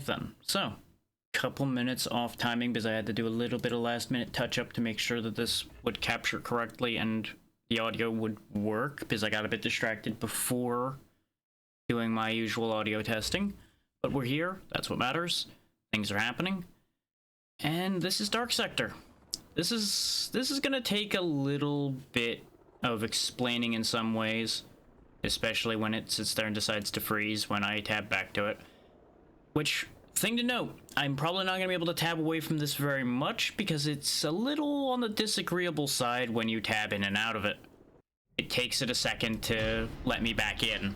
then. So, couple minutes off timing because I had to do a little bit of last minute touch up to make sure that this would capture correctly and the audio would work because I got a bit distracted before doing my usual audio testing. But we're here, that's what matters. Things are happening. And this is Dark Sector. This is gonna take a little bit of explaining in some ways, especially when it sits there and decides to freeze when I tab back to it. Which, thing to note, I'm probably not going to be able to tab away from this very much because it's a little on the disagreeable side when you tab in and out of it. It takes it a second to let me back in.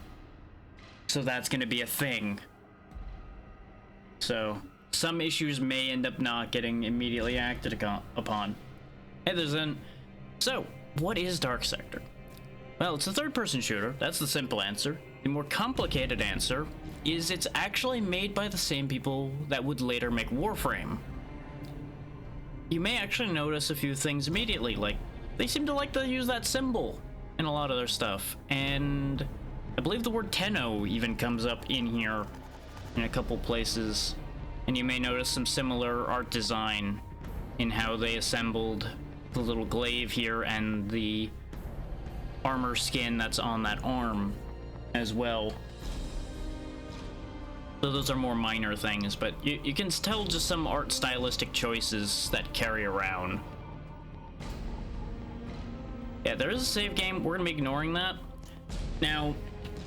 So that's going to be a thing. So, some issues may end up not getting immediately acted upon. Hey there, Zen. So, what is Dark Sector? Well, it's a third-person shooter. That's the simple answer. The more complicated answer is it's actually made by the same people that would later make Warframe. You may actually notice a few things immediately, like they seem to like to use that symbol in a lot of their stuff, and I believe the word Tenno even comes up in here in a couple places, and you may notice some similar art design in how they assembled the little glaive here and the armor skin that's on that arm as well. So those are more minor things, but you can tell just some art stylistic choices that carry around. Yeah, there is a save game. We're gonna be ignoring that. Now,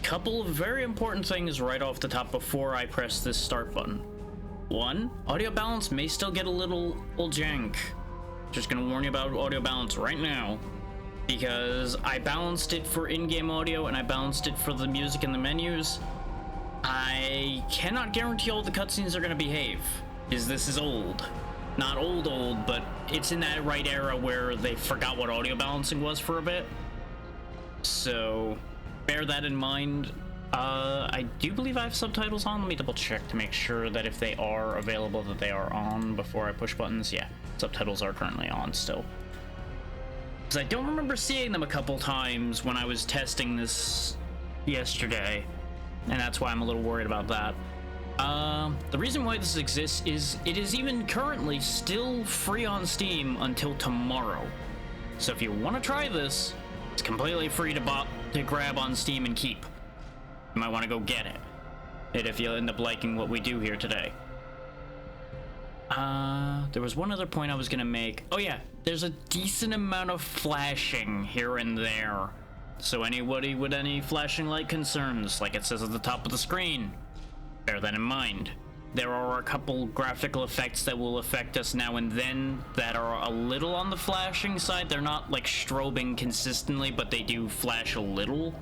couple of very important things right off the top before I press this start button. One, audio balance may still get a little jank. Just gonna warn you about audio balance right now, because I balanced it for in-game audio and I balanced it for the music and the menus. I cannot guarantee all the cutscenes are gonna behave, because this is old. Not old, but it's in that right era where they forgot what audio balancing was for a bit. So, bear that in mind. I do believe I have subtitles on. Let me double check to make sure that if they are available, that they are on before I push buttons. Yeah, subtitles are currently on still. Because I don't remember seeing them a couple times when I was testing this yesterday, and that's why I'm a little worried about that. The reason why this exists is it is even currently still free on Steam until tomorrow. So if you want to try this, it's completely free to grab on Steam and keep. You might want to go get it. And if you end up liking what we do here today. There was one other point I was gonna make. Oh yeah, there's a decent amount of flashing here and there. So anybody with any flashing light concerns, like it says at the top of the screen, bear that in mind. There are a couple graphical effects that will affect us now and then that are a little on the flashing side. They're not like strobing consistently, but they do flash a little.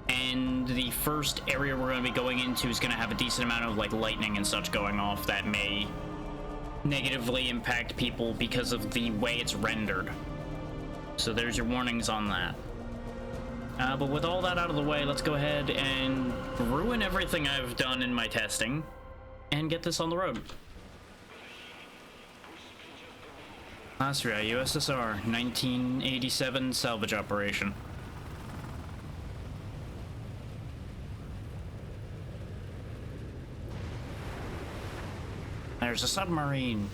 And the first area we're going to be going into is going to have a decent amount of like lightning and such going off that may negatively impact people because of the way it's rendered. So there's your warnings on that. But with all that out of the way, let's go ahead and ruin everything I've done in my testing and get this on the road. Austria, USSR, 1987 salvage operation. There's a submarine.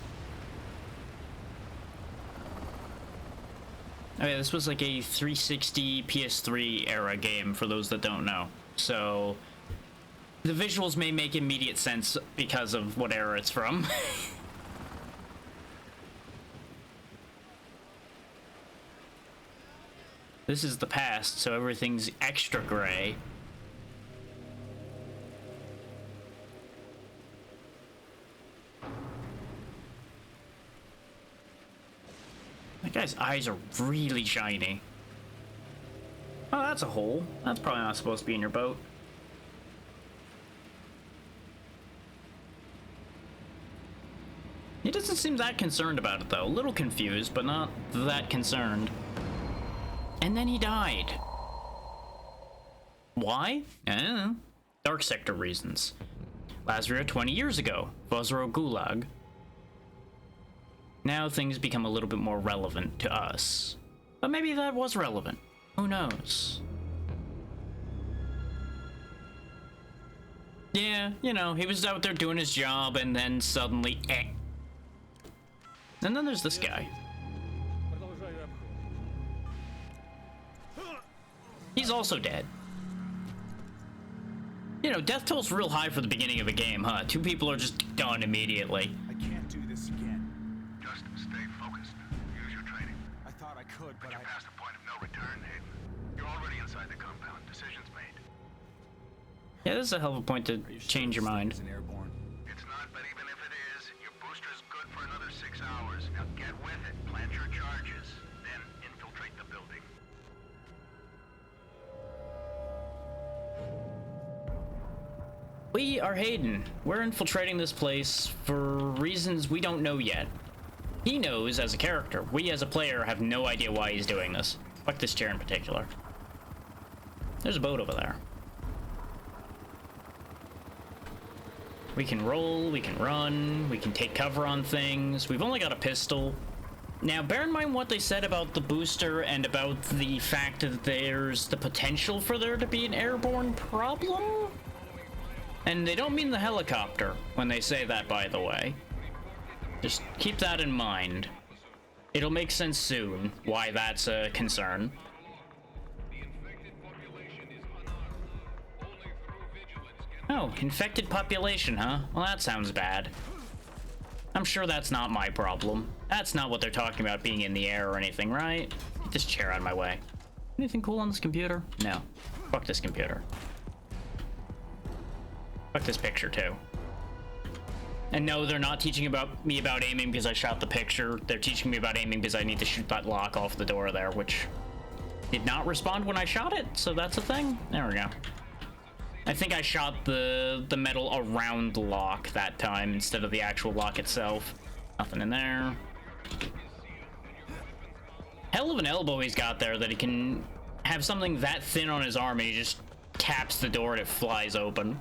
Okay, this was like a 360 PS3 era game for those that don't know. So the visuals may make immediate sense because of what era it's from. This is the past, so everything's extra gray. That guy's eyes are really shiny. Oh, that's a hole. That's probably not supposed to be in your boat. He doesn't seem that concerned about it, though. A little confused, but not that concerned. And then he died. Why? I don't know. Dark Sector reasons. Lazarus 20 years ago. Vozro Gulag. Now things become a little bit more relevant to us. But maybe that was relevant. Who knows? Yeah, you know, he was out there doing his job, and then suddenly, And then there's this guy. He's also dead. You know, death toll's real high for the beginning of a game, huh? 2 people are just done immediately. I can't do this again. Just stay focused. Use your training. I thought I could, but You're past the point of no return, Hayden. You're already inside the compound. Decisions made. Yeah, this is a hell of a point to change your mind. It's an airborne. It's not, but even if it is, your booster's good for another 6 hours. Now get with it. Plant your charges. Then infiltrate the building. We are Hayden. We're infiltrating this place for reasons we don't know yet. He knows as a character. We as a player have no idea why he's doing this. Fuck this chair in particular. There's a boat over there. We can roll, we can run, we can take cover on things. We've only got a pistol. Now, bear in mind what they said about the booster and about the fact that there's the potential for there to be an airborne problem? And they don't mean the helicopter when they say that, by the way. Just keep that in mind. It'll make sense soon why that's a concern. Oh, infected population, huh? Well, that sounds bad. I'm sure that's not my problem. That's not what they're talking about being in the air or anything, right? Get this chair out of my way. Anything cool on this computer? No. Fuck this computer. Fuck this picture, too. And no, they're not teaching me about aiming because I shot the picture. They're teaching me about aiming because I need to shoot that lock off the door there, which did not respond when I shot it, so that's a thing. There we go. I think I shot the metal around the lock that time instead of the actual lock itself. Nothing in there. Hell of an elbow he's got there that he can have something that thin on his arm and he just taps the door and it flies open.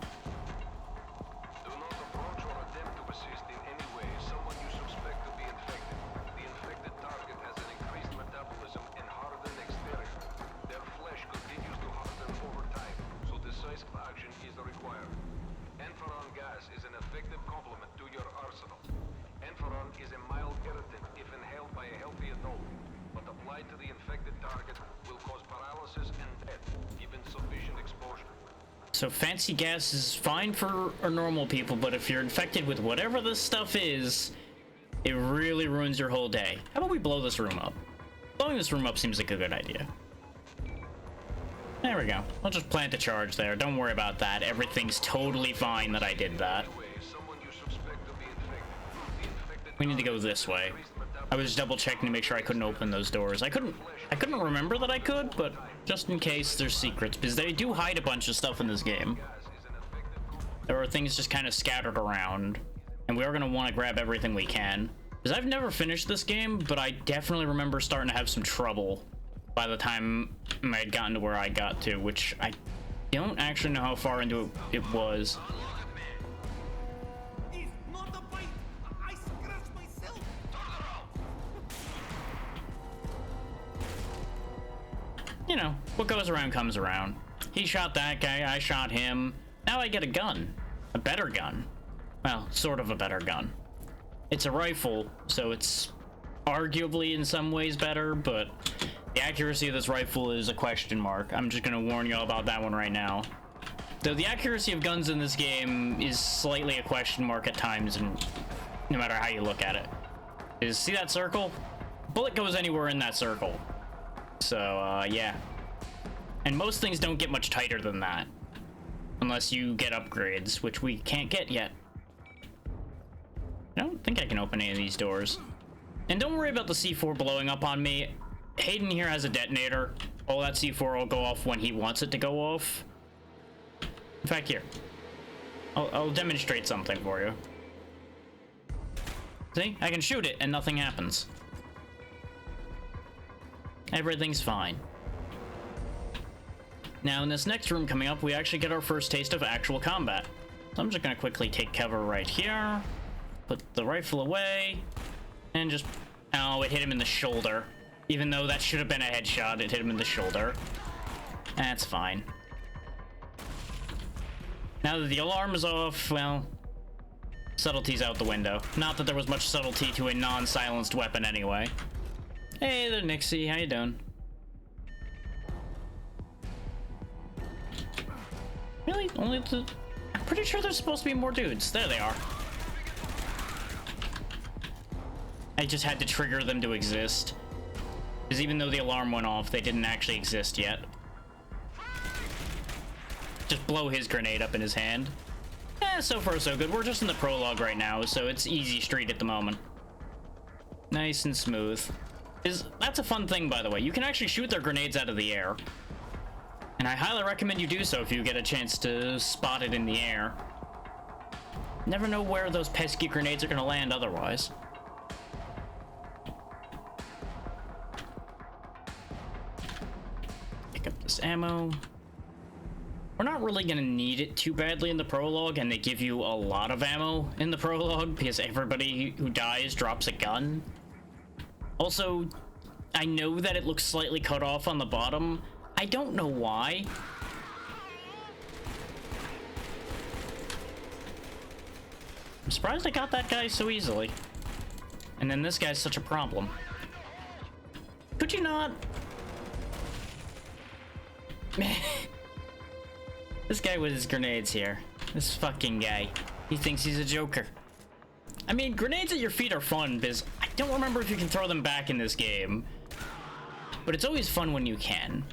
Do not approach or attempt to assist in any way someone you suspect to be infected. The infected target has an increased metabolism and hardened exterior. Their flesh continues to harden over time, so decisive action is required. Enferon gas is an effective complement to your arsenal. Enferon is a mild irritant if inhaled by a healthy adult, but applied to the infected target will cause paralysis and death, given sufficient exposure. So fancy gas is fine for normal people, but if you're infected with whatever this stuff is, it really ruins your whole day. How about we blow this room up? Blowing this room up seems like a good idea. There we go. I'll just plant a charge there. Don't worry about that. Everything's totally fine that I did that. We need to go this way. I was double checking to make sure I couldn't open those doors. I couldn't remember that I could, but just in case there's secrets, because they do hide a bunch of stuff in this game. There are things just kind of scattered around, and we are going to want to grab everything we can. Because I've never finished this game, but I definitely remember starting to have some trouble by the time I had gotten to where I got to, which I don't actually know how far into it was. You know, what goes around comes around. He shot that guy, I shot him. Now I get a gun. A better gun. Well, sort of a better gun. It's a rifle, so it's arguably in some ways better, but the accuracy of this rifle is a question mark. I'm just gonna warn y'all about that one right now. Though the accuracy of guns in this game is slightly a question mark at times, and no matter how you look at it. See that circle? Bullet goes anywhere in that circle. So, yeah. And most things don't get much tighter than that. Unless you get upgrades, which we can't get yet. I don't think I can open any of these doors. And don't worry about the C4 blowing up on me. Hayden here has a detonator. All that C4 will go off when he wants it to go off. In fact, here. I'll demonstrate something for you. See? I can shoot it and nothing happens. Everything's fine. Now, in this next room coming up, we actually get our first taste of actual combat. So I'm just gonna quickly take cover right here, put the rifle away, and just... Oh, it hit him in the shoulder. Even though that should have been a headshot, it hit him in the shoulder. That's fine. Now that the alarm is off, well, subtlety's out the window. Not that there was much subtlety to a non-silenced weapon anyway. Hey there, Nixie. How you doing? Really? Only the... I'm pretty sure there's supposed to be more dudes. There they are. I just had to trigger them to exist. Because even though the alarm went off, they didn't actually exist yet. Just blow his grenade up in his hand. So far so good. We're just in the prologue right now, so it's easy street at the moment. Nice and smooth. That's a fun thing, by the way. You can actually shoot their grenades out of the air. And I highly recommend you do so if you get a chance to spot it in the air. Never know where those pesky grenades are going to land otherwise. Pick up this ammo. We're not really going to need it too badly in the prologue, and they give you a lot of ammo in the prologue because everybody who dies drops a gun. Also, I know that it looks slightly cut off on the bottom. I don't know why. I'm surprised I got that guy so easily. And then this guy's such a problem. Could you not? This guy with his grenades here. This fucking guy. He thinks he's a joker. I mean, grenades at your feet are fun because I don't remember if you can throw them back in this game. But it's always fun when you can.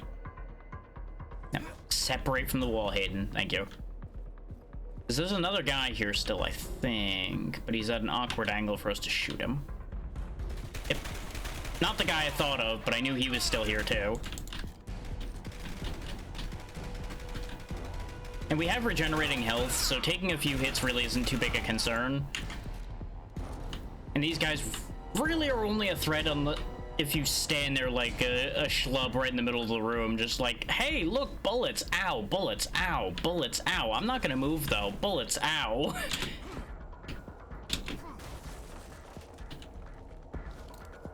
Now, separate from the wall, Hayden. Thank you. Because there's another guy here still, I think. But he's at an awkward angle for us to shoot him. Yep. Not the guy I thought of, but I knew he was still here too. And we have regenerating health, so taking a few hits really isn't too big a concern. And these guys really are only a threat on the... if you stand there like a schlub right in the middle of the room, just like, hey, look, bullets, ow, bullets, ow, bullets, ow. I'm not gonna move, though. Bullets, ow.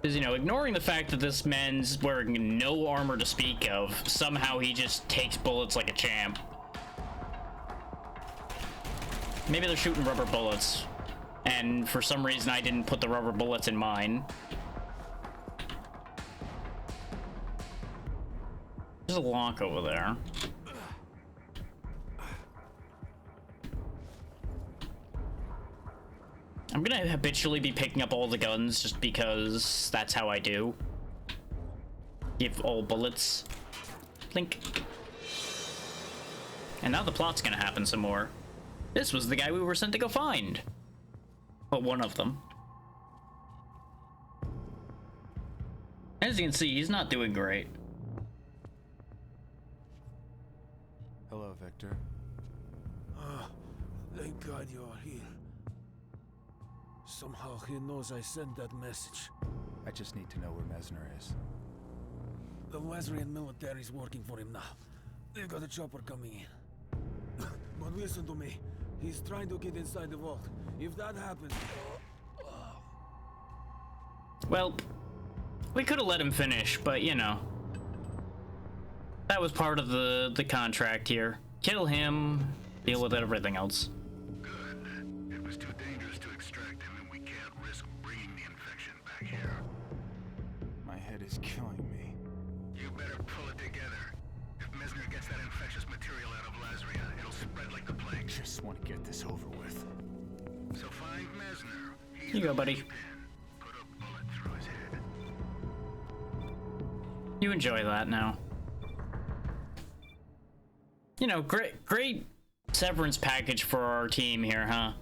Because, you know, ignoring the fact that this man's wearing no armor to speak of, somehow he just takes bullets like a champ. Maybe they're shooting rubber bullets, and for some reason I didn't put the rubber bullets in mine. There's a lock over there. I'm gonna habitually be picking up all the guns just because that's how I do. Give all bullets. Blink. And now the plot's gonna happen some more. This was the guy we were sent to go find. Well, one of them. As you can see, he's not doing great. Hello, Victor. Thank God you're here. Somehow he knows I sent that message. I just need to know where Mesner is. The Lazarian military's working for him now. They've got a chopper coming in. But listen to me. He's trying to get inside the vault. If that happens... Well, we could have let him finish, but you know. That was part of the contract here. Kill him, deal with everything else. Good. It was too dangerous to extract him, and we can't risk bringing the infection back here. My head is killing me. You better pull it together. If Mesner gets that infectious material out of Lazaria, it'll spread like the plague. Just want to get this over with. So find Mesner. Here you go, buddy. Put a bullet through his head. You enjoy that now. You know, great severance package for our team here, huh?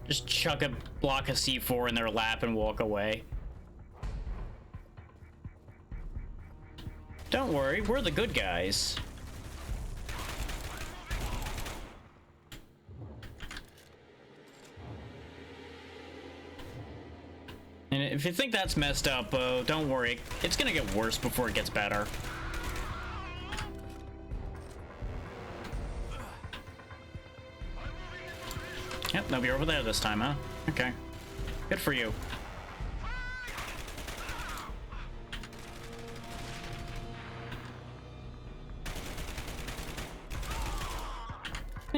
Just chuck a block of C4 in their lap and walk away. Don't worry, we're the good guys. And if you think that's messed up, don't worry. It's gonna get worse before it gets better. Yep, they'll be over there this time, huh? Okay. Good for you.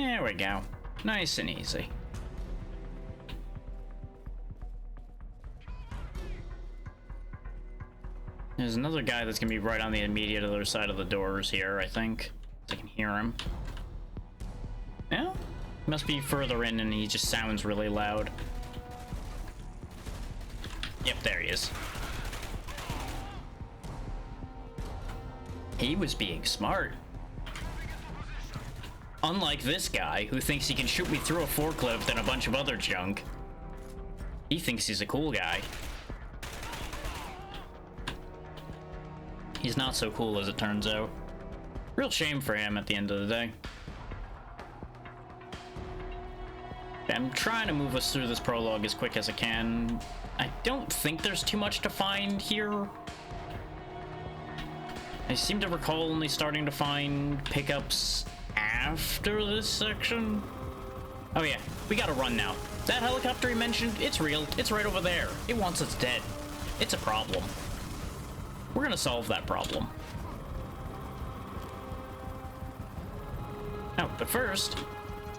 There we go. Nice and easy. There's another guy that's gonna be right on the immediate other side of the doors here, I think. I can hear him. Yeah? Must be further in and he just sounds really loud. Yep, there he is. He was being smart. Unlike this guy, who thinks he can shoot me through a forklift and a bunch of other junk. He thinks he's a cool guy. He's not so cool as it turns out. Real shame for him at the end of the day. I'm trying to move us through this prologue as quick as I can. I don't think there's too much to find here. I seem to recall only starting to find pickups after this section. Oh yeah, we gotta run now. That helicopter he mentioned, it's real. It's right over there. It wants us dead. It's a problem. We're gonna solve that problem. Oh, but first,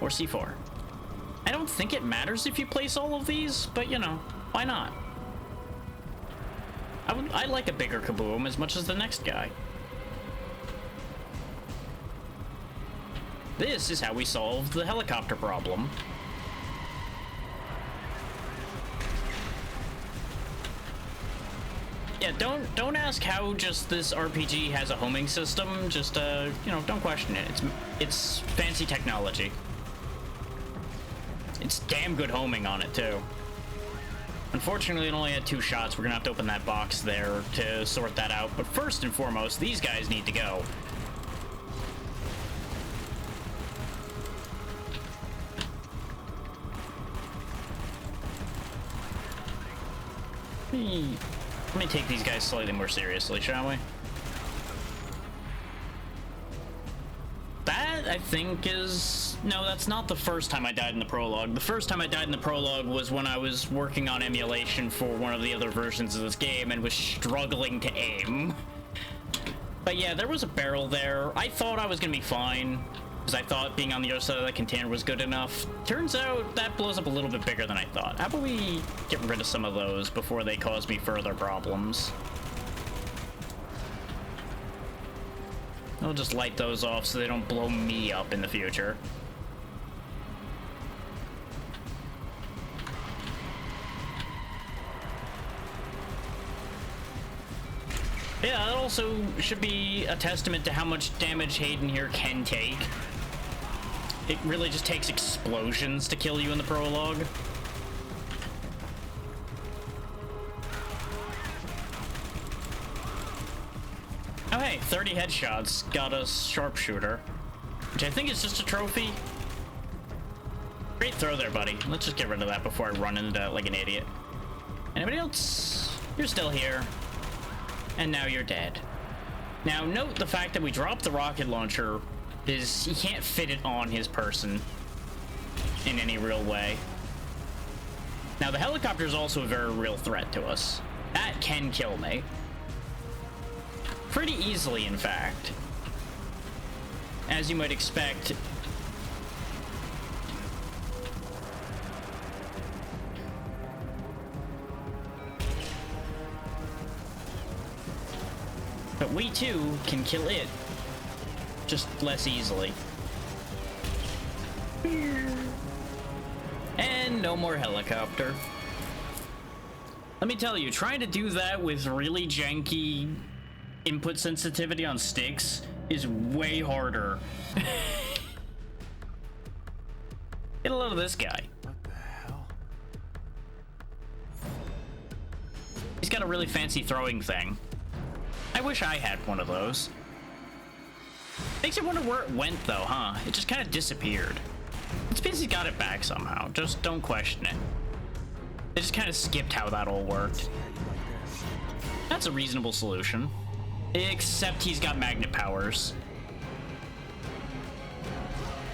or C4. I don't think it matters if you place all of these, but you know, why not? I like a bigger kaboom as much as the next guy. This is how we solve the helicopter problem. Yeah, don't ask how just this RPG has a homing system. Just you know, don't question it. It's fancy technology. It's damn good homing on it too. Unfortunately, it only had 2 shots. We're gonna have to open that box there to sort that out. But first and foremost, these guys need to go. Let me take these guys slightly more seriously, shall we? That, I think, is... No, that's not the first time I died in the prologue. The first time I died in the prologue was when I was working on emulation for one of the other versions of this game and was struggling to aim. But yeah, there was a barrel there. I thought I was gonna be fine, because I thought being on the other side of that container was good enough. Turns out that blows up a little bit bigger than I thought. How about we get rid of some of those before they cause me further problems? I'll just light those off so they don't blow me up in the future. Yeah, that also should be a testament to how much damage Hayden here can take. It really just takes explosions to kill you in the prologue. Oh hey, 30 headshots got us sharpshooter, which I think is just a trophy. Great throw there, buddy. Let's just get rid of that before I run into that like an idiot. Anybody else? You're still here. And now you're dead. Now note the fact that we dropped the rocket launcher is he can't fit it on his person in any real way. Now the helicopter is also a very real threat to us. That can kill me. Pretty easily, in fact. As you might expect. But we too can kill it. Just less easily. And no more helicopter. Let me tell you, trying to do that with really janky input sensitivity on sticks is way harder. Get a load of this guy. What the hell? He's got a really fancy throwing thing. I wish I had one of those. Makes you wonder where it went though, huh? It just kind of disappeared. It's because he got it back somehow. Just don't question it. They just kind of skipped how that all worked. That's a reasonable solution. Except he's got magnet powers.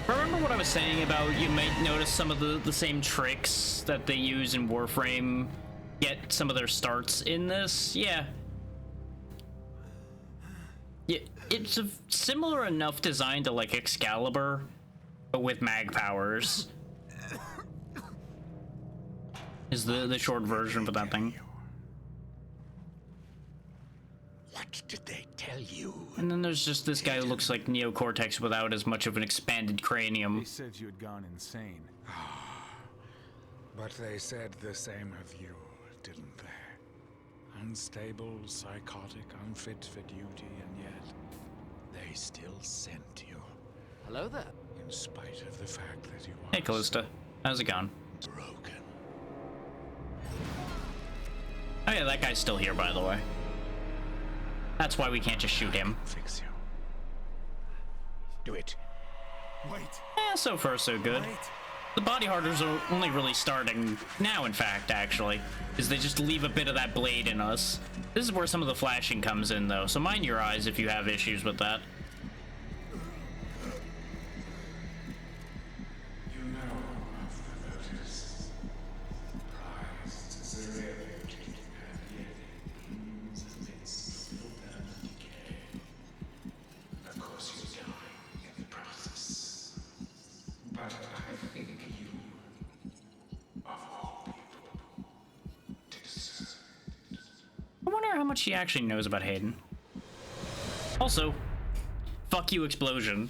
Remember what I was saying about you might notice some of the same tricks that they use in Warframe get some of their starts in this? Yeah. Yeah, it's a similar enough design to like Excalibur, but with mag powers. Is the short version of that thing. What did they tell you? And then there's just this guy who looks like Neo Cortex without as much of an expanded cranium. They said you had gone insane. But they said the same of you, didn't they? Unstable, psychotic, unfit for duty, and yet they still sent you. Hello there. In spite of the fact that you are Hey, Callista. How's it going? broken. Oh yeah, that guy's still here, by the way. That's why we can't just shoot him. Fix you. Do it. Wait, So far so good. wait. The body harders are only really starting now, in fact, actually. Is they just leave a bit of that blade in us. This is where some of the flashing comes in, though, so mind your eyes if you have issues with that. I wonder how much he actually knows about Hayden. Also, fuck you, explosion.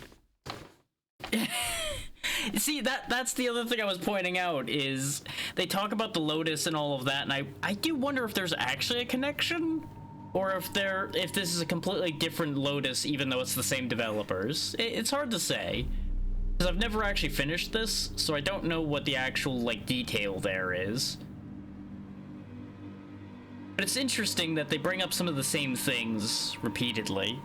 See, that's the other thing I was pointing out, is they talk about the Lotus and all of that, and I do wonder if there's actually a connection, or if this is a completely different Lotus, even though it's the same developers. It's hard to say, because I've never actually finished this, so I don't know what the actual, like, detail there is. But it's interesting that they bring up some of the same things repeatedly.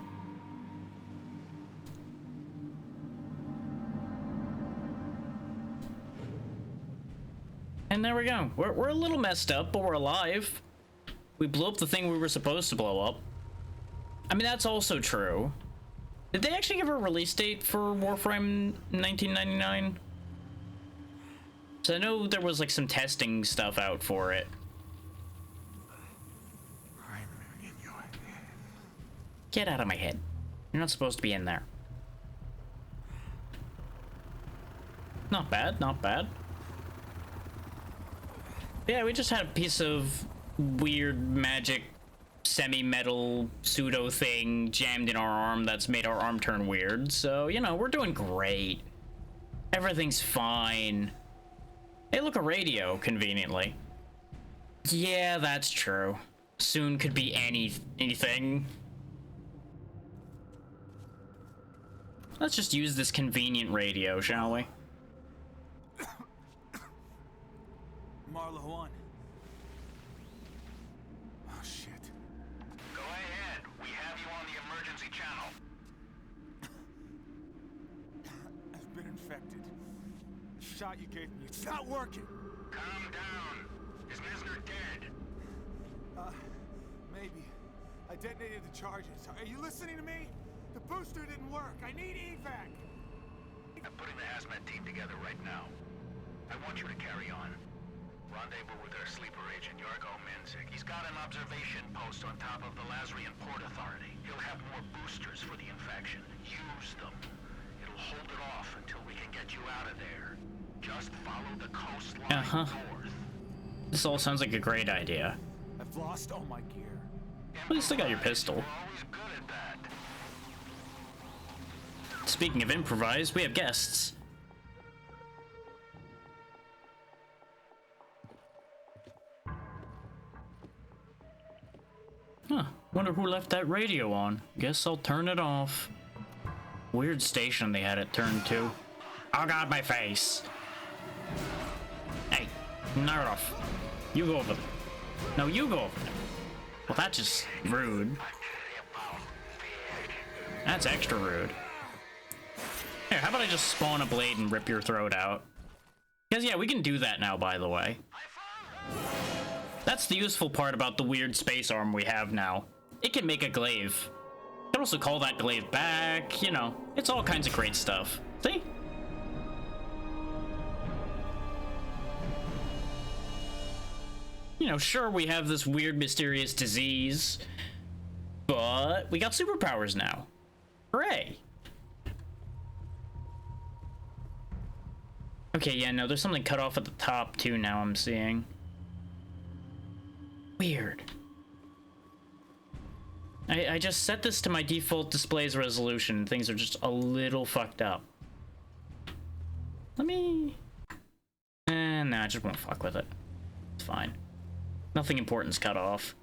And there we go. We're a little messed up, but we're alive. We blew up the thing we were supposed to blow up. I mean, that's also true. Did they actually give a release date for Warframe 1999? So I know there was like some testing stuff out for it. I'm in your head. Get out of my head. You're not supposed to be in there. Not bad, not bad. Yeah, we just had a piece of weird magic semi-metal pseudo thing jammed in our arm that's made our arm turn weird. So, you know, we're doing great. Everything's fine. Hey, look, a radio, conveniently. Yeah, that's true. Soon could be anything. Let's just use this convenient radio, shall we? Marla 1. Oh, shit. Go ahead. We have you on the emergency channel. I've been infected. The shot you gave me, it's not working. Calm down. Is Mesner dead? Maybe. I detonated the charges. Are you listening to me? The booster didn't work. I need evac. I'm putting the hazmat team together right now. I want you to carry on. Rendezvous with our sleeper agent, Yargo Menzik. He's got an observation post on top of the Lazrian Port Authority. He'll have more boosters for the infection. Use them. It'll hold it off until we can get you out of there. Just follow the coastline north. This all sounds like a great idea. I've lost all my gear. Well, you still got your pistol. We're always good at that. Speaking of improvise, we have guests. Huh, wonder who left that radio on. Guess I'll turn it off. Weird station they had it turned to. Oh god, my face. Hey, knock it off. You go over there. No, you go over there. Well, that's just rude. That's extra rude. Here, how about I just spawn a blade and rip your throat out? Because, yeah, we can do that now, by the way. That's the useful part about the weird space arm we have now. It can make a glaive. You can also call that glaive back, you know. It's all kinds of great stuff. See? You know, sure, we have this weird, mysterious disease, but we got superpowers now. Hooray! Okay, yeah, no, there's something cut off at the top too now I'm seeing. Weird. I just set this to my default display's resolution. Things are just a little fucked up. Let me... nah, I just won't fuck with it. It's fine. Nothing important's cut off.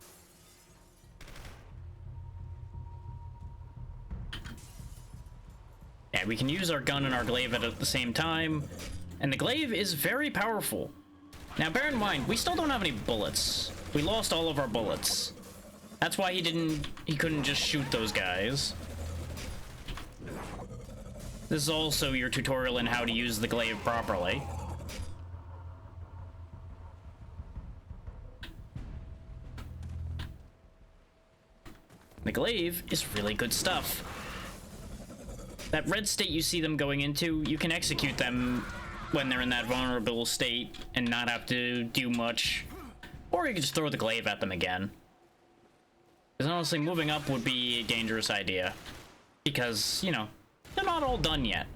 Yeah, we can use our gun and our glaive at the same time. And the glaive is very powerful. Now, bear in mind, we still don't have any bullets. We lost all of our bullets. That's why he couldn't just shoot those guys. This is also your tutorial in how to use the glaive properly. The glaive is really good stuff. That red state you see them going into, you can execute them when they're in that vulnerable state and not have to do much. Or you can just throw the glaive at them again. Because honestly, moving up would be a dangerous idea. Because, you know, they're not all done yet.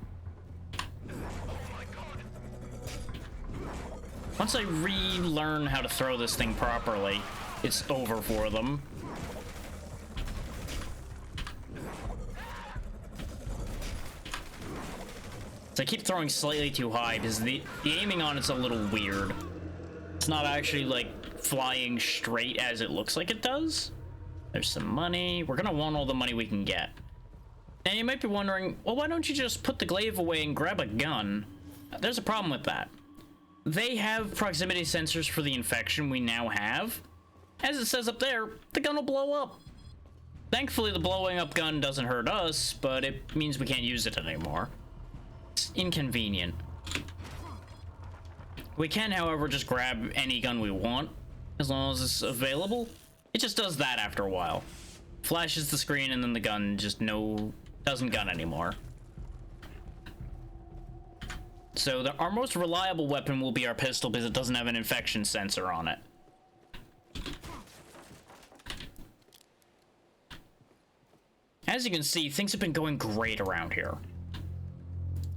Once I relearn how to throw this thing properly, it's over for them. So I keep throwing slightly too high because the aiming on it's a little weird. It's not actually like flying straight as it looks like it does. There's some money. We're gonna want all the money we can get. And you might be wondering, well, why don't you just put the glaive away and grab a gun? There's a problem with that. They have proximity sensors for the infection we now have. As it says up there, the gun will blow up. Thankfully, the blowing up gun doesn't hurt us, but it means we can't use it anymore. It's inconvenient. We can, however, just grab any gun we want, as long as it's available. It just does that after a while. Flashes the screen and then the gun just doesn't gun anymore. So our most reliable weapon will be our pistol because it doesn't have an infection sensor on it. As you can see, things have been going great around here.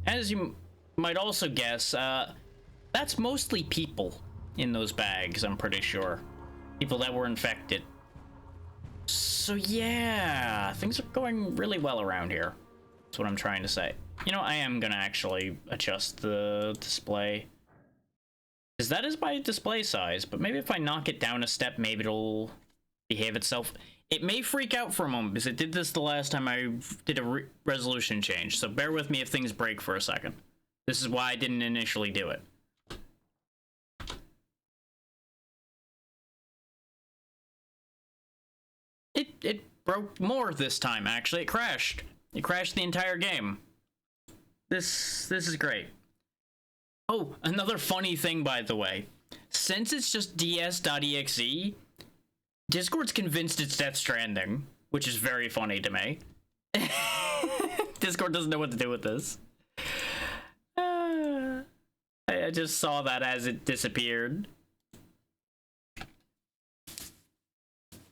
As you might also guess, that's mostly people in those bags, I'm pretty sure. People that were infected. So yeah, things are going really well around here. That's what I'm trying to say. You know, I am gonna actually adjust the display. Because that is my display size, but maybe if I knock it down a step, maybe it'll behave itself. It may freak out for a moment, because it did this the last time I did a resolution change, so bear with me if things break for a second. This is why I didn't initially do it. It broke more this time, actually. It crashed. It crashed the entire game. This is great. Oh, another funny thing, by the way. Since it's just ds.exe, Discord's convinced it's Death Stranding, which is very funny to me. Discord doesn't know what to do with this. I just saw that as it disappeared.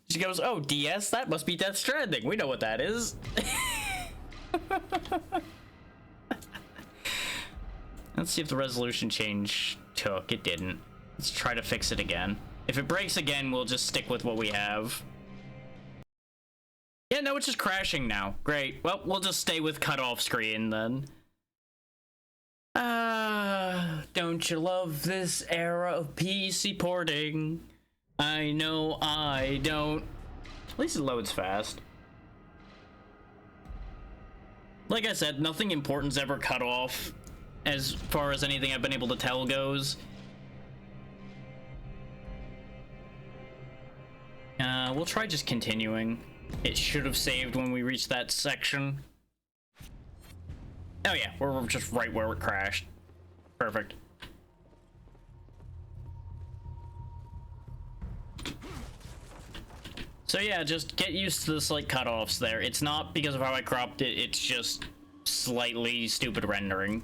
She goes, oh, DS? That must be Death Stranding. We know what that is. Let's see if the resolution change took. It didn't. Let's try to fix it again. If it breaks again, we'll just stick with what we have. Yeah, no, it's just crashing now. Great. Well, we'll just stay with cutoff screen then. Don't you love this era of PC porting? I know I don't. At least it loads fast. Like I said, nothing important's ever cut off as far as anything I've been able to tell goes. We'll try just continuing. It should have saved when we reached that section. Oh yeah, we're just right where it crashed. Perfect. So yeah, just get used to the slight cutoffs there. It's not because of how I cropped it, it's just slightly stupid rendering.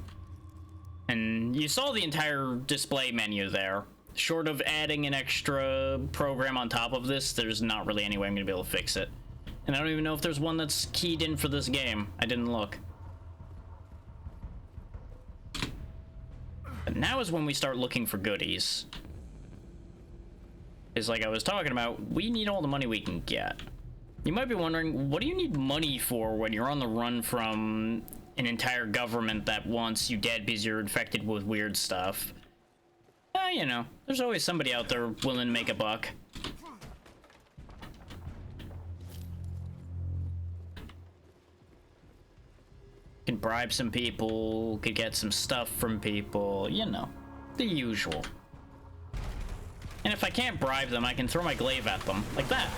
And you saw the entire display menu there. Short of adding an extra program on top of this, there's not really any way I'm gonna be able to fix it. And I don't even know if there's one that's keyed in for this game. I didn't look. But now is when we start looking for goodies. Is like I was talking about, we need all the money we can get. You might be wondering, what do you need money for when you're on the run from an entire government that wants you dead because you're infected with weird stuff? You know, there's always somebody out there willing to make a buck. Can bribe some people, could get some stuff from people, you know, the usual. And if I can't bribe them, I can throw my glaive at them, like that.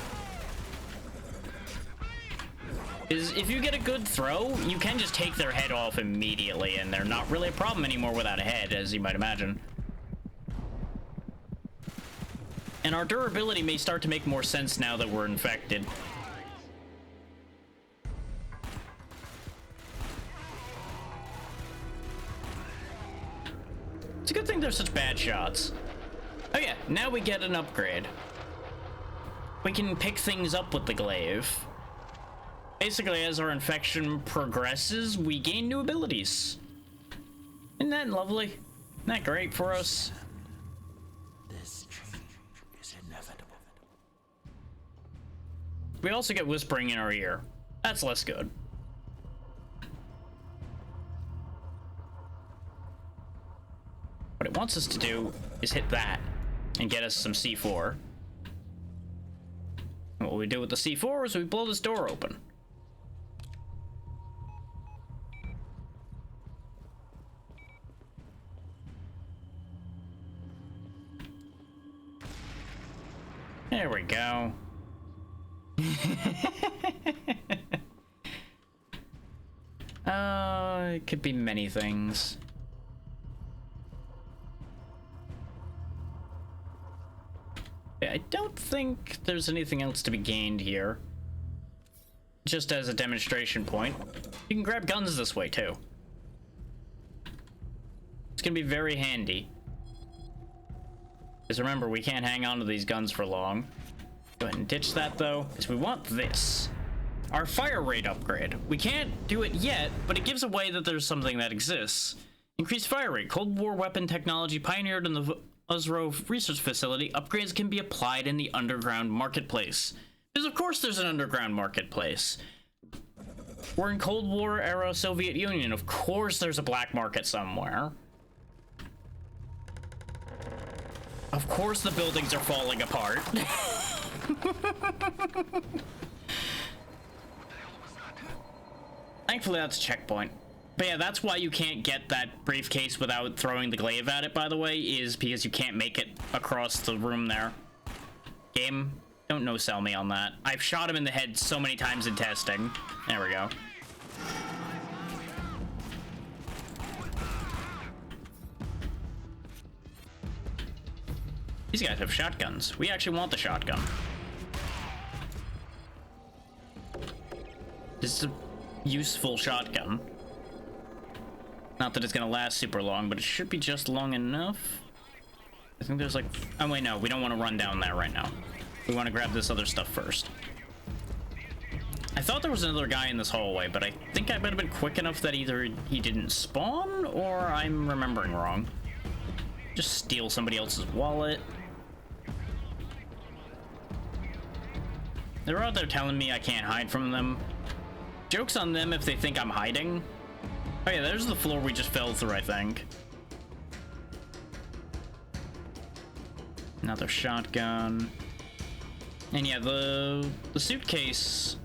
If you get a good throw, you can just take their head off immediately, and they're not really a problem anymore without a head, as you might imagine. And our durability may start to make more sense now that we're infected. It's a good thing they're such bad shots. Oh yeah, now we get an upgrade. We can pick things up with the glaive. Basically, as our infection progresses, we gain new abilities. Isn't that lovely? Isn't that great for us? This change is inevitable. We also get whispering in our ear. That's less good. What it wants us to do is hit that and get us some C4. And what we do with the C4 is we blow this door open. There we go. It could be many things. I don't think there's anything else to be gained here. Just as a demonstration point, you can grab guns this way too. It's gonna be very handy. Because remember, we can't hang on to these guns for long. Go ahead and ditch that though, because we want this. Our fire rate upgrade. We can't do it yet, but it gives away that there's something that exists. Increased fire rate. Cold War weapon technology pioneered in the Uzro research facility. Upgrades can be applied in the underground marketplace. Because of course there's an underground marketplace. We're in Cold War era Soviet Union. Of course there's a black market somewhere. Of course the buildings are falling apart. Thankfully that's a checkpoint. But yeah, that's why you can't get that briefcase without throwing the glaive at it, by the way, is because you can't make it across the room there. Game, don't no-sell me on that. I've shot him in the head so many times in testing. There we go. These guys have shotguns. We actually want the shotgun. This is a useful shotgun. Not that it's gonna last super long, but it should be just long enough. I think there's like... Oh wait, no, we don't want to run down there right now. We want to grab this other stuff first. I thought there was another guy in this hallway, but I think I might have been quick enough that either he didn't spawn, or I'm remembering wrong. Just steal somebody else's wallet. They're out there telling me I can't hide from them. Joke's on them if they think I'm hiding. Oh yeah, there's the floor we just fell through, I think. Another shotgun. And yeah, the suitcase...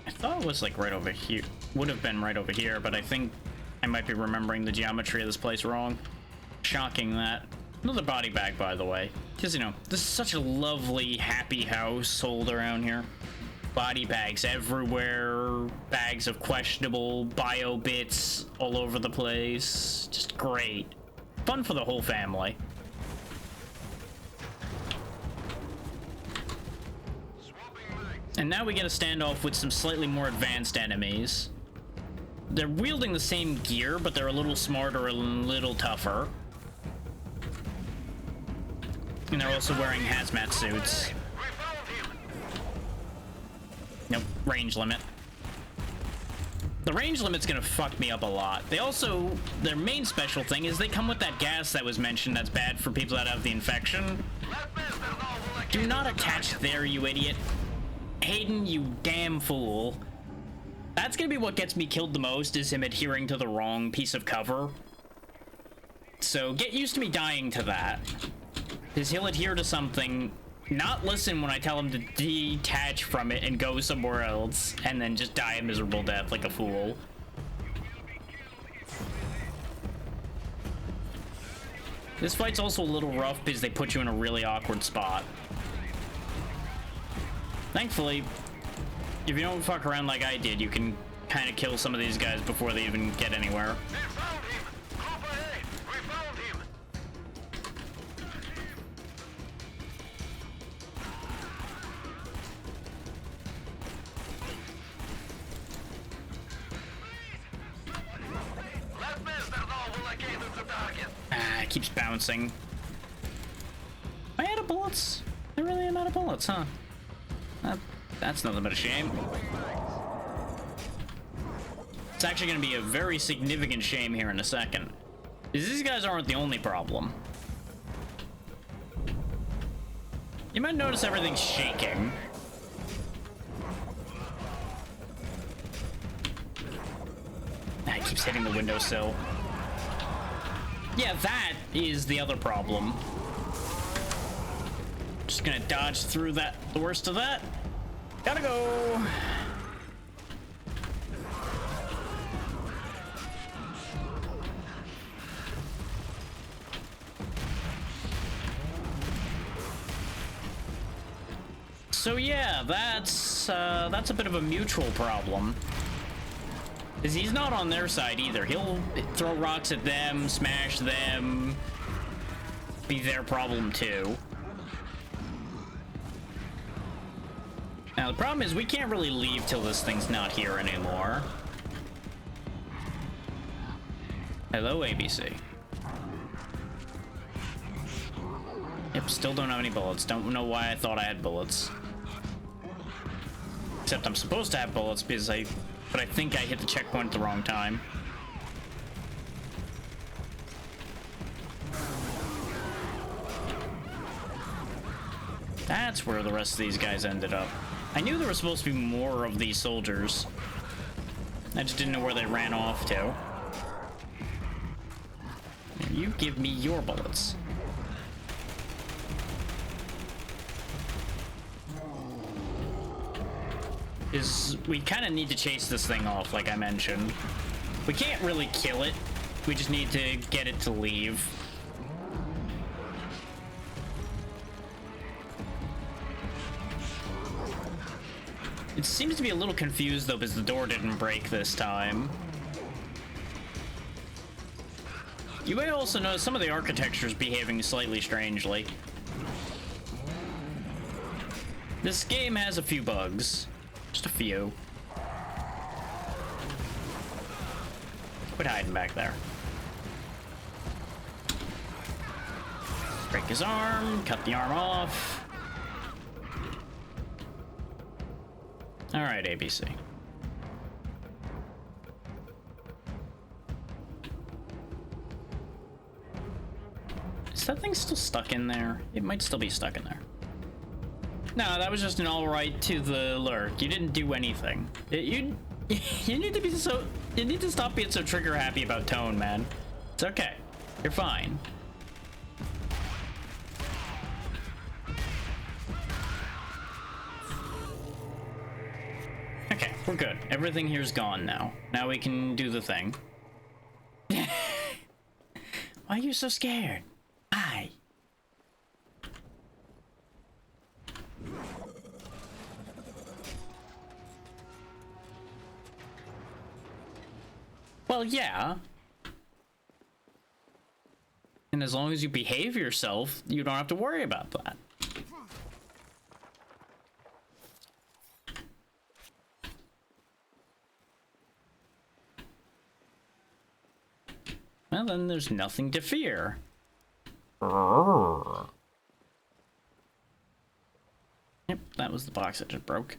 I thought it was like right over here. Would have been right over here, but I think I might be remembering the geometry of this place wrong. Shocking that. Another body bag, by the way. Because, you know, this is such a lovely, happy household around here. Body bags everywhere, bags of questionable bio bits all over the place. Just great. Fun for the whole family. And now we get a standoff with some slightly more advanced enemies. They're wielding the same gear, but they're a little smarter and a little tougher. And they're also wearing hazmat suits. Nope, range limit. The range limit's gonna fuck me up a lot. They also, their main special thing is they come with that gas that was mentioned that's bad for people that have the infection. Do not attach there, you idiot. Hayden, you damn fool. That's gonna be what gets me killed the most, is him adhering to the wrong piece of cover. So get used to me dying to that. Because he'll adhere to something, not listen when I tell him to detach from it and go somewhere else, and then just die a miserable death like a fool. This fight's also a little rough because they put you in a really awkward spot. Thankfully, if you don't fuck around like I did, you can kind of kill some of these guys before they even get anywhere. We found him! Group ahead! We found him! Let Mr. know located the target. Ah, it keeps bouncing. Am I out of bullets? I really am out of bullets, huh? That's nothing but a shame. It's actually going to be a very significant shame here in a second. Because these guys aren't the only problem. You might notice everything's shaking. Ah, it keeps hitting the windowsill. Yeah, that is the other problem. Just gonna dodge through that, the worst of that. Gotta go. So yeah, that's a bit of a mutual problem. Because he's not on their side either. He'll throw rocks at them, smash them, be their problem too. Now the problem is we can't really leave till this thing's not here anymore. Hello, ABC. Yep, still don't have any bullets. Don't know why I thought I had bullets. Except I'm supposed to have bullets because but I think I hit the checkpoint at the wrong time. That's where the rest of these guys ended up. I knew there were supposed to be more of these soldiers. I just didn't know where they ran off to. You give me your bullets. We kind of need to chase this thing off, like I mentioned. We can't really kill it. We just need to get it to leave. It seems to be a little confused though because the door didn't break this time. You may also notice some of the architecture is behaving slightly strangely. This game has a few bugs. Just a few. Quit hiding back there. Break his arm, cut the arm off. Alright, ABC. Is that thing still stuck in there? It might still be stuck in there. No, that was just an alright to the lurk. You didn't do anything. You need to be you need to stop being so trigger happy about tone, man. It's okay. You're fine. Okay, we're good. Everything here's gone now. Now we can do the thing. Why are you so scared? Why? Well, yeah. And as long as you behave yourself, you don't have to worry about that. Well, then there's nothing to fear. Yep, that was the box that just broke.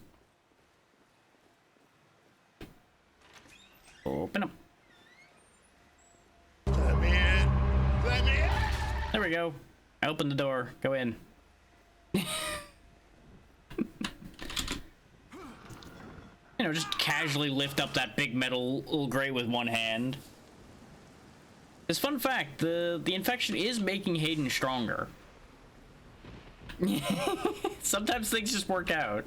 Open up. Let me in. Let me in. There we go. I opened the door. Go in. You know, just casually lift up that big metal grate with one hand. This fun fact, the infection is making Hayden stronger. Sometimes things just work out.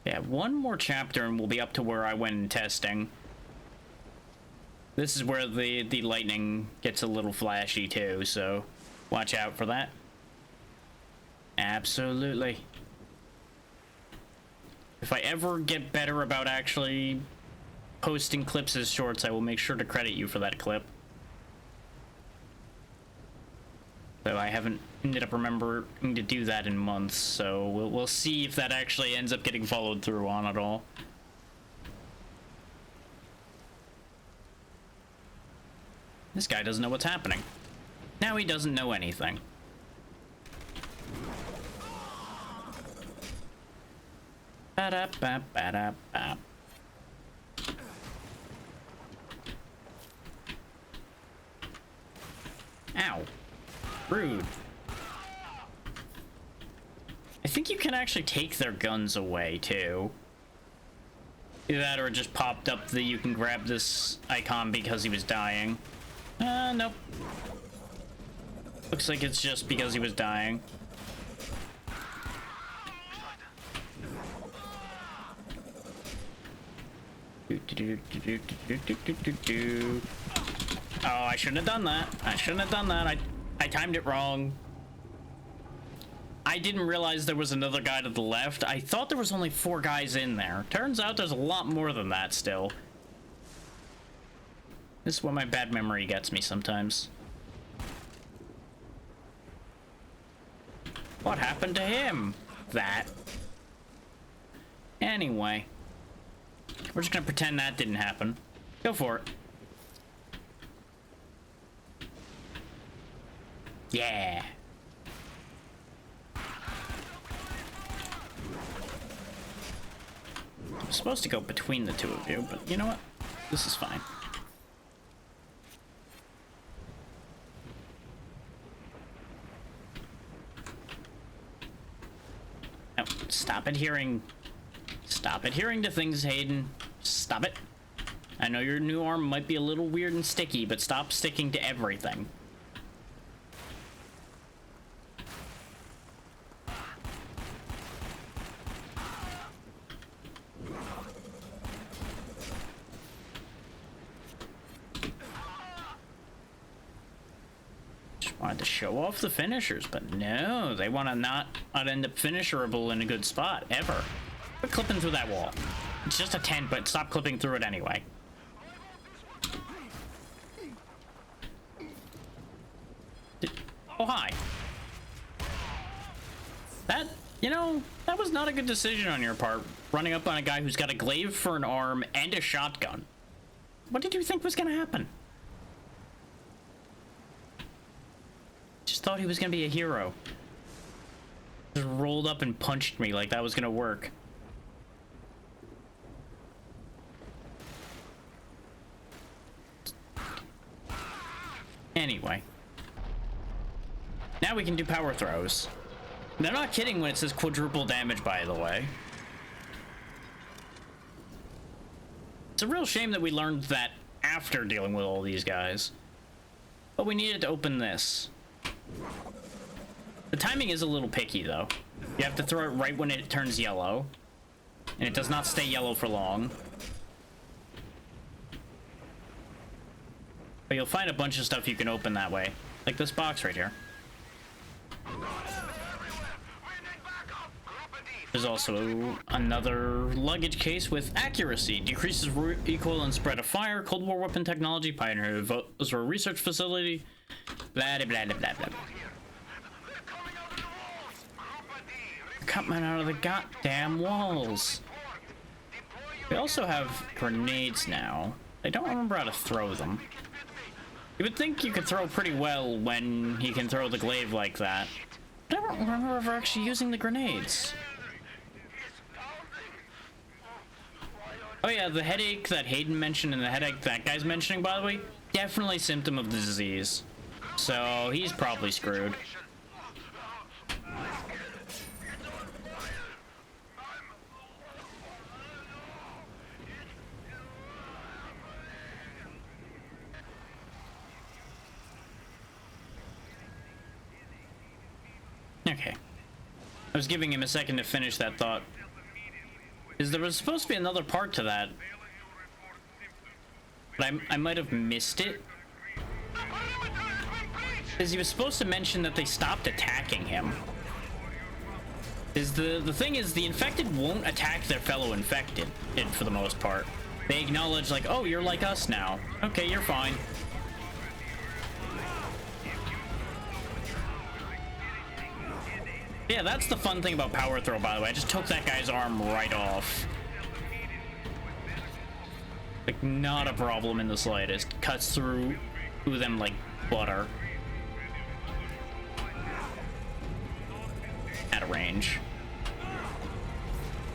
Yeah, one more chapter and we'll be up to where I went in testing. This is where the lightning gets a little flashy too, so watch out for that. Absolutely. If I ever get better about actually posting clips as shorts, I will make sure to credit you for that clip. Though I haven't ended up remembering to do that in months, so we'll see if that actually ends up getting followed through on at all. This guy doesn't know what's happening. Now he doesn't know anything. Ba-da-ba-ba-da-ba. Ow. Rude. I think you can actually take their guns away, too. Either that or it just popped up that you can grab this icon because he was dying. Nope. Looks like it's just because he was dying. Oh, I shouldn't have done that. I shouldn't have done that. I timed it wrong. I didn't realize there was another guy to the left. I thought there was only 4 guys in there. Turns out there's a lot more than that still. This is where my bad memory gets me sometimes. What happened to him? That. Anyway. We're just gonna pretend that didn't happen. Go for it. Yeah. I'm supposed to go between the two of you, but you know what? This is fine. No, stop adhering. Stop adhering to things, Hayden. Stop it. I know your new arm might be a little weird and sticky, but stop sticking to everything. Just wanted to show off the finishers, but no, they want to not end up finisherable in a good spot, ever. Quit clipping through that wall. It's just a tent, but stop clipping through it anyway. Oh, hi. That, you know, that was not a good decision on your part, running up on a guy who's got a glaive for an arm and a shotgun. What did you think was gonna happen? Just thought he was gonna be a hero. Just rolled up and punched me like that was gonna work. Anyway. Now we can do power throws. They're not kidding when it says quadruple damage, by the way. It's a real shame that we learned that after dealing with all these guys. But we needed to open this. The timing is a little picky, though. You have to throw it right when it turns yellow. And it does not stay yellow for long. But you'll find a bunch of stuff you can open that way. Like this box right here. There's also another luggage case with accuracy. Decreases recoil and spread of fire. Cold War weapon technology. Pioneer votes for a research facility. Blah, blah, blah, blah, blah. Coming out of the goddamn walls. We also have grenades now. I don't remember how to throw them. You would think you could throw pretty well when he can throw the glaive like that. But I don't remember ever actually using the grenades. Oh yeah, the headache that Hayden mentioned and the headache that guy's mentioning, by the way, definitely symptom of the disease. So he's probably screwed. Okay. I was giving him a second to finish that thought. Because there was supposed to be another part to that. But I might have missed it. Because he was supposed to mention that they stopped attacking him. The thing is, the infected won't attack their fellow infected, for the most part. They acknowledge, like, oh, you're like us now. Okay, you're fine. Yeah, that's the fun thing about Power Throw, by the way. I just took that guy's arm right off. Like, not a problem in the slightest. Cuts through them like butter. At a range.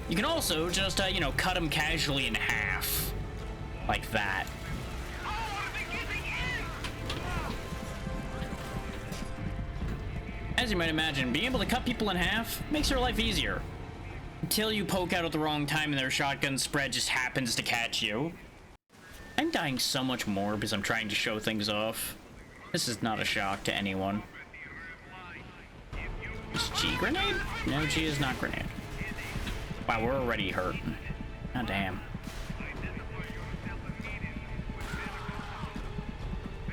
You can also just, you know, cut him casually in half. Like that. As you might imagine, being able to cut people in half makes their life easier. Until you poke out at the wrong time and their shotgun spread just happens to catch you. I'm dying so much more because I'm trying to show things off. This is not a shock to anyone. Is G grenade? No, G is not grenade. Wow, we're already hurt. God damn.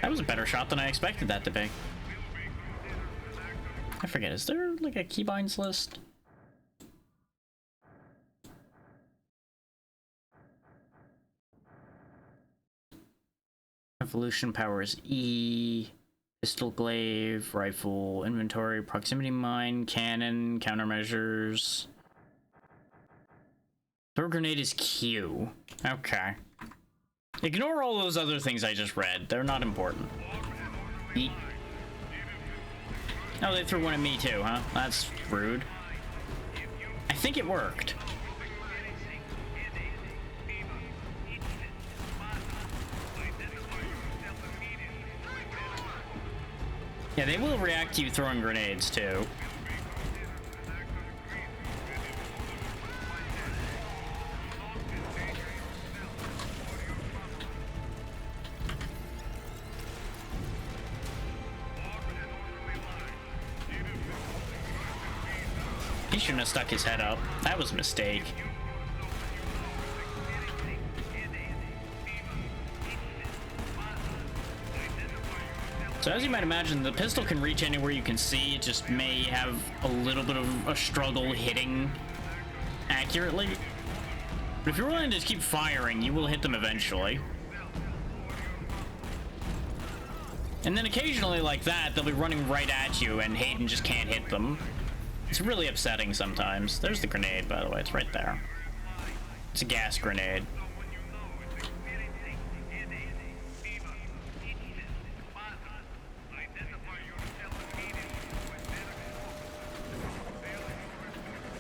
That was a better shot than I expected that to be. I forget, is there like a keybinds list? Evolution power is E, pistol glaive, rifle, inventory, proximity mine, cannon, countermeasures. Throw grenade is Q. Okay. Ignore all those other things I just read. They're not important. E. Oh, they threw one at me too, huh? That's rude. I think it worked. Yeah, they will react to you throwing grenades too. He shouldn't have stuck his head up. That was a mistake. So as you might imagine, the pistol can reach anywhere you can see. It just may have a little bit of a struggle hitting accurately. But if you're willing to just keep firing, you will hit them eventually. And then occasionally like that, they'll be running right at you and Hayden just can't hit them. It's really upsetting sometimes. There's the grenade, by the way. It's right there. It's a gas grenade.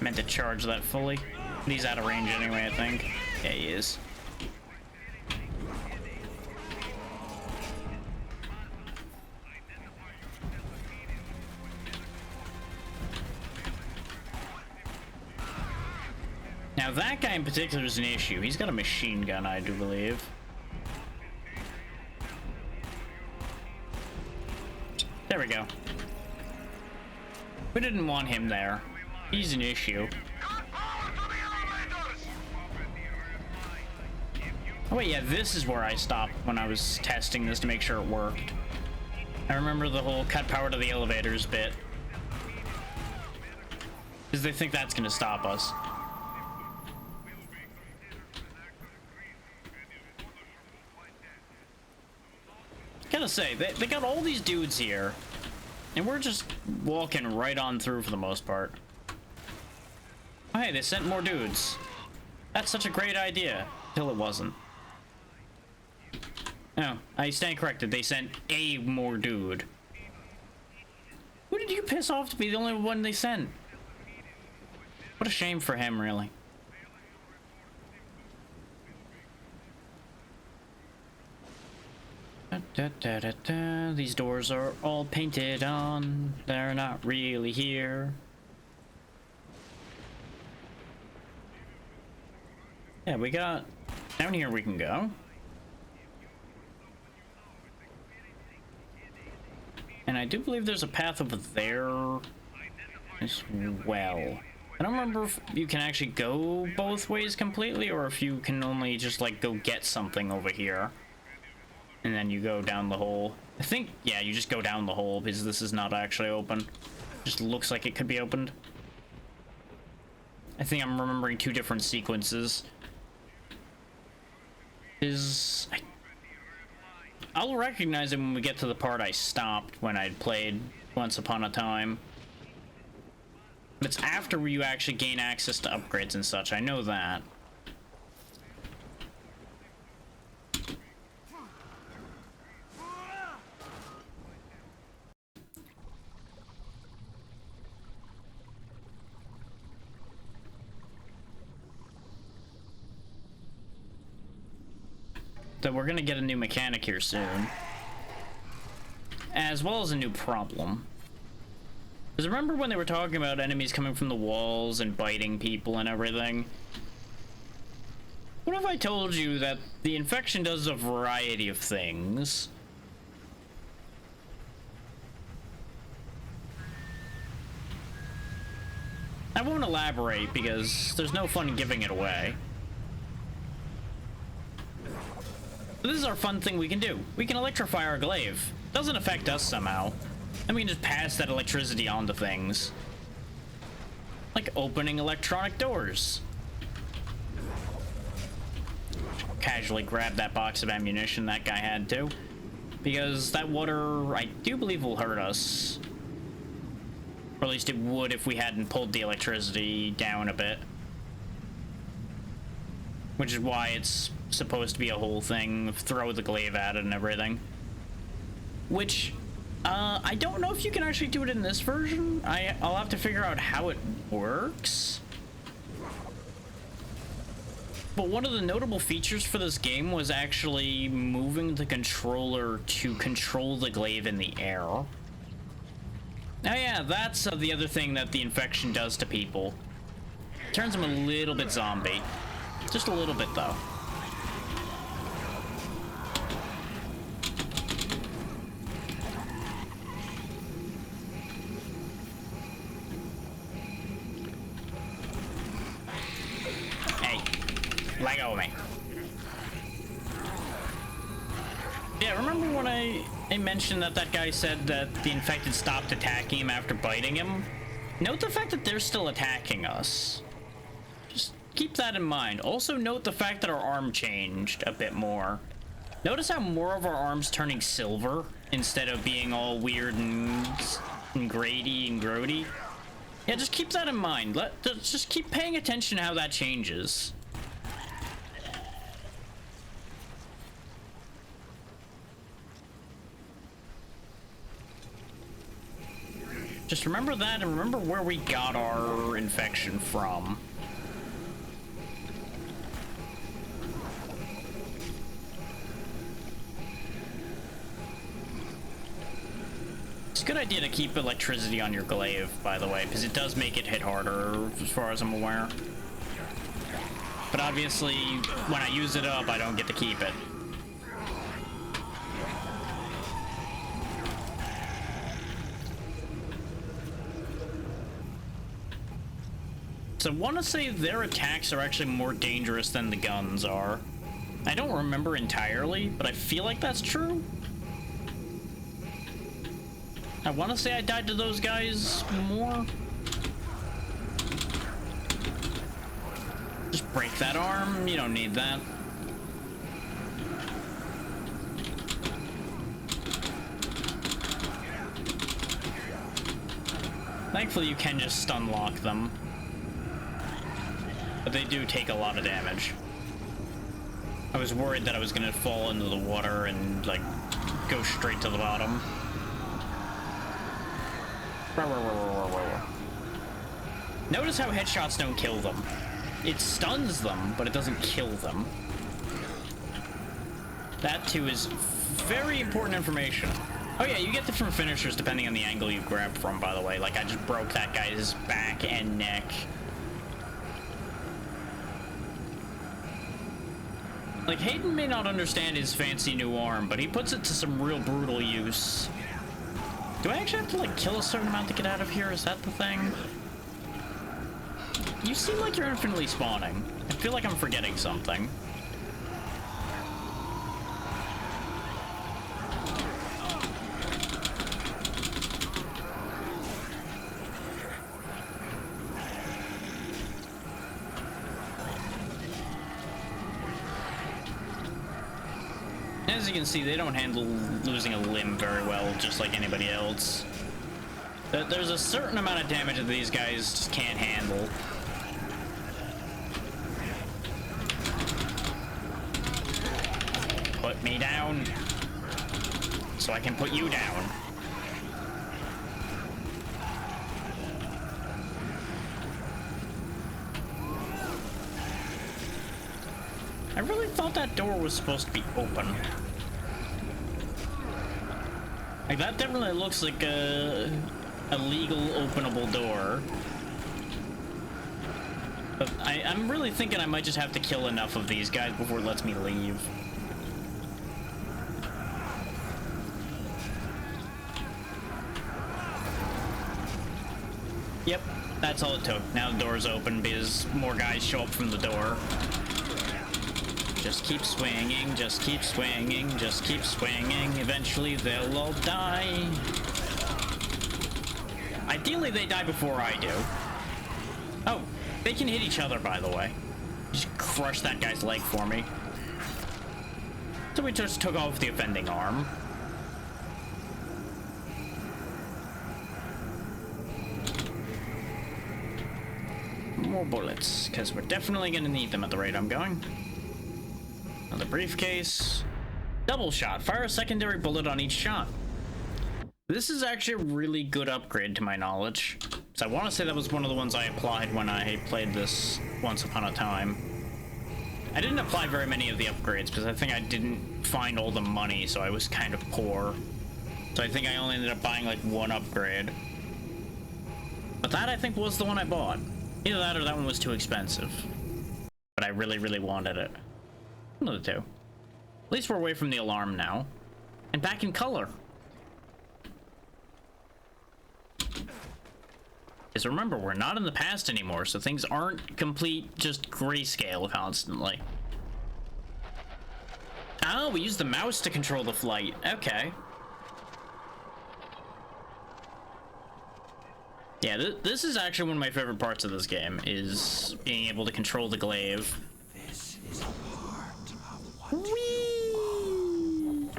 Meant to charge that fully. He's out of range anyway, I think. Yeah, he is. Now that guy in particular is an issue. He's got a machine gun, I do believe. There we go. We didn't want him there. He's an issue. Oh wait, yeah, this is where I stopped when I was testing this to make sure it worked. I remember the whole cut power to the elevators bit. Because they think that's gonna stop us. Gotta say, they got all these dudes here, and we're just walking right on through for the most part. Oh, hey, they sent more dudes. That's such a great idea, till it wasn't. Oh, I stand corrected. They sent a more dude. Who did you piss off to be the only one they sent? What a shame for him, really. These doors are all painted on. They're not really here. Yeah, we got... Down here we can go. And I do believe there's a path over there as well. I don't remember if you can actually go both ways completely, or if you can only just, like, go get something over here. And then you go down the hole. I think, yeah, you just go down the hole, because this is not actually open. Just looks like it could be opened. I think I'm remembering two different sequences. I'll recognize it when we get to the part I stopped when I'd played Once Upon a Time. But it's after you actually gain access to upgrades and such, I know that. So we're gonna get a new mechanic here soon. As well as a new problem. Because remember when they were talking about enemies coming from the walls and biting people and everything? What if I told you that the infection does a variety of things? I won't elaborate because there's no fun giving it away. This is our fun thing we can do. We can electrify our glaive. Doesn't affect us somehow. And we can just pass that electricity on to things. Like opening electronic doors. Casually grab that box of ammunition that guy had too. Because that water, I do believe, will hurt us. Or at least it would if we hadn't pulled the electricity down a bit. Which is why it's supposed to be a whole thing, throw the glaive at it and everything. Which, I don't know if you can actually do it in this version. I'll have to figure out how it works. But one of the notable features for this game was actually moving the controller to control the glaive in the air. Oh yeah, that's the other thing that the infection does to people. Turns them a little bit zombie. Just a little bit, though. Hey, let go of me. Yeah, remember when I mentioned that guy said that the infected stopped attacking him after biting him? Note the fact that they're still attacking us. Keep that in mind. Also note the fact that our arm changed a bit more. Notice how more of our arm's turning silver instead of being all weird and grady and grody. Yeah, just keep that in mind. Just keep paying attention to how that changes. Just remember that and remember where we got our infection from. It's a good idea to keep electricity on your glaive, by the way, because it does make it hit harder, as far as I'm aware. But obviously, when I use it up, I don't get to keep it. So I want to say their attacks are actually more dangerous than the guns are. I don't remember entirely, but I feel like that's true. I want to say I died to those guys more. Just break that arm. You don't need that. Thankfully, you can just stun lock them. But they do take a lot of damage. I was worried that I was gonna fall into the water and, like, go straight to the bottom. Notice how headshots don't kill them. It stuns them, but it doesn't kill them. That, too, is very important information. Oh yeah, you get different finishers depending on the angle you grab from, by the way. Like, I just broke that guy's back and neck. Like, Hayden may not understand his fancy new arm, but he puts it to some real brutal use. Do I actually have to, like, kill a certain amount to get out of here? Is that the thing? You seem like you're infinitely spawning. I feel like I'm forgetting something. As you can see, they don't handle losing a limb very well, just like anybody else. There's a certain amount of damage that these guys just can't handle. Put me down, so I can put you down. I really thought that door was supposed to be open. Like, that definitely looks like a legal openable door. But I'm really thinking I might just have to kill enough of these guys before it lets me leave. Yep, that's all it took. Now the door's open because more guys show up from the door. Just keep swinging, just keep swinging, just keep swinging. Eventually they'll all die. Ideally they die before I do. Oh, they can hit each other, by the way. Just crush that guy's leg for me. So we just took off the offending arm. More bullets, because we're definitely gonna need them at the rate I'm going. Another briefcase. Double shot. Fire a secondary bullet on each shot. This is actually a really good upgrade to my knowledge. So I want to say that was one of the ones I applied when I played this once upon a time. I didn't apply very many of the upgrades because I think I didn't find all the money, so I was kind of poor. So I think I only ended up buying like one upgrade. But that I think was the one I bought. Either that or that one was too expensive. But I really, really wanted it. One of the two. At least we're away from the alarm now. And back in color. Because remember, we're not in the past anymore, so things aren't complete just grayscale constantly. Oh, we use the mouse to control the flight. Okay. Yeah, this is actually one of my favorite parts of this game, is being able to control the glaive. This is part of what Whee!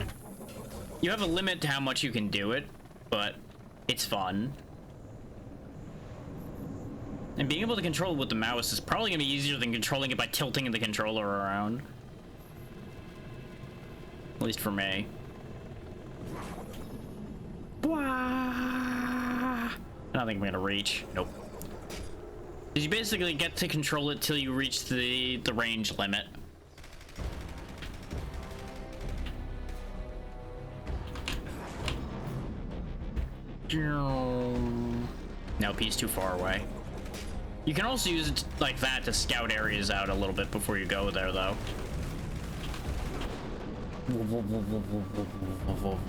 You have a limit to how much you can do it, but it's fun. And being able to control it with the mouse is probably going to be easier than controlling it by tilting the controller around. At least for me. I don't think I'm going to reach. Nope. Because you basically get to control it till you reach the range limit. Nope, he's too far away. You can also use it like that to scout areas out a little bit before you go there, though.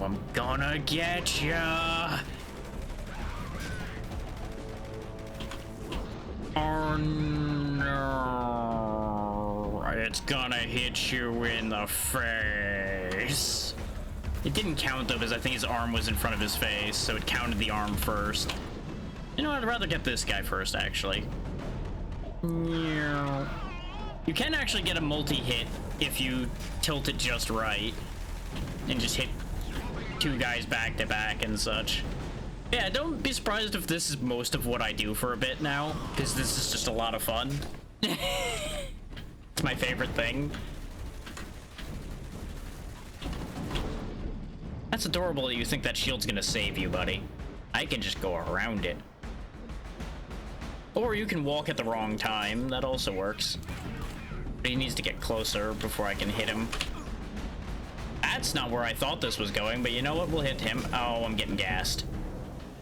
I'm gonna get ya! Oh no! It's gonna hit you in the face. It didn't count though, because I think his arm was in front of his face, so it counted the arm first. You know, I'd rather get this guy first, actually. You can actually get a multi-hit if you tilt it just right and just hit two guys back to back and such. Yeah, don't be surprised if this is most of what I do for a bit now, because this is just a lot of fun. It's my favorite thing. That's adorable that you think that shield's gonna save you, buddy. I can just go around it. Or you can walk at the wrong time. That also works. But he needs to get closer before I can hit him. That's not where I thought this was going, but you know what? We'll hit him. Oh, I'm getting gassed.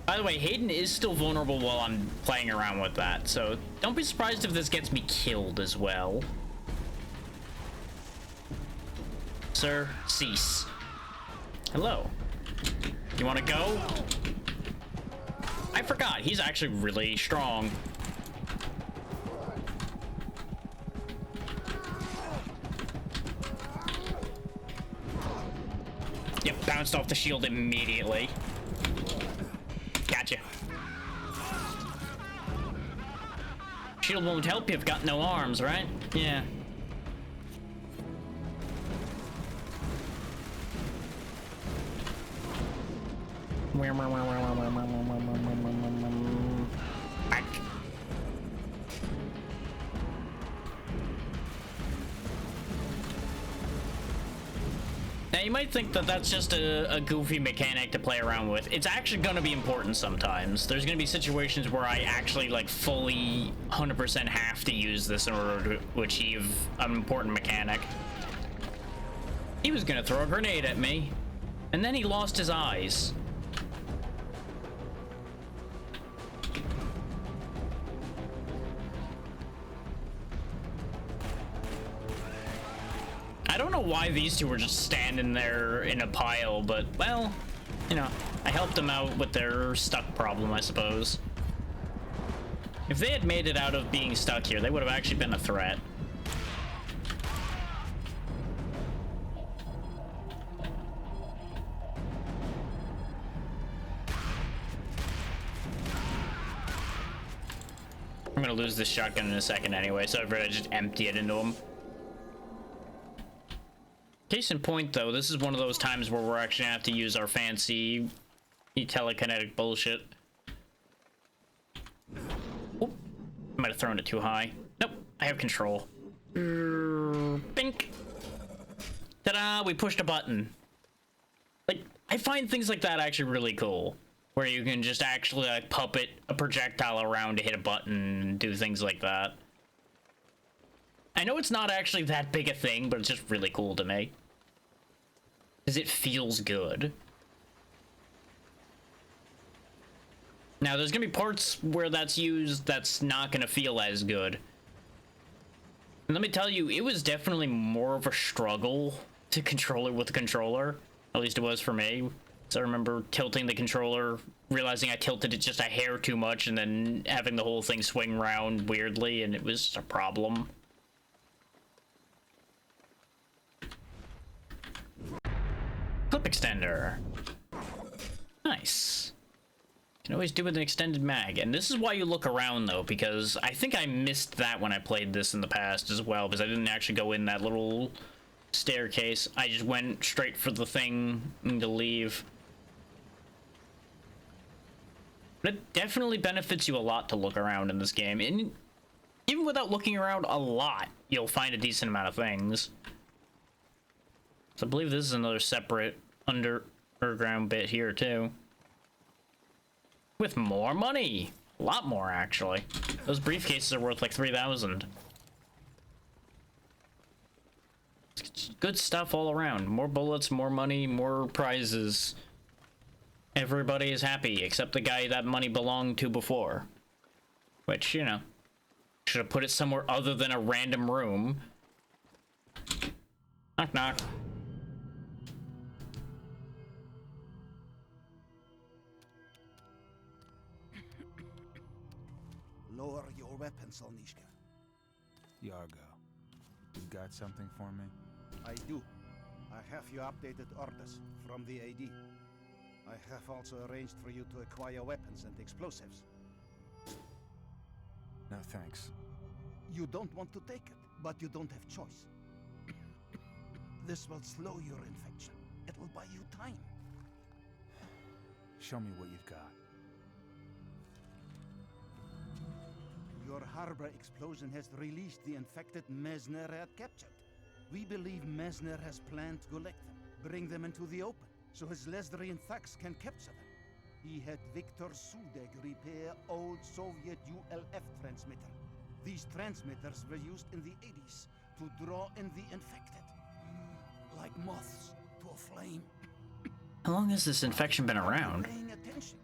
By the way, Hayden is still vulnerable while I'm playing around with that, so don't be surprised if this gets me killed as well. Sir, cease. Hello. You want to go? I forgot, he's actually really strong. Yep, bounced off the shield immediately. Gotcha. Shield won't help you if you've got no arms, right? Yeah. Back. Now you might think that that's just a goofy mechanic to play around with. It's actually going to be important sometimes. There's going to be situations where I actually like fully 100% have to use this in order to achieve an important mechanic. He was going to throw a grenade at me, and then he lost his eyes. I don't know why these two were just standing there in a pile, but, well, you know, I helped them out with their stuck problem, I suppose. If they had made it out of being stuck here, they would have actually been a threat. I'm gonna lose this shotgun in a second anyway, so I'd rather just empty it into him. Case in point, though, this is one of those times where we're actually gonna have to use our fancy telekinetic bullshit. Oop. Might have thrown it too high. Nope, I have control. Bink. Ta-da, we pushed a button. Like, I find things like that actually really cool. Where you can just actually, like, puppet a projectile around to hit a button and do things like that. I know it's not actually that big a thing, but it's just really cool to me. Because it feels good. Now, there's gonna be parts where that's used that's not gonna feel as good. And let me tell you, it was definitely more of a struggle to control it with the controller. At least it was for me. So I remember tilting the controller, realizing I tilted it just a hair too much, and then having the whole thing swing around weirdly, and it was a problem. Clip extender. Nice. Can always do with an extended mag. And this is why you look around, though, because I think I missed that when I played this in the past as well, because I didn't actually go in that little staircase. I just went straight for the thing to leave. But it definitely benefits you a lot to look around in this game. And even without looking around a lot, you'll find a decent amount of things. So I believe this is another separate underground bit here, too. With more money. A lot more, actually. Those briefcases are worth like 3,000. Good stuff all around. More bullets, more money, more prizes. Everybody is happy, except the guy that money belonged to before. Which, you know, should have put it somewhere other than a random room. Knock, knock. Lower your weapon, Solnishka. Yargo, you got something for me? I do. I have your updated orders from the AD. I have also arranged for you to acquire weapons and explosives. No, thanks. You don't want to take it, but you don't have choice. This will slow your infection. It will buy you time. Show me what you've got. Your harbor explosion has released the infected Messner had captured. We believe Messner has planned to collect them, bring them into the open, so his Lesdrian thugs can capture them. He had Viktor Sudek repair old Soviet ULF transmitter. These transmitters were used in the 80s to draw in the infected. Like moths to a flame. How long has this infection been around? Paying attention.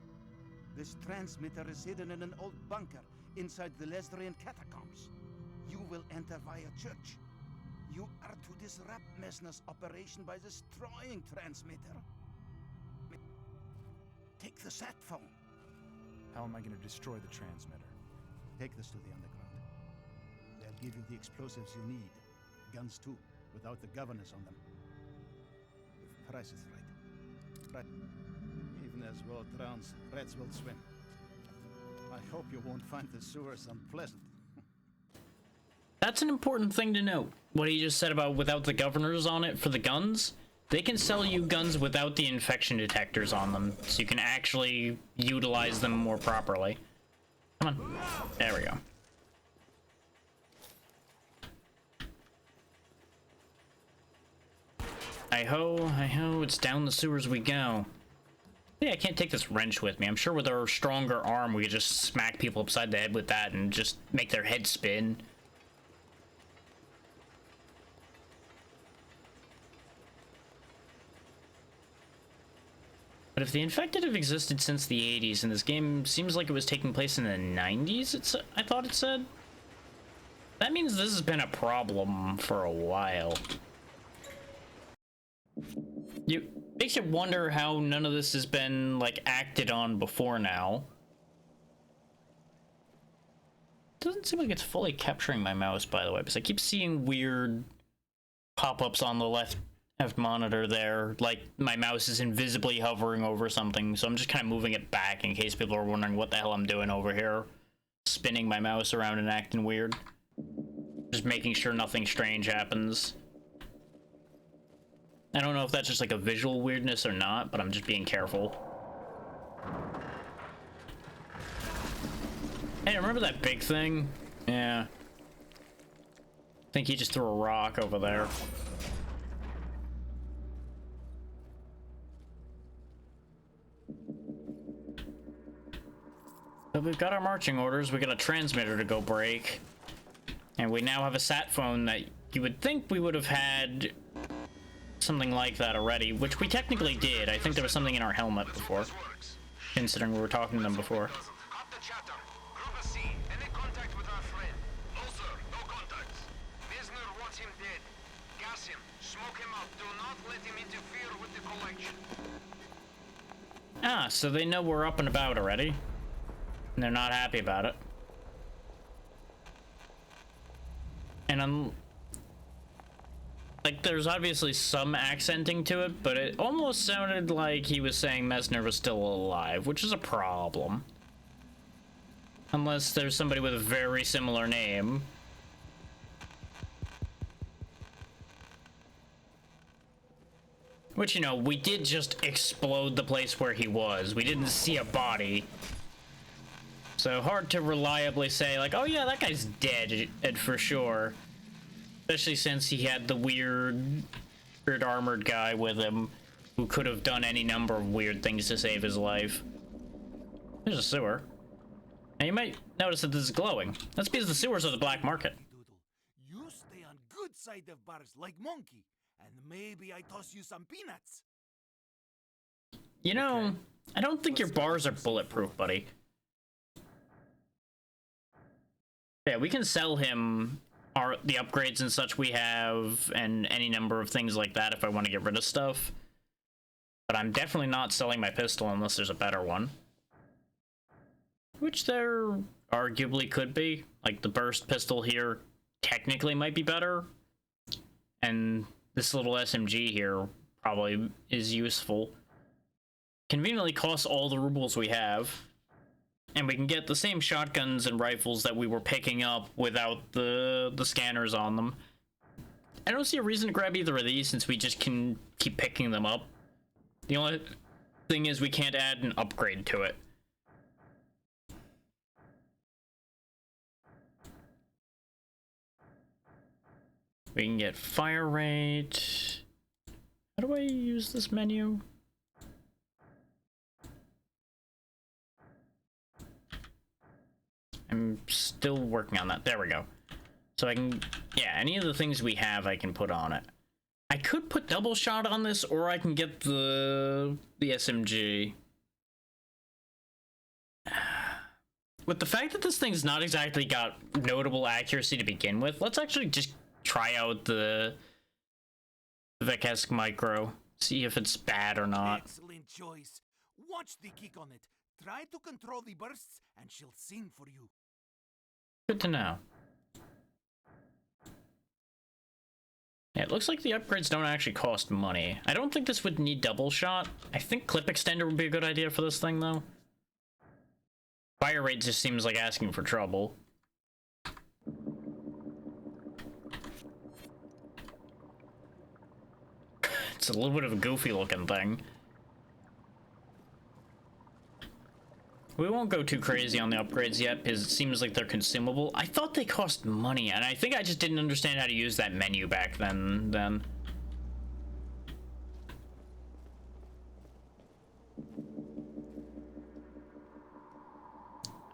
This transmitter is hidden in an old bunker inside the Lesdrian catacombs. You will enter via church. You are to disrupt Messner's operation by destroying transmitter. Take the sat phone. How am I going to destroy the transmitter? Take this to the underground. They'll give you the explosives you need. Guns too, without the governors on them. If price is right. Right. Even as well drowns, rats will swim. I hope you won't find the sewers unpleasant. That's an important thing to note. What he just said about without the governors on it for the guns. They can sell you guns without the infection detectors on them, so you can actually utilize them more properly. Come on. There we go. Hi-ho, it's down the sewers we go. Yeah, I can't take this wrench with me. I'm sure with our stronger arm, we could just smack people upside the head with that and just make their head spin. But if the infected have existed since the 80s, and this game seems like it was taking place in the 90s, I thought it said, that means this has been a problem for a while. Makes you wonder how none of this has been, like, acted on before now. Doesn't seem like it's fully capturing my mouse, by the way, because I keep seeing weird pop-ups on the left monitor there, like my mouse is invisibly hovering over something, so I'm just kind of moving it back in case people are wondering what the hell I'm doing over here. Spinning my mouse around and acting weird. Just making sure nothing strange happens. I don't know if that's just like a visual weirdness or not, but I'm just being careful. Hey, remember that big thing? Yeah. I think he just threw a rock over there. But we've got our marching orders, we got a transmitter to go break. And we now have a sat phone that you would think we would have had something like that already, which we technically did. I think there was something in our helmet before, considering we were talking to them before. Cut the chatter. Group C. Any contact with our friend? No, sir. No contacts. Messner wants him dead. Gas him. Smoke him up. Do not let him interfere with the collection. Ah, so they know we're up and about already. And they're not happy about it. And like, there's obviously some accenting to it, but it almost sounded like he was saying Messner was still alive, which is a problem. Unless there's somebody with a very similar name. Which, you know, we did just explode the place where he was. We didn't see a body. So hard to reliably say, like, oh yeah, that guy's dead for sure. Especially since he had the weird armored guy with him who could have done any number of weird things to save his life. There's a sewer. And you might notice that this is glowing. That's because the sewers are the black market. Doodle, you stay on good side of bars like Monkey, and maybe I toss you some peanuts. You know, I don't think your bars are bulletproof, buddy. Yeah, we can sell him the upgrades and such we have, and any number of things like that if I want to get rid of stuff. But I'm definitely not selling my pistol unless there's a better one. Which there arguably could be. Like, the burst pistol here technically might be better. And this little SMG here probably is useful. Conveniently costs all the rubles we have. And we can get the same shotguns and rifles that we were picking up without the scanners on them. I don't see a reason to grab either of these since we just can keep picking them up. The only thing is we can't add an upgrade to it. We can get fire rate. How do I use this menu? still working on that. There we go. So I can, yeah, any of the things we have, I can put on it. I could put double shot on this, or I can get the SMG. With the fact that this thing's not exactly got notable accuracy to begin with, let's actually just try out the Vikesk Micro. See if it's bad or not. Excellent choice. Watch the kick on it. Try to control the bursts, and she'll sing for you. Good to know. Yeah, it looks like the upgrades don't actually cost money. I don't think this would need double shot. I think clip extender would be a good idea for this thing, though. Fire rate just seems like asking for trouble. It's a little bit of a goofy looking thing. We won't go too crazy on the upgrades yet, because it seems like they're consumable. I thought they cost money, and I think I just didn't understand how to use that menu back then.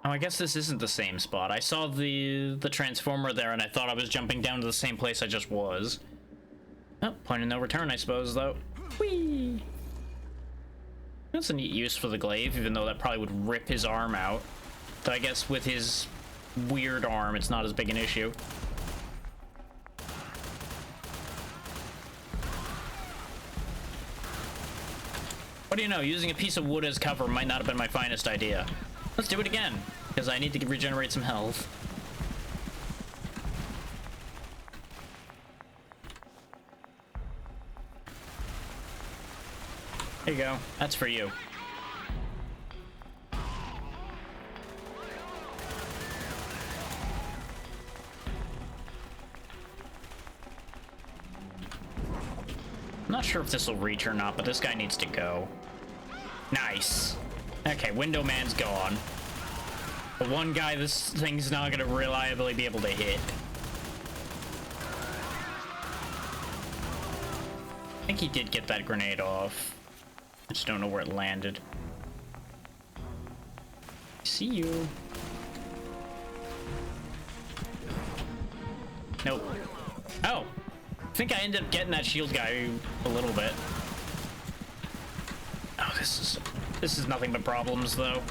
Oh, I guess this isn't the same spot. I saw the transformer there, and I thought I was jumping down to the same place I just was. Oh, point of no return, I suppose, though. Whee! That's a neat use for the glaive, even though that probably would rip his arm out. But I guess with his weird arm, it's not as big an issue. What do you know, using a piece of wood as cover might not have been my finest idea. Let's do it again, because I need to regenerate some health. There you go. That's for you. I'm not sure if this will reach or not, but this guy needs to go. Nice. Okay, Window Man's gone. The one guy this thing's not gonna reliably be able to hit. I think he did get that grenade off. I just don't know where it landed. See you. Nope. Oh. I think I ended up getting that shield guy a little bit. Oh, this is nothing but problems, though.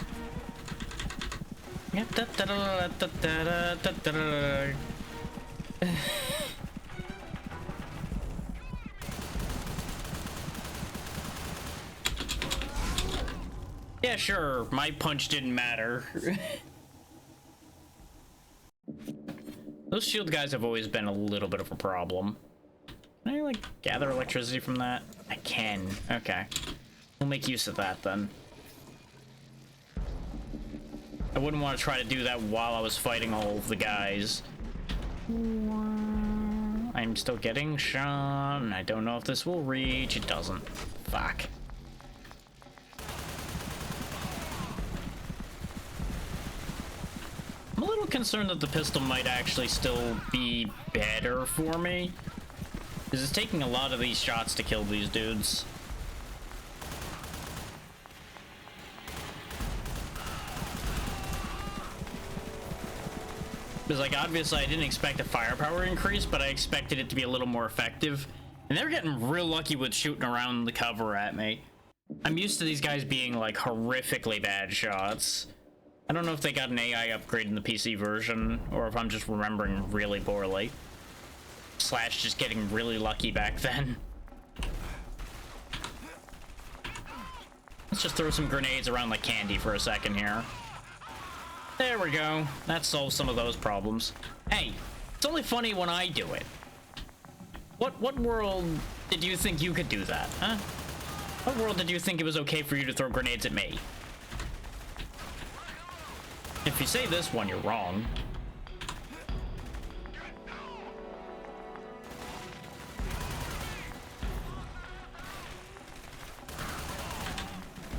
Yeah, sure. My punch didn't matter. Those shield guys have always been a little bit of a problem. Can I, like, gather electricity from that? I can. Okay. We'll make use of that, then. I wouldn't want to try to do that while I was fighting all of the guys. I'm still getting shot, and I don't know if this will reach. It doesn't. Fuck. I'm a little concerned that the pistol might actually still be better for me. Because it's taking a lot of these shots to kill these dudes. Because, like, obviously I didn't expect a firepower increase, but I expected it to be a little more effective. And they're getting real lucky with shooting around the cover at me. I'm used to these guys being, like, horrifically bad shots. I don't know if they got an AI upgrade in the PC version, or if I'm just remembering really poorly. Slash just getting really lucky back then. Let's just throw some grenades around like candy for a second here. There we go. That solves some of those problems. Hey, it's only funny when I do it. What world did you think you could do that, huh? What world did you think it was okay for you to throw grenades at me? If you say this one, you're wrong.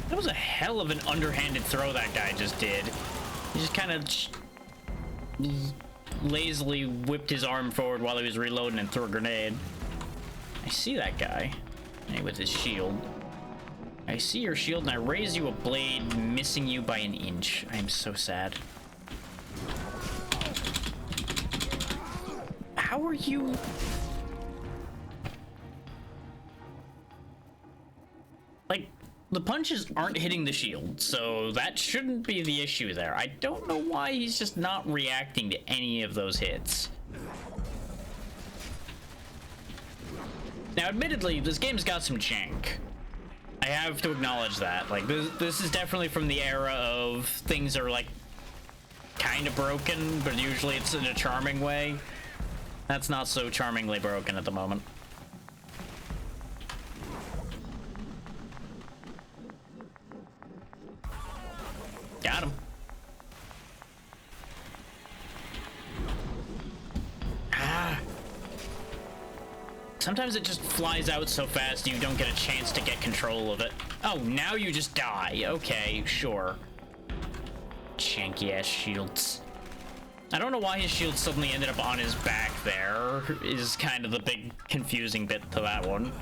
That was a hell of an underhanded throw that guy just did. He just kind of lazily whipped his arm forward while he was reloading and threw a grenade. I see that guy. Hey, with his shield. I see your shield and I raise you a blade, missing you by an inch. I am so sad. How are you? Like, the punches aren't hitting the shield, so that shouldn't be the issue there. I don't know why he's just not reacting to any of those hits. Now, admittedly, this game's got some jank. I have to acknowledge that. Like, this is definitely from the era of things are, like, kind of broken, but usually it's in a charming way. That's not so charmingly broken at the moment. Got him. Ah. Sometimes it just flies out so fast you don't get a chance to get control of it. Oh, now you just die. Okay, sure. Janky ass shields. I don't know why his shield suddenly ended up on his back there, is kind of the big confusing bit to that one.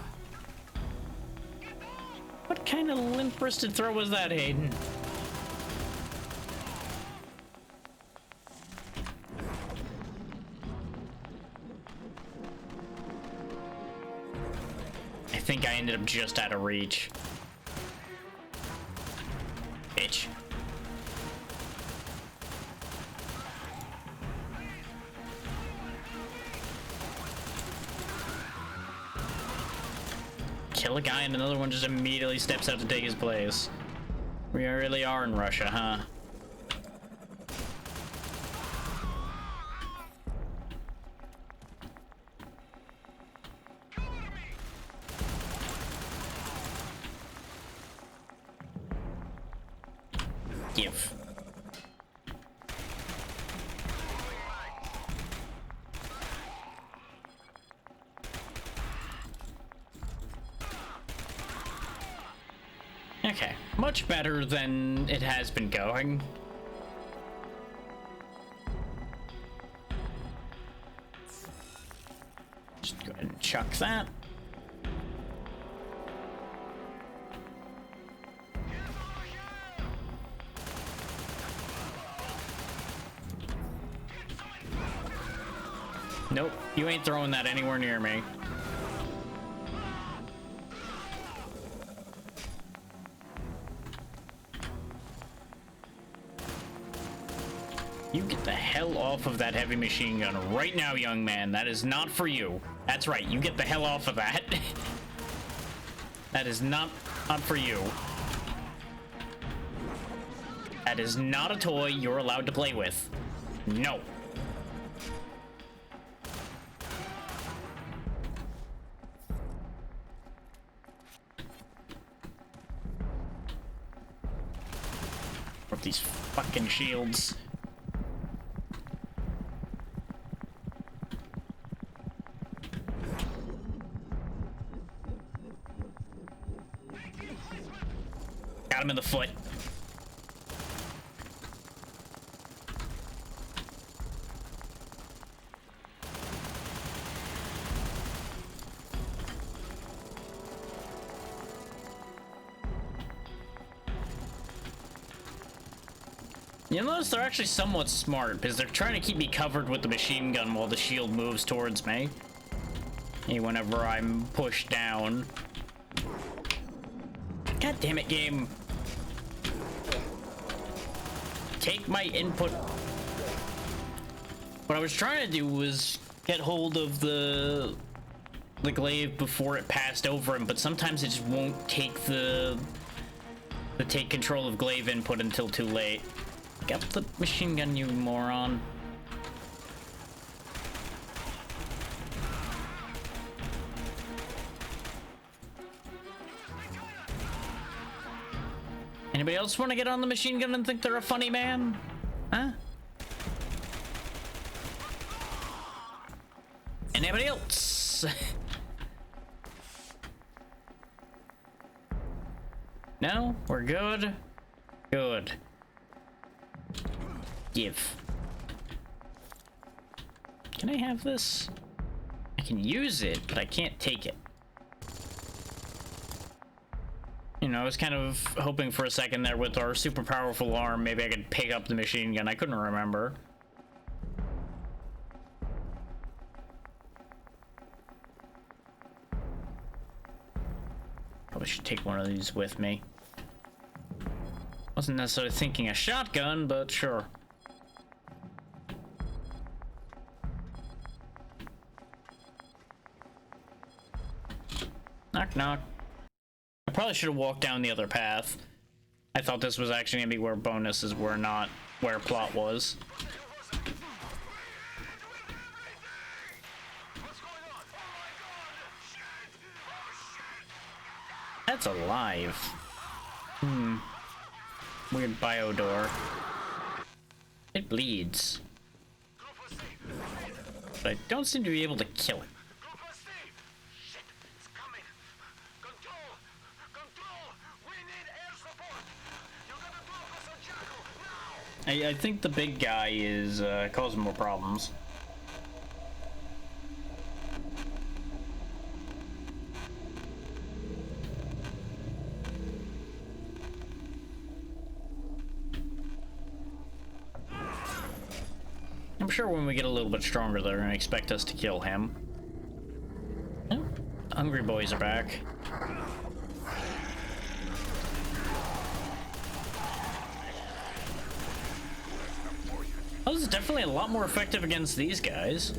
What kind of limp-wristed throw was that, Hayden? I think I ended up just out of reach. Bitch. Kill a guy and another one just immediately steps out to take his place. We really are in Russia, huh? Give. Okay, much better than it has been going. Just go ahead and chuck that. Nope, you ain't throwing that anywhere near me. You get the hell off of that heavy machine gun right now, young man. That is not for you. That's right, you get the hell off of that. That is not for you. That is not a toy you're allowed to play with. No. With these fucking shields. Got him in the foot. You notice they're actually somewhat smart because they're trying to keep me covered with the machine gun while the shield moves towards me. Hey, whenever I'm pushed down. God damn it, game. Take my input. What I was trying to do was get hold of the glaive before it passed over him, but sometimes it just won't take take control of glaive input until too late. Get the machine gun, you moron. Anybody else want to get on the machine gun and think they're a funny man? Huh? Anybody else? No? We're good? Good. Give. Can I have this? I can use it, but I can't take it. You know, I was kind of hoping for a second there with our super powerful arm, maybe I could pick up the machine gun. I couldn't remember. Probably should take one of these with me. Wasn't necessarily thinking a shotgun, but sure. Knock, knock. I probably should have walked down the other path. I thought this was actually gonna be where bonuses were, not where plot was. That's alive. Weird bio door. It bleeds. But I don't seem to be able to kill it. I think the big guy is causing more problems. I'm sure when we get a little bit stronger, they're gonna expect us to kill him. Oh, hungry boys are back. Oh, this is definitely a lot more effective against these guys.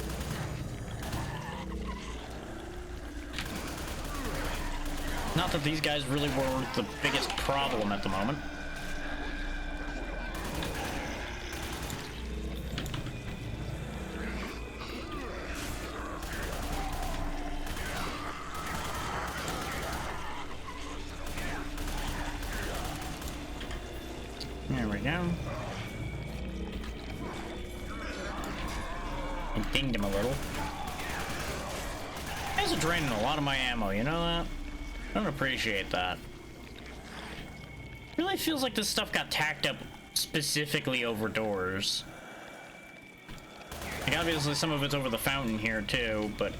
Not that these guys really were the biggest problem at the moment. There we go. I dinged him a little. You guys are draining a lot of my ammo, you know that? I don't appreciate that. Really feels like this stuff got tacked up specifically over doors. Like obviously some of it's over the fountain here too, but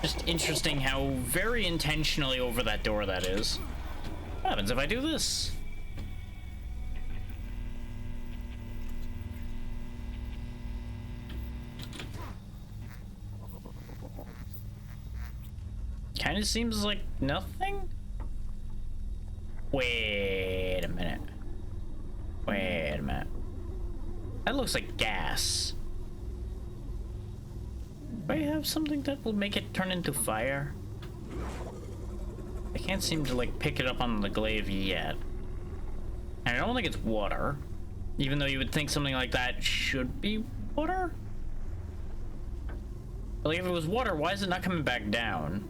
just interesting how very intentionally over that door that is. What happens if I do this? Kind of seems like nothing. Wait a minute. Wait a minute. That looks like gas. Do I have something that will make it turn into fire? I can't seem to like pick it up on the glaive yet. And I don't think it's water. Even though you would think something like that should be water? But like if it was water, why is it not coming back down?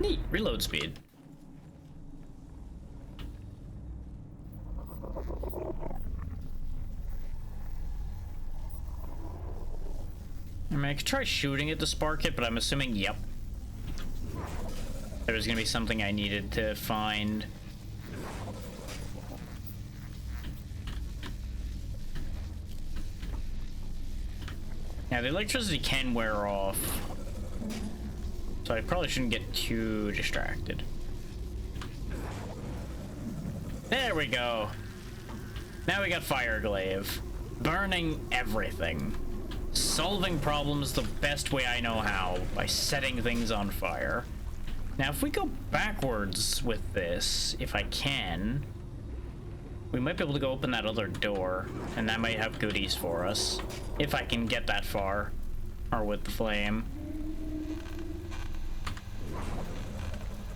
Neat, reload speed. I mean, I could try shooting it to spark it, but I'm assuming, yep. There was gonna be something I needed to find. Yeah, the electricity can wear off. So I probably shouldn't get too distracted. There we go. Now we got fire glaive. Burning everything. Solving problems the best way I know how, by setting things on fire. Now if we go backwards with this, if I can, we might be able to go open that other door, and that might have goodies for us. If I can get that far. Or with the flame.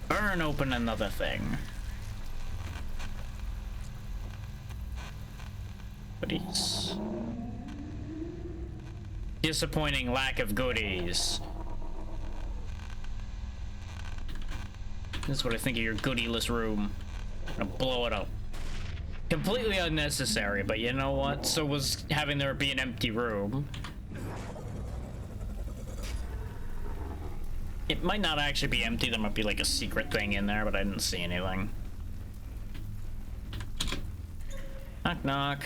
Burn open another thing. Goodies. Disappointing lack of goodies. This is what I think of your goodieless room. I'm gonna blow it up. Completely unnecessary, but you know what? So was having there be an empty room. It might not actually be empty, there might be like a secret thing in there, but I didn't see anything. Knock knock.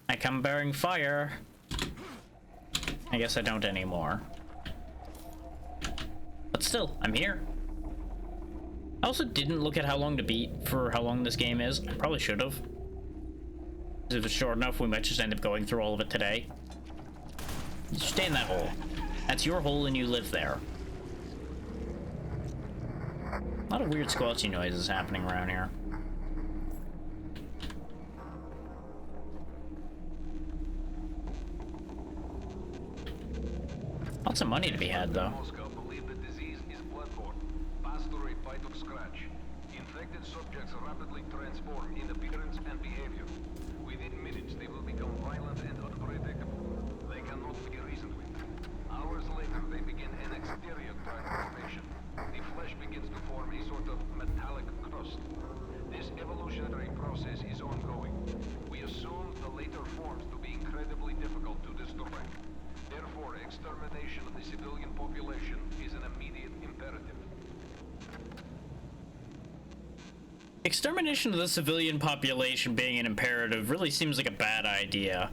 I come bearing fire. I guess I don't anymore. But still, I'm here. I also didn't look at how long to beat for how long this game is. I probably should have. If it's short enough, we might just end up going through all of it today. You stay in that hole. That's your hole and you live there. A lot of weird squelchy noises happening around here. Lots of money to be had, though. Moscow believe the disease is bloodborne. Passed through a bite of scratch. Infected subjects rapidly transform in appearance and behavior. Within minutes, they will become violent and unpredictable. They cannot be reasoned with. Hours later, they begin an exterior transformation. The flesh begins to form a sort of metallic crust. This evolutionary process is ongoing. We assume the later forms to be incredibly difficult to destroy. Therefore, extermination of the civilian population is an immediate imperative. Extermination of the civilian population being an imperative really seems like a bad idea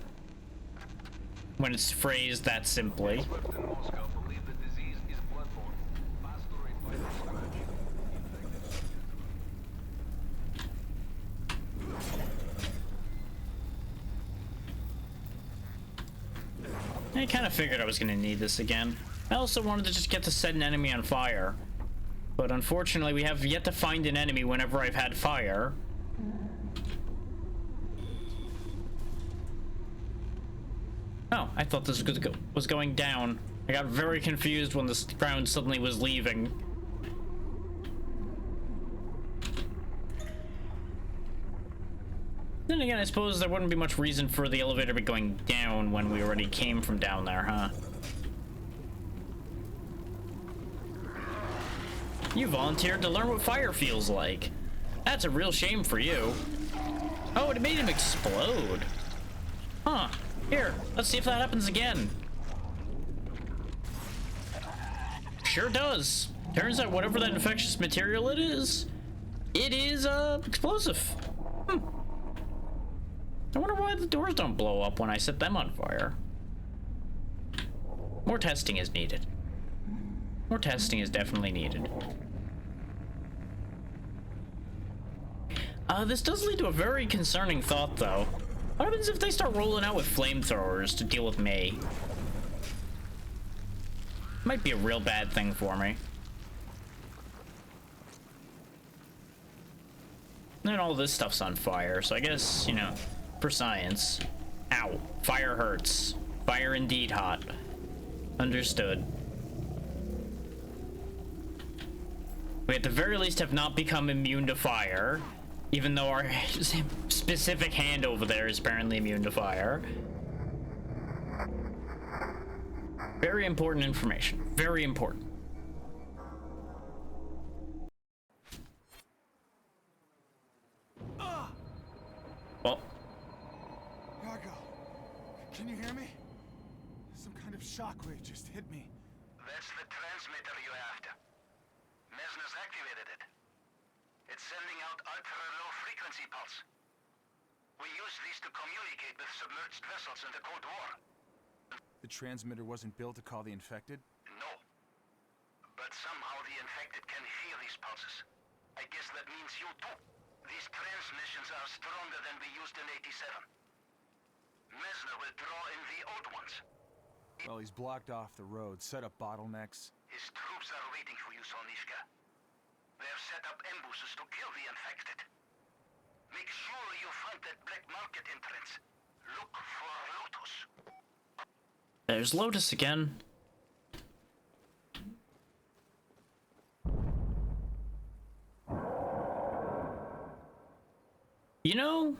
when it's phrased that simply. Experts in Moscow believe the disease is bloodborne. Passed through a bite of scratch. I kind of figured I was going to need this again. I also wanted to just get to set an enemy on fire. But unfortunately, we have yet to find an enemy whenever I've had fire. Oh, I thought this was going down. I got very confused when the ground suddenly was leaving. Then again, I suppose there wouldn't be much reason for the elevator to be going down when we already came from down there, huh? You volunteered to learn what fire feels like. That's a real shame for you. Oh, it made him explode. Huh. Here, let's see if that happens again. Sure does. Turns out whatever that infectious material it is explosive. I wonder why the doors don't blow up when I set them on fire. More testing is needed. More testing is definitely needed. This does lead to a very concerning thought, though. What happens if they start rolling out with flamethrowers to deal with me? Might be a real bad thing for me. And all this stuff's on fire, so I guess, you know, for science. Ow. Fire hurts. Fire indeed hot. Understood. We at the very least have not become immune to fire, even though our specific hand over there is apparently immune to fire. Very important information. Very important. Well. Yargo, can you hear me? Some kind of shockwave just hit me. That's the transmitter you're after. Mesner's activated it. It's sending out ultra-low frequency pulse. We use these to communicate with submerged vessels in the Cold War. The transmitter wasn't built to call the infected? No. But somehow the infected can hear these pulses. I guess that means you too. These transmissions are stronger than we used in 87. Mesner will draw in the old ones. Well, he's blocked off the road, set up bottlenecks. His troops are waiting for you, Sonishka. They've set up ambushes to kill the infected. Make sure you find that black market entrance. Look for Lotus. There's Lotus again. You know,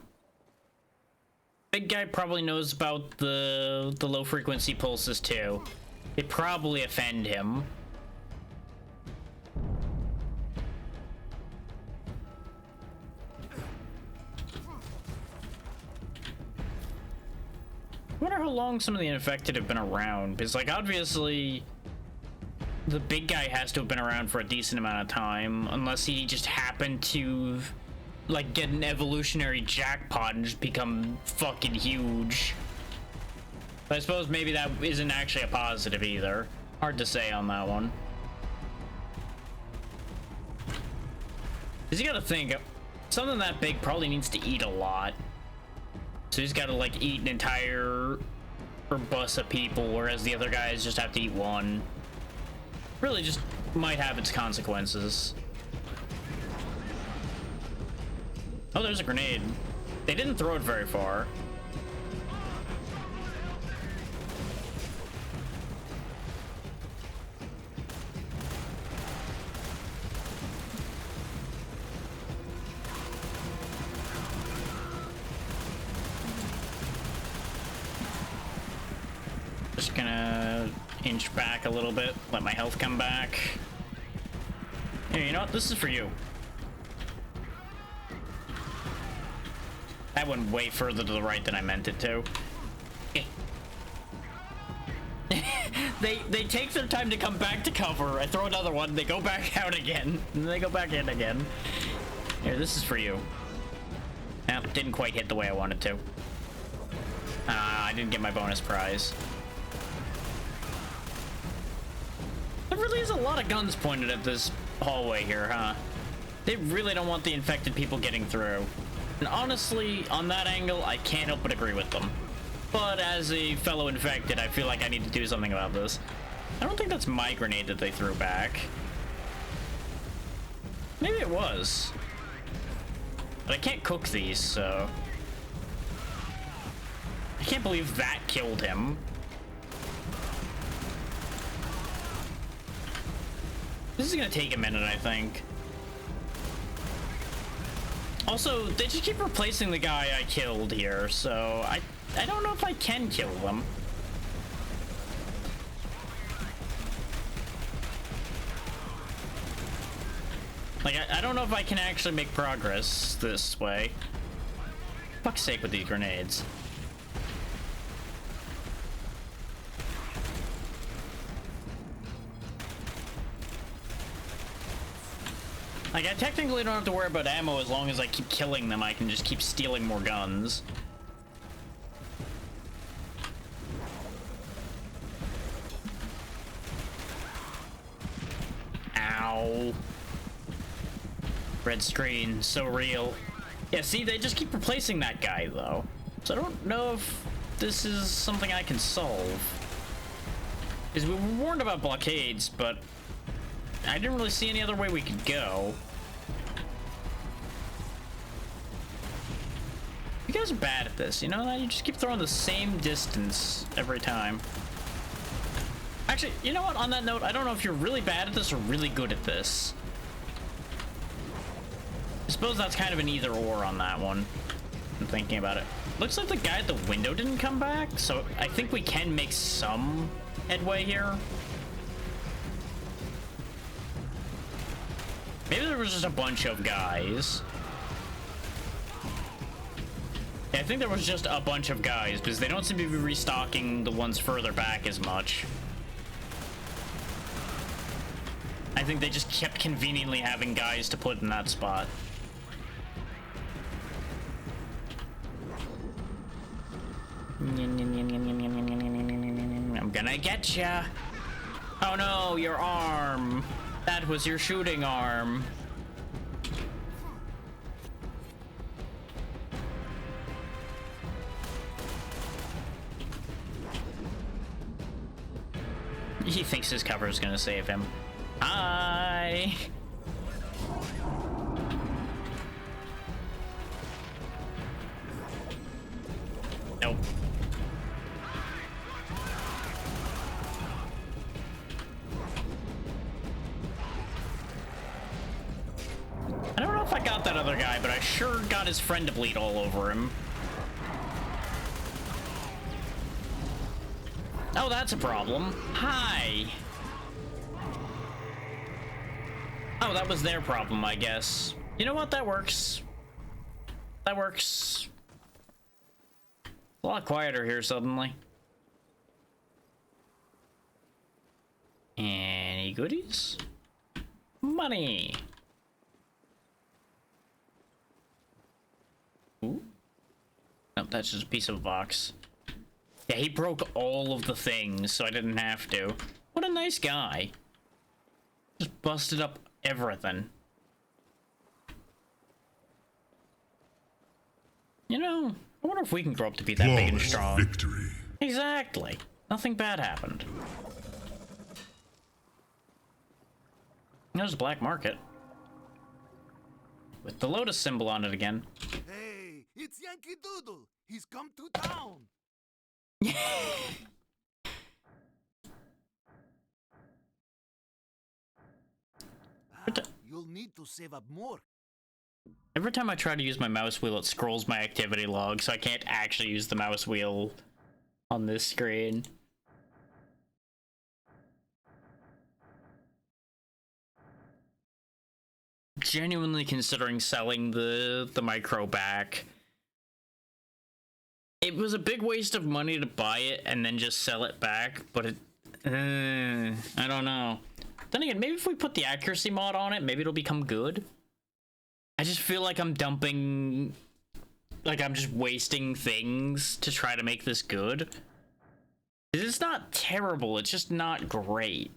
big guy probably knows about the low frequency pulses too. It probably offend him. I wonder how long some of the infected have been around, because like obviously the big guy has to have been around for a decent amount of time, unless he just happened to like get an evolutionary jackpot and just become fucking huge. But I suppose maybe that isn't actually a positive either. Hard to say on that one. Cause you gotta think, something that big probably needs to eat a lot. So he's gotta like eat an entire per bus of people, whereas the other guys just have to eat one. Really just might have its consequences. Oh, there's a grenade. They didn't throw it very far. Just gonna inch back a little bit, let my health come back. Here, you know what? This is for you. That went way further to the right than I meant it to. They take their time to come back to cover. I throw another one, they go back out again, and they go back in again. Here, this is for you. Nope, didn't quite hit the way I wanted to. I didn't get my bonus prize. There really is a lot of guns pointed at this hallway here, huh? They really don't want the infected people getting through. And honestly, on that angle, I can't help but agree with them. But as a fellow infected, I feel like I need to do something about this. I don't think that's my grenade that they threw back. Maybe it was. But I can't cook these, so... I can't believe that killed him. This is gonna take a minute, I think. Also, they just keep replacing the guy I killed here, so I don't know if I can kill them. Like, I don't know if I can actually make progress this way. Fuck's sake with these grenades. Like, I technically don't have to worry about ammo as long as I keep killing them. I can just keep stealing more guns. Ow. Red screen, so real. Yeah, see, they just keep replacing that guy, though. So I don't know if this is something I can solve. Because we were warned about blockades, but I didn't really see any other way we could go. You guys are bad at this, you know that? You just keep throwing the same distance every time. Actually, you know what? On that note, I don't know if you're really bad at this or really good at this. I suppose that's kind of an either or on that one. I'm thinking about it. Looks like the guy at the window didn't come back, so I think we can make some headway here. Maybe there was just a bunch of guys. Yeah, I think there was just a bunch of guys, because they don't seem to be restocking the ones further back as much. I think they just kept conveniently having guys to put in that spot. I'm gonna get ya. Oh no, your arm. That was your shooting arm. He thinks his cover is gonna save him. Hi. Nope. I don't know if I got that other guy, but I sure got his friend to bleed all over him. Oh, that's a problem. Hi. Oh, that was their problem, I guess. You know what? That works. That works. A lot quieter here suddenly. Any goodies? Money. Ooh. Nope, that's just a piece of a box. Yeah, he broke all of the things, so I didn't have to. What a nice guy. Just busted up everything. You know, I wonder if we can grow up to be that big and strong. Victory. Exactly. Nothing bad happened. There's a black market. With the lotus symbol on it again. Hey, it's Yankee Doodle. He's come to town. You'll need to save up more. Every time I try to use my mouse wheel, it scrolls my activity log, so I can't actually use the mouse wheel on this screen. Genuinely considering selling the micro back. It was a big waste of money to buy it and then just sell it back, but it... I don't know. Then again, maybe if we put the accuracy mod on it, maybe it'll become good. I just feel like I'm dumping... Like, I'm just wasting things to try to make this good. It's not terrible, it's just not great.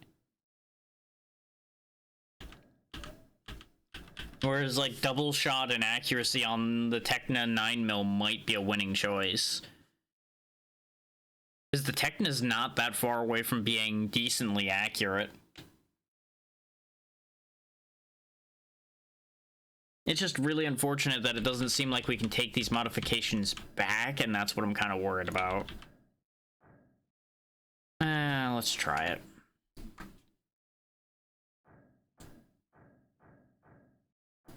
Whereas, like, double shot and accuracy on the Tecna 9mm might be a winning choice. Because the Tecna's not that far away from being decently accurate. It's just really unfortunate that it doesn't seem like we can take these modifications back, and that's what I'm kind of worried about. Let's try it.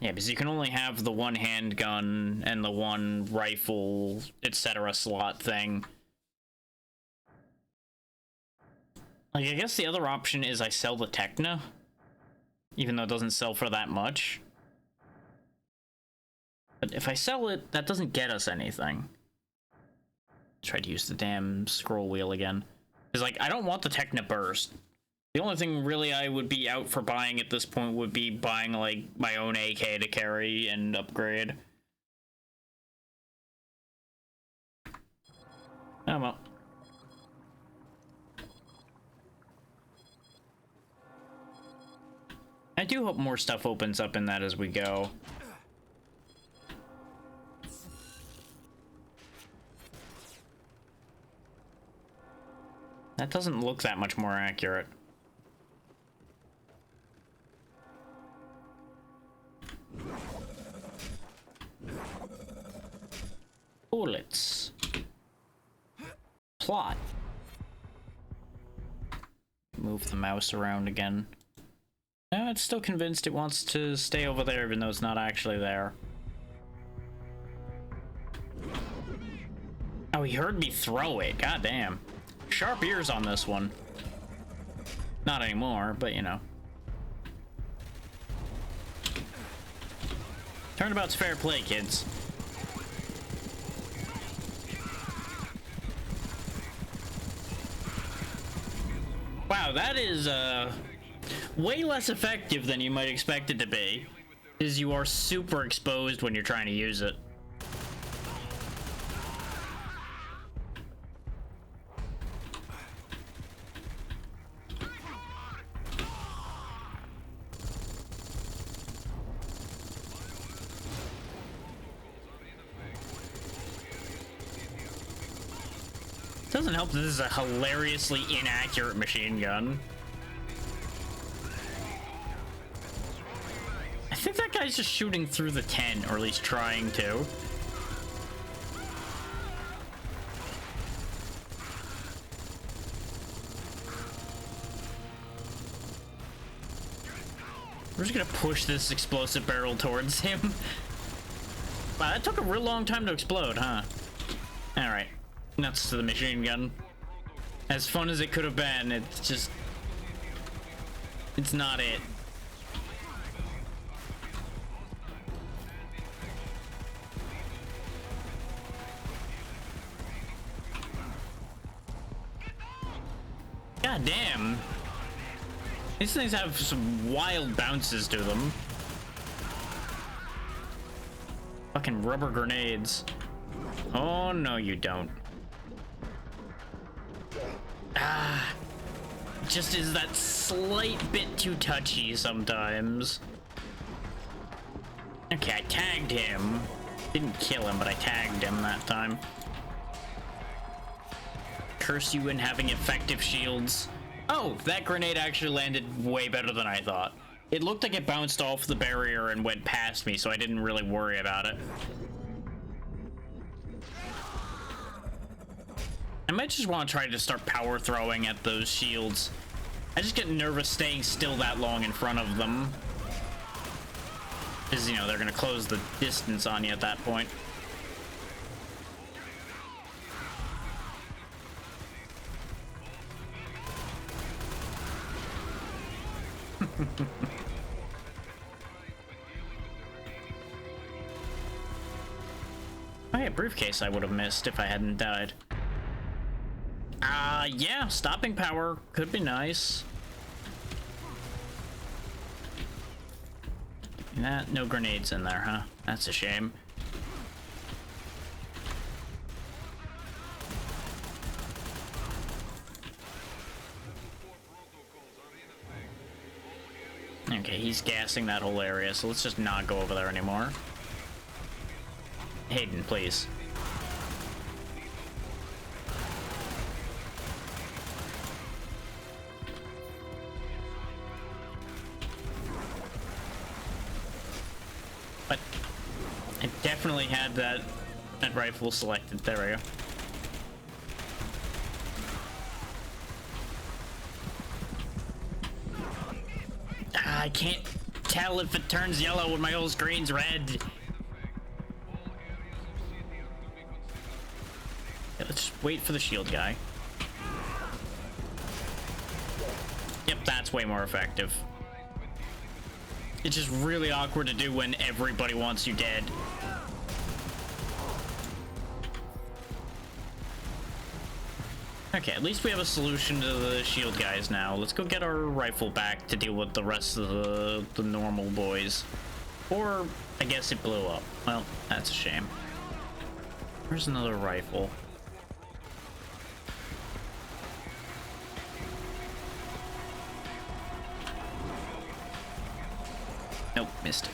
Yeah, because you can only have the one handgun and the one rifle, etc. slot thing. Like, I guess the other option is I sell the Tecna, even though it doesn't sell for that much. But if I sell it, that doesn't get us anything. Try to use the damn scroll wheel again. Because, like, I don't want the Tecna Burst. The only thing really I would be out for buying at this point would be buying, like, my own AK to carry and upgrade. Oh, well. I do hope more stuff opens up in that as we go. That doesn't look that much more accurate. Bullets. Plot. Move the mouse around again. No, it's still convinced it wants to stay over there even though it's not actually there. Oh, he heard me throw it. God damn. Sharp ears on this one. Not anymore, but you know. Turnabout's fair play, kids. Wow, that is way less effective than you might expect it to be, because you are super exposed when you're trying to use it. Doesn't help that this is a hilariously inaccurate machine gun. I think that guy's just shooting through the tent, or at least trying to. We're just gonna push this explosive barrel towards him. Wow, that took a real long time to explode, huh? Alright. Nuts to the machine gun. As fun as it could have been, it's just... it's not it. God damn. These things have some wild bounces to them. Fucking rubber grenades. Oh, no, you don't. Ah, just is that slight bit too touchy sometimes. Okay, I tagged him. Didn't kill him, but I tagged him that time. curse you in having effective shields. Oh, that grenade actually landed way better than I thought. It looked like it bounced off the barrier and went past me, so I didn't really worry about it. I might just want to try to start power throwing at those shields. I just get nervous staying still that long in front of them. Because, you know, they're going to close the distance on you at that point. Oh yeah, briefcase I would have missed if I hadn't died. Yeah, stopping power could be nice. No grenades in there, huh? That's a shame. Okay, he's gassing that whole area, so let's just not go over there anymore. Hayden, please. But I definitely had that rifle selected. There we go. I can't tell if it turns yellow when my whole screen's red. Yeah, let's just wait for the shield guy. Yep, that's way more effective. It's just really awkward to do when everybody wants you dead. Okay, at least we have a solution to the shield guys now. Let's go get our rifle back to deal with the rest of the normal boys. Or, I guess it blew up. Well, that's a shame. Where's another rifle? Nope, missed it.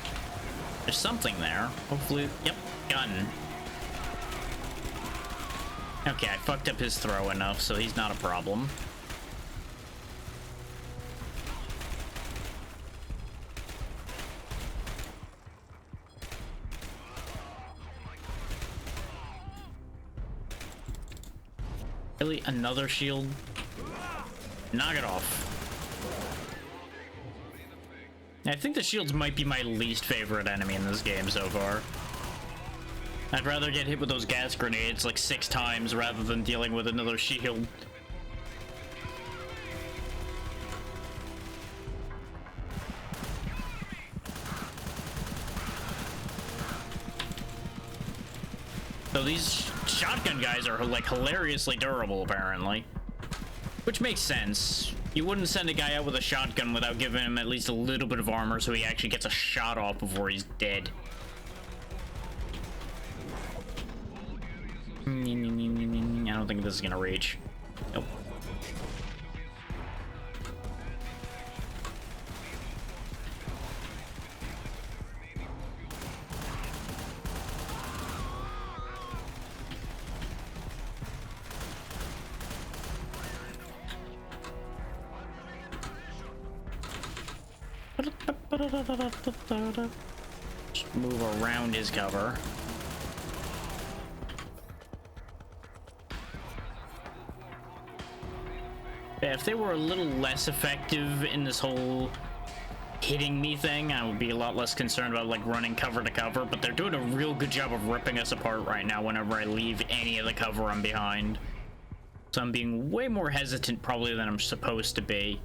There's something there. Hopefully, yep, gun. Okay, I fucked up his throw enough, so he's not a problem. Really? Another shield? Knock it off. I think the shields might be my least favorite enemy in this game so far. I'd rather get hit with those gas grenades like 6 times rather than dealing with another shield. So these shotgun guys are like hilariously durable apparently. Which makes sense. You wouldn't send a guy out with a shotgun without giving him at least a little bit of armor so he actually gets a shot off before he's dead. I don't think this is gonna reach. Nope. Just move around his cover. Yeah, if they were a little less effective in this whole hitting me thing, I would be a lot less concerned about like running cover to cover, but they're doing a real good job of ripping us apart right now whenever I leave any of the cover I'm behind. So I'm being way more hesitant probably than I'm supposed to be.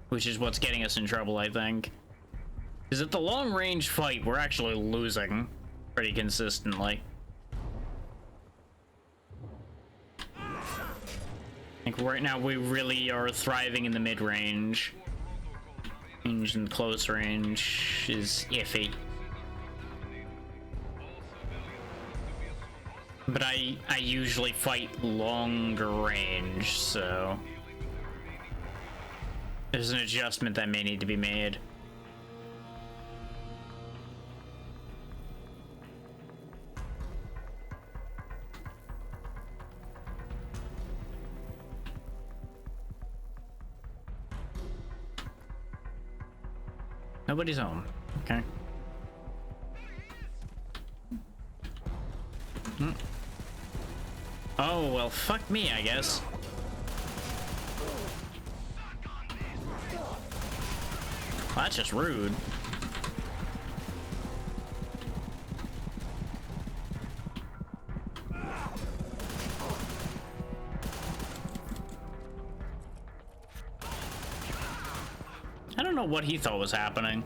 Which is what's getting us in trouble, I think. Because at the long range fight, we're actually losing pretty consistently. I think right now we really are thriving in the mid-range. Range and close range is iffy. But I usually fight longer range, so there's an adjustment that may need to be made. Nobody's home. Okay. Oh, well, fuck me, I guess. Well, that's just rude. I don't know what he thought was happening.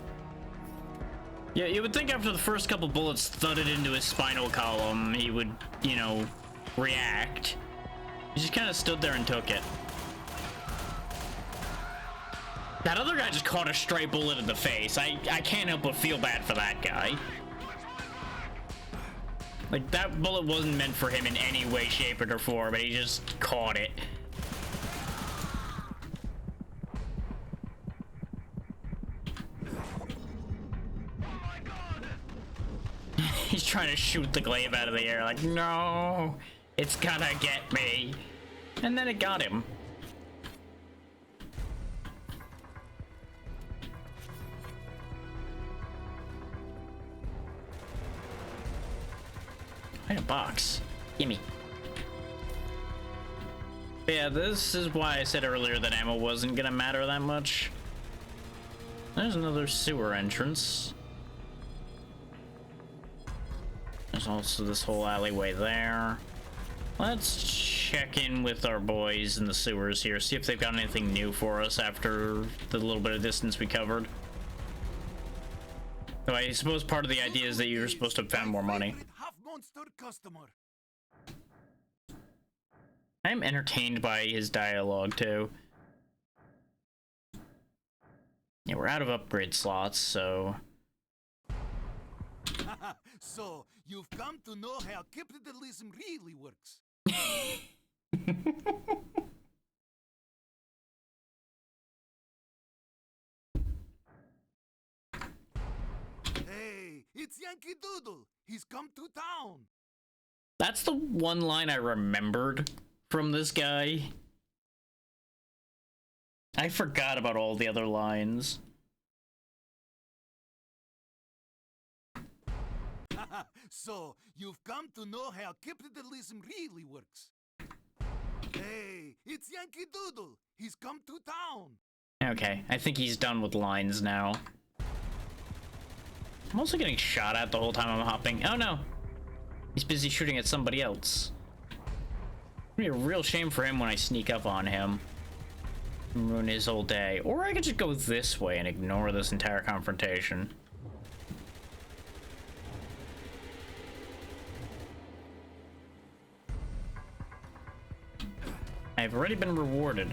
Yeah, you would think after the first couple bullets thudded into his spinal column, he would, you know, react. He just kind of stood there and took it. That other guy just caught a stray bullet in the face. I can't help but feel bad for that guy. Like, that bullet wasn't meant for him in any way, shape, or form, but he just caught it. He's trying to shoot the glaive out of the air, like, no, it's gonna get me. And then it got him. Find a box. Gimme. Yeah, this is why I said earlier that ammo wasn't gonna matter that much. There's another sewer entrance. There's also this whole alleyway there. Let's check in with our boys in the sewers here, see if they've got anything new for us after the little bit of distance we covered. Though I suppose part of the idea is that you're supposed to have found more money. I'm entertained by his dialogue too. Yeah, we're out of upgrade slots, so... So, you've come to know how capitalism really works. Hey, it's Yankee Doodle. He's come to town. That's the one line I remembered from this guy. I forgot about all the other lines. So, you've come to know how capitalism really works. Hey, it's Yankee Doodle. He's come to town. Okay, I think he's done with lines now. I'm also getting shot at the whole time I'm hopping. Oh no! He's busy shooting at somebody else. It'd be a real shame for him when I sneak up on him and ruin his whole day. Or I could just go this way and ignore this entire confrontation. I've already been rewarded.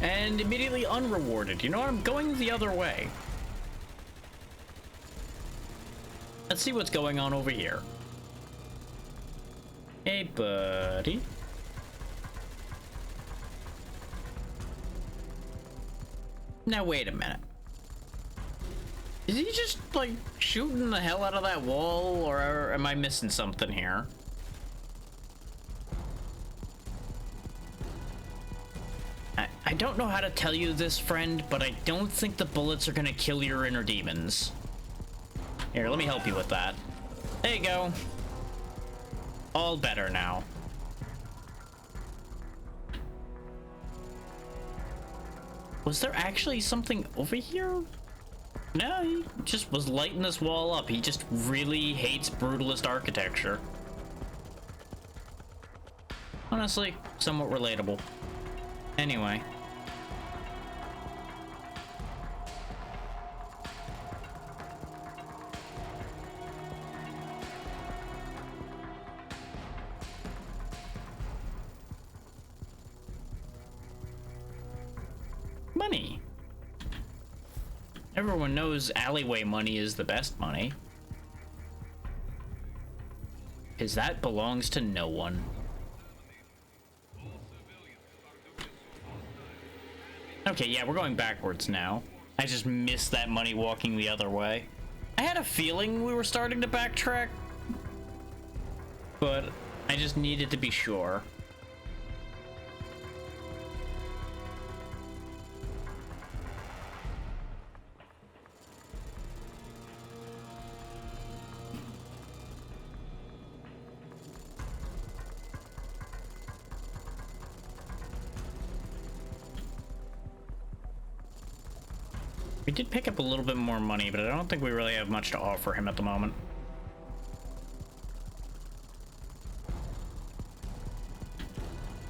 And immediately unrewarded. You know what? I'm going the other way. Let's see what's going on over here. Hey, buddy. Now, wait a minute. Is he just, like, shooting the hell out of that wall, or am I missing something here? I don't know how to tell you this, friend, but I don't think the bullets are gonna kill your inner demons. Here, let me help you with that. There you go. All better now. Was there actually something over here? No, he just was lighting this wall up. He just really hates brutalist architecture. Honestly, somewhat relatable. Anyway. Money. Everyone knows alleyway money is the best money. Because that belongs to no one. Okay, yeah, we're going backwards now. I just missed that money walking the other way. I had a feeling we were starting to backtrack, but I just needed to be sure. We did pick up a little bit more money, but I don't think we really have much to offer him at the moment.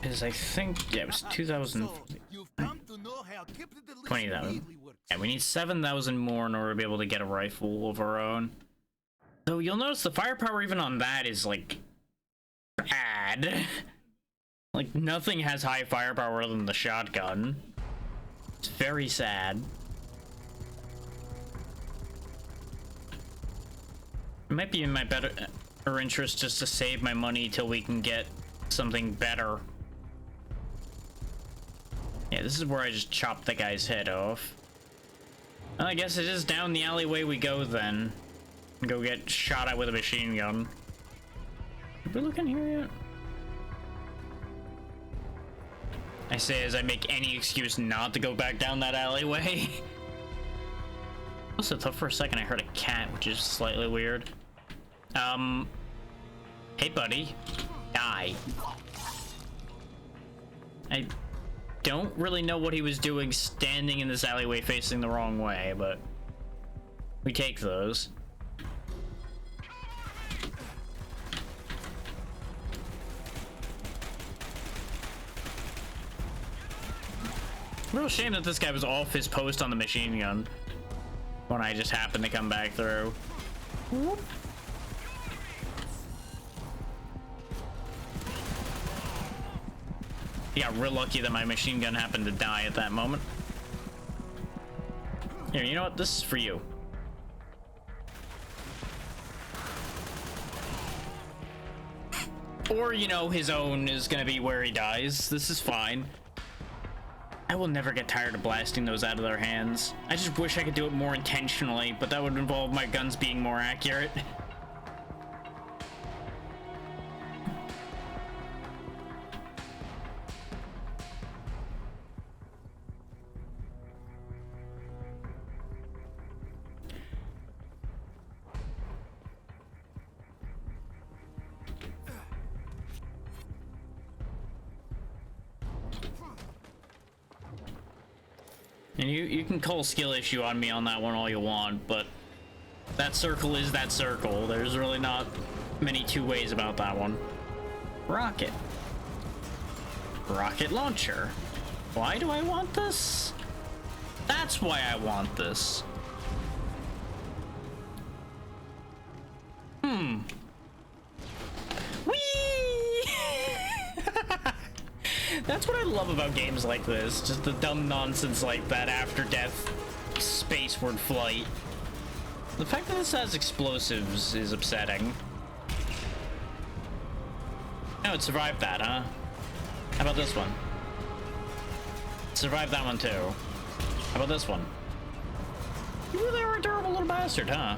Is I think, yeah, it was 2,000. So, you've come to know how capitalism 20,000. really works. Yeah, we need 7,000 more in order to be able to get a rifle of our own. So you'll notice the firepower even on that is like bad. Like nothing has high firepower than the shotgun. It's very sad. It might be in my better interest just to save my money till we can get something better. Yeah, this is where I just chopped the guy's head off. Well, I guess it is down the alleyway we go then. Go get shot at with a machine gun. Did we look in here yet? I say as I make any excuse not to go back down that alleyway. Also, thought for a second I heard a cat, which is slightly weird. Hey buddy. Die. I don't really know what he was doing standing in this alleyway facing the wrong way, but we take those. Real shame that this guy was off his post on the machine gun when I just happened to come back through. Whoop. He got real lucky that my machine gun happened to die at that moment. Here, you know what? This is for you. Or, you know, his own is gonna be where he dies. This is fine. I will never get tired of blasting those out of their hands. I just wish I could do it more intentionally, but that would involve my guns being more accurate. And you can call skill issue on me on that one all you want, but that circle is that circle. There's really not many two ways about that one. Rocket. Rocket launcher. Why do I want this? That's why I want this. That's what I love about games like this. Just the dumb nonsense like that after death spaceward flight. The fact that this has explosives is upsetting. No, it survived that, huh? How about this one? Survived that one too. How about this one? You really are a durable little bastard, huh?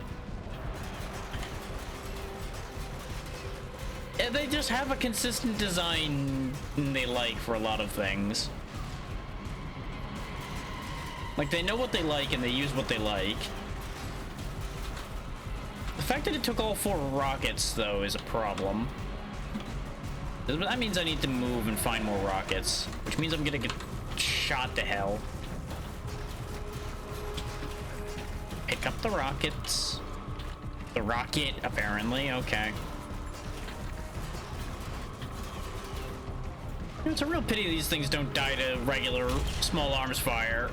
Yeah, they just have a consistent design they like for a lot of things. Like, they know what they like and they use what they like. The fact that it took all 4 rockets, though, is a problem. That means I need to move and find more rockets, which means I'm gonna get shot to hell. Pick up the rockets. The rocket, apparently, okay. It's a real pity these things don't die to regular small arms fire.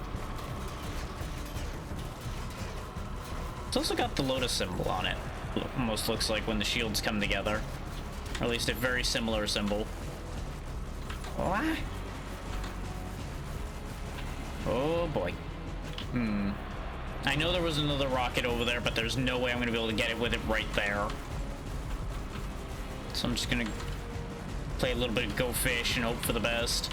It's also got the Lotus symbol on it. Almost looks like when the shields come together. Or at least a very similar symbol. What? Oh boy. I know there was another rocket over there, but there's no way I'm gonna be able to get it with it right there. So I'm just gonna play a little bit of Go Fish and hope for the best.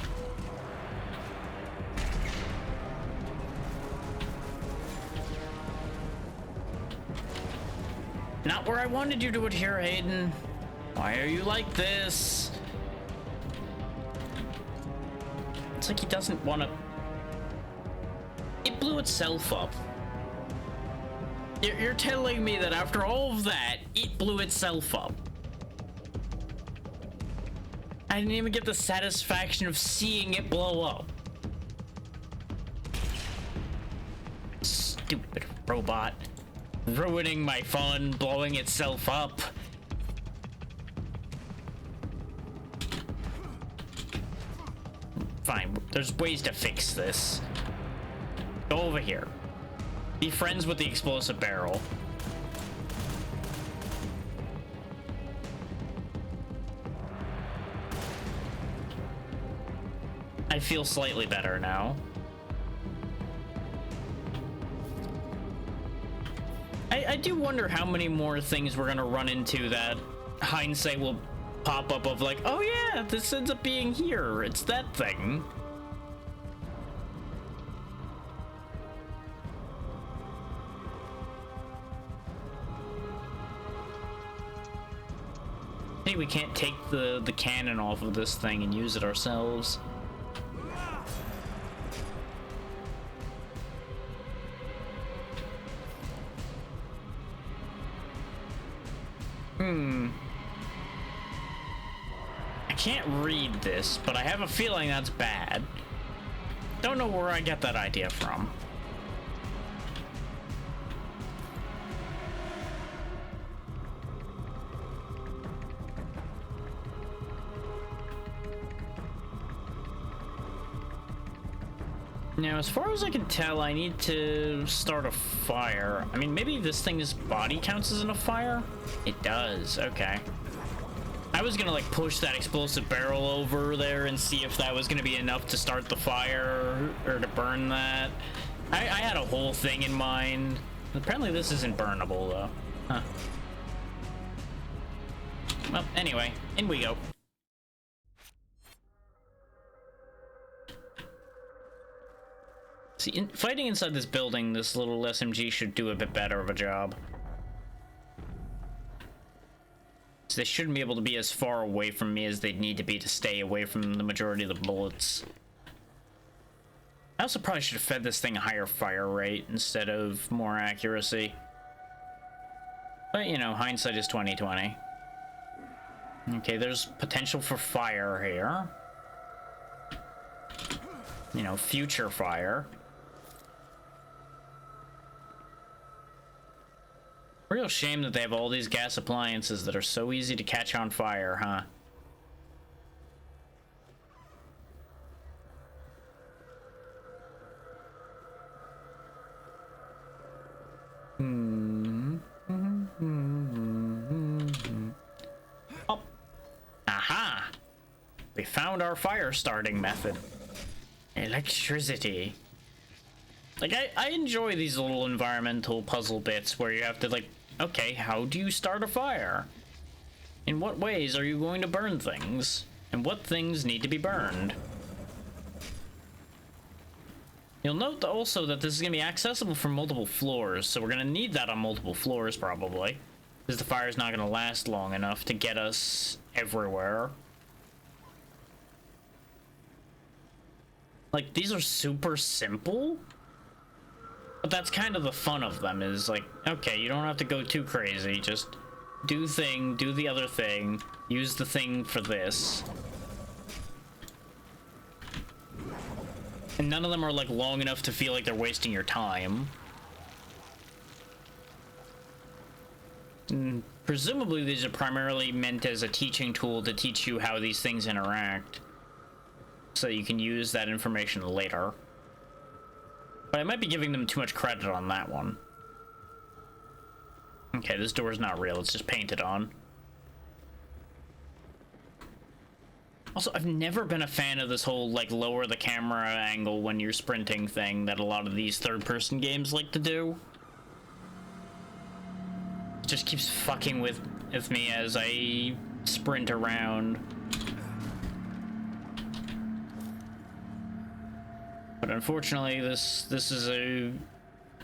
Not where I wanted you to adhere, Hayden. Why are you like this? It's like he doesn't want to... It blew itself up. You're telling me that after all of that, it blew itself up. I didn't even get the satisfaction of seeing it blow up. Stupid robot. Ruining my fun, blowing itself up. Fine, there's ways to fix this. Go over here. Be friends with the explosive barrel. I feel slightly better now. I do wonder how many more things we're gonna run into that hindsight will pop up of like, oh yeah, this ends up being here. It's that thing. Hey, we can't take the cannon off of this thing and use it ourselves. I can't read this, but I have a feeling that's bad. Don't know where I get that idea from. Now, as far as I can tell, I need to start a fire. I mean, maybe this thing's body counts as in a fire? It does, okay. I was gonna, like, push that explosive barrel over there and see if that was gonna be enough to start the fire, or to burn that. I had a whole thing in mind. Apparently this isn't burnable, though. Huh. Well, anyway, in we go. See, fighting inside this building, this little SMG should do a bit better of a job. So they shouldn't be able to be as far away from me as they'd need to be to stay away from the majority of the bullets. I also probably should have fed this thing a higher fire rate instead of more accuracy. But, you know, hindsight is 20/20. Okay, there's potential for fire here. You know, future fire. Real shame that they have all these gas appliances that are so easy to catch on fire, huh? Oh. Aha! We found our fire starting method. Electricity. Like, I enjoy these little environmental puzzle bits where you have to, like, okay, how do you start a fire? In what ways are you going to burn things? And what things need to be burned? You'll note also that this is going to be accessible from multiple floors, so we're going to need that on multiple floors, probably. Because the fire's not going to last long enough to get us everywhere. Like, these are super simple? But that's kind of the fun of them, is like, okay, you don't have to go too crazy, just do the other thing, use the thing for this. And none of them are like long enough to feel like they're wasting your time. And presumably these are primarily meant as a teaching tool to teach you how these things interact, so you can use that information later. But I might be giving them too much credit on that one. Okay, this door's not real, it's just painted on. Also, I've never been a fan of this whole, like, lower the camera angle when you're sprinting thing that a lot of these third-person games like to do. It just keeps fucking with me as I sprint around. But unfortunately, this is a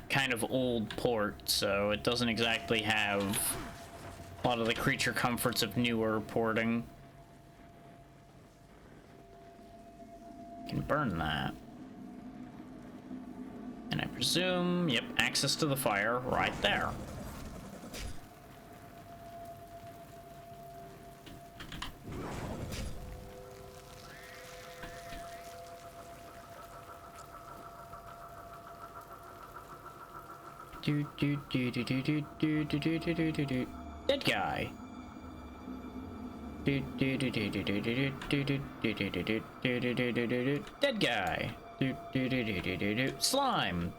kind of old port, so it doesn't exactly have a lot of the creature comforts of newer porting. Can burn that. And I presume, yep, access to the fire right there. Dead guy. Dead guy. Slime.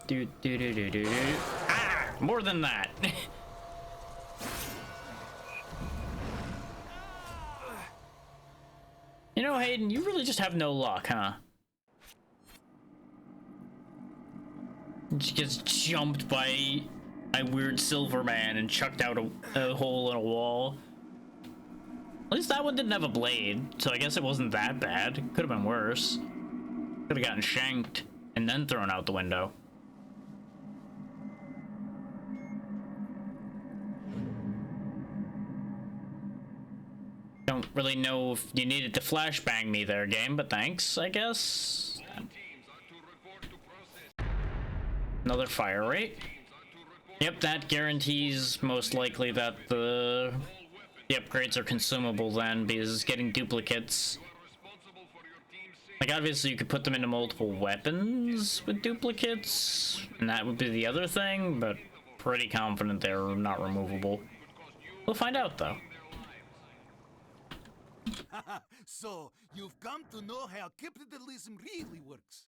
Ah, more than that. You know, Hayden, you really just have no luck, huh? She gets jumped by a weird silver man and chucked out a hole in a wall. At least that one didn't have a blade, so I guess it wasn't that bad. Could have been worse. Could have gotten shanked and then thrown out the window. Don't really know if you needed to flashbang me there, game, but thanks, I guess. Another fire rate. Yep, that guarantees most likely that the upgrades are consumable then, because it's getting duplicates. Like, obviously you could put them into multiple weapons with duplicates, and that would be the other thing, but pretty confident they're not removable. We'll find out, though. So, you've come to know how capitalism really works.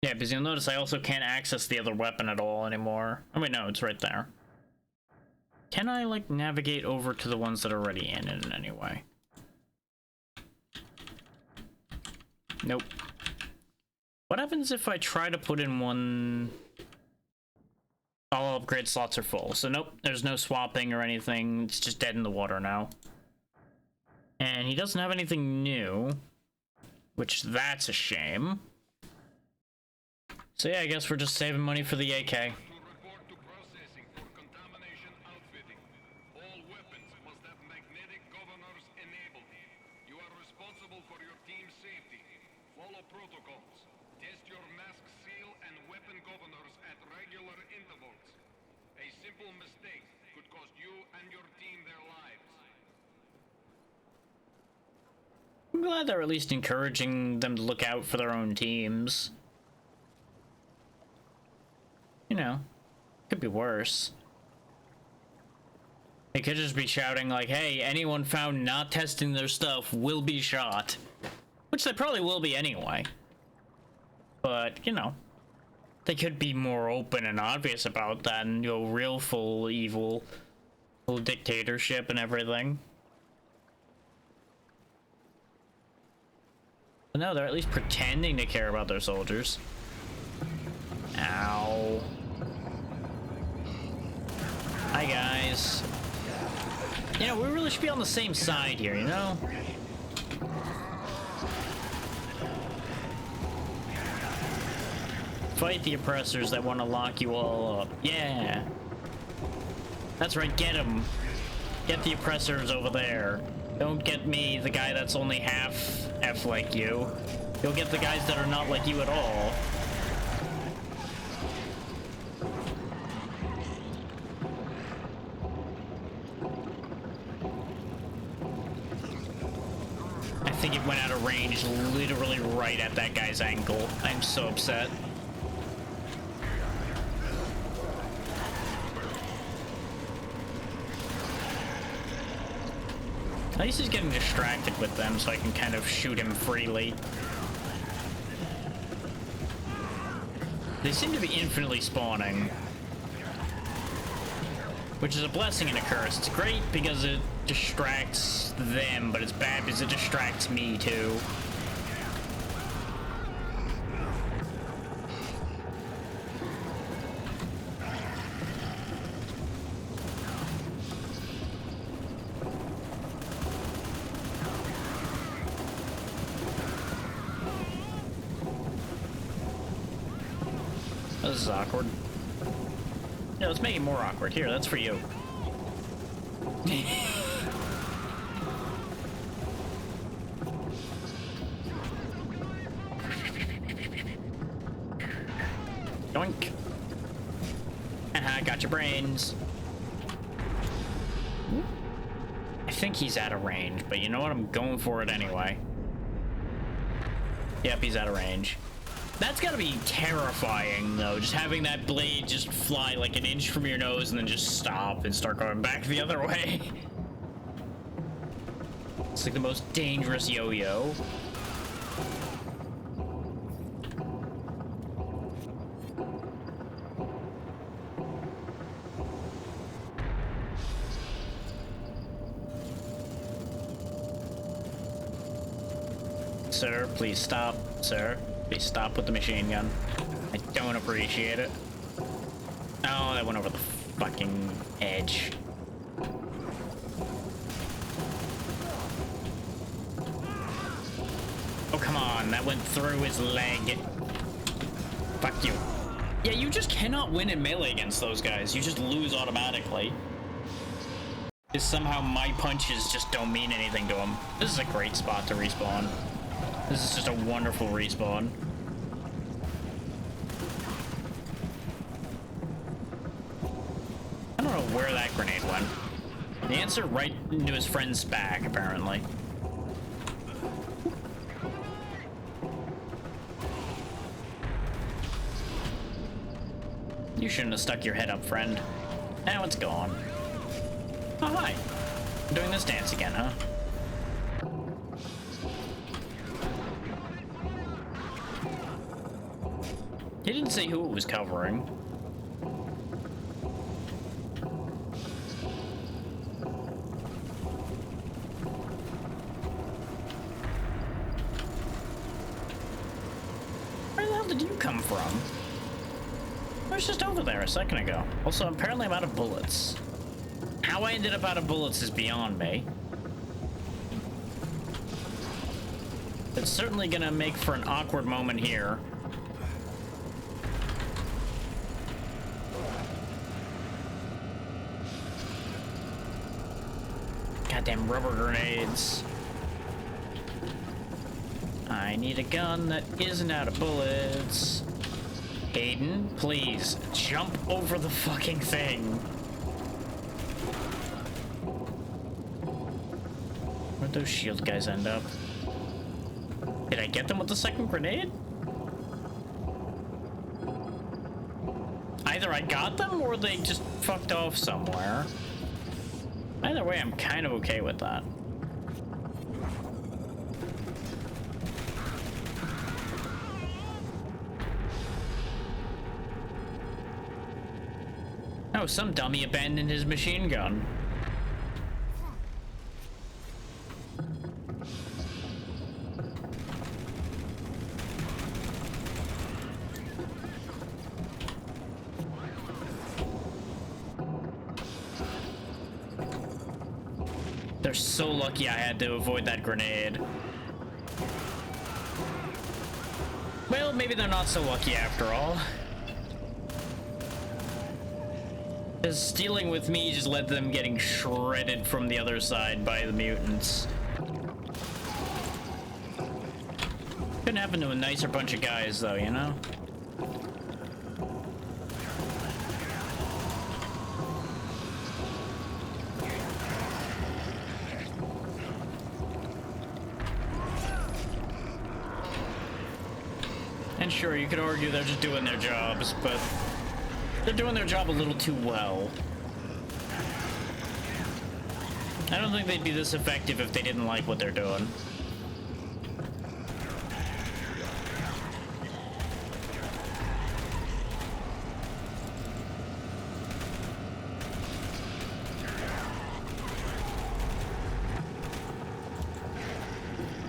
Yeah, because you'll notice I also can't access the other weapon at all anymore. Oh wait, no, it's right there. Can I, like, navigate over to the ones that are already in it in any way? Nope. What happens if I try to put in one... All upgrade slots are full, so nope, there's no swapping or anything, it's just dead in the water now. And he doesn't have anything new, which that's a shame. So yeah, I guess we're just saving money for the AK. I'm glad they're at least encouraging them to look out for their own teams. You know, could be worse. They could just be shouting like, hey, anyone found not testing their stuff will be shot. Which they probably will be anyway. But, you know, they could be more open and obvious about that and go real full evil, full dictatorship and everything. But no, they're at least pretending to care about their soldiers. Ow. Hi, guys. You know, we really should be on the same side here, you know? Fight the oppressors that want to lock you all up. Yeah. That's right, get them. Get the oppressors over there. Don't get me, the guy that's only half F like you. You'll get the guys that are not like you at all. I think it went out of range literally right at that guy's ankle. I'm so upset. At least he's getting distracted with them so I can kind of shoot him freely. They seem to be infinitely spawning, which is a blessing and a curse. It's great because it distracts them, but it's bad because it distracts me too. This is awkward. Yeah, let's make it more awkward. Here, that's for you. Yoink. Haha, got your brains. I think he's out of range, but you know what? I'm going for it anyway. Yep, he's out of range. That's gotta be terrifying, though. Just having that blade just fly like an inch from your nose and then just stop and start going back the other way. It's like the most dangerous yo-yo. Sir, please stop. Sir, please stop with the machine gun. I don't appreciate it. Oh, that went over the fucking edge. Oh, come on. That went through his leg. Fuck you. Yeah, you just cannot win in melee against those guys. You just lose automatically. Because somehow my punches just don't mean anything to them. This is a great spot to respawn. This is just a wonderful respawn. I don't know where that grenade went. The answer right into his friend's back, apparently. You shouldn't have stuck your head up, friend. Now it's gone. Oh, hi. I'm doing this dance again, huh? He didn't say who it was covering. Where the hell did you come from? I was just over there a second ago. Also, apparently I'm out of bullets. How I ended up out of bullets is beyond me. It's certainly gonna make for an awkward moment here. Goddamn rubber grenades. I need a gun that isn't out of bullets. Hayden, please, jump over the fucking thing. Where'd those shield guys end up? Did I get them with the second grenade? Either I got them or they just fucked off somewhere. Either way, I'm kind of okay with that. Oh, some dummy abandoned his machine gun. They're so lucky I had to avoid that grenade. Well, maybe they're not so lucky after all. Because stealing with me just led to them getting shredded from the other side by the mutants. Couldn't happen to a nicer bunch of guys, though, you know? And sure, you could argue they're just doing their jobs, but they're doing their job a little too well. I don't think they'd be this effective if they didn't like what they're doing.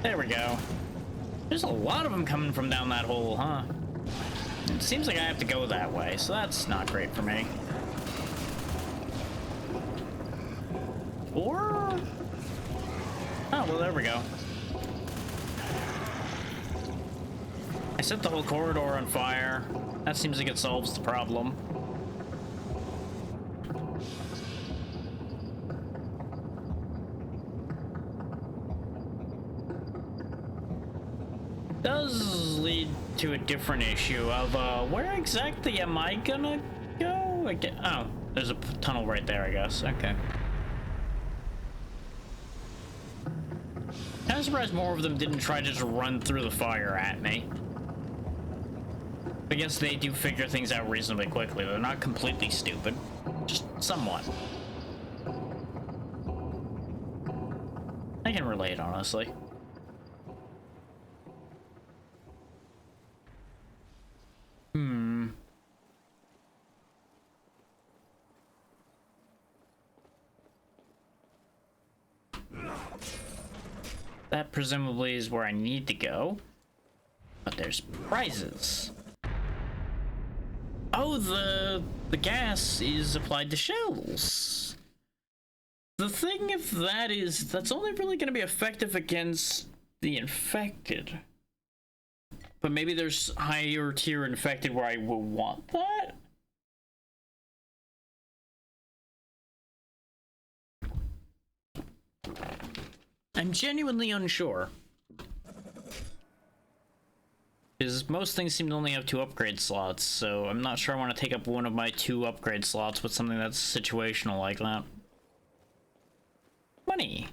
There we go. There's a lot of them coming from down that hole, huh? It seems like I have to go that way, so that's not great for me. Or... oh, well, there we go. I set the whole corridor on fire. That seems like it solves the problem. Does lead to a different issue of where exactly am I gonna go? Oh, there's a tunnel right there, I guess. Okay. I'm surprised more of them didn't try to just run through the fire at me. I guess they do figure things out reasonably quickly. They're not completely stupid, just somewhat. I can relate, honestly. That presumably is where I need to go. But there's prizes. Oh, the gas is applied to shells. The thing if that is, that's only really going to be effective against the infected. But maybe there's higher tier infected where I will want that? I'm genuinely unsure. Because most things seem to only have 2 upgrade slots, so I'm not sure I want to take up one of my 2 upgrade slots with something that's situational like that. Money.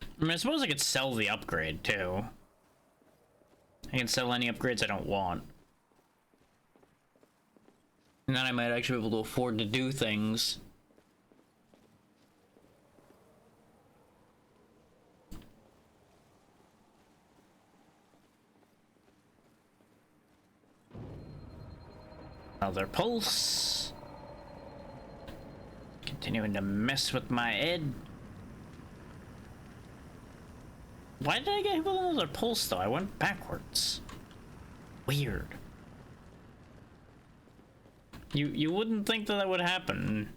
I mean, I suppose I could sell the upgrade, too. I can sell any upgrades I don't want. And then I might actually be able to afford to do things. Another pulse. Continuing to mess with my head. Why did I get hit with another pulse though? I went backwards. Weird. You wouldn't think that would happen.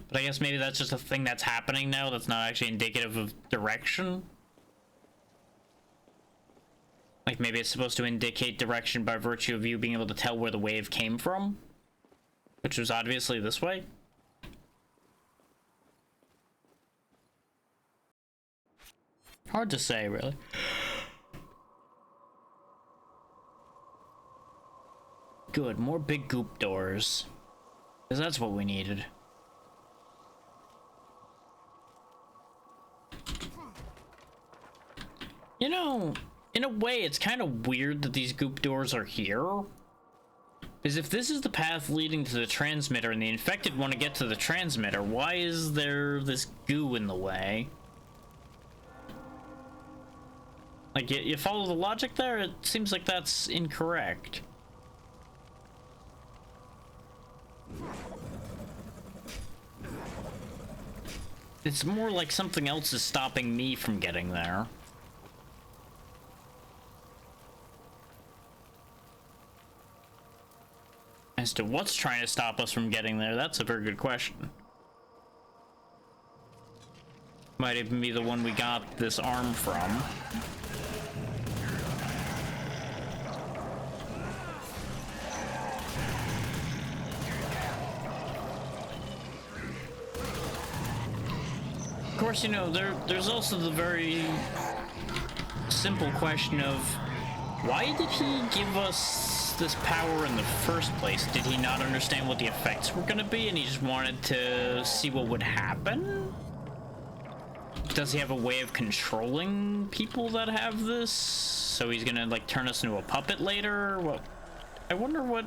But I guess maybe that's just a thing that's happening now that's not actually indicative of direction. Like maybe it's supposed to indicate direction by virtue of you being able to tell where the wave came from. Which was obviously this way. Hard to say, really. Good, more big goop doors. Because that's what we needed. You know, in a way, it's kind of weird that these goop doors are here. Because if this is the path leading to the transmitter and the infected want to get to the transmitter, why is there this goo in the way? Like, you follow the logic there? It seems like that's incorrect. It's more like something else is stopping me from getting there. As to what's trying to stop us from getting there, that's a very good question. Might even be the one we got this arm from. Of course, you know, there's also the very simple question of why did he give us this power in the first place? Did he not understand what the effects were going to be and he just wanted to see what would happen? Does he have a way of controlling people that have this? So he's gonna like turn us into a puppet later? Well, I wonder what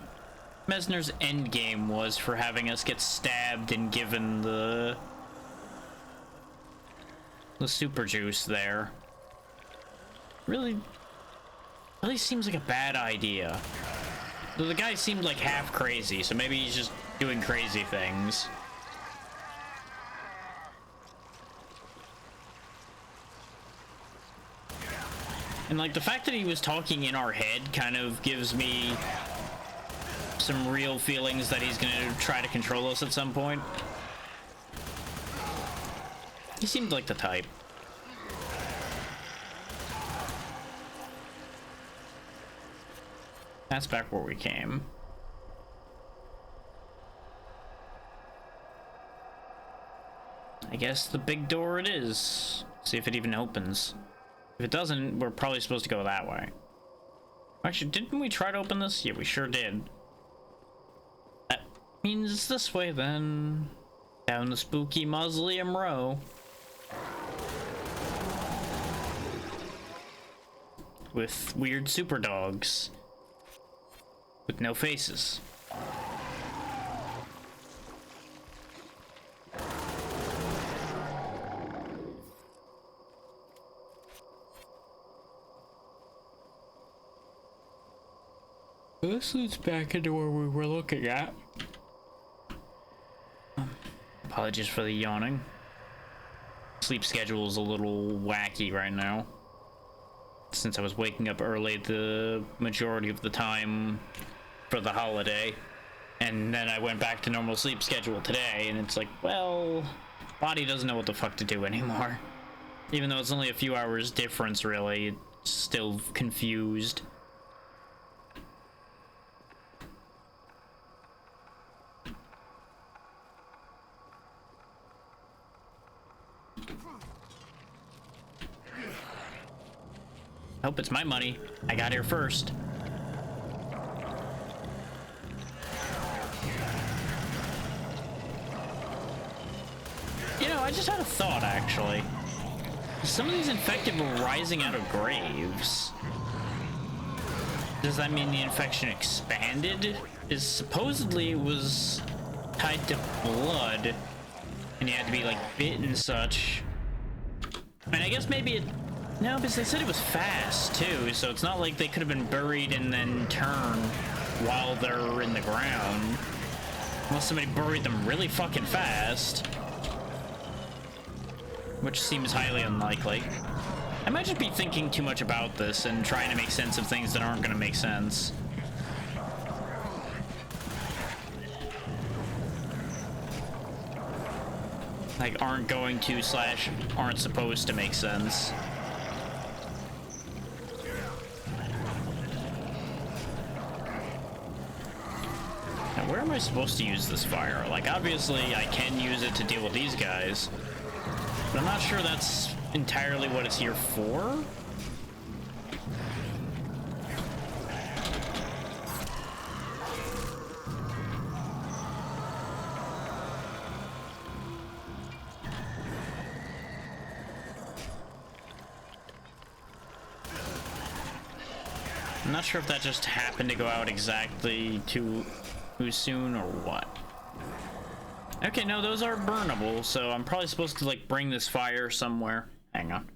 Messner's endgame was for having us get stabbed and given the super juice there. Really seems like a bad idea. Though the guy seemed like half crazy, so maybe he's just doing crazy things. And like the fact that he was talking in our head kind of gives me some real feelings that he's gonna try to control us at some point. He seemed like the type. That's back where we came. I guess the big door it is. See if it even opens. If it doesn't, we're probably supposed to go that way. Actually, didn't we try to open this? Yeah, we sure did. That means it's this way then. Down the spooky mausoleum row. With weird super dogs. with no faces. This leads back into where we were looking at. Apologies for the yawning. Sleep schedule is a little wacky right now, since I was waking up early the majority of the time for the holiday, and then I went back to normal sleep schedule today, and it's like, well, body doesn't know what the fuck to do anymore. Even though it's only a few hours difference, really, it's still confused. Hope it's my money. I got here first. You know, I just had a thought, actually. Some of these infected were rising out of graves. Does that mean the infection expanded? Is supposedly it was tied to blood, and you had to be, like, bit and such. I mean, I guess maybe it... No, because they said it was fast, too, so it's not like they could have been buried and then turned while they're in the ground. Unless somebody buried them really fucking fast. Which seems highly unlikely. I might just be thinking too much about this and trying to make sense of things that aren't going to make sense. Like, aren't going to / aren't supposed to make sense. Where am I supposed to use this fire? Like, obviously, I can use it to deal with these guys, but I'm not sure that's entirely what it's here for. I'm not sure if that just happened to go out exactly too soon or what. Okay, no, those are burnable, so I'm probably supposed to, like, bring this fire somewhere. Hang on.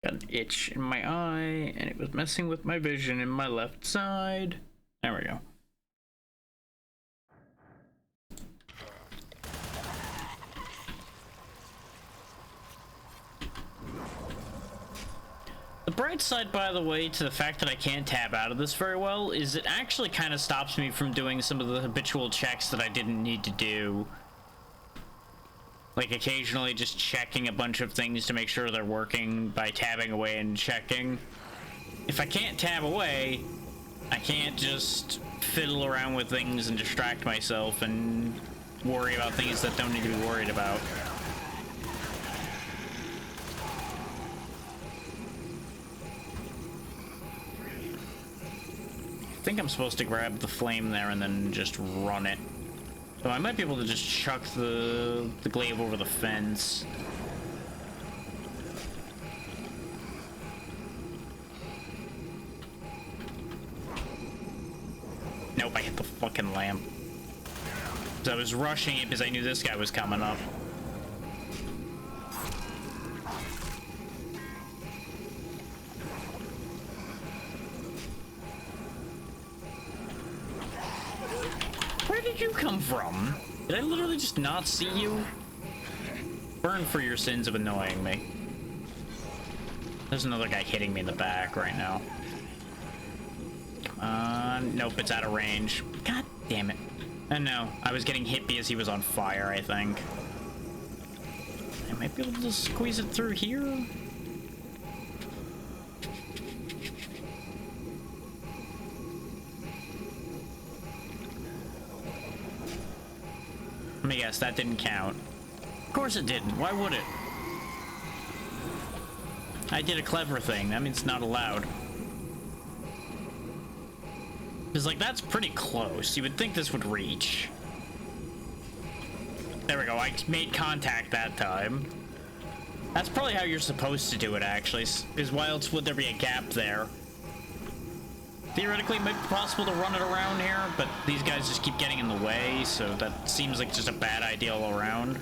Got an itch in my eye, and it was messing with my vision in my left side. There we go. The bright side, by the way, to the fact that I can't tab out of this very well is it actually kind of stops me from doing some of the habitual checks that I didn't need to do. Like occasionally just checking a bunch of things to make sure they're working by tabbing away and checking. If I can't tab away, I can't just fiddle around with things and distract myself and worry about things that don't need to be worried about. I think I'm supposed to grab the flame there and then just run it. So I might be able to just chuck the glaive over the fence. Nope, I hit the fucking lamp. So I was rushing it because I knew this guy was coming up. Where did you come from? Did I literally just not see you? Burn for your sins of annoying me. There's another guy hitting me in the back right now. Nope, it's out of range. God damn it. No, I was getting hit because he was on fire, I think. I might be able to squeeze it through here. Let me guess, that didn't count. Of course it didn't. Why would it? I did a clever thing. That means it's not allowed. Because, like, that's pretty close. You would think this would reach. There we go. I made contact that time. That's probably how you're supposed to do it, actually. Is while would there be a gap there? theoretically it might be possible to run it around here, but these guys just keep getting in the way, so that seems like just a bad idea all around.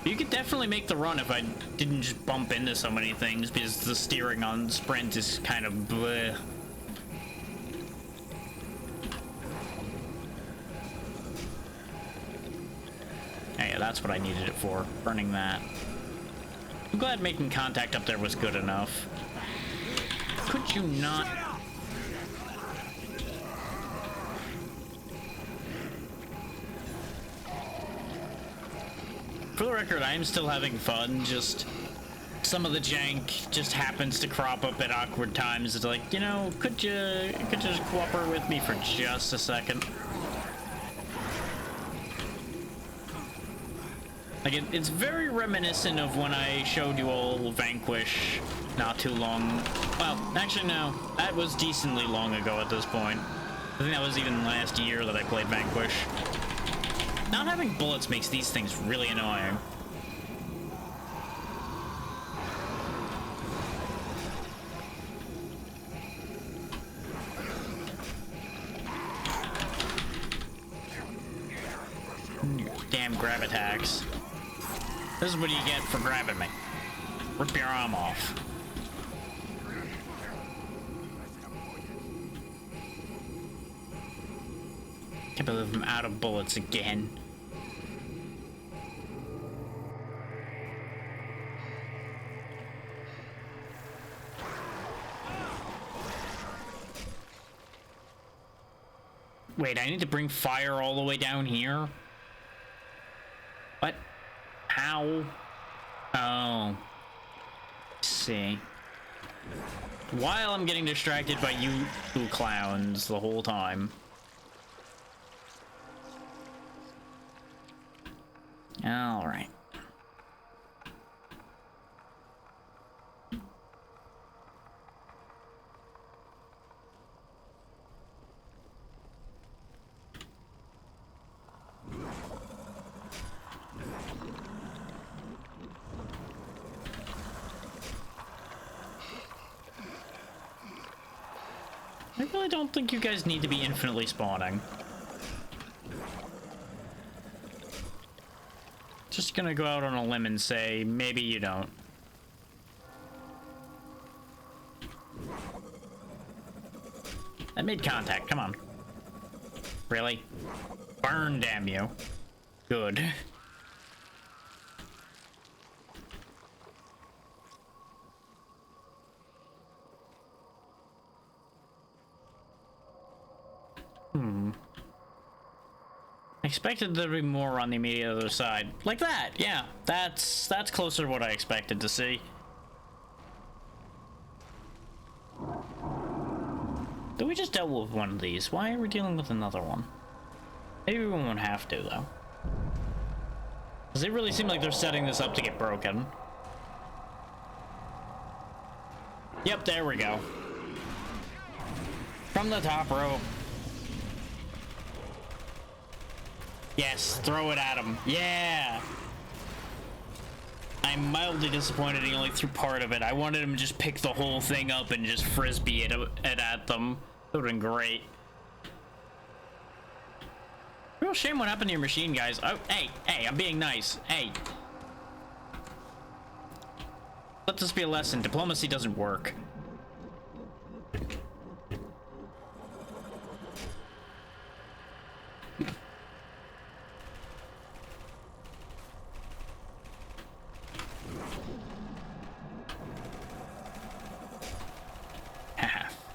You could definitely make the run if I didn't just bump into so many things, because the steering on Sprint is kind of bleh. Yeah, that's what I needed it for, burning that. I'm glad making contact up there was good enough. Could you not? For the record, I am still having fun, just some of the jank just happens to crop up at awkward times. It's like, you know, could you just cooperate with me for just a second? Like, it's very reminiscent of when I showed you all Vanquish not too long. Well, actually, no. That was decently long ago at this point. I think that was even last year that I played Vanquish. Not having bullets makes these things really annoying. Damn grab attacks. This is what you get for grabbing me. Rip your arm off. Can't believe I'm out of bullets again. Wait, I need to bring fire all the way down here? What? How? Oh. See. While I'm getting distracted by you two clowns the whole time. All right. I really don't think you guys need to be infinitely spawning. Just gonna go out on a limb and say, maybe you don't. I made contact, come on. Really? Burn, damn you. Good. Expected there to be more on the immediate other side. Like that, yeah. That's closer to what I expected to see. Though we just dealt with one of these. Why are we dealing with another one? Maybe we won't have to, though. Because they really seem like they're setting this up to get broken. Yep, there we go. From the top rope. Yes, throw it at him. Yeah! I'm mildly disappointed he only threw part of it. I wanted him to just pick the whole thing up and just frisbee it at them. That would've been great. Real shame what happened to your machine, guys. Oh, hey, I'm being nice. Hey. Let this be a lesson. Diplomacy doesn't work.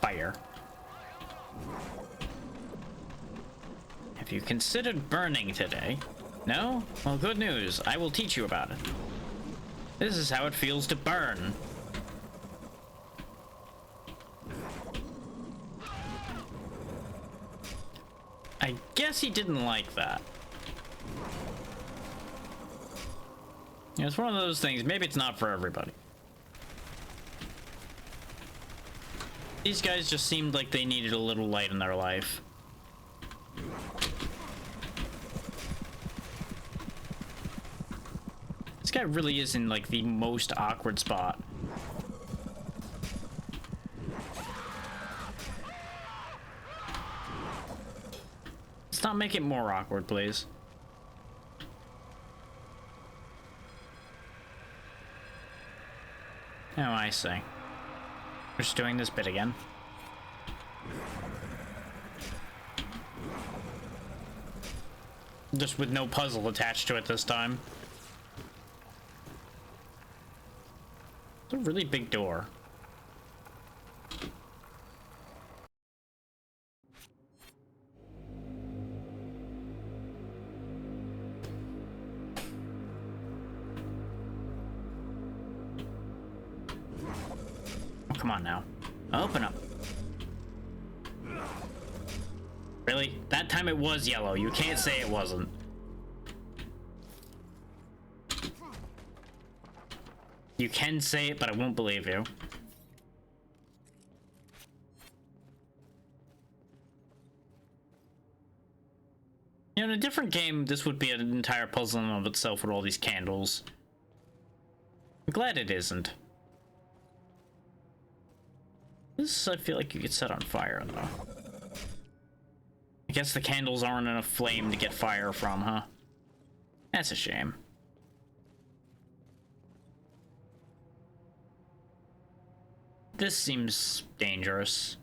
Fire. Have you considered burning today? No? Well, good news. I will teach you about it. This is how it feels to burn. I guess he didn't like that. Yeah, it's one of those things. Maybe it's not for everybody. These guys just seemed like they needed a little light in their life. This guy really is in like the most awkward spot. Let's not make it more awkward, please. Oh, I see. We're just doing this bit again. Just with no puzzle attached to it this time. It's a really big door. Come on now. Open up. Really? That time it was yellow. You can't say it wasn't. You can say it, but I won't believe you. You know, in a different game, this would be an entire puzzle in and of itself with all these candles. I'm glad it isn't. This, I feel like you get set on fire, though. I guess the candles aren't enough flame to get fire from, huh? That's a shame. This seems dangerous.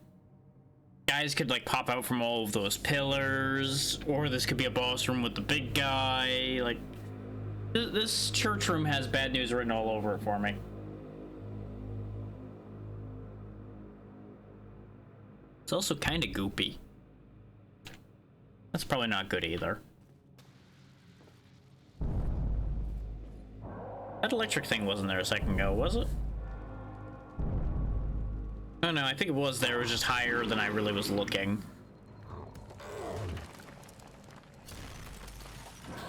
Guys could, like, pop out from all of those pillars, or this could be a boss room with the big guy. Like, this church room has bad news written all over it for me. It's also kind of goopy. That's probably not good either. That electric thing wasn't there a second ago, was it? Oh no, I think it was there. It was just higher than I really was looking.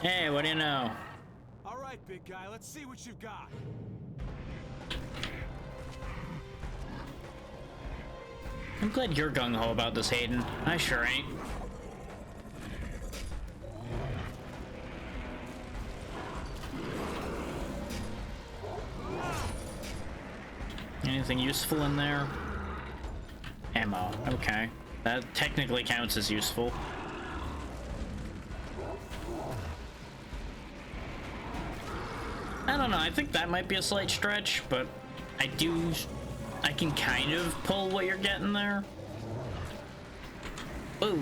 Hey, what do you know? All right, big guy, let's see what you've got. I'm glad you're gung-ho about this, Hayden. I sure ain't. Anything useful in there? Ammo. Okay. That technically counts as useful. I don't know. I think that might be a slight stretch, but I can kind of pull what you're getting there. Ooh.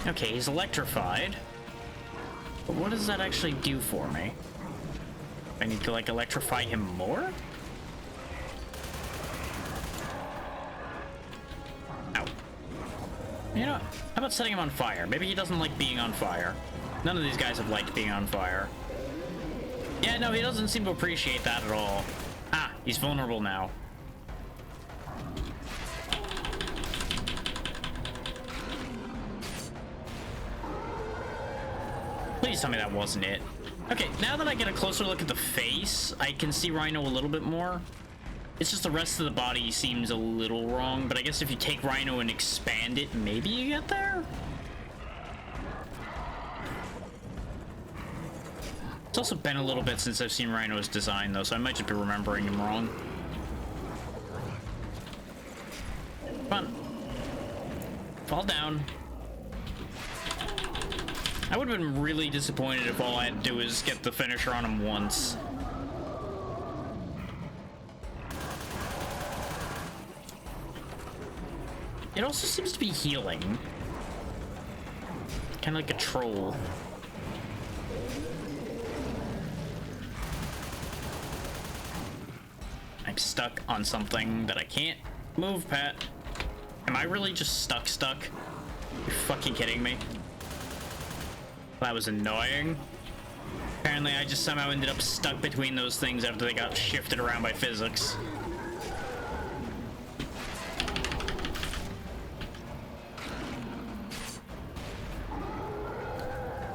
Okay, he's electrified. But what does that actually do for me? I need to, like, electrify him more? Ow. You know, how about setting him on fire? Maybe he doesn't like being on fire. None of these guys have liked being on fire. Yeah, no, he doesn't seem to appreciate that at all. Ah, he's vulnerable now. Please tell me that wasn't it. Okay, now that I get a closer look at the face, I can see Rhino a little bit more. It's just the rest of the body seems a little wrong, but I guess if you take Rhino and expand it, maybe you get there? It's also been a little bit since I've seen Rhino's design, though, so I might just be remembering him wrong. Come on. Fall down. I would have been really disappointed if all I had to do was get the finisher on him once. It also seems to be healing. Kind of like a troll. I'm stuck on something that I can't move, Pat. Am I really just stuck? You're fucking kidding me? That was annoying. Apparently I just somehow ended up stuck between those things after they got shifted around by physics.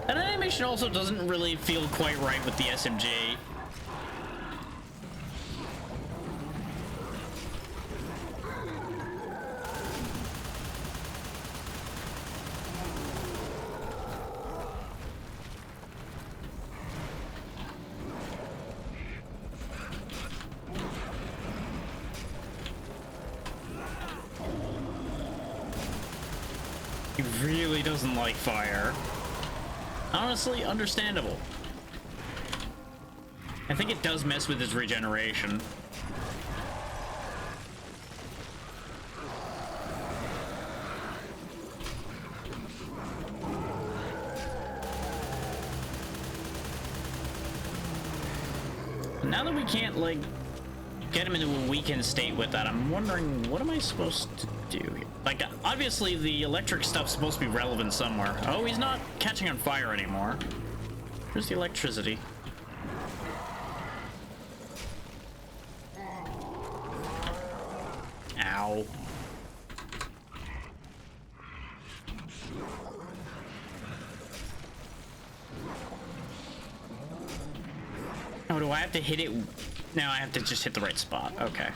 That animation also doesn't really feel quite right with the SMG. He really doesn't like fire. Honestly, understandable. I think it does mess with his regeneration. Now that we can't, like, get him into a weakened state with that, I'm wondering, what am I supposed to do here? Like, obviously the electric stuff's supposed to be relevant somewhere. Oh, he's not catching on fire anymore. Where's the electricity? Ow. Oh, do I have to hit it? No, I have to just hit the right spot. Okay.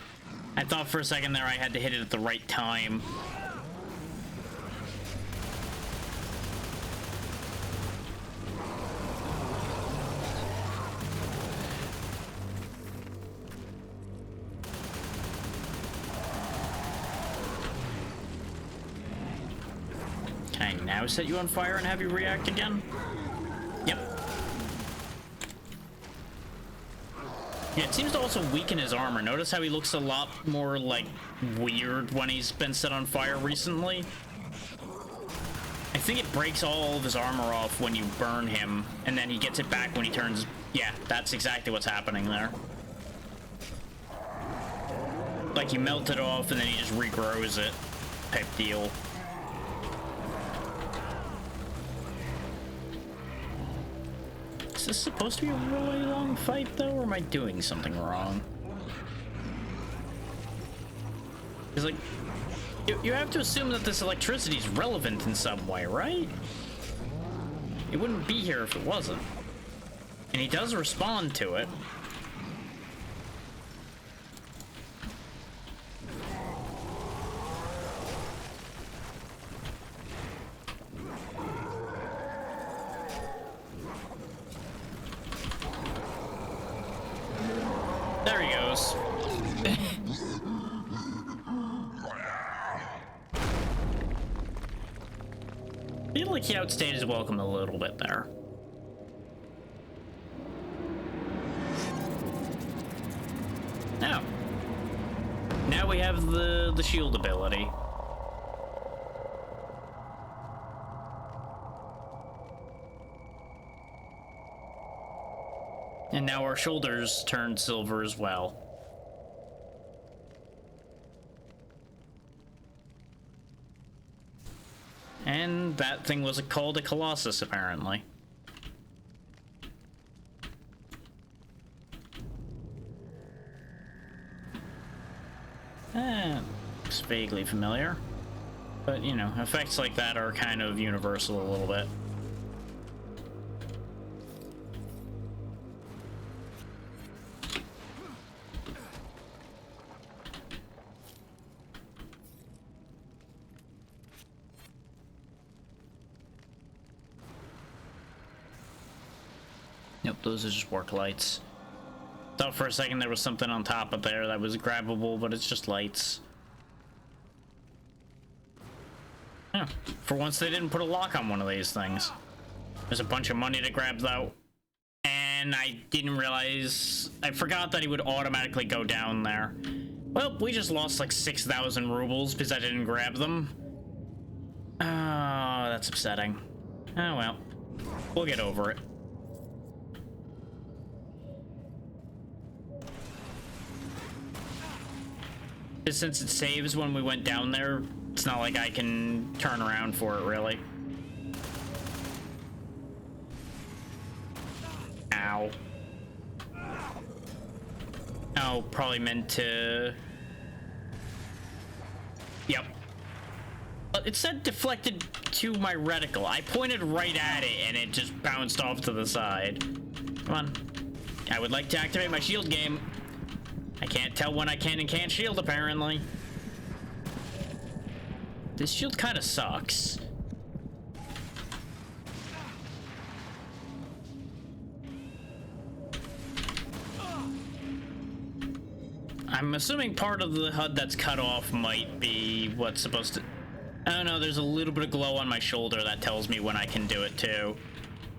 I thought for a second there I had to hit it at the right time. Can I now set you on fire and have you react again? Yep. Yeah, it seems to also weaken his armor. Notice how he looks a lot more, like, weird when he's been set on fire recently? I think it breaks all of his armor off when you burn him, and then he gets it back when he turns... Yeah, that's exactly what's happening there. Like, you melt it off, and then he just regrows it. Type deal. Is this supposed to be a really long fight, though, or am I doing something wrong? It's like, you have to assume that this electricity is relevant in some way, right? It wouldn't be here if it wasn't. And he does respond to it. There he goes. I feel like he outstayed his welcome a little bit there. Now we have the shield ability. And now our shoulders turned silver as well. And that thing was called a Colossus, apparently. Looks vaguely familiar. But, you know, effects like that are kind of universal a little bit. Nope, those are just work lights. Thought for a second there was something on top of there that was grabbable, but it's just lights. Yeah, for once they didn't put a lock on one of these things. There's a bunch of money to grab though. And I didn't realize, I forgot that he would automatically go down there. Well, we just lost like 6,000 rubles because I didn't grab them. Oh, that's upsetting. Oh well, we'll get over it. Since it saves when we went down there, it's not like I can turn around for it, really. Ow. Oh, probably meant to... Yep. It said deflected to my reticle. I pointed right at it and it just bounced off to the side. Come on. I would like to activate my shield game. I can't tell when I can and can't shield, apparently. This shield kind of sucks. I'm assuming part of the HUD that's cut off might be what's supposed to... Oh no, there's a little bit of glow on my shoulder that tells me when I can do it too.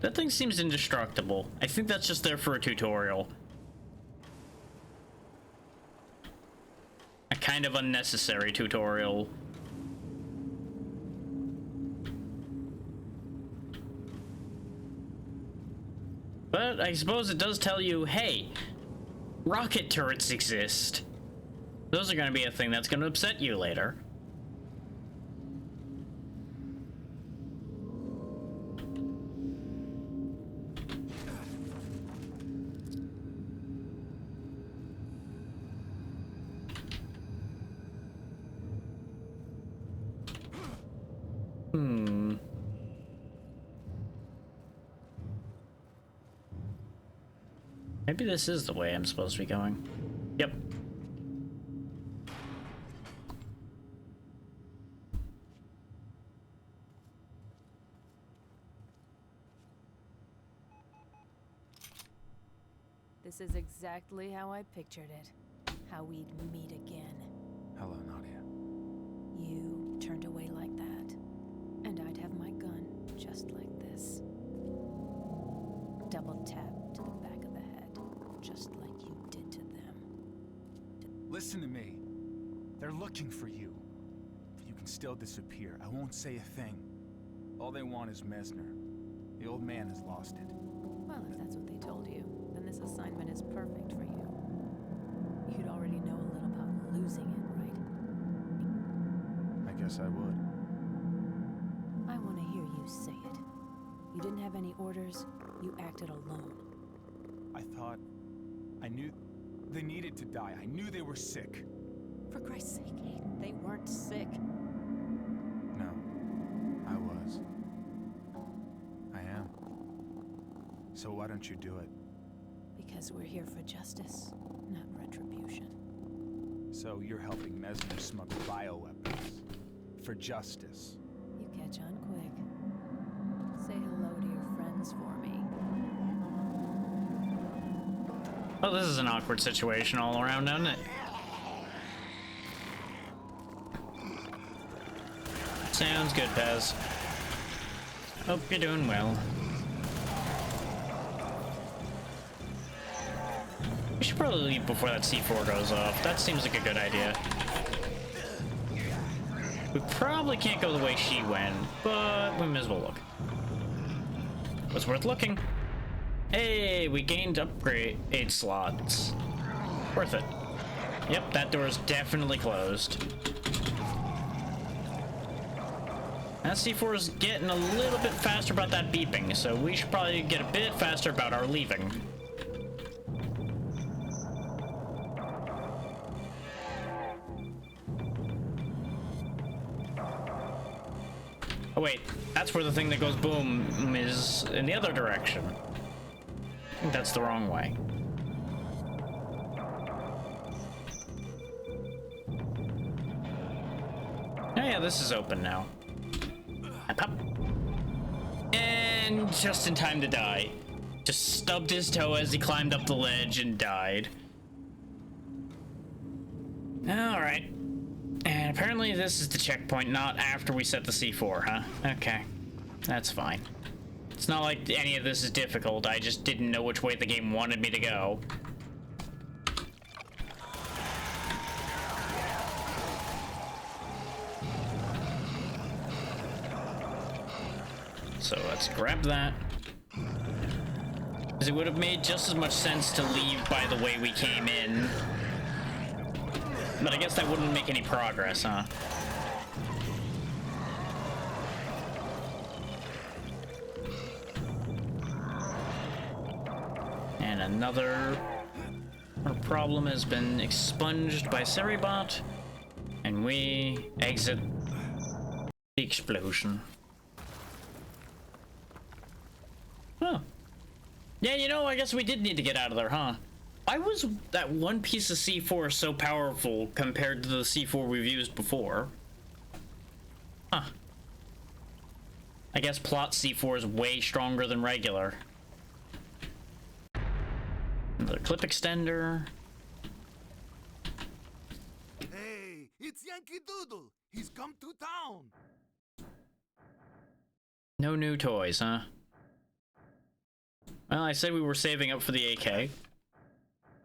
That thing seems indestructible. I think that's just there for a tutorial. A kind of unnecessary tutorial. But I suppose it does tell you, hey, rocket turrets exist. Those are going to be a thing that's going to upset you later. Maybe this is the way I'm supposed to be going. Yep. This is exactly how I pictured it. How we'd meet again. Hello, Nadia. You turned away like that, and I'd have my gun just like this. Double tap to the back of the head, just like you did to them. Listen to me. They're looking for you. You can still disappear. I won't say a thing. All they want is Messner. The old man has lost it. Well, if that's what they told you, then this assignment is perfect for you. You'd already know a little about losing it, right? I guess I would. I want to hear you say it. You didn't have any orders. You acted alone. I knew they needed to die. I knew they were sick. For Christ's sake, Aiden, they weren't sick. No, I was. I am. So why don't you do it? Because we're here for justice, not retribution. So you're helping Messner smuggle bioweapons. For justice. You catch on quick. Say hello to your friends for me. Oh, this is an awkward situation all around, isn't it? Sounds good, Pez. Hope you're doing well. We should probably leave before that C4 goes off. That seems like a good idea. We probably can't go the way she went, but we may as well look. Was worth looking. Hey, we gained upgrade 8 slots. Worth it. Yep, that door is definitely closed. That C4 is getting a little bit faster about that beeping, so we should probably get a bit faster about our leaving. Oh wait, that's where the thing that goes boom is in the other direction. I think that's the wrong way. Oh yeah, this is open now. Up, up. And just in time to die. Just stubbed his toe as he climbed up the ledge and died. Alright. And apparently this is the checkpoint, not after we set the C4, huh? Okay. That's fine. It's not like any of this is difficult, I just didn't know which way the game wanted me to go. So let's grab that. Because it would have made just as much sense to leave by the way we came in. But I guess that wouldn't make any progress, huh? And another problem has been expunged by Seribot, and we exit the explosion. Huh. Yeah, you know, I guess we did need to get out of there, huh? Why was that one piece of C4 so powerful compared to the C4 we've used before? Huh. I guess plot C4 is way stronger than regular. Another clip extender. Hey, it's Yankee Doodle. He's come to town. No new toys, huh? Well, I said we were saving up for the AK.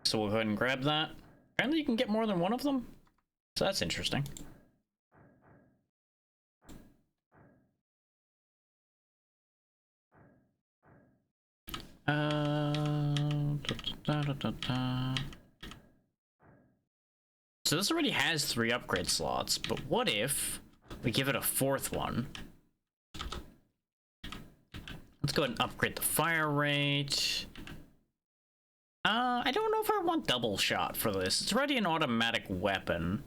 So we'll go ahead and grab that. Apparently you can get more than one of them. So that's interesting. So this already has 3 upgrade slots, but what if we give it a 4th one? Let's go ahead and upgrade the fire rate. I don't know if I want double shot for this. It's already an automatic weapon.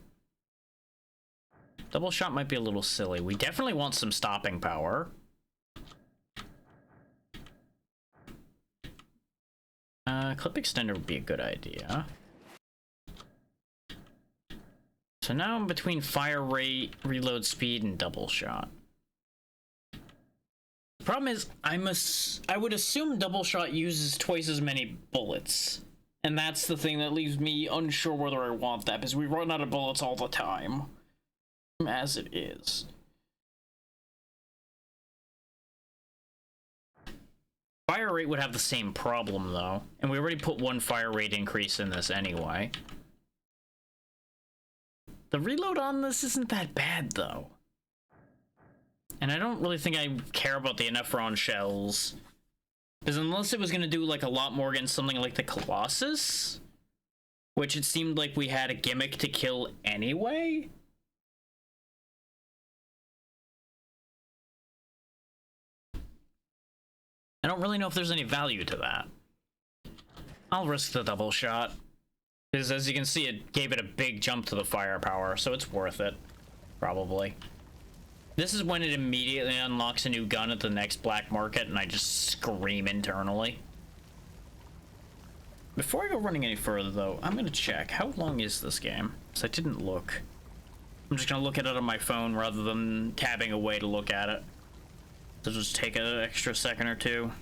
Double shot might be a little silly. We definitely want some stopping power. Clip extender would be a good idea. So now I'm between fire rate, reload speed, and double shot. The problem is, I would assume double shot uses twice as many bullets. And that's the thing that leaves me unsure whether I want that, because we run out of bullets all the time. As it is. Fire rate would have the same problem, though. And we already put 1 fire rate increase in this anyway. The reload on this isn't that bad, though. And I don't really think I care about the Nephron shells. Because unless it was going to do, like, a lot more against something like the Colossus, which it seemed like we had a gimmick to kill anyway. I don't really know if there's any value to that. I'll risk the double shot. Because as you can see, it gave it a big jump to the firepower, so it's worth it. Probably. This is when it immediately unlocks a new gun at the next black market, and I just scream internally. Before I go running any further, though, I'm going to check. How long is this game? Because I didn't look. I'm just going to look at it on my phone rather than tabbing away to look at it. So just take an extra second or two.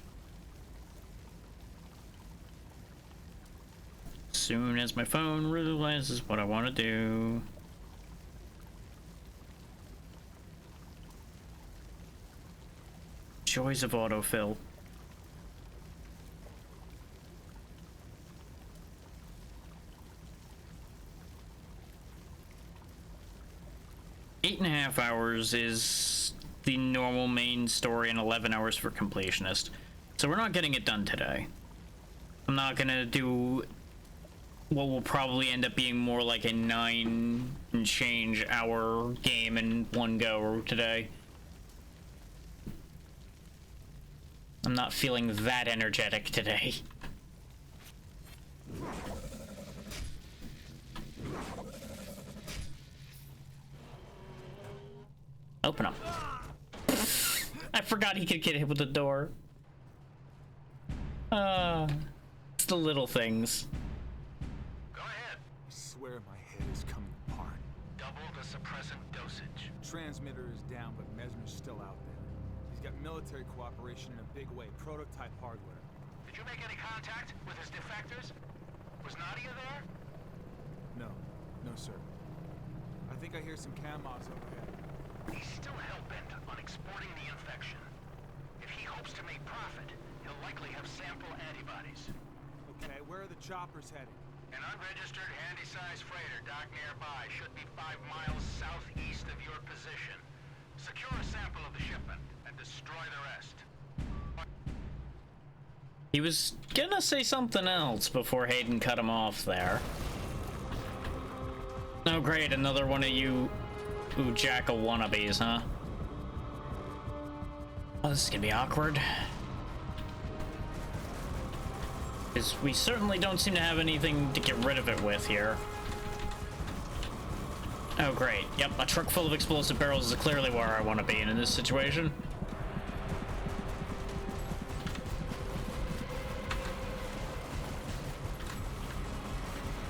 As soon as my phone realizes what I want to do. Joys of autofill. Eight and a half hours is the normal main story and 11 hours for completionist. So we're not getting it done today. I'm not gonna do what will probably end up being more like a 9 and change hour game in one go today. I'm not feeling that energetic today. Open up. I forgot he could get hit with the door. It's the little things. Go ahead. I swear my head is coming apart. Double the suppressant dosage. Transmitter is down, but Mesner's still out there. He's got military cooperation in a big way, prototype hardware. Did you make any contact with his defectors? Was Nadia there? No, sir. I think I hear some camos overhead. He's still hell-bent on exporting the infection. If he hopes to make profit, he'll likely have sample antibodies. Okay, where are the choppers heading? An unregistered handy-sized freighter docked nearby should be 5 miles southeast of your position. Secure a sample of the shipment and destroy the rest. He was gonna say something else before Hayden cut him off there. Oh great, another one of you Jackal wannabes, huh? Oh, this is gonna be awkward. Because we certainly don't seem to have anything to get rid of it with here. Oh great, yep, a truck full of explosive barrels is clearly where I want to be in this situation.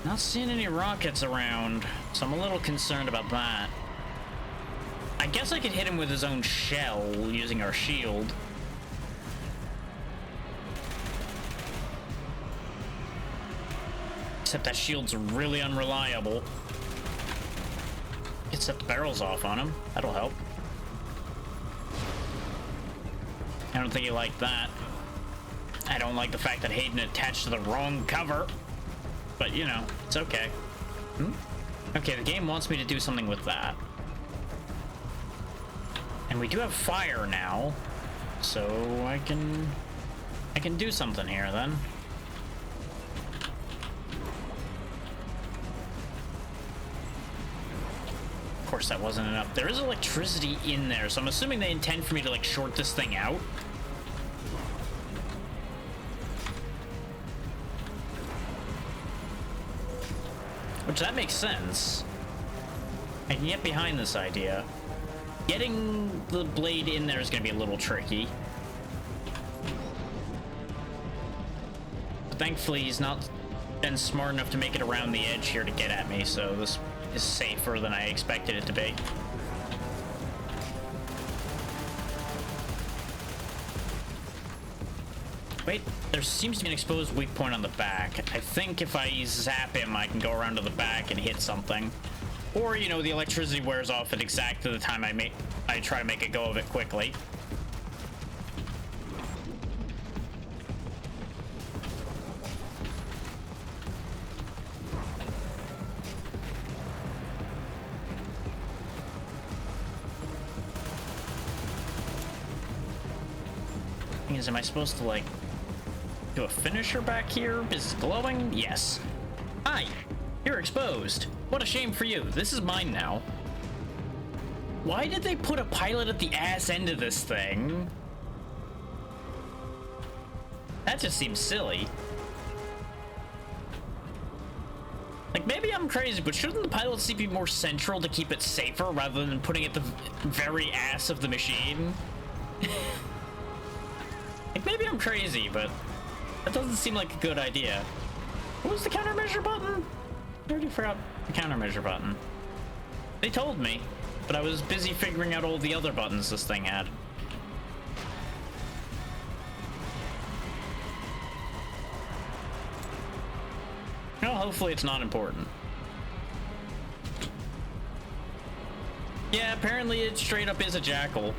Not seeing any rockets around, so I'm a little concerned about that. I guess I could hit him with his own shell using our shield. Except that shield's really unreliable. Get set the barrels off on him. That'll help. don't think you like that. I don't like the fact that Hayden attached to the wrong cover. But, you know, it's okay. Okay, the game wants me to do something with that. And we do have fire now. So I can do something here then. Of course that wasn't enough. There is electricity in there, so I'm assuming they intend for me to like short this thing out. Which that makes sense. I can get behind this idea. Getting the blade in there is going to be a little tricky. But thankfully, he's not been smart enough to make it around the edge here to get at me, so this is safer than I expected it to be. Wait, there seems to be an exposed weak point on the back. I think if I zap him, I can go around to the back and hit something. Or, you know, the electricity wears off at exactly the time I try to make a go of it quickly. Thing is, am I supposed to, like, do a finisher back here? Is it glowing? Yes. Hi! You're exposed. What a shame for you. This is mine now. Why did they put a pilot at the ass end of this thing? That just seems silly. Like, maybe I'm crazy, but shouldn't the pilot seat be more central to keep it safer rather than putting it at the very ass of the machine? Like, maybe I'm crazy, but that doesn't seem like a good idea. What was the countermeasure button? I already forgot the countermeasure button. They told me, but I was busy figuring out all the other buttons this thing had. Well, hopefully it's not important. Yeah, apparently it straight up is a jackal.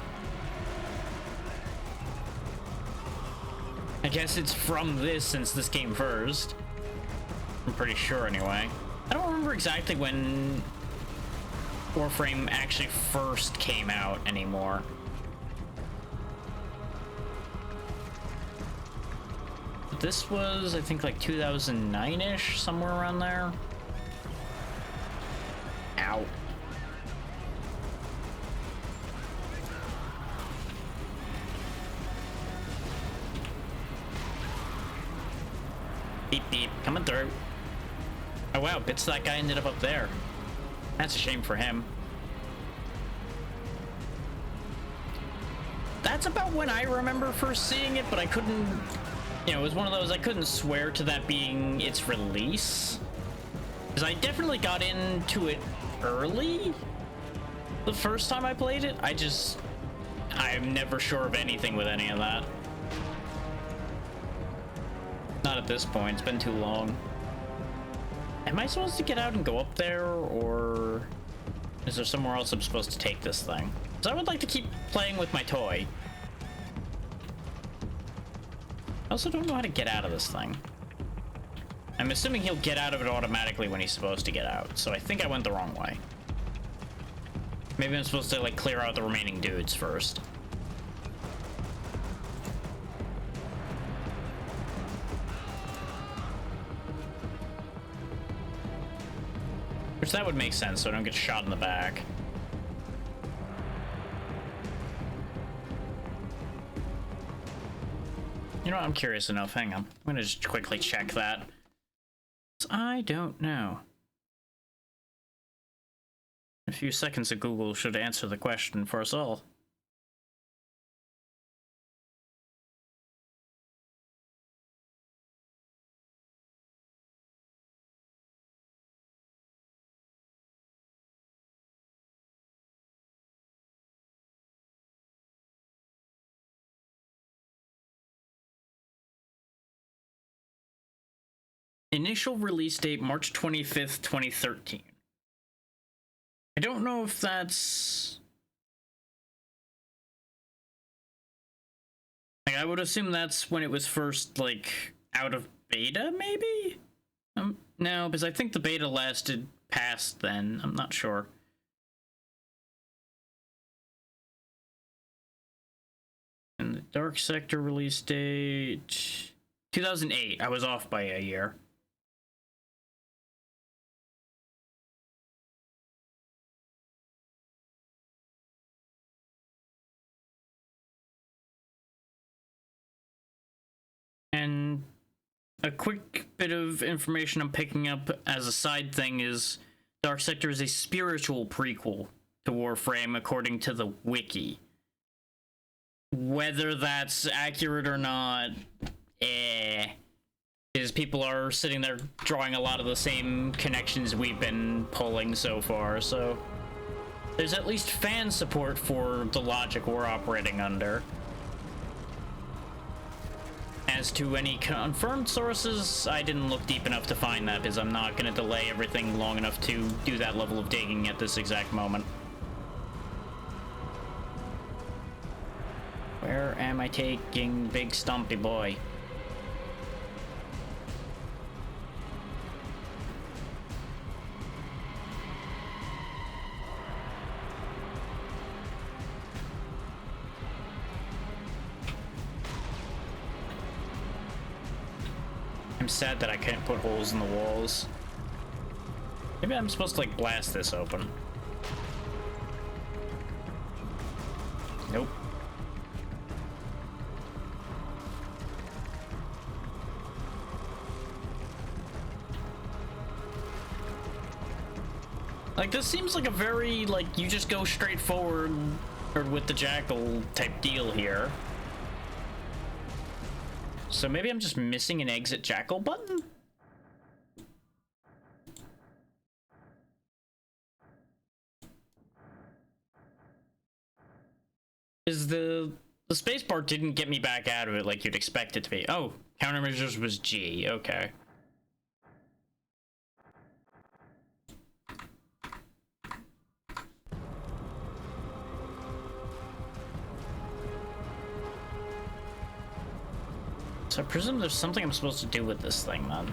I guess it's from this since this came first. I'm pretty sure anyway. I don't remember exactly when Warframe actually first came out anymore. This was, I think, like 2009-ish, somewhere around there. Ow. Beep beep, coming through. Oh wow, bits of that guy ended up there. That's a shame for him. That's about when I remember first seeing it, but I couldn't, you know, it was one of those, I couldn't swear to that being its release. Because I definitely got into it early the first time I played it. I'm never sure of anything with any of that. Not at this point, it's been too long. Am I supposed to get out and go up there, or is there somewhere else I'm supposed to take this thing? Because I would like to keep playing with my toy. I also don't know how to get out of this thing. I'm assuming he'll get out of it automatically when he's supposed to get out, so I think I went the wrong way. Maybe I'm supposed to, like, clear out the remaining dudes first. Which that would make sense, so I don't get shot in the back. You know what? I'm curious enough. Hang on. I'm gonna just quickly check that. I don't know. A few seconds of Google should answer the question for us all. Initial release date, March 25th, 2013. I don't know if that's... Yeah, I would assume that's when it was first, like, out of beta, maybe? No, because I think the beta lasted past then. I'm not sure. And the Dark Sector release date... 2008. I was off by a year. And a quick bit of information I'm picking up as a side thing is Dark Sector is a spiritual prequel to Warframe according to the wiki. Whether that's accurate or not, because people are sitting there drawing a lot of the same connections we've been pulling so far, so there's at least fan support for the logic we're operating under. As to any confirmed sources, I didn't look deep enough to find that, because I'm not going to delay everything long enough to do that level of digging at this exact moment. Where am I taking Big Stumpy Boy? I'm sad that I can't put holes in the walls. Maybe I'm supposed to, like, blast this open. Nope. Like, this seems like a very, like, you just go straight forward or with the Jackal type deal here. So maybe I'm just missing an exit Jackal button? Is the spacebar didn't get me back out of it like you'd expect it to be. Oh, countermeasures was G, okay. So I presume there's something I'm supposed to do with this thing, then.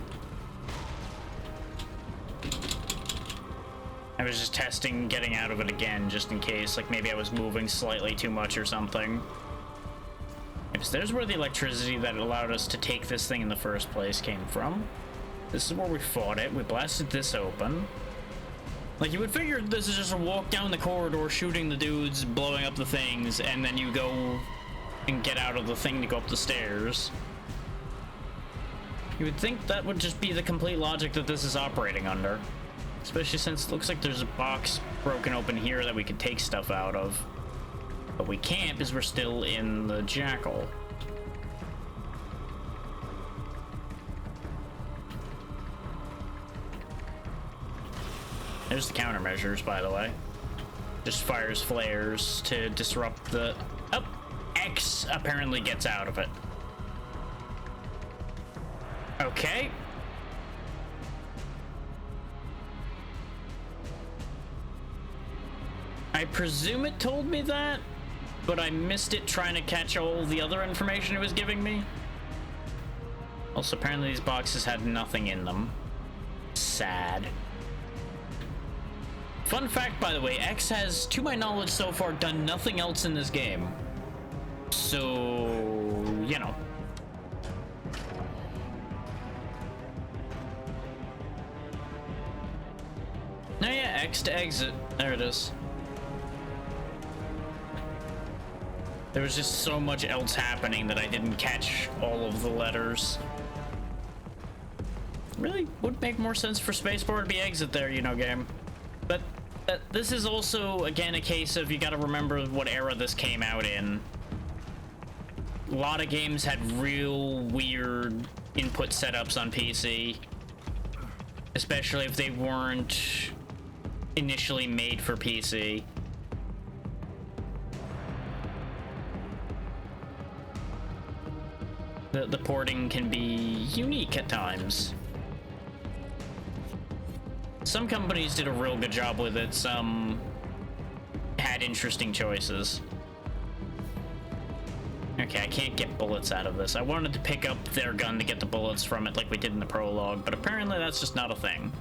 I was just testing getting out of it again, just in case. Like, maybe I was moving slightly too much or something. Yep, so there's where the electricity that allowed us to take this thing in the first place came from. This is where we fought it. We blasted this open. Like, you would figure this is just a walk down the corridor, shooting the dudes, blowing up the things, and then you go and get out of the thing to go up the stairs. You would think that would just be the complete logic that this is operating under. Especially since it looks like there's a box broken open here that we could take stuff out of. But we can't because we're still in the Jackal. There's the countermeasures, by the way. Just fires flares to disrupt the... Oh! X apparently gets out of it. Okay. I presume it told me that, but I missed it trying to catch all the other information it was giving me. Also, apparently these boxes had nothing in them. Sad. Fun fact, by the way, X has, to my knowledge so far, done nothing else in this game. So, you know. Oh yeah, X to exit. There it is. There was just so much else happening that I didn't catch all of the letters. Really would make more sense for spacebar to be exit there, you know, game. But this is also, again, a case of you gotta remember what era this came out in. A lot of games had real weird input setups on PC. Especially if they weren't initially made for PC. The porting can be unique at times. Some companies did a real good job with it, some had interesting choices. Okay, I can't get bullets out of this. I wanted to pick up their gun to get the bullets from it like we did in the prologue, but apparently that's just not a thing.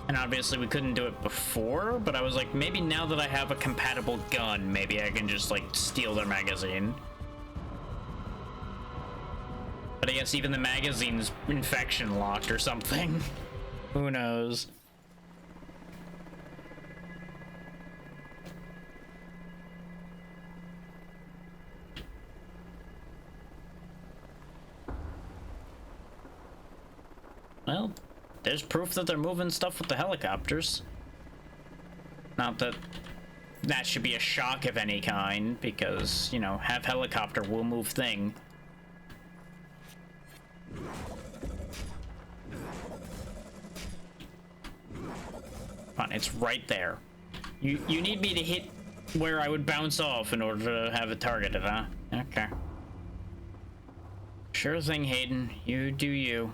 And obviously we couldn't do it before, but I was like, maybe now that I have a compatible gun, maybe I can just like steal their magazine. But I guess even the magazine's infection locked or something. Who knows? Well, there's proof that they're moving stuff with the helicopters. Not that that should be a shock of any kind, because, you know, have helicopter will move thing. Come on, it's right there. You need me to hit where I would bounce off in order to have it targeted, huh? Okay. Sure thing, Hayden. You do you.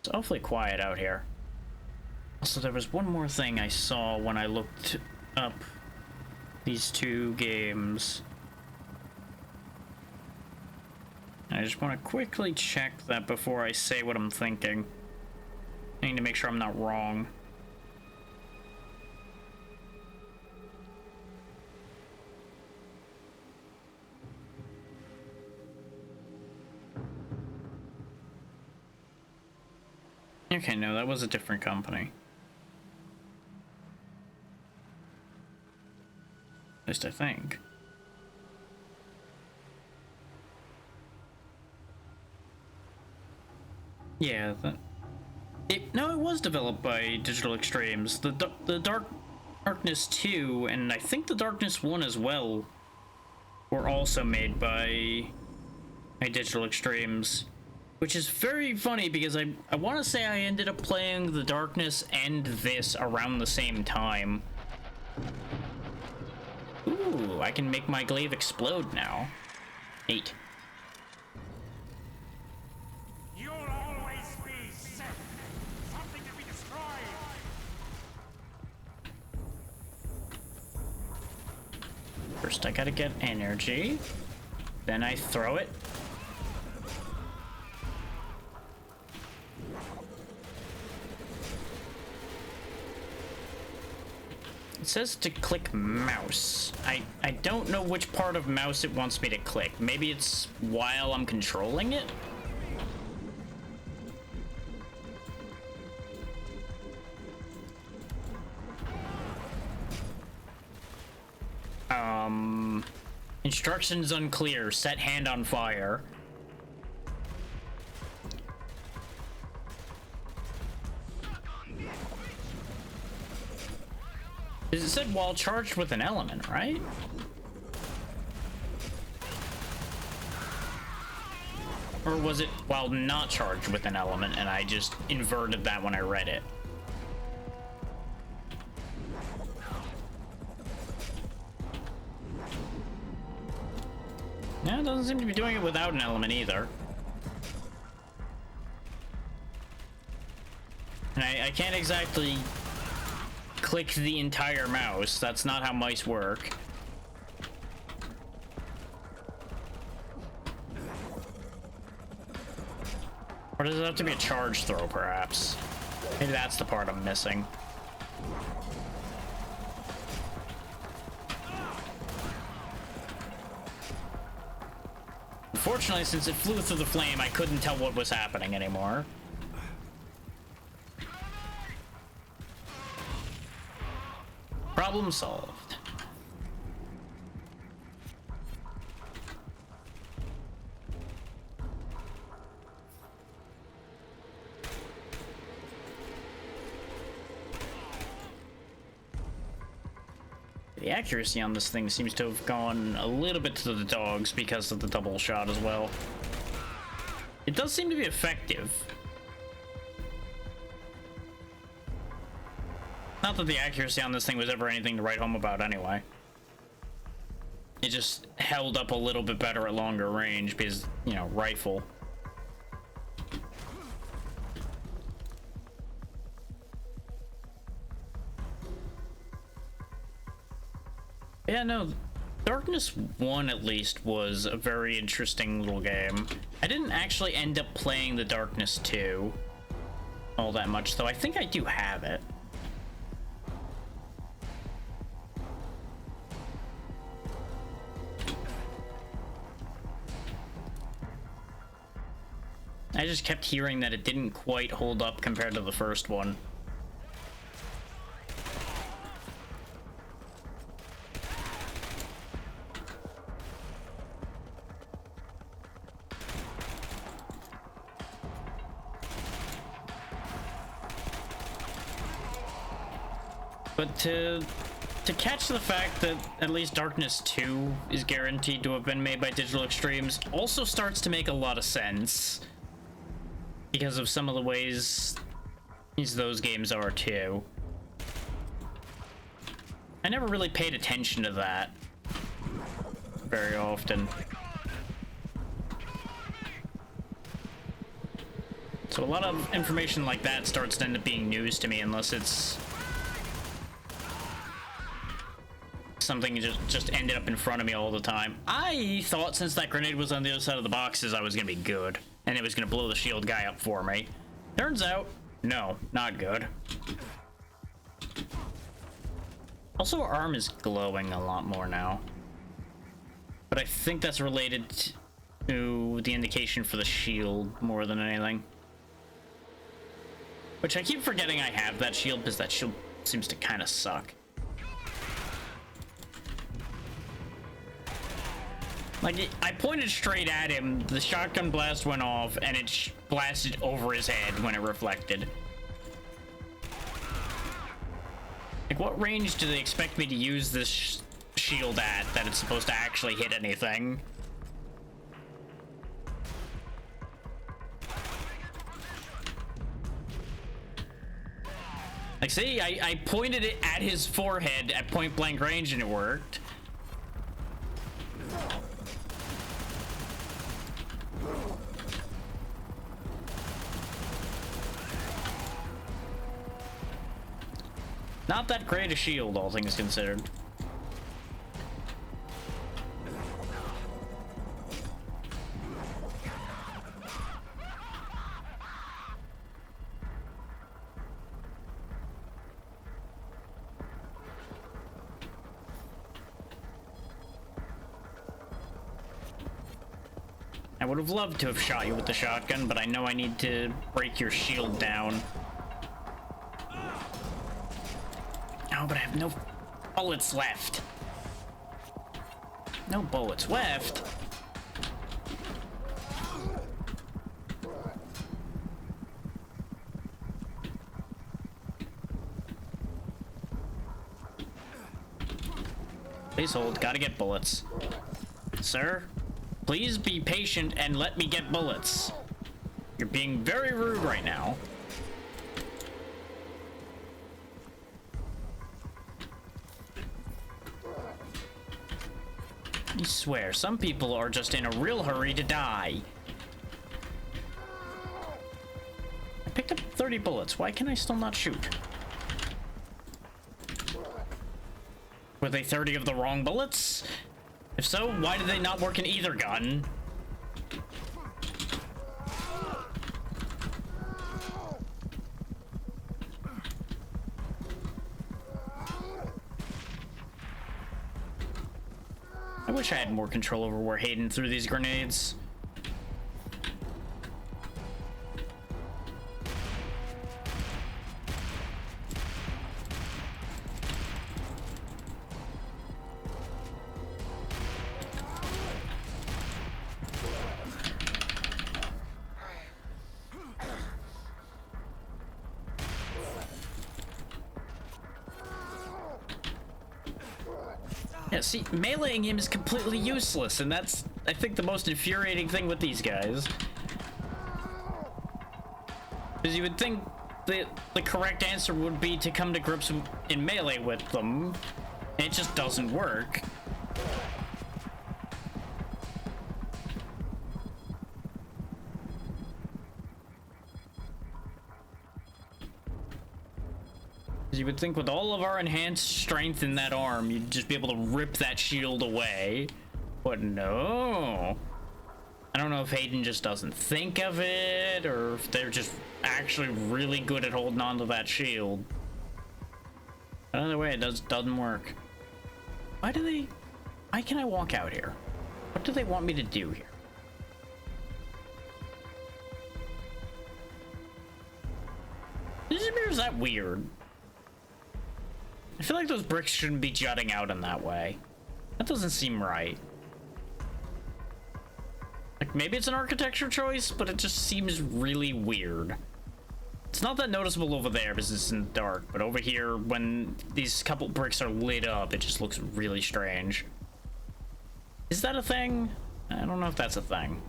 It's awfully quiet out here. Also, there was one more thing I saw when I looked up these two games. I just want to quickly check that before I say what I'm thinking. I need to make sure I'm not wrong. Okay, no, that was a different company. At least I think. Yeah, no, it was developed by Digital Extremes. The Darkness 2 and I think the Darkness 1 as well were also made by Digital Extremes. Which is very funny because I want to say I ended up playing the Darkness and this around the same time. Ooh, I can make my glaive explode now. 8. You'll always be Sith. Something to be destroyed. First I gotta get energy. Then I throw it. It says to click mouse. I don't know which part of mouse it wants me to click. Maybe it's while I'm controlling it? Instructions unclear. Set hand on fire. It said while charged with an element, right? Or was it while not charged with an element and I just inverted that when I read it? Yeah, it doesn't seem to be doing it without an element either. And I can't exactly click the entire mouse. That's not how mice work. Or does it have to be a charge throw, perhaps? Maybe that's the part I'm missing. Unfortunately, since it flew through the flame, I couldn't tell what was happening anymore. Problem solved. the accuracy on this thing seems to have gone a little bit to the dogs because of the double shot as well. It does seem to be effective. Not that the accuracy on this thing was ever anything to write home about anyway. It just held up a little bit better at longer range because, you know, rifle. Yeah, no, Darkness 1 at least was a very interesting little game. I didn't actually end up playing the Darkness 2 all that much, though I think I do have it. I just kept hearing that it didn't quite hold up compared to the first one. But to catch the fact that at least Darkness 2 is guaranteed to have been made by Digital Extremes also starts to make a lot of sense. Because of some of the ways those games are too. I never really paid attention to that very often. So a lot of information like that starts to end up being news to me unless it's something just ended up in front of me all the time. I thought since that grenade was on the other side of the boxes I was gonna be good. And it was gonna blow the shield guy up for me. Turns out, no, not good. Also, our arm is glowing a lot more now. But I think that's related to the indication for the shield more than anything. Which I keep forgetting I have that shield because that shield seems to kind of suck. Like, I pointed straight at him, the shotgun blast went off, and it blasted over his head when it reflected. Like, what range do they expect me to use this shield at that it's supposed to actually hit anything? Like, see, I pointed it at his forehead at point blank range and it worked. Not that great a shield, all things considered. I would have loved to have shot you with the shotgun, but I know I need to break your shield down. Oh, but I have no bullets left. No bullets left? Please hold, gotta get bullets. Sir, please be patient and let me get bullets. You're being very rude right now. I swear, some people are just in a real hurry to die. I picked up 30 bullets. Why can I still not shoot? Were they 30 of the wrong bullets? If so, why did they not work in either gun? I wish I had more control over where Hayden threw these grenades. Yeah, see, meleeing him is completely useless, and that's, I think, the most infuriating thing with these guys. Because you would think the correct answer would be to come to grips in melee with them, and it just doesn't work. You would think with all of our enhanced strength in that arm, you'd just be able to rip that shield away. But no. I don't know if Hayden just doesn't think of it, or if they're just actually really good at holding on to that shield. Another way, it doesn't work. Why can I walk out here? What do they want me to do here? Is that weird? I feel like those bricks shouldn't be jutting out in that way. That doesn't seem right. Like, maybe it's an architecture choice, but it just seems really weird. It's not that noticeable over there because it's in the dark, but over here, when these couple bricks are lit up, it just looks really strange. Is that a thing? I don't know if that's a thing.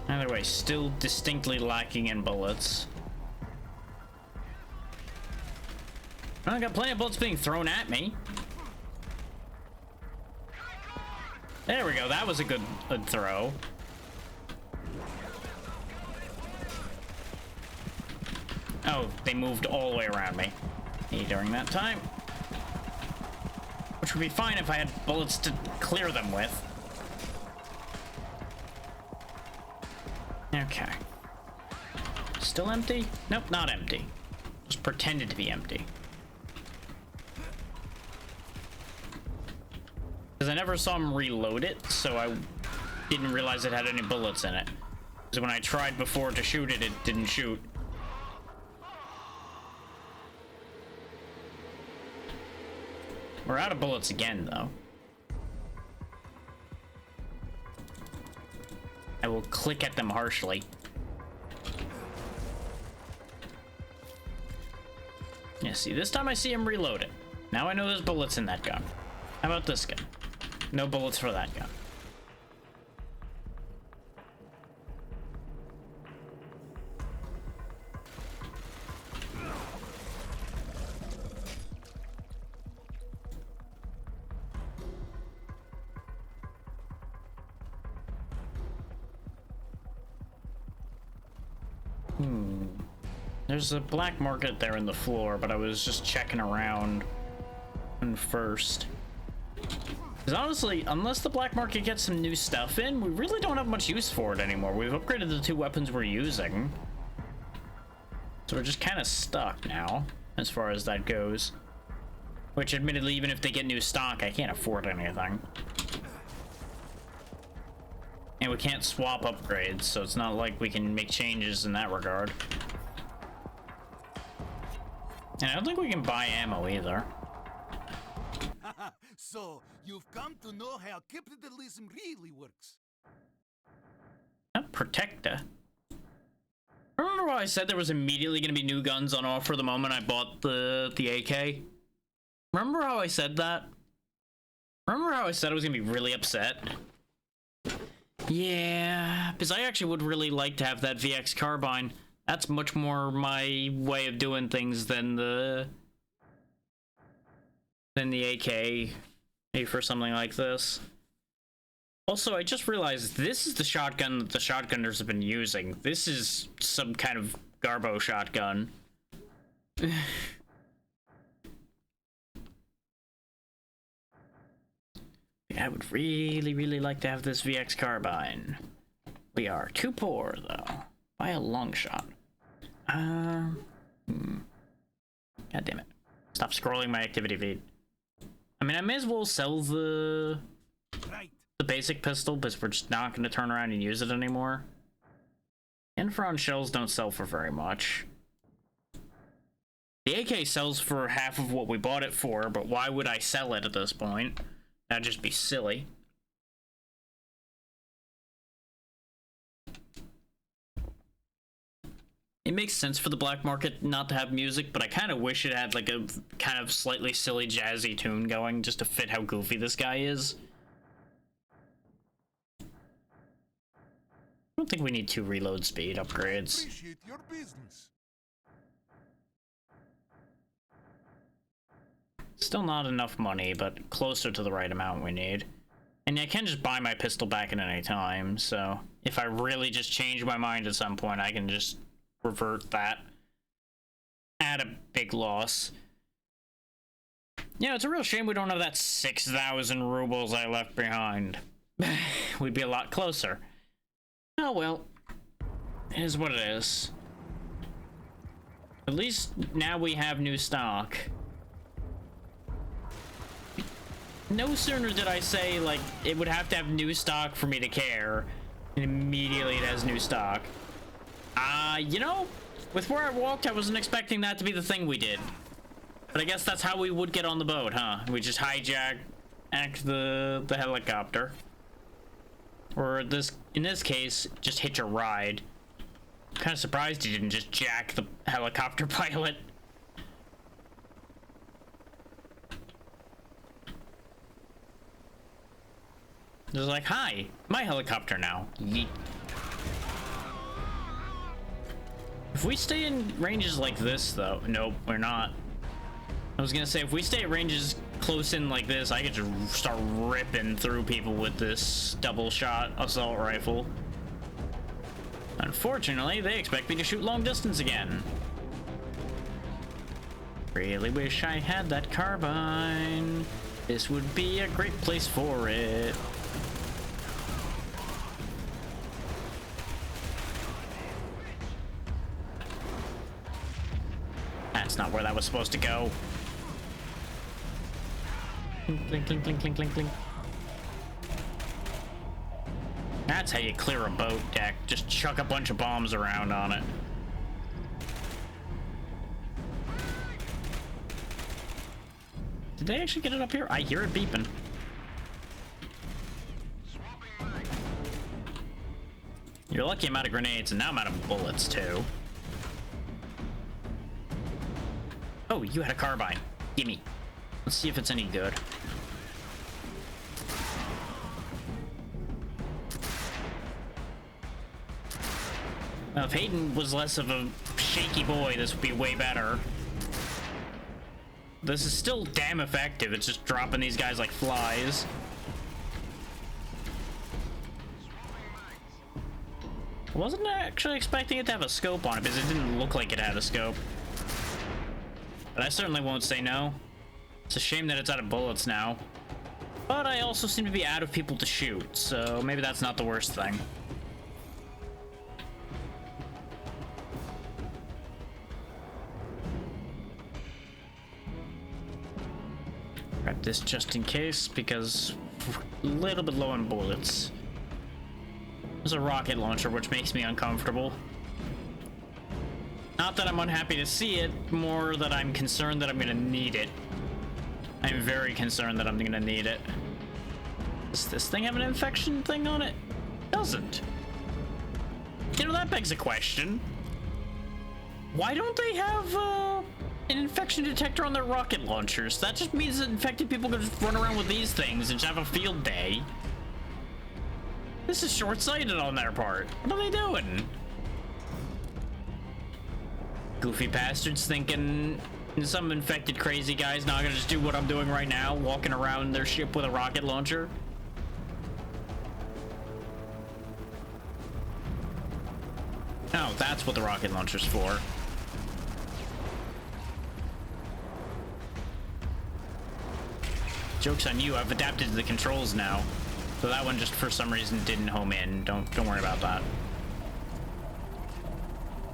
Either way, still distinctly lacking in bullets. I got plenty of bullets being thrown at me. There we go, that was a good throw. Oh, they moved all the way around me during that time. Which would be fine if I had bullets to clear them with. Okay. Still empty? Nope, not empty. Just pretended to be empty. Because I never saw him reload it, so I didn't realize it had any bullets in it. Because when I tried before to shoot it, it didn't shoot. We're out of bullets again, though. I will click at them harshly. Yeah, see, this time I see him reload it. Now I know there's bullets in that gun. How about this gun? No bullets for that gun. There's a black market there in the floor, but I was just checking around first. Because honestly, unless the black market gets some new stuff in, we really don't have much use for it anymore. We've upgraded the 2 weapons we're using. So we're just kind of stuck now, as far as that goes. Which, admittedly, even if they get new stock, I can't afford anything. And we can't swap upgrades, so it's not like we can make changes in that regard. And I don't think we can buy ammo either. So, you've come to know how capitalism really works. Protector. Remember how I said there was immediately going to be new guns on offer the moment I bought the AK? Remember how I said that? Remember how I said I was going to be really upset? Yeah, because I actually would really like to have that VX carbine. That's much more my way of doing things than the AK for something like this. Also, I just realized this is the shotgun that the shotgunners have been using. This is some kind of Garbo shotgun. I would really, really like to have this VX carbine. We are too poor, though. By a long shot. God damn it. Stop scrolling my activity feed. I mean, I may as well sell the basic pistol, because we're just not going to turn around and use it anymore. Infrared shells don't sell for very much. The AK sells for half of what we bought it for, but why would I sell it at this point? That'd just be silly. makes sense for the black market not to have music, but I kind of wish it had like a kind of slightly silly jazzy tune going just to fit how goofy this guy is. I don't think we need 2 reload speed upgrades. Appreciate your business. Still not enough money, but closer to the right amount we need. And I can just buy my pistol back at any time, so if I really just change my mind at some point, I can just revert that at a big loss. Yeah, it's a real shame we don't have that 6,000 rubles I left behind. We'd be a lot closer. Oh well, it is what it is. At least now we have new stock. No sooner did I say, like, it would have to have new stock for me to care, and immediately it has new stock. You know, with where I walked, I wasn't expecting that to be the thing we did. But I guess that's how we would get on the boat, huh? We just hijack the helicopter. Or in this case, just hitch a ride. I'm kind of surprised he didn't just jack the helicopter pilot. Just like, hi, my helicopter now. Yeet. If we stay in ranges like this, though, nope, we're not. I was gonna say, if we stay at ranges close in like this, I could just start ripping through people with this double shot assault rifle. Unfortunately, they expect me to shoot long distance again. Really wish I had that carbine. This would be a great place for it. That's not where that was supposed to go. Clink, clink, clink, clink, clink, clink. That's how you clear a boat deck. Just chuck a bunch of bombs around on it. Did they actually get it up here? I hear it beeping. You're lucky I'm out of grenades, and now I'm out of bullets, too. Oh, you had a carbine. Gimme. Let's see if it's any good. Now, if Hayden was less of a shaky boy, this would be way better. This is still damn effective. It's just dropping these guys like flies. I wasn't actually expecting it to have a scope on it because it didn't look like it had a scope. But I certainly won't say no. It's a shame that it's out of bullets now. But I also seem to be out of people to shoot, so maybe that's not the worst thing. Grab this just in case, because we're a little bit low on bullets. There's a rocket launcher, which makes me uncomfortable. Not that I'm unhappy to see it, more that I'm concerned that I'm gonna need it. I'm very concerned that I'm gonna need it. Does this thing have an infection thing on it? Doesn't. You know, that begs a question. Why don't they have an infection detector on their rocket launchers? That just means that infected people can just run around with these things and just have a field day. This is short-sighted on their part. What are they doing? Goofy bastards thinking some infected crazy guy's not gonna just do what I'm doing right now, walking around their ship with a rocket launcher. Oh, that's what the rocket launcher's for. Joke's on you, I've adapted to the controls now. So that one just for some reason didn't home in. Don't worry about that.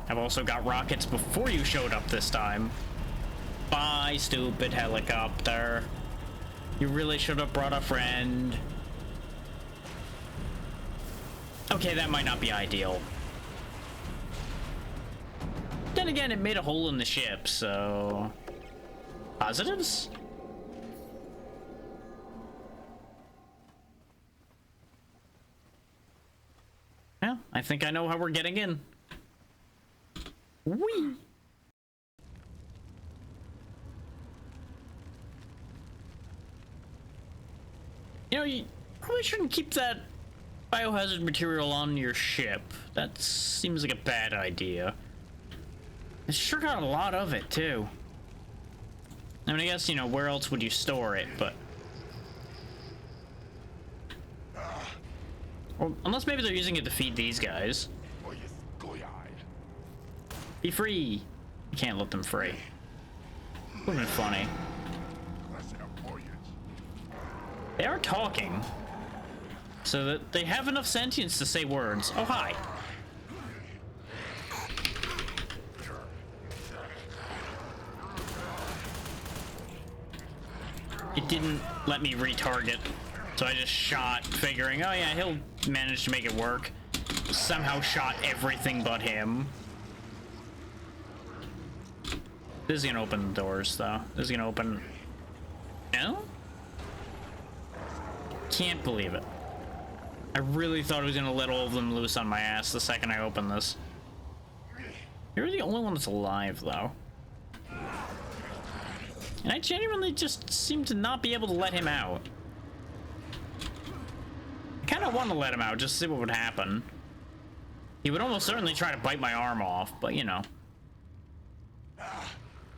I've also got rockets before you showed up this time. Bye, stupid helicopter. You really should have brought a friend. Okay, that might not be ideal. Then again, it made a hole in the ship, so... Positives? Yeah, I think I know how we're getting in. Whee! You know, you probably shouldn't keep that biohazard material on your ship. That seems like a bad idea. It's sure got a lot of it, too. I mean, I guess, you know, where else would you store it, but... Well, unless maybe they're using it to feed these guys. Be free! You can't let them free. Would've been funny. They are talking. So that they have enough sentience to say words. Oh, hi. It didn't let me retarget, so I just shot, figuring, oh yeah, he'll manage to make it work. Somehow shot everything but him. This is gonna open the doors, though. This is gonna open... No? Can't believe it. I really thought it was gonna let all of them loose on my ass the second I opened this. You're the only one that's alive, though. And I genuinely just seem to not be able to let him out. I kind of want to let him out, just to see what would happen. He would almost certainly try to bite my arm off, but you know.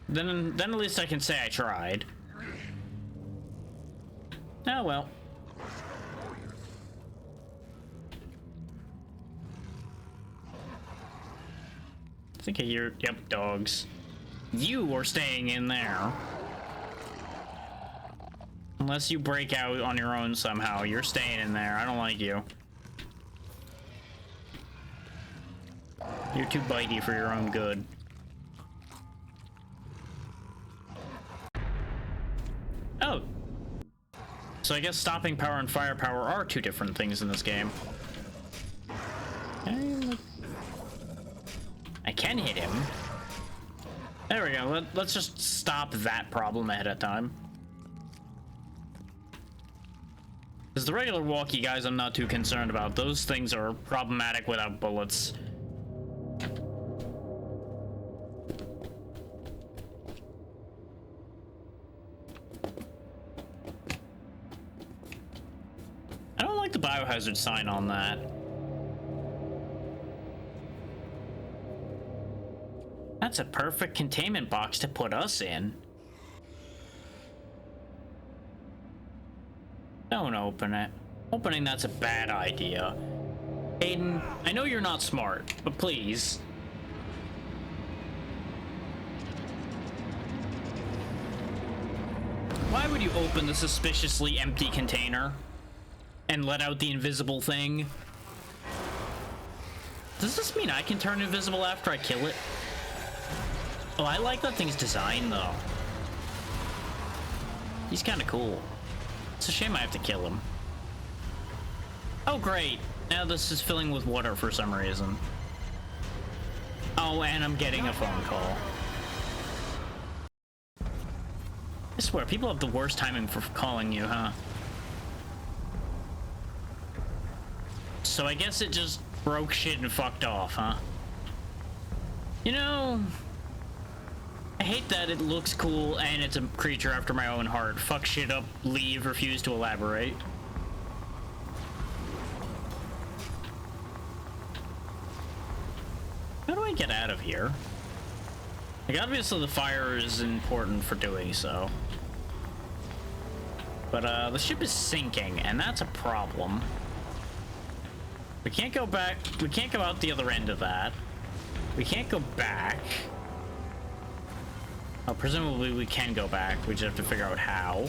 Then at least I can say I tried. Oh well. I think I hear, yep, dogs. You are staying in there. Unless you break out on your own somehow, you're staying in there. I don't like you. You're too bitey for your own good. Oh. So I guess stopping power and firepower are two different things in this game. I can hit him. There we go. Let's just stop that problem ahead of time. Because the regular walkie guys I'm not too concerned about. Those things are problematic without bullets. I don't like the biohazard sign on that. That's a perfect containment box to put us in. Don't open it. Opening that's a bad idea. Aiden, I know you're not smart, but please. Why would you open the suspiciously empty container and let out the invisible thing? Does this mean I can turn invisible after I kill it? Oh, I like that thing's design, though. He's kind of cool. It's a shame I have to kill him. Oh, great. Now this is filling with water for some reason. Oh, and I'm getting a phone call. I swear, people have the worst timing for calling you, huh? So I guess it just broke shit and fucked off, huh? You know... I hate that it looks cool and it's a creature after my own heart. Fuck shit up, leave, refuse to elaborate. How do I get out of here? Like, obviously the fire is important for doing so. But, the ship is sinking, and that's a problem. We can't go back. We can't go out the other end of that. We can't go back. Oh, presumably we can go back. We just have to figure out how.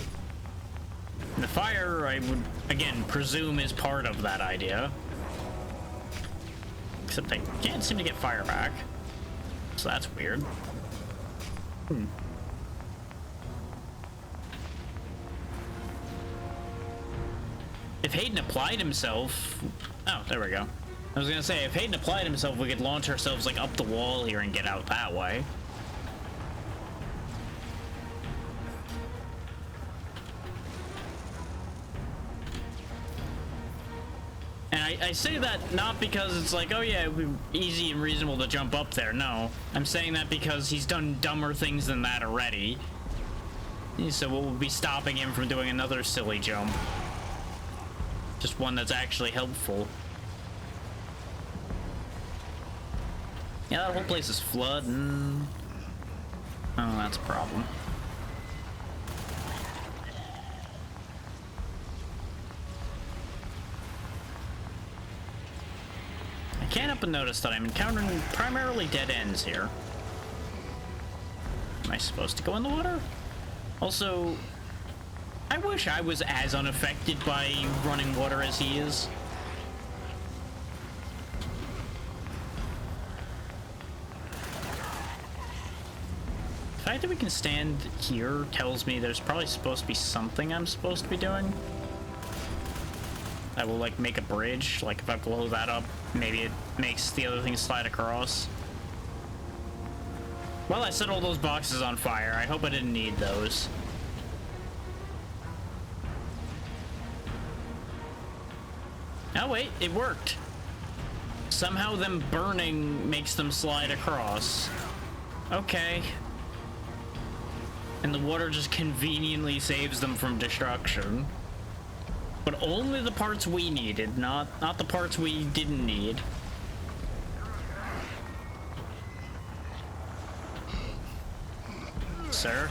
And the fire, I would, again, presume is part of that idea. Except I can't seem to get fire back. So that's weird. If Hayden applied himself... Oh, there we go. I was gonna say, if Hayden applied himself, we could launch ourselves, like, up the wall here and get out that way. And I say that not because it's like, oh yeah, it would be easy and reasonable to jump up there. No, I'm saying that because he's done dumber things than that already. So what would be stopping him from doing another silly jump? Just one that's actually helpful. Yeah, that whole place is flooding. Oh, that's a problem. I can't help but notice that I'm encountering primarily dead ends here. Am I supposed to go in the water? Also, I wish I was as unaffected by running water as he is. The fact that we can stand here tells me there's probably supposed to be something I'm supposed to be doing. I will, like, make a bridge. Like, if I blow that up, maybe it makes the other thing slide across. Well, I set all those boxes on fire. I hope I didn't need those. Oh, wait, it worked. Somehow them burning makes them slide across. Okay. And the water just conveniently saves them from destruction. But only the parts we needed, not the parts we didn't need. Sir?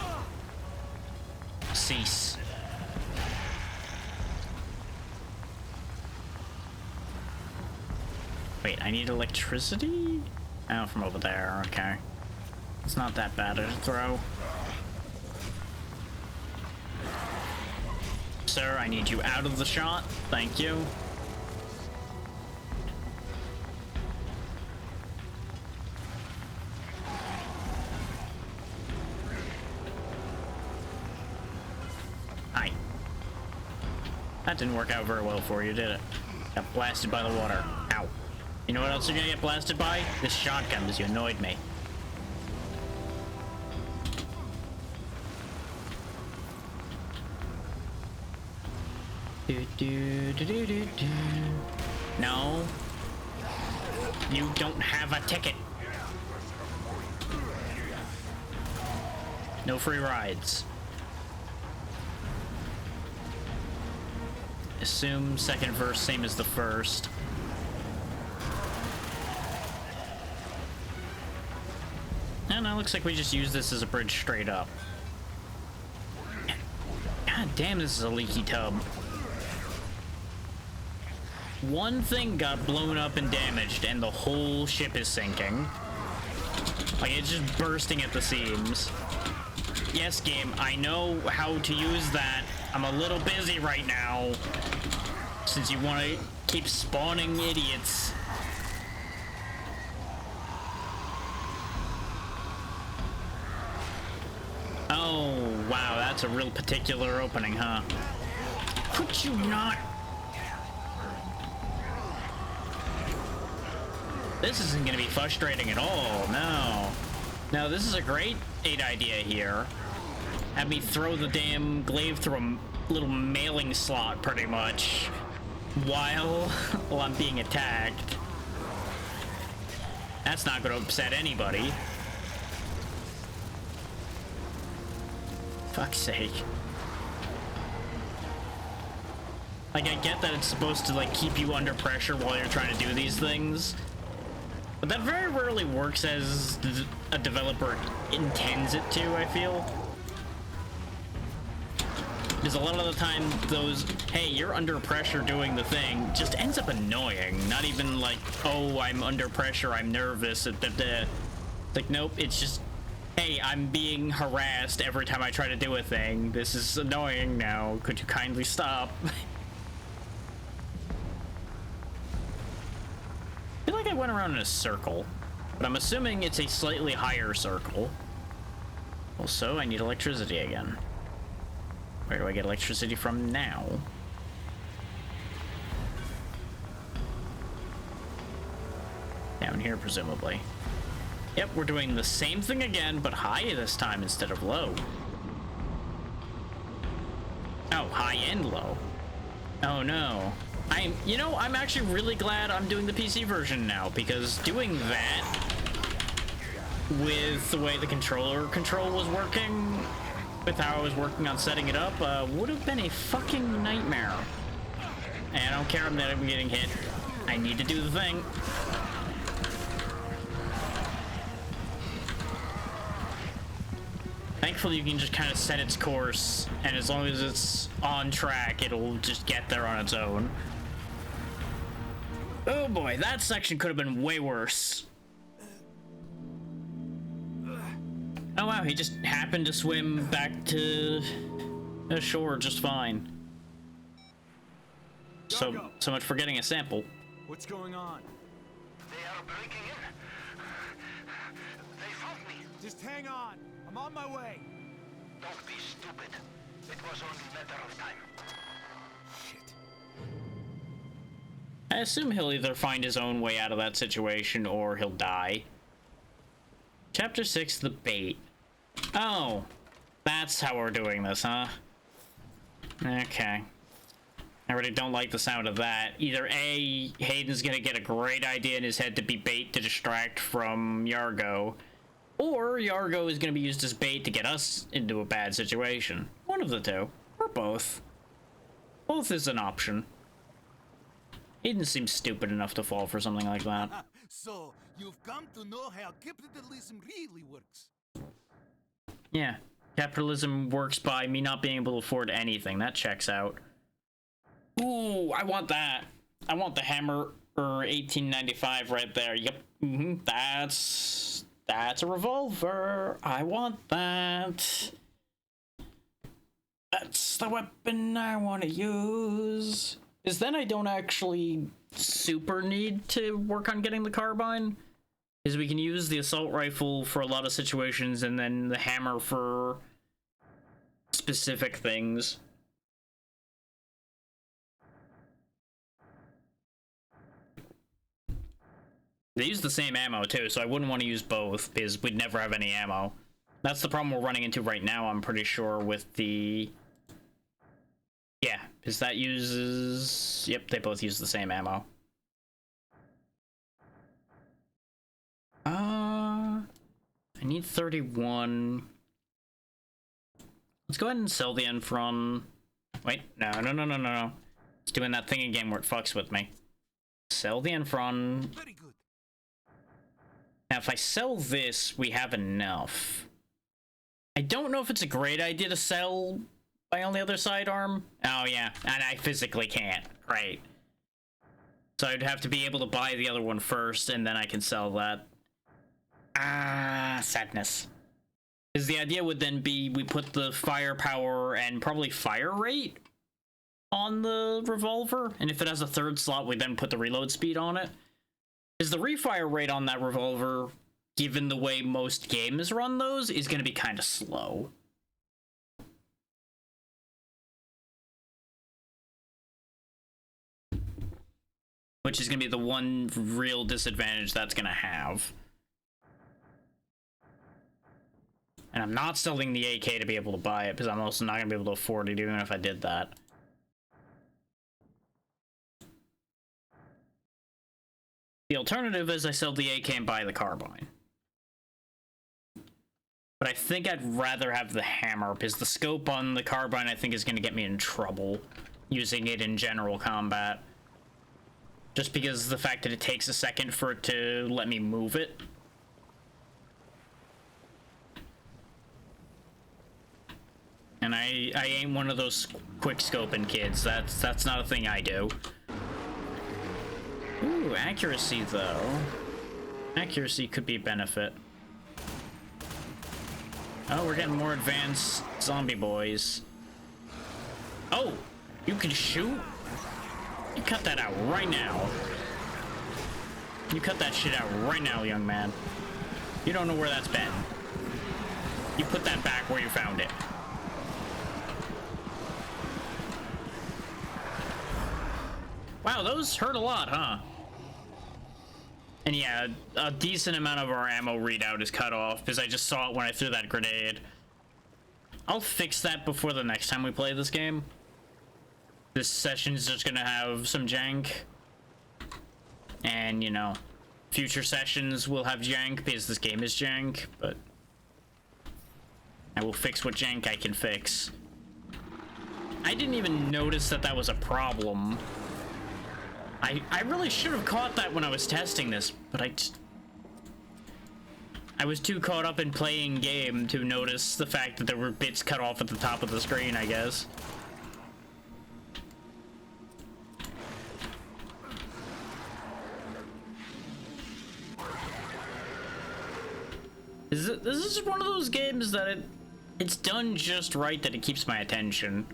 Cease. Wait, I need electricity? Oh, from over there, okay. It's not that bad to throw. Sir, I need you out of the shot. Thank you. Hi. That didn't work out very well for you, did it? Got blasted by the water. Ow. You know what else you're gonna get blasted by? This shotgun, because you annoyed me. No. You don't have a ticket. No free rides. Assume second verse same as the first. And it looks like we just use this as a bridge straight up. God damn, this is a leaky tub. One thing got blown up and damaged, and the whole ship is sinking. Like, it's just bursting at the seams. Yes, game, I know how to use that. I'm a little busy right now, since you want to keep spawning idiots. Oh, wow, that's a real particular opening, huh? Could you not? This isn't gonna be frustrating at all, no. Now, this is a great idea here. Have me throw the damn glaive through a little mailing slot, pretty much, while I'm being attacked. That's not gonna upset anybody. Fuck's sake. Like, I get that it's supposed to, like, keep you under pressure while you're trying to do these things, but that very rarely works as a developer intends it to, I feel. Because a lot of the time, those, hey, you're under pressure doing the thing, just ends up annoying. Not even like, oh, I'm under pressure, I'm nervous. Like, nope, it's just, hey, I'm being harassed every time I try to do a thing. This is annoying now. Could you kindly stop? I feel like I went around in a circle, but I'm assuming it's a slightly higher circle. Also, I need electricity again. Where do I get electricity from now? Down here, presumably. Yep, we're doing the same thing again, but high this time instead of low. Oh, high and low. Oh no. I'm actually really glad I'm doing the PC version now, because doing that with the way the controller control was working, with how I was working on setting it up, would have been a fucking nightmare. And I don't care that I'm getting hit. I need to do the thing. Thankfully, you can just kind of set its course, and as long as it's on track, it'll just get there on its own. Oh boy, that section could have been way worse. Oh wow, he just happened to swim back to the shore just fine. So much for getting a sample. What's going on? They are breaking in. They found me. Just hang on. I'm on my way. Don't be stupid. It was only a matter of time. Shit. I assume he'll either find his own way out of that situation or he'll die. Chapter 6, The Bait. Oh, that's how we're doing this, huh? Okay. I really don't like the sound of that. Either A, Hayden's gonna get a great idea in his head to be bait to distract from Yargo, or Yargo is gonna be used as bait to get us into a bad situation. One of the two. Or both. Both is an option. Hayden seems stupid enough to fall for something like that. So, you've come to know how capitalism really works. Yeah. Capitalism works by me not being able to afford anything. That checks out. Ooh, I want that. I want the Hammer 1895 right there. Yep. That's a revolver. I want that. That's the weapon I want to use. Is then I don't actually super need to work on getting the carbine. Is we can use the assault rifle for a lot of situations and then the hammer for specific things. They use the same ammo too, so I wouldn't want to use both because we'd never have any ammo. That's the problem we're running into right now, I'm pretty sure, with the... Yeah, because that uses... Yep, they both use the same ammo. I need 31. Let's go ahead and sell the Enfron. Wait, no. It's doing that thing again where it fucks with me. Sell the Enfron. Very good. Now, if I sell this, we have enough. I don't know if it's a great idea to sell my only other sidearm. Oh, yeah, and I physically can't. Right. So I'd have to be able to buy the other one first, and then I can sell that. Ah, sadness. Because the idea would then be we put the firepower and probably fire rate on the revolver, and if it has a third slot, we then put the reload speed on it. Because the refire rate on that revolver, given the way most games run those, is going to be kind of slow. Which is going to be the one real disadvantage that's going to have. And I'm not selling the AK to be able to buy it, because I'm also not going to be able to afford it, even if I did that. The alternative is I sell the AK and buy the carbine. But I think I'd rather have the hammer, because the scope on the carbine I think is going to get me in trouble using it in general combat. Just because of the fact that it takes a second for it to let me move it. And I ain't one of those quick scoping kids. That's not a thing I do. Ooh, accuracy though. Accuracy could be a benefit. Oh, we're getting more advanced zombie boys. Oh, you can shoot? You cut that out right now. You cut that shit out right now, young man. You don't know where that's been. You put that back where you found it. Wow, those hurt a lot, huh? And yeah, a decent amount of our ammo readout is cut off because I just saw it when I threw that grenade. I'll fix that before the next time we play this game. this session's just gonna have some jank. And, you know, future sessions will have jank because this game is jank, but I will fix what jank I can fix. I didn't even notice that that was a problem. I really should have caught that when I was testing this, but I was too caught up in playing game to notice the fact that there were bits cut off at the top of the screen, I guess. This is one of those games that it's done just right that it keeps my attention.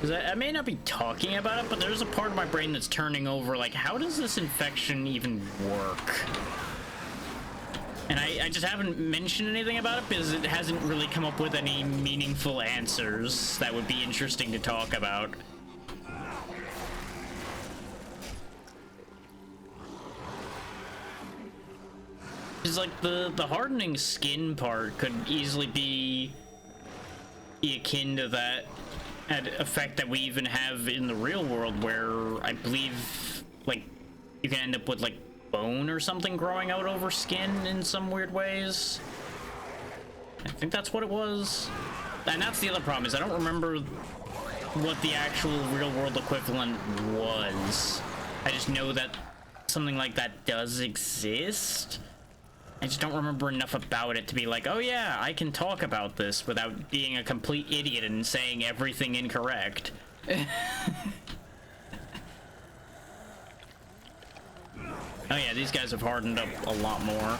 I may not be talking about it, but there's a part of my brain that's turning over, like, how does this infection even work? And I just haven't mentioned anything about it because it hasn't really come up with any meaningful answers that would be interesting to talk about. It's like the hardening skin part could easily be akin to that effect that we even have in the real world, where I believe like you can end up with like bone or something growing out over skin in some weird ways. I think that's what it was. And that's the other problem, is I don't remember what the actual real world equivalent was. I just know that something like that does exist. I just don't remember enough about it to be like, oh yeah, I can talk about this without being a complete idiot and saying everything incorrect. Oh yeah, these guys have hardened up a lot more.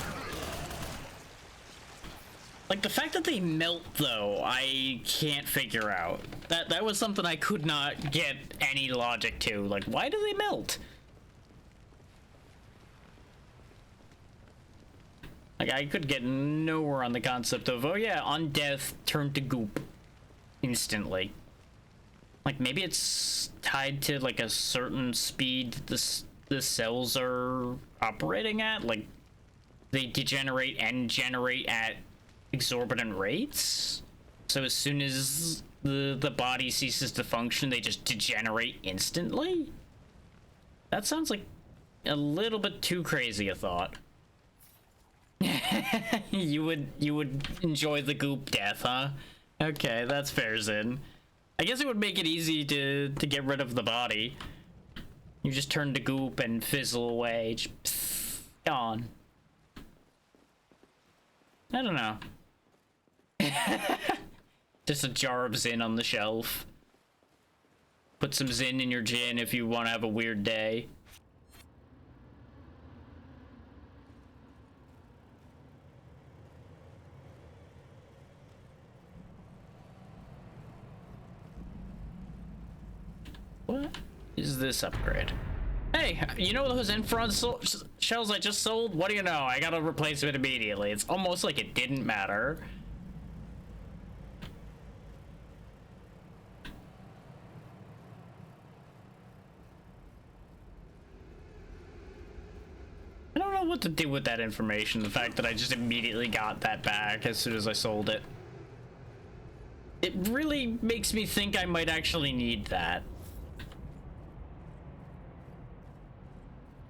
Like, the fact that they melt, though, I can't figure out. That was something I could not get any logic to. Like, why do they melt? Like, I could get nowhere on the concept of, oh yeah, on death, turn to goop instantly. Like, maybe it's tied to, like, a certain speed the cells are operating at? Like, they degenerate and generate at exorbitant rates? So as soon as the body ceases to function, they just degenerate instantly? That sounds like a little bit too crazy a thought. You would enjoy the goop death, huh? Okay, that's fair, Zin. I guess it would make it easy to get rid of the body. You just turn to goop and fizzle away. Just, pff, gone. I don't know. Just a jar of Zin on the shelf. Put some Zin in your gin if you want to have a weird day. What is this upgrade? Hey, you know those infrared shells I just sold? What do you know? I gotta replace it immediately. It's almost like it didn't matter. I don't know what to do with that information. The fact that I just immediately got that back as soon as I sold it. It really makes me think I might actually need that.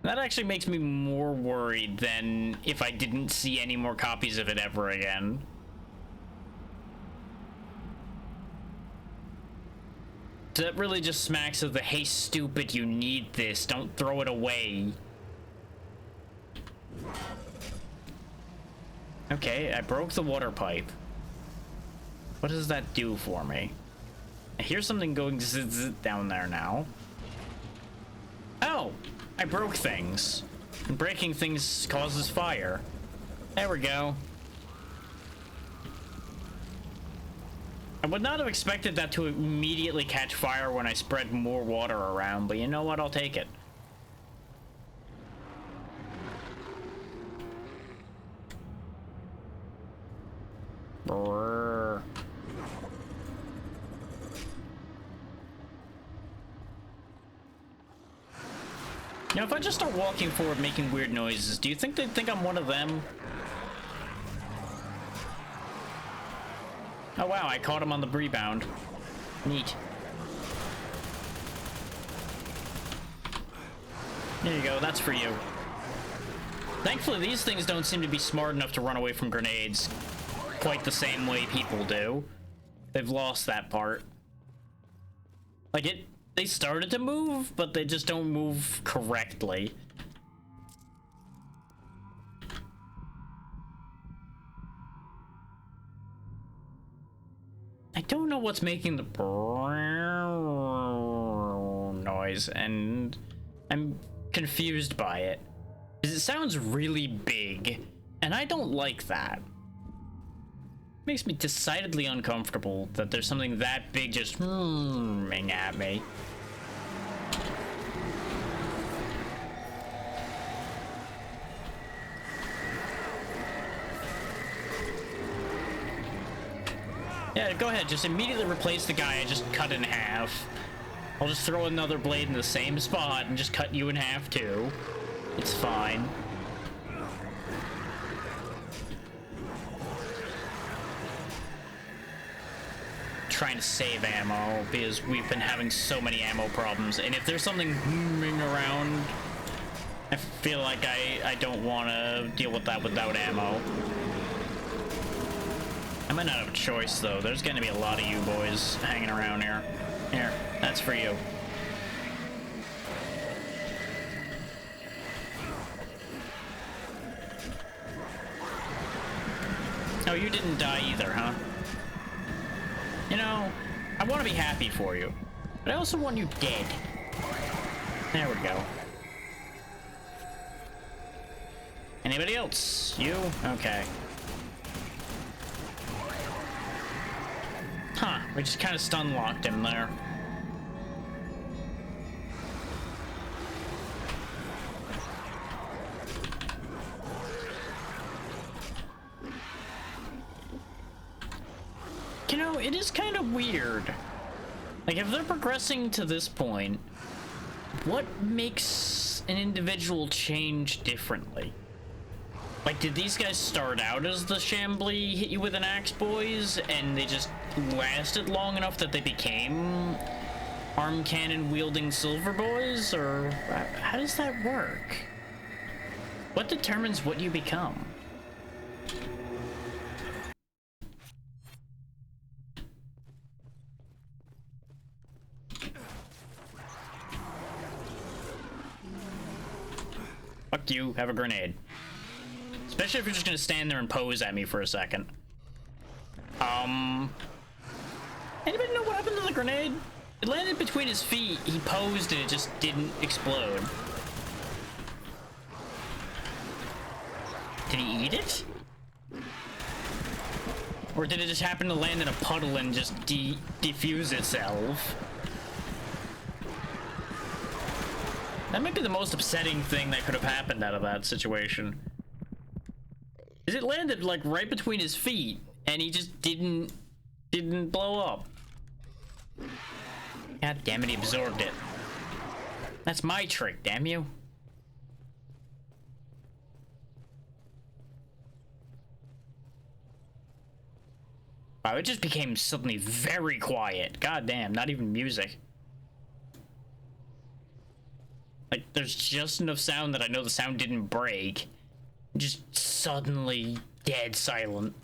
That actually makes me more worried than if I didn't see any more copies of it ever again. So that really just smacks of the, hey stupid, you need this, don't throw it away. Okay, I broke the water pipe. What does that do for me? I hear something going zzz down there now. Oh! I broke things. And breaking things causes fire. There we go. I would not have expected that to immediately catch fire when I spread more water around, but you know what? I'll take it. Brrr. You know, if I just start walking forward making weird noises, do you think they'd think I'm one of them? Oh wow, I caught him on the rebound. Neat. There you go, that's for you. Thankfully, these things don't seem to be smart enough to run away from grenades quite the same way people do. They've lost that part. Like, they started to move, but they just don't move correctly. I don't know what's making the noise, and I'm confused by it. Because it sounds really big, and I don't like that. It makes me decidedly uncomfortable that there's something that big just humming at me. Yeah, go ahead, just immediately replace the guy I just cut in half. I'll just throw another blade in the same spot and just cut you in half too. It's fine. Trying to save ammo because we've been having so many ammo problems, and if there's something moving around, I feel like I don't want to deal with that without ammo. I might not have a choice though. There's gonna be a lot of you boys hanging around here. Here, that's for you. Oh, you didn't die either, huh? You know, I want to be happy for you, but I also want you dead. There we go. Anybody else? You? Okay. Huh, we just kind of stun locked him there. You know, it is kind of weird. Like, if they're progressing to this point, what makes an individual change differently? Like, did these guys start out as the Shambly hit you with an axe boys, and they just lasted long enough that they became arm cannon wielding silver boys? Or how does that work? What determines what you become? Fuck you, have a grenade. Especially if you're just gonna stand there and pose at me for a second. Anybody know what happened to the grenade? It landed between his feet, he posed, and it just didn't explode. Did he eat it? Or did it just happen to land in a puddle and just defuse itself? That might be the most upsetting thing that could have happened out of that situation. Is it landed like right between his feet and he just didn't blow up. God damn it, he absorbed it. That's my trick, damn you. Wow, it just became suddenly very quiet. God damn, not even music. Like, there's just enough sound that I know the sound didn't break. Just suddenly dead silent.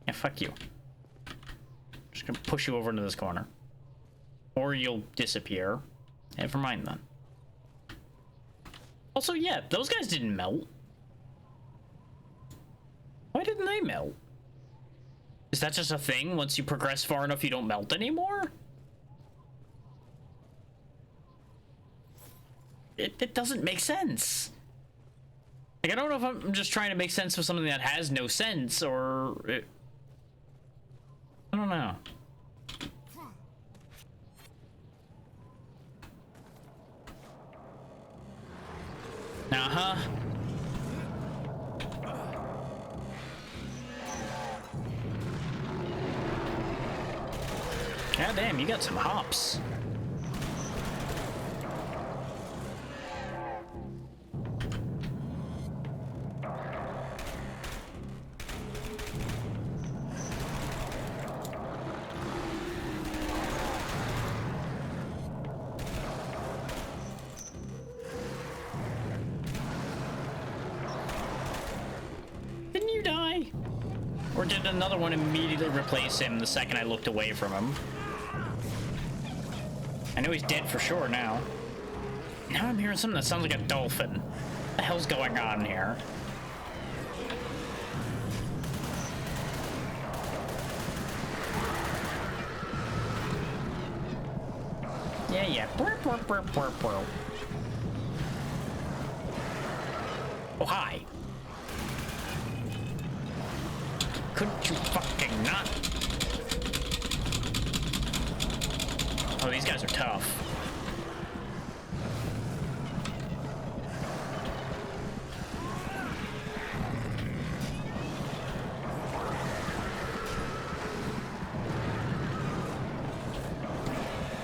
Yeah, fuck you. Just gonna push you over into this corner. Or you'll disappear. Never mind then. Also, yeah, those guys didn't melt. Why didn't they melt? Is that just a thing? Once you progress far enough, you don't melt anymore? It doesn't make sense. Like, I don't know if I'm just trying to make sense of something that has no sense, or... I don't know. Uh-huh. God damn, you got some hops. Or did another one immediately replace him the second I looked away from him? I know he's dead for sure now. Now I'm hearing something that sounds like a dolphin. What the hell's going on here? Yeah. Burp, burp, burp, burp, burp. Oh, hi. Couldn't you fucking not? Oh, these guys are tough.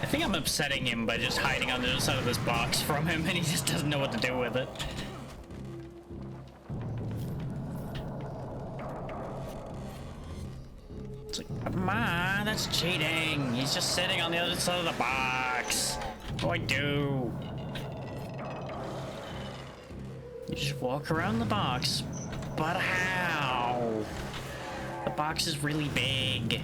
I think I'm upsetting him by just hiding on the other side of this box from him, and he just doesn't know what to do with it. It's like, come on, that's cheating. He's just sitting on the other side of the box. What do I do? You just walk around the box. But how? The box is really big.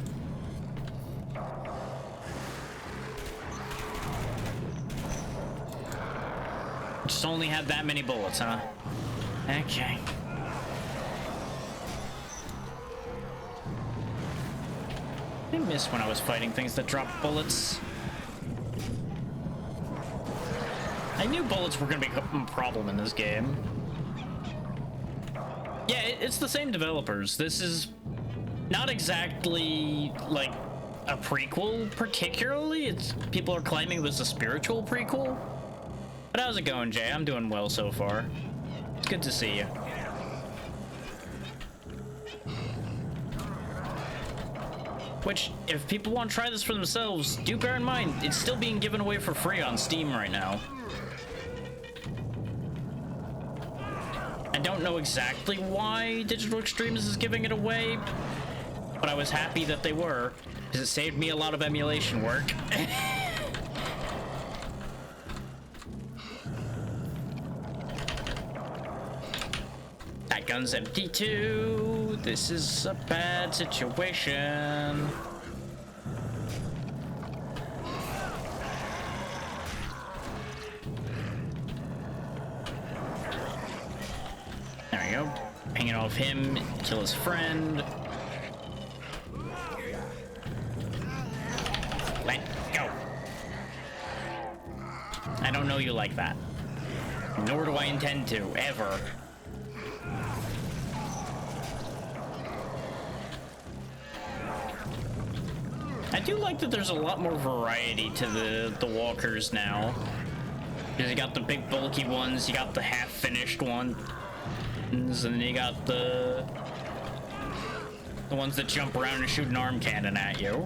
Just only had that many bullets, huh? Okay. I miss when I was fighting things that dropped bullets. I knew bullets were gonna be a problem in this game. Yeah, it's the same developers. This is not exactly like a prequel particularly. People are claiming it was a spiritual prequel. But how's it going, Jay? I'm doing well so far. It's good to see you. Which, if people want to try this for themselves, do bear in mind, it's still being given away for free on Steam right now. I don't know exactly why Digital Extremes is giving it away, but I was happy that they were, because it saved me a lot of emulation work. That gun's empty too. This is a bad situation. There we go. Ping it off him, kill his friend. Let go. I don't know you like that. Nor do I intend to, ever. I do like that there's a lot more variety to the walkers now. Because you got the big bulky ones, you got the half-finished ones, and then you got the ones that jump around and shoot an arm cannon at you.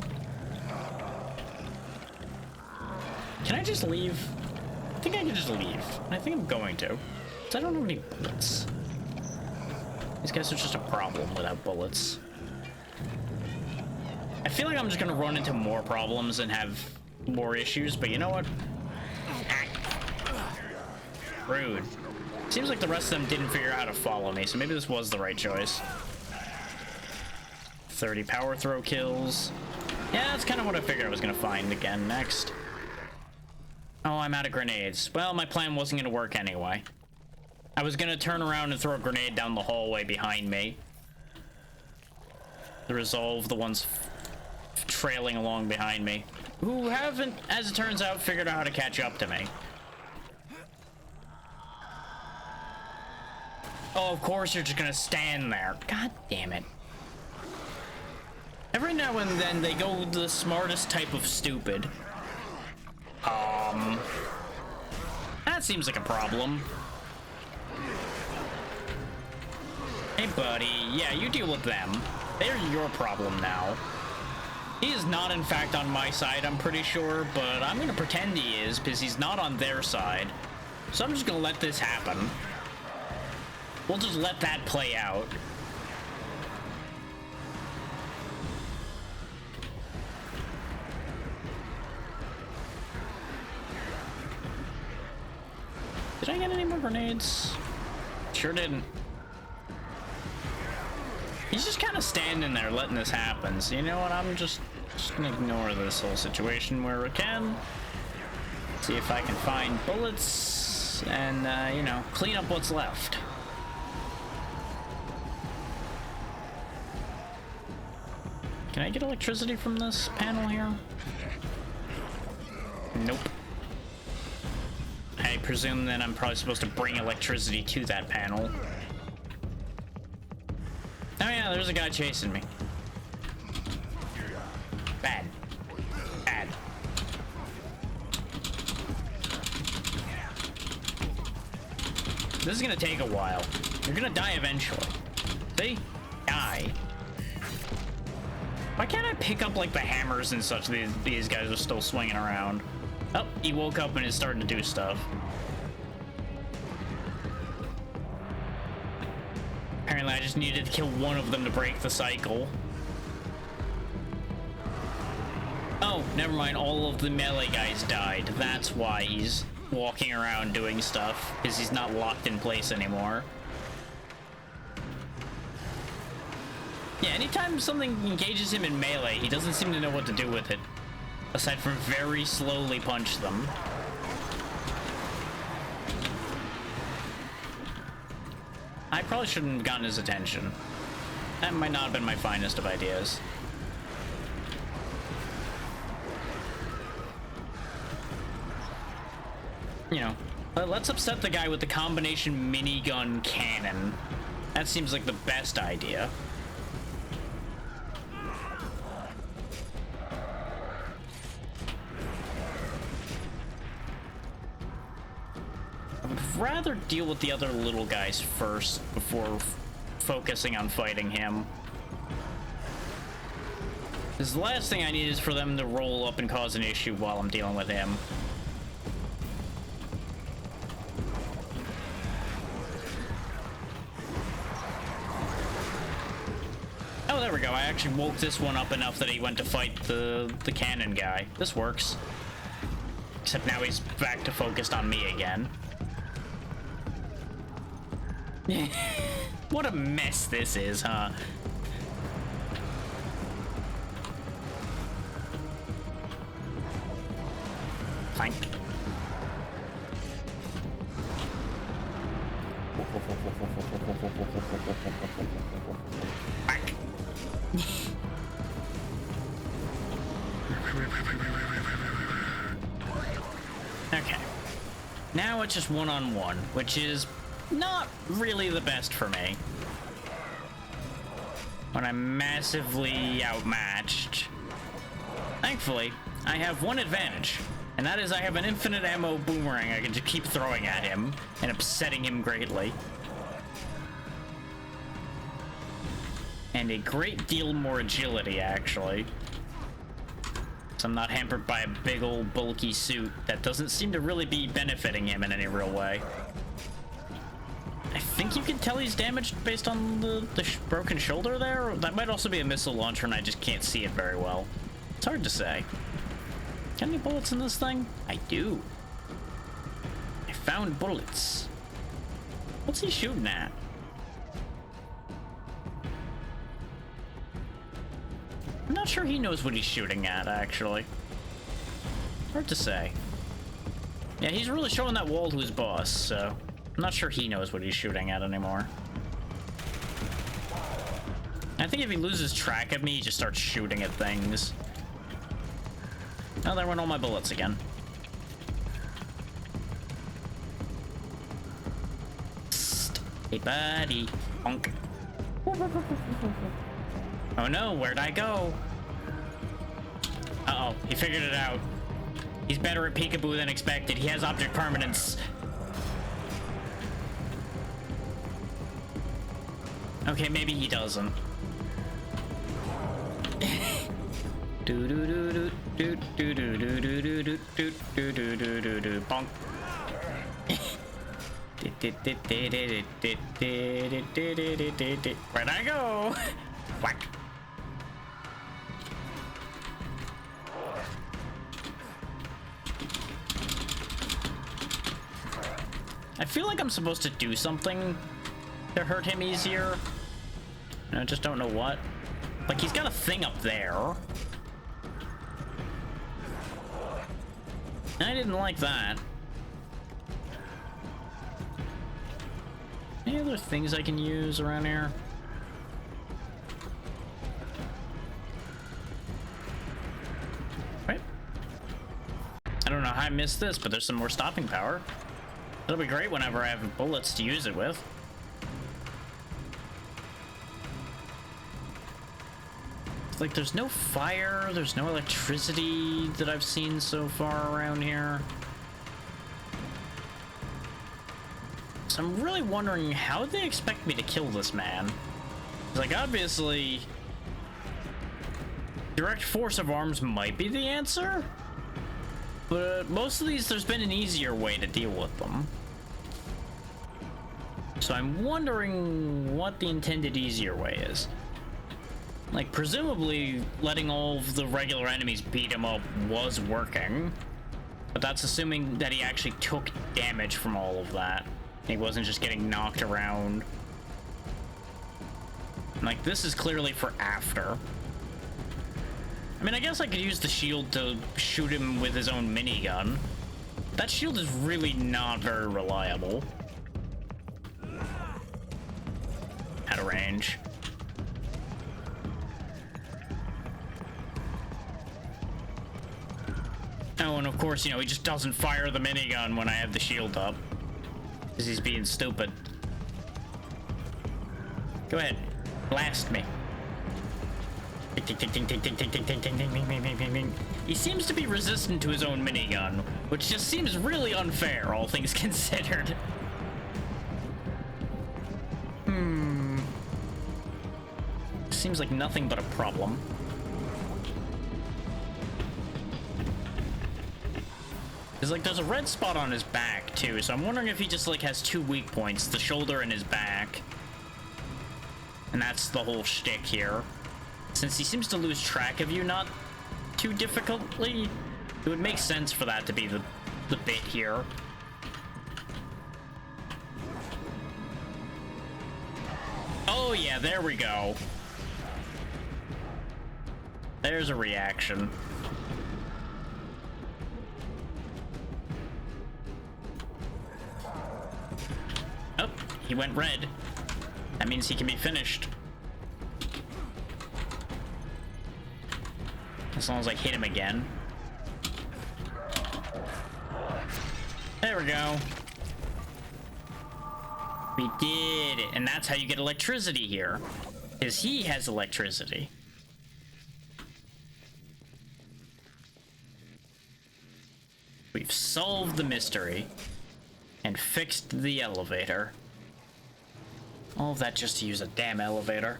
Can I just leave? I think I can just leave. I think I'm going to. Because I don't have any bullets. These guys are just a problem without bullets. I feel like I'm just gonna run into more problems and have more issues, but you know what? Rude. Seems like the rest of them didn't figure out how to follow me, so maybe this was the right choice. 30 power throw kills. Yeah, that's kind of what I figured I was gonna find again next. Oh, I'm out of grenades. Well, my plan wasn't gonna work anyway. I was gonna turn around and throw a grenade down the hallway behind me to resolve the ones trailing along behind me, who haven't, as it turns out, figured out how to catch up to me. Oh, of course you're just gonna stand there. God damn it. Every now and then they go the smartest type of stupid. That seems like a problem. Hey buddy, yeah, you deal with them. They're your problem now. He is not, in fact, on my side, I'm pretty sure, but I'm gonna pretend he is, because he's not on their side. So I'm just gonna let this happen. We'll just let that play out. Did I get any more grenades? Sure didn't. He's just kind of standing there letting this happen. So you know what? I'm just gonna ignore this whole situation where I can. See if I can find bullets and, you know, clean up what's left. Can I get electricity from this panel here? Nope. I presume that I'm probably supposed to bring electricity to that panel. Oh yeah, there's a guy chasing me. Bad. Bad. This is gonna take a while. You're gonna die eventually. See? Die. Why can't I pick up, like, the hammers and such? These guys are still swinging around. Oh, he woke up and is starting to do stuff. Apparently, I just needed to kill one of them to break the cycle. Oh, never mind. All of the melee guys died. That's why he's walking around doing stuff, because he's not locked in place anymore. Yeah, anytime something engages him in melee, he doesn't seem to know what to do with it. Aside from very slowly punch them. I probably shouldn't have gotten his attention. That might not have been my finest of ideas. You know, let's upset the guy with the combination minigun cannon. That seems like the best idea. Rather deal with the other little guys first before focusing on fighting him. Because the last thing I need is for them to roll up and cause an issue while I'm dealing with him. Oh, there we go. I actually woke this one up enough that he went to fight the cannon guy. This works. Except now he's back to focused on me again. What a mess this is, huh? Clank. Back. Okay. Now it's just one-on-one, which is not really the best for me. When I'm massively outmatched. Thankfully, I have one advantage, and that is I have an infinite ammo boomerang I can just keep throwing at him and upsetting him greatly. And a great deal more agility, actually. So I'm not hampered by a big old bulky suit that doesn't seem to really be benefiting him in any real way. I think you can tell he's damaged based on the broken shoulder there. That might also be a missile launcher and I just can't see it very well. It's hard to say. Got any bullets in this thing? I do. I found bullets. What's he shooting at? I'm not sure he knows what he's shooting at, actually. Hard to say. Yeah, he's really showing that wall to his boss, so I'm not sure he knows what he's shooting at anymore. I think if he loses track of me, he just starts shooting at things. Oh, there went all my bullets again. Psst. Hey, buddy. Bonk. Oh no, where'd I go? Uh-oh, he figured it out. He's better at peekaboo than expected. He has object permanence. Okay, maybe he doesn't. Do do do do do do do do do do do do do do do do bonk. Where'd I go? Whack. I feel like I'm supposed to do something to hurt him easier. And I just don't know what. Like, he's got a thing up there. I didn't like that. Any other things I can use around here? Right. I don't know how I missed this, but there's some more stopping power. That'll be great whenever I have bullets to use it with. Like, there's no fire, there's no electricity that I've seen so far around here. So I'm really wondering how they expect me to kill this man. Like, obviously, direct force of arms might be the answer, but most of these, there's been an easier way to deal with them. So I'm wondering what the intended easier way is. Like, presumably, letting all of the regular enemies beat him up was working. But that's assuming that he actually took damage from all of that. He wasn't just getting knocked around. Like, this is clearly for after. I mean, I guess I could use the shield to shoot him with his own minigun. That shield is really not very reliable. Out of range. Oh, and of course, you know, he just doesn't fire the minigun when I have the shield up. Because he's being stupid. Go ahead. Blast me. He seems to be resistant to his own minigun, which just seems really unfair, all things considered. Seems like nothing but a problem. There's like, there's a red spot on his back too, so I'm wondering if he just like has two weak points, the shoulder and his back. And that's the whole shtick here. Since he seems to lose track of you not too difficultly, it would make sense for that to be the bit here. Oh yeah, there we go. There's a reaction. Oh, he went red. That means he can be finished. As long as I hit him again. There we go. We did it. And that's how you get electricity here. Because he has electricity. We've solved the mystery. And fixed the elevator. All of that just to use a damn elevator.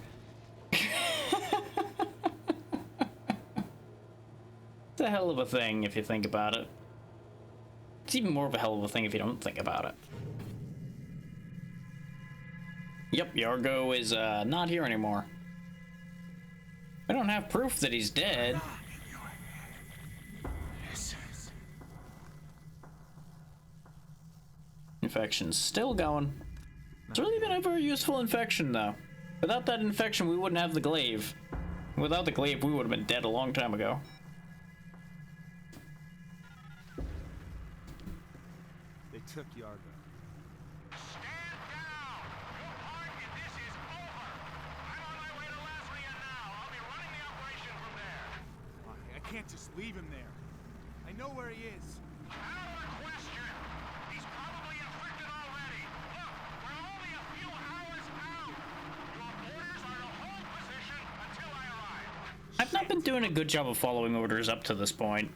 It's a hell of a thing if you think about it. It's even more of a hell of a thing if you don't think about it. Yep, Yargo is not here anymore. I don't have proof that he's dead. Infection's still going. It's really been a very useful infection, though. Without that infection, we wouldn't have the glaive. Without the glaive, we would have been dead a long time ago. They took Yargo. Stand down! Your part in this is over! I'm on my way to Lasrian now. I'll be running the operation from there. I can't just leave him there. I know where he is. Out of question! He's probably infected already. Look, we're only a few hours out. Your orders are to hold position until I arrive. I've not been doing a good job of following orders up to this point.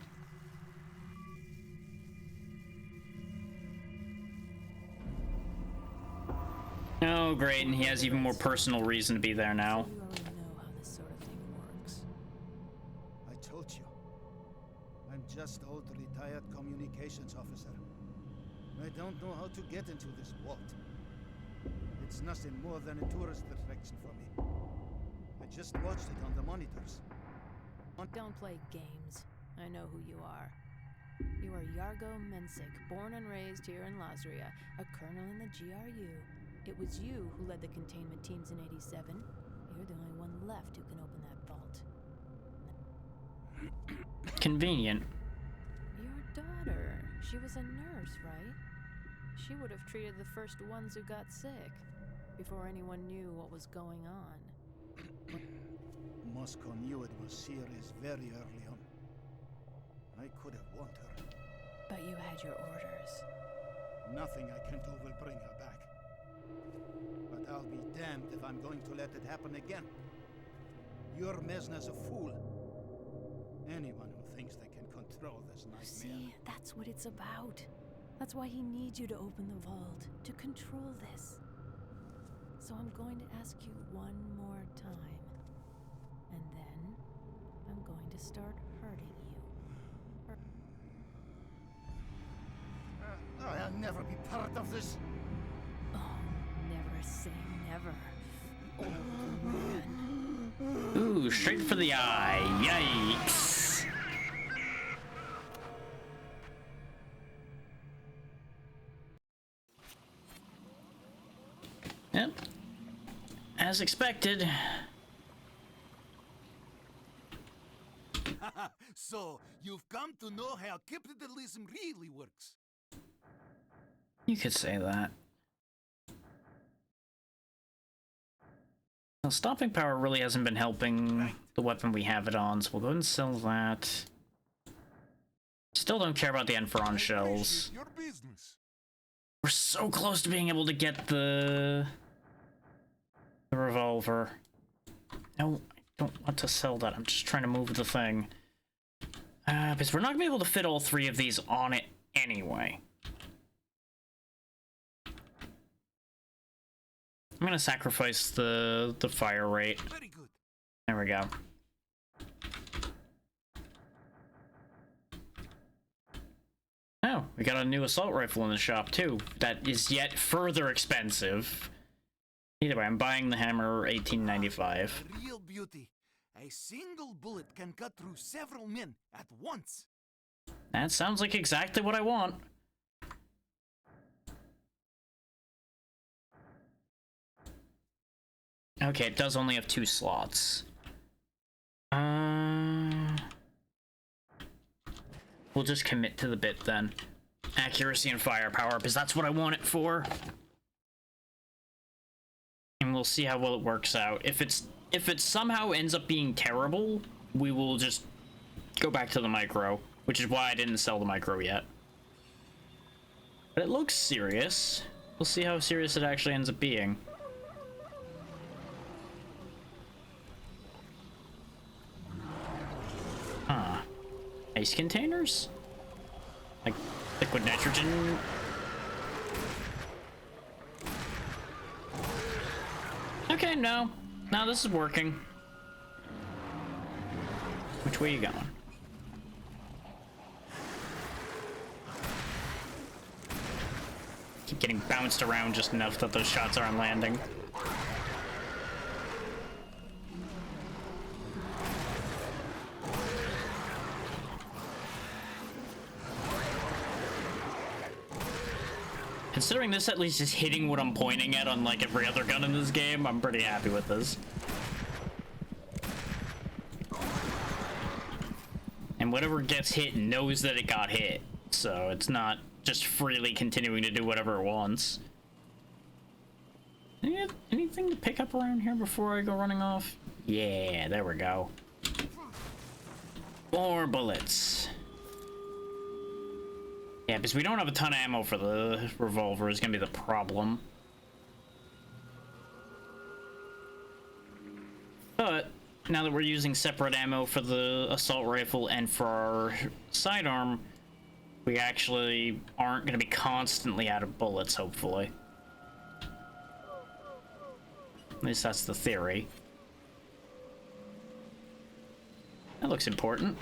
Oh, great, and he has even more personal reason to be there now. You already know how this sort of thing works. I told you. I'm just old retired communications officer. I don't know how to get into this vault. It's nothing more than a tourist attraction for me. I just watched it on the monitors. Don't play games. I know who you are. You are Yargo Mensik, born and raised here in Lasria, a colonel in the GRU. It was you who led the containment teams in '87. You're left who can open that vault. Convenient. Your daughter. She was a nurse, right? She would have treated the first ones who got sick before anyone knew what was going on. Moscow knew it was serious very early on. I could have warned her. But you had your orders. Nothing I can do will bring her back. But I'll be damned if I'm going to let it happen again. Your Mesner's a fool. Anyone who thinks they can control this nightmare. See, that's what it's about. That's why he needs you to open the vault, to control this. So I'm going to ask you one more time. And then I'm going to start hurting you. I'll never be part of this. Oh, never say never, old man. Ooh, straight for the eye. Yikes. Yep. As expected. So, you've come to know how capitalism really works. You could say that. Now, stopping power really hasn't been helping the weapon we have it on, so we'll go ahead and sell that. Still don't care about the Enferon shells. Your business. We're so close to being able to get the revolver. No, I don't want to sell that. I'm just trying to move the thing. Because we're not gonna be able to fit all three of these on it anyway. I'm gonna sacrifice the fire rate. Very good. There we go. Oh, we got a new assault rifle in the shop too. That is yet further expensive. Either way, I'm buying the hammer, $18.95. A real beauty. A single bullet can cut through several men at once. That sounds like exactly what I want. Okay, it does only have 2 slots. We'll just commit to the bit then. Accuracy and firepower, because that's what I want it for. And we'll see how well it works out. If it somehow ends up being terrible, we will just go back to the micro, which is why I didn't sell the micro yet. But it looks serious. We'll see how serious it actually ends up being. Huh. Ice containers? Like liquid nitrogen? Okay, no. No, this is working. Which way are you going? Keep getting bounced around just enough that those shots aren't landing. Considering this at least is hitting what I'm pointing at, unlike every other gun in this game, I'm pretty happy with this. And whatever gets hit knows that it got hit, so it's not just freely continuing to do whatever it wants. Anything to pick up around here before I go running off? Yeah, there we go. More bullets. Yeah, because we don't have a ton of ammo for the revolver is gonna be the problem. But now that we're using separate ammo for the assault rifle and for our sidearm, we actually aren't gonna be constantly out of bullets, hopefully. At least that's the theory. That looks important.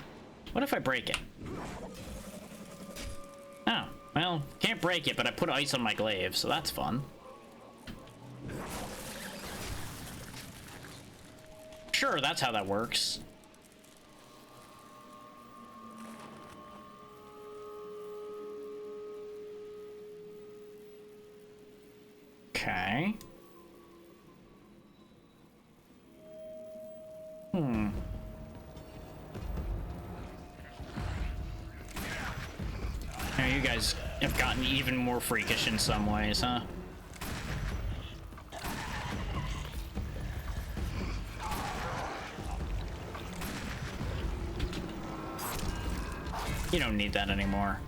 What if I break it? Oh, well, can't break it, but I put ice on my glaive, so that's fun. Sure, that's how that works. Okay. Now you guys have gotten even more freakish in some ways, huh? You don't need that anymore.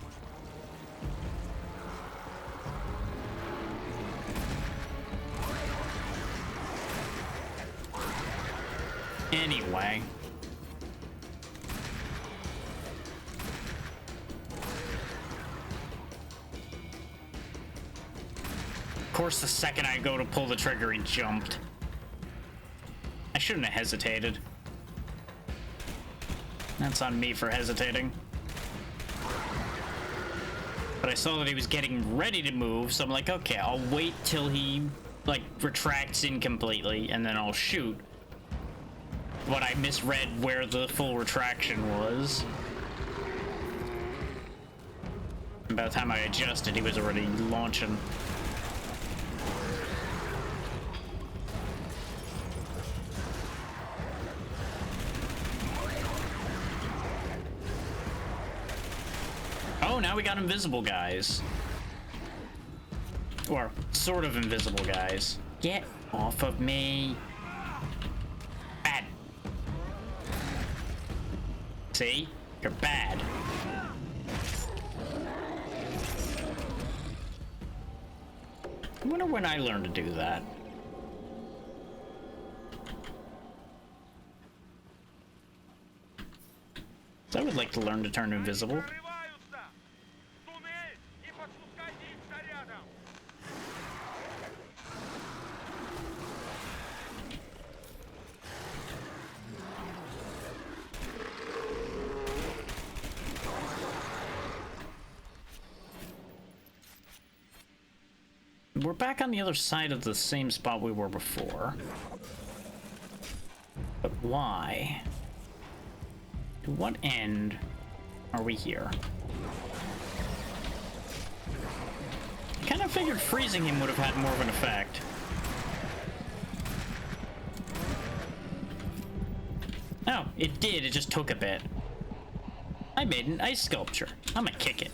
Anyway. Of course, the second I go to pull the trigger, he jumped. I shouldn't have hesitated. That's on me for hesitating. But I saw that he was getting ready to move, so I'm like, okay, I'll wait till he, like, retracts in completely, and then I'll shoot. But I misread where the full retraction was. And by the time I adjusted, he was already launching. Oh, now we got invisible guys. Or sort of invisible guys. Get off of me. Bad. See? You're bad. I wonder when I learned to do that. So I would like to learn to turn invisible. We're back on the other side of the same spot we were before. But why? To what end are we here? I kind of figured freezing him would have had more of an effect. Oh, it did. It just took a bit. I made an ice sculpture. I'm gonna kick it.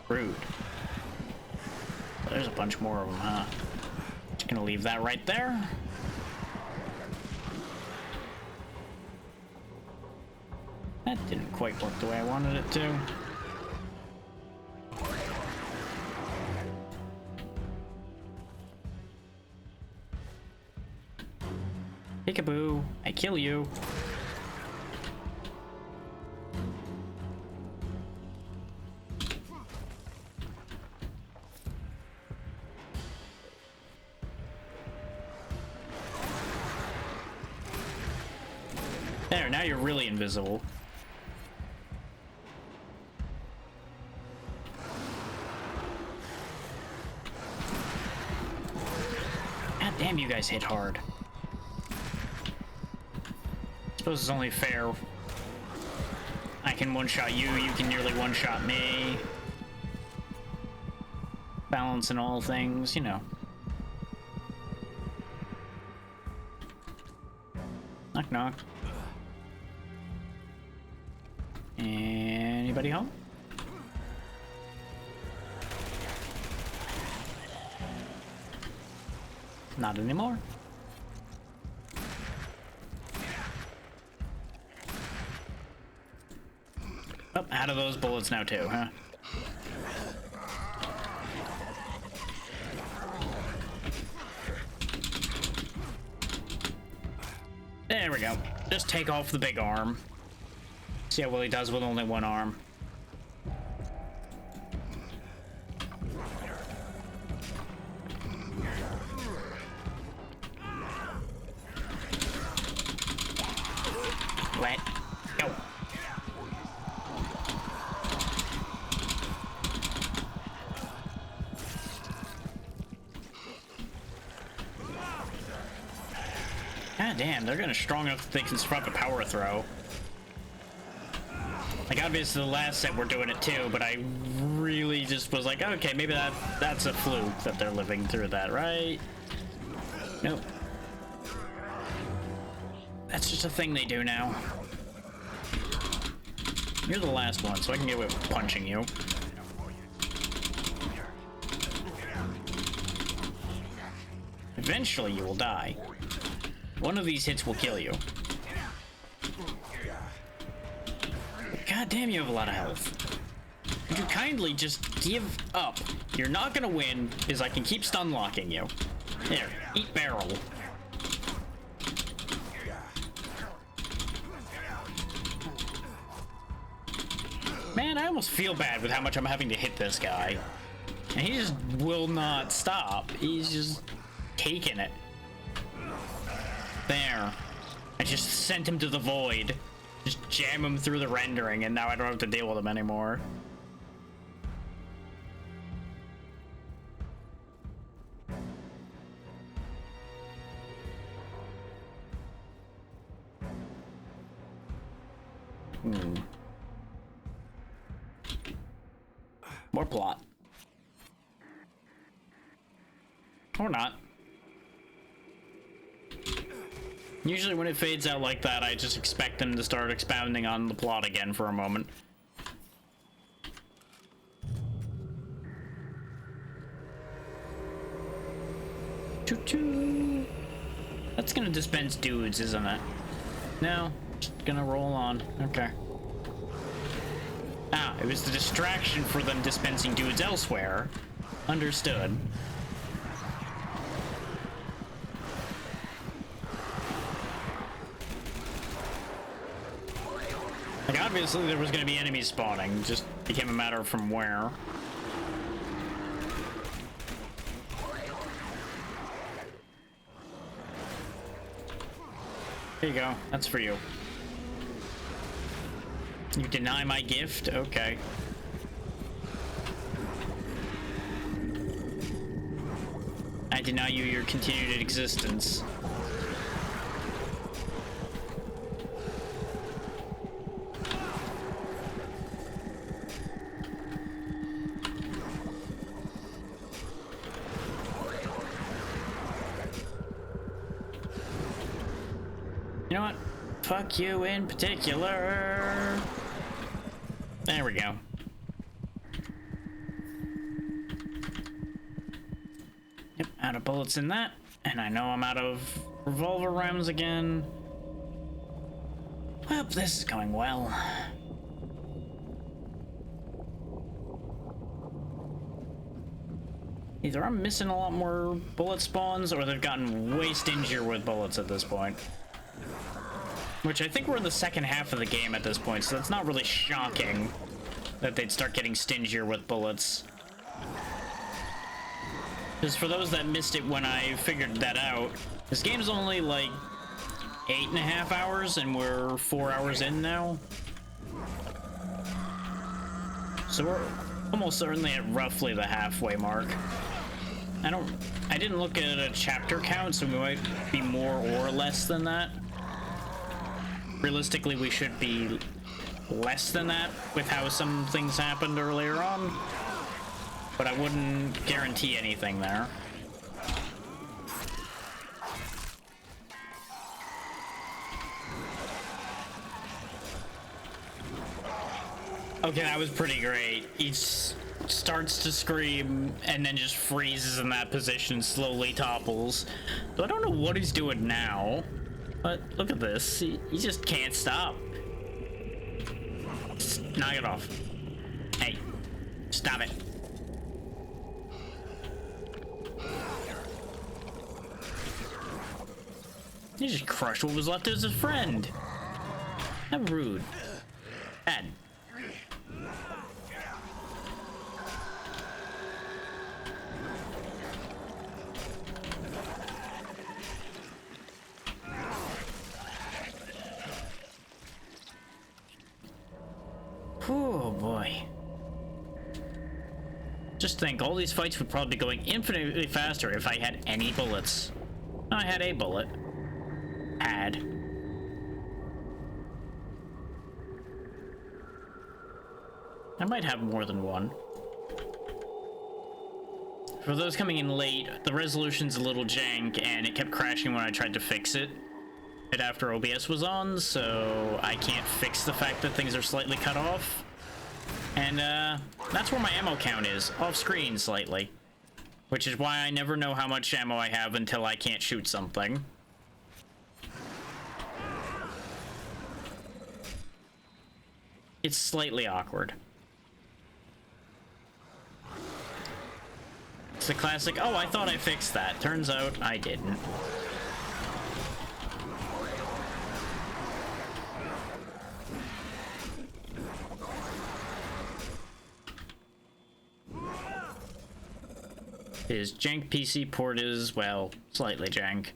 Rude. There's a bunch more of them, huh? Just gonna leave that right there. That didn't quite work the way I wanted it to. Peekaboo, I kill you. There, now you're really invisible. God damn, you guys hit hard. Suppose it's only fair. I can one-shot you, you can nearly one-shot me. Balance in all things, you know. Knock knock. Anybody home? Not anymore. Oh, out of those bullets now too, huh? There we go. Just take off the big arm. See how well he does with only one arm. Let go. God damn, they're gonna strong enough that they can survive a power throw. Like, obviously the last set we're doing it too, but I really just was like, okay, maybe that's a fluke that they're living through that, right? Nope. That's just a thing they do now. You're the last one, so I can get away with punching you. Eventually you will die. One of these hits will kill you. God damn, you have a lot of health. Would you kindly just give up? You're not gonna win, because I can keep stun locking you. There, eat barrel. Man, I almost feel bad with how much I'm having to hit this guy. And he just will not stop. He's just taking it. There. I just sent him to the void. Just jam him through the rendering, and now I don't have to deal with him anymore. More plot. Or not. Usually when it fades out like that, I just expect them to start expounding on the plot again for a moment. Choo-choo! That's gonna dispense dudes, isn't it? No, just gonna roll on. Okay. Ah, it was the distraction for them dispensing dudes elsewhere. Understood. Like, obviously there was going to be enemies spawning, just became a matter of from where. Here you go, that's for you. You deny my gift? Okay. I deny you your continued existence. You know what? Fuck you in particular. There we go. Yep, out of bullets in that. And I know I'm out of revolver rounds again. Well, this is going well. Either I'm missing a lot more bullet spawns, or they've gotten way stingier with bullets at this point. Which I think we're in the second half of the game at this point, so that's not really shocking that they'd start getting stingier with bullets. Because for those that missed it when I figured that out, this game's only like 8.5 hours, and we're 4 hours in now. So we're almost certainly at roughly the halfway mark. I didn't look at a chapter count, so we might be more or less than that. Realistically, we should be less than that with how some things happened earlier on, but I wouldn't guarantee anything there. Okay, that was pretty great. He starts to scream and then just freezes in that position, slowly topples. So I don't know what he's doing now. But look at this. He just can't stop. Just knock it off. Hey, stop it. He just crushed what was left of his friend. How rude. Bad. Oh boy. Just think, all these fights would probably be going infinitely faster if I had any bullets. I had a bullet. Had. I might have more than one. For those coming in late, the resolution's a little jank, and it kept crashing when I tried to fix it. Right after OBS was on, so I can't fix the fact that things are slightly cut off. And that's where my ammo count is, off screen slightly. Which is why I never know how much ammo I have until I can't shoot something. It's slightly awkward. It's the classic, oh, I thought I fixed that. Turns out I didn't. His jank PC port is, well, slightly jank.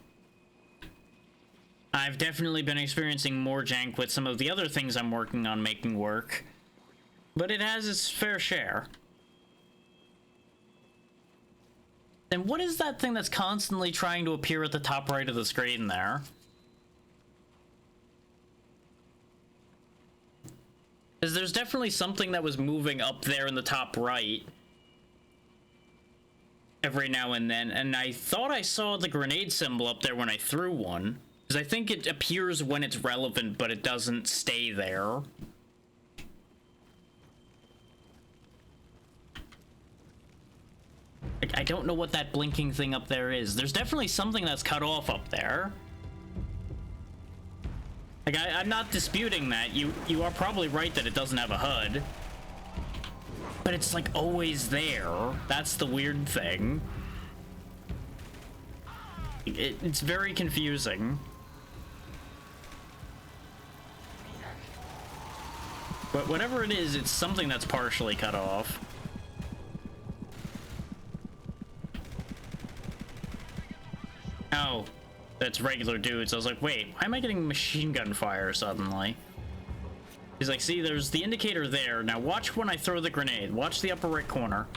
I've definitely been experiencing more jank with some of the other things I'm working on making work, but it has its fair share. And what is that thing that's constantly trying to appear at the top right of the screen there? Because there's definitely something that was moving up there in the top right every now and then, and I thought I saw the grenade symbol up there when I threw one, because I think it appears when it's relevant, but it doesn't stay there. I don't know what that blinking thing up there is. There's definitely something that's cut off up there. Like, I'm not disputing that. You are probably right that it doesn't have a HUD. But it's like always there. That's the weird thing. It's very confusing. But whatever it is, it's something that's partially cut off. Oh, that's regular dudes. I was like, wait, why am I getting machine gun fire suddenly? He's like, see, there's the indicator there. Now watch when I throw the grenade. Watch the upper right corner.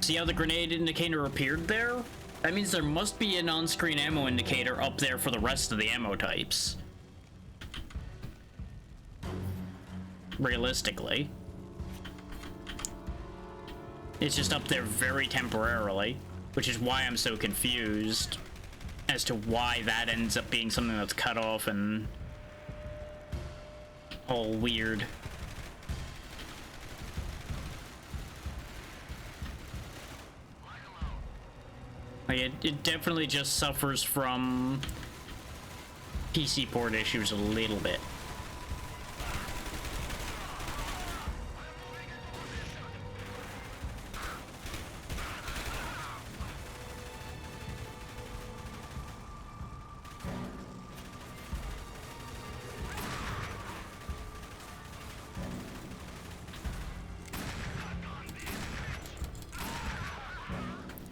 See how the grenade indicator appeared there? That means there must be an on-screen ammo indicator up there for the rest of the ammo types. Realistically. It's just up there very temporarily, which is why I'm so confused as to why that ends up being something that's cut off and all weird. Like it definitely just suffers from PC port issues a little bit.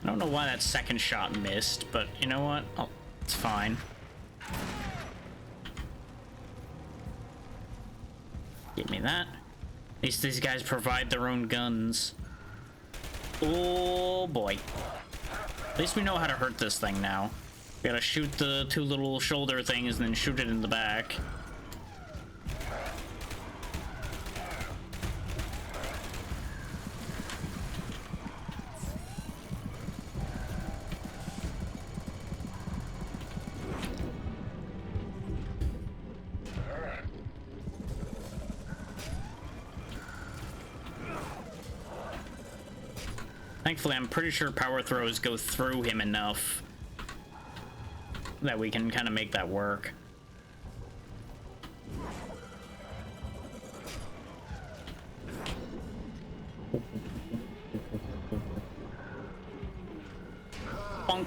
I don't know why that second shot missed, but you know what? Oh, it's fine. Give me that. At least these guys provide their own guns. Oh boy. At least we know how to hurt this thing now. We gotta shoot the two little shoulder things and then shoot it in the back. Thankfully, I'm pretty sure power throws go through him enough that we can kind of make that work. Bonk.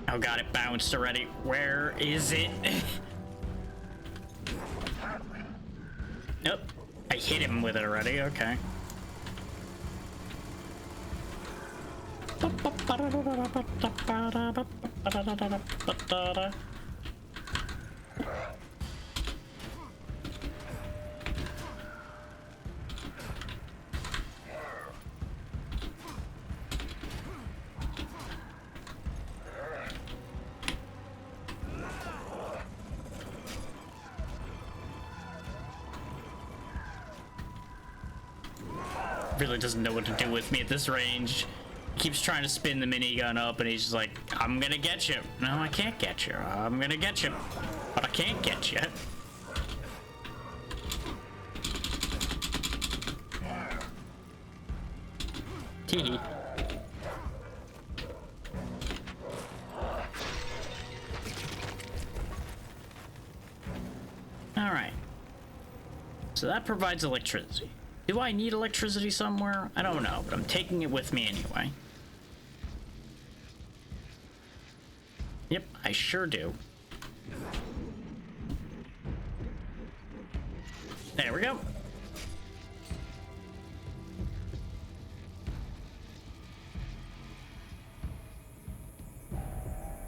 Oh god, it bounced already. Where is it? Nope. I hit him with it already, okay. really doesn't know what to do with me at this range. He keeps trying to spin the minigun up, and he's just like, I'm gonna get you. No, I can't get you. I'm gonna get you. But I can't get you. Teehee. Alright. So that provides electricity. Do I need electricity somewhere? I don't know, but I'm taking it with me anyway. Yep, I sure do. There we go.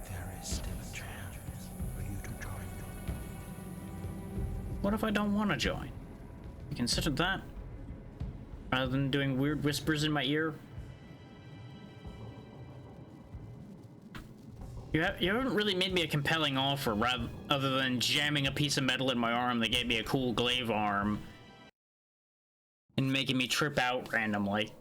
There is still a chance for you to join them. What if I don't want to join? You considered that? Rather than doing weird whispers in my ear? You haven't really made me a compelling offer, other than jamming a piece of metal in my arm that gave me a cool glaive arm and making me trip out randomly.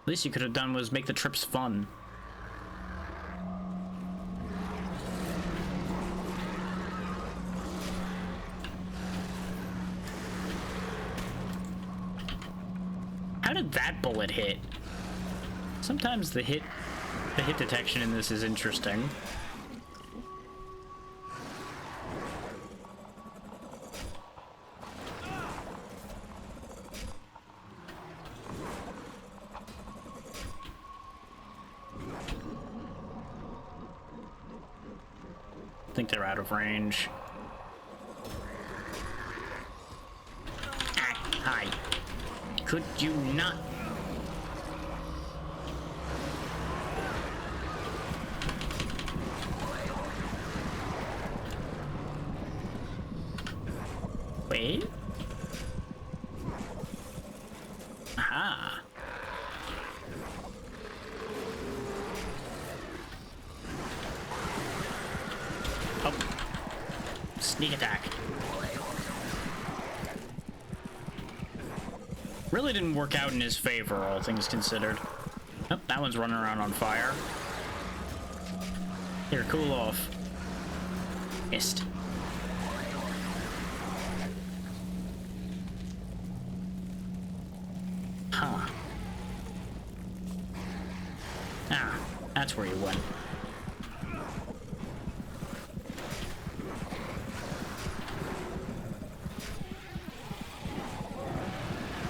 Least you could have done was make the trips fun. How did that bullet hit? Sometimes the hit detection in this is interesting. I think they're out of range. Ah, hi. Could you not? Wait. Aha. Oh. Sneak attack. Really didn't work out in his favor, all things considered. Oh, that one's running around on fire. Here, cool off. Missed. Huh. Ah, that's where you went.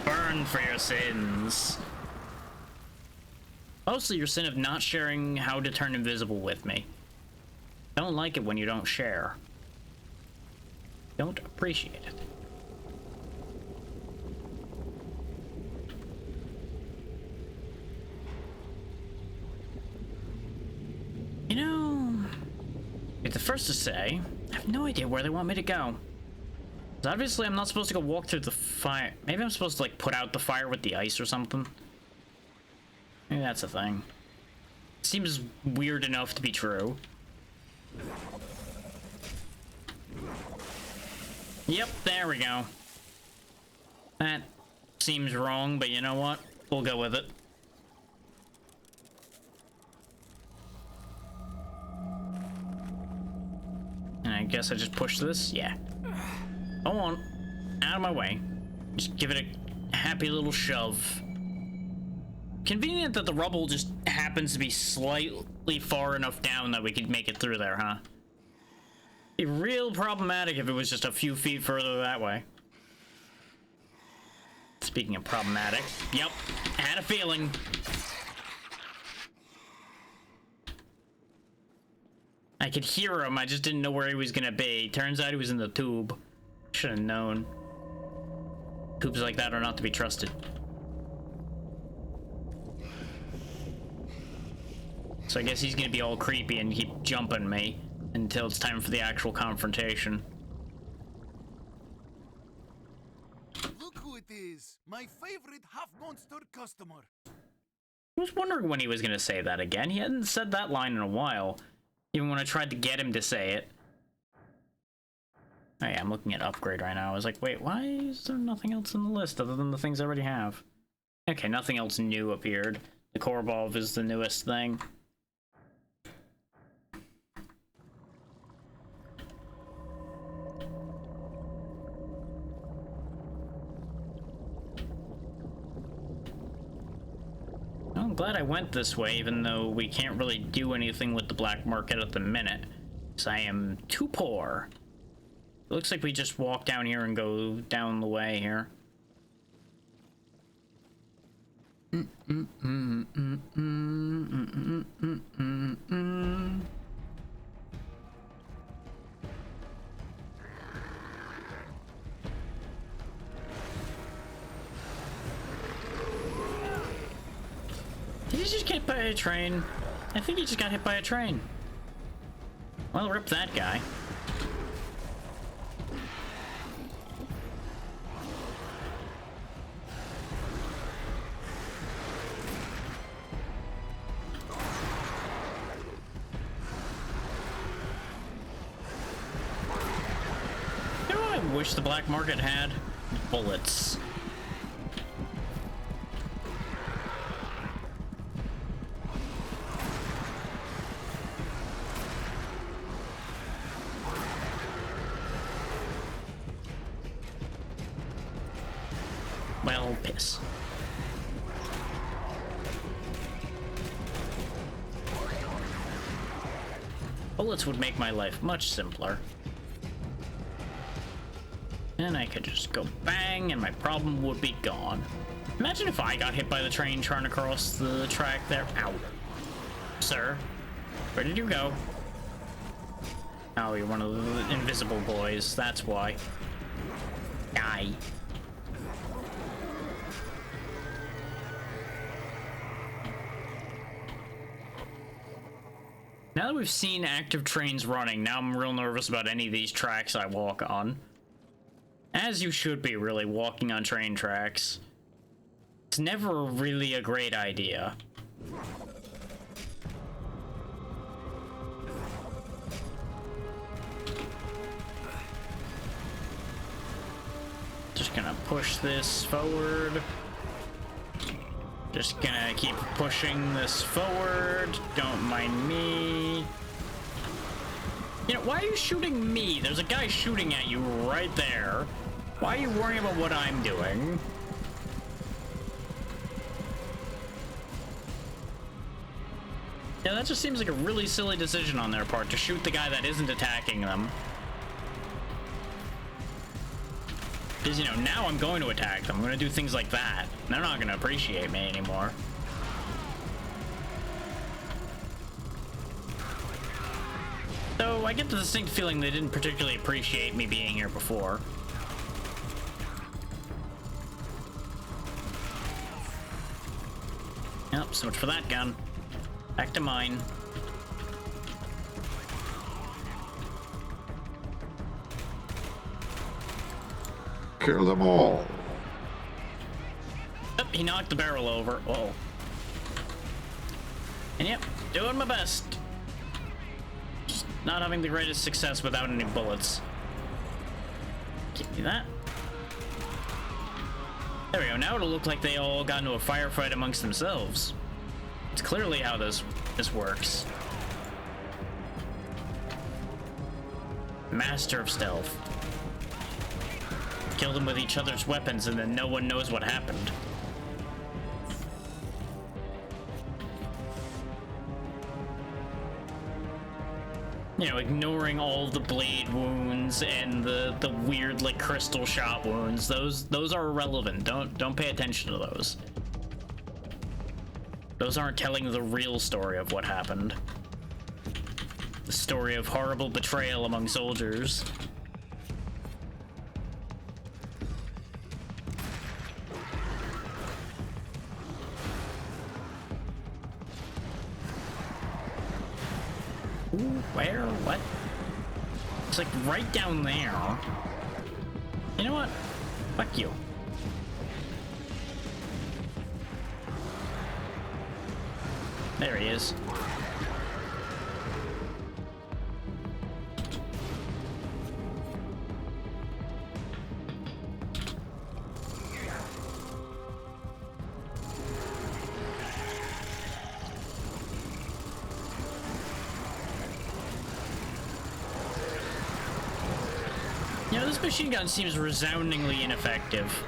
Burn for your sins. Mostly your sin of not sharing how to turn invisible with me. Don't like it when you don't share. Don't appreciate it. You know, be the first to say, I have no idea where they want me to go. 'Cause obviously I'm not supposed to go walk through the fire. Maybe I'm supposed to like put out the fire with the ice or something. Maybe that's a thing. Seems weird enough to be true. Yep, there we go. That seems wrong, but you know what? We'll go with it. And I guess I just push this? Yeah. Go on. Out of my way. Just give it a happy little shove. Convenient that the rubble just happens to be slightly far enough down that we could make it through there, huh? Be real problematic if it was just a few feet further that way. Speaking of problematic, yep, had a feeling. I could hear him, I just didn't know where he was gonna be. Turns out he was in the tube. Should have known. Tubes like that are not to be trusted. So I guess he's gonna be all creepy and keep jumping me until it's time for the actual confrontation. Look who it is! My favorite half-monster customer! I was wondering when he was going to say that again. He hadn't said that line in a while, even when I tried to get him to say it. Oh yeah, I'm looking at upgrade right now. I was like, wait, why is there nothing else in the list other than the things I already have? Okay, nothing else new appeared. The Korobov is the newest thing. I'm glad I went this way, even though we can't really do anything with the black market at the minute, because I am too poor. It looks like we just walk down here and go down the way here. Did he just get hit by a train? I think he just got hit by a train. Well, rip that guy. You know what I wish the black market had? Bullets. Well, piss. Bullets would make my life much simpler. And I could just go bang and my problem would be gone. Imagine if I got hit by the train trying to cross the track there. Ow. Sir, where did you go? Oh, you're one of the invisible boys, that's why. Die. Now that we've seen active trains running, now I'm real nervous about any of these tracks I walk on. As you should be, really, walking on train tracks. It's never really a great idea. Just gonna push this forward. Just gonna keep pushing this forward. Don't mind me. You know, why are you shooting me? There's a guy shooting at you right there. Why are you worrying about what I'm doing? Yeah, that just seems like a really silly decision on their part to shoot the guy that isn't attacking them. Because, you know, now I'm going to attack them. I'm going to do things like that. They're not going to appreciate me anymore. So, I get the distinct feeling they didn't particularly appreciate me being here before. Yep, so much for that gun. Back to mine. Kill them all. Oh, he knocked the barrel over. Whoa. And yep, doing my best. Just not having the greatest success without any bullets. Give me that. There we go. Now it'll look like they all got into a firefight amongst themselves. It's clearly how this works. Master of stealth. Kill them with each other's weapons and then no one knows what happened. You know, ignoring all the blade wounds and the weird like crystal shot wounds. Those are irrelevant. Don't pay attention to those. Those aren't telling the real story of what happened. The story of horrible betrayal among soldiers. Ooh, where? What? It's like right down there. You know what? Fuck you. There he is. You know, this machine gun seems resoundingly ineffective.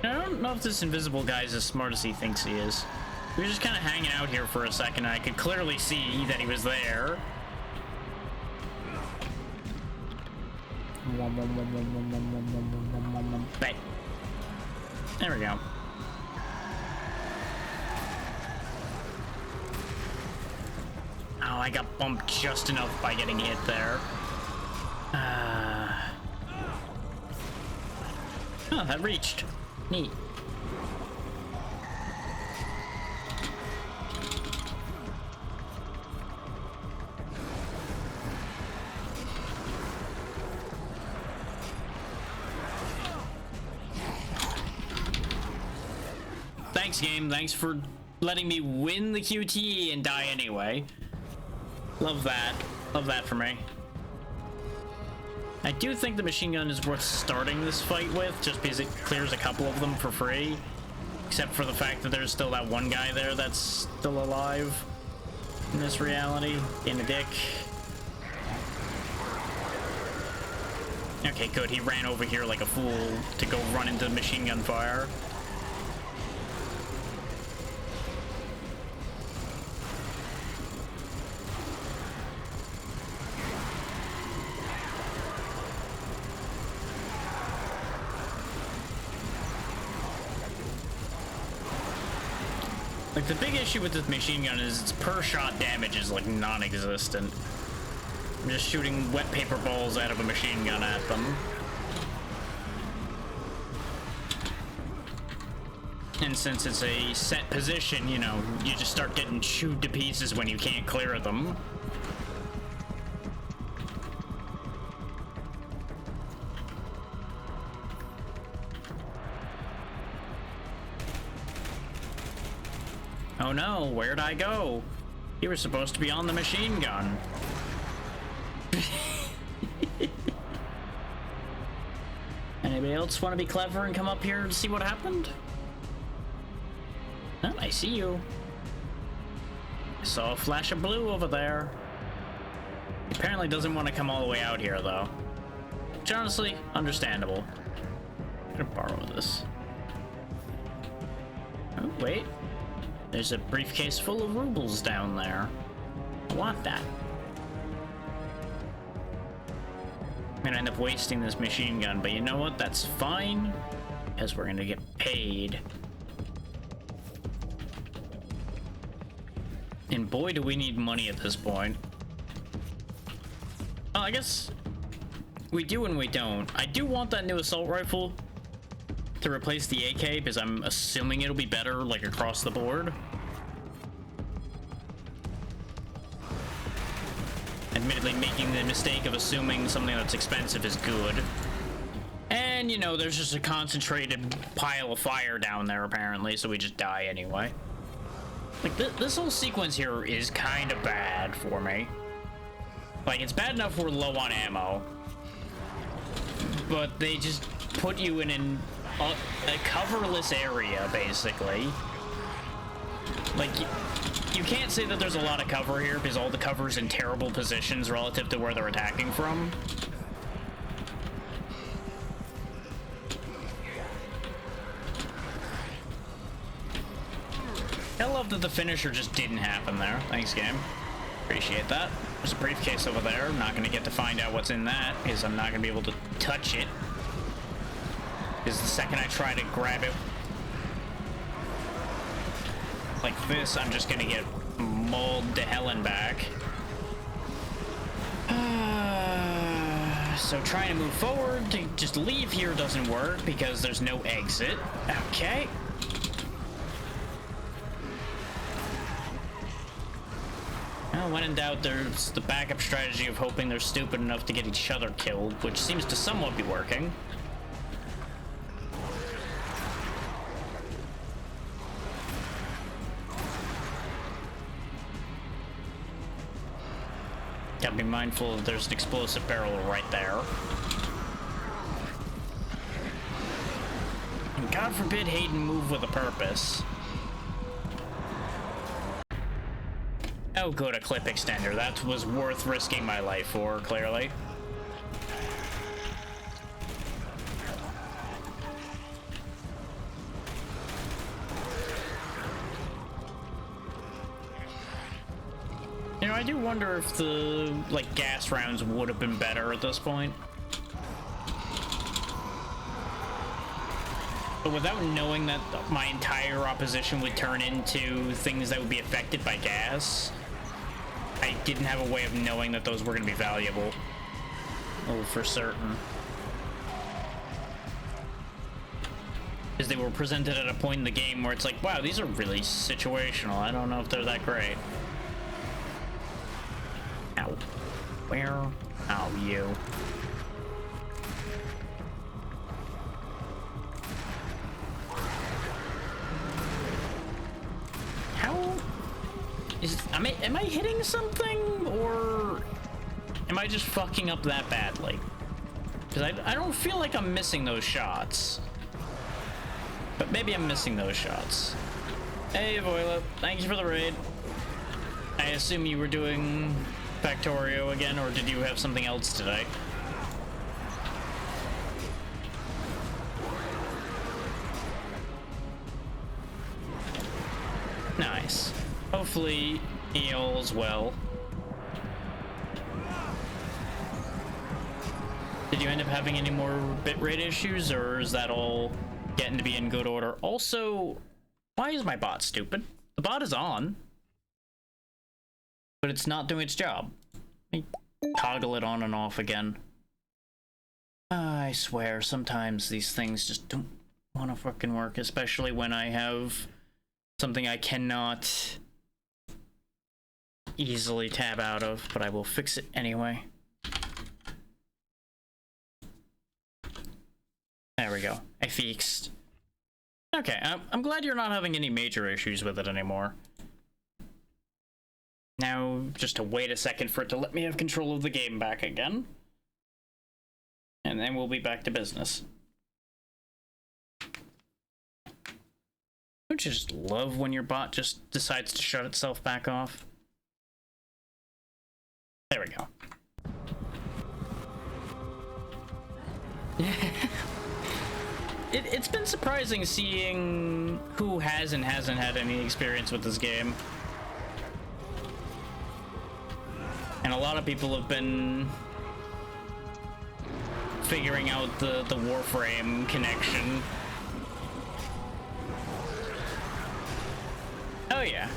I don't know if this invisible guy is as smart as he thinks he is. We were just kind of hanging out here for a second, and I could clearly see that he was there. Bang. There we go. Oh, I got bumped just enough by getting hit there. Oh, that reached. Neat. Thanks, game. Thanks for letting me win the QTE and die anyway. Love that. Love that for me. I do think the machine gun is worth starting this fight with, just because it clears a couple of them for free. Except for the fact that there's still that one guy there that's still alive in this reality. In the dick. Okay, good. He ran over here like a fool to go run into the machine gun fire. Like, the big issue with this machine gun is its per shot damage is like non-existent. I'm just shooting wet paper balls out of a machine gun at them. And since it's a set position, you know, you just start getting chewed to pieces when you can't clear them. Oh no, where'd I go? You were supposed to be on the machine gun. Anybody else want to be clever and come up here to see what happened? Oh, I see you. I saw a flash of blue over there. He apparently doesn't want to come all the way out here, though. Which, honestly, understandable. I'm gonna borrow this. Oh, wait. There's a briefcase full of rubles down there. I want that. I'm gonna end up wasting this machine gun, but you know what? That's fine, because we're gonna get paid. And boy, do we need money at this point. Well, I guess we do and we don't. I do want that new assault rifle to replace the AK, because I'm assuming it'll be better, like, across the board. Admittedly, making the mistake of assuming something that's expensive is good. And, you know, there's just a concentrated pile of fire down there, apparently, so we just die anyway. Like, this whole sequence here is kind of bad for me. Like, it's bad enough we're low on ammo, but they just put you in a coverless area, basically. Like, you can't say that there's a lot of cover here, because all the cover's in terrible positions relative to where they're attacking from. I love that the finisher just didn't happen there. Thanks, game. Appreciate that. There's a briefcase over there. I'm not going to get to find out what's in that, because I'm not going to be able to touch it. Because the second I try to grab it like this, I'm just going to get mauled to hell and back. So trying to move forward to just leave here doesn't work, because there's no exit. Okay. Well, when in doubt, there's the backup strategy of hoping they're stupid enough to get each other killed, which seems to somewhat be working. Gotta be mindful that there's an explosive barrel right there. And God forbid Hayden move with a purpose. Oh, good, a clip extender. That was worth risking my life for, clearly. You know, I do wonder if the, like, gas rounds would have been better at this point. But without knowing that my entire opposition would turn into things that would be affected by gas, I didn't have a way of knowing that those were going to be valuable. Oh, for certain. Because they were presented at a point in the game where it's like, wow, these are really situational. I don't know if they're that great. Ow. Where? Oh, you. How? Am I hitting something, or am I just fucking up that badly? Because I don't feel like I'm missing those shots. But maybe I'm missing those shots. Hey, Voila, thank you for the raid. I assume you were doing Factorio again, or did you have something else today? Nice. Hopefully, all's well. Did you end up having any more bitrate issues, or is that all getting to be in good order? Also, why is my bot stupid? The bot is on, but it's not doing its job. Let me toggle it on and off again. I swear, sometimes these things just don't want to fucking work, especially when I have something I cannot easily tab out of, but I will fix it anyway. There we go. I fixed. Okay, I'm glad you're not having any major issues with it anymore. Now, just to wait a second for it to let me have control of the game back again. And then we'll be back to business. Don't you just love when your bot just decides to shut itself back off? There we go. It's been surprising seeing who has and hasn't had any experience with this game. And a lot of people have been figuring out the Warframe connection. Oh yeah,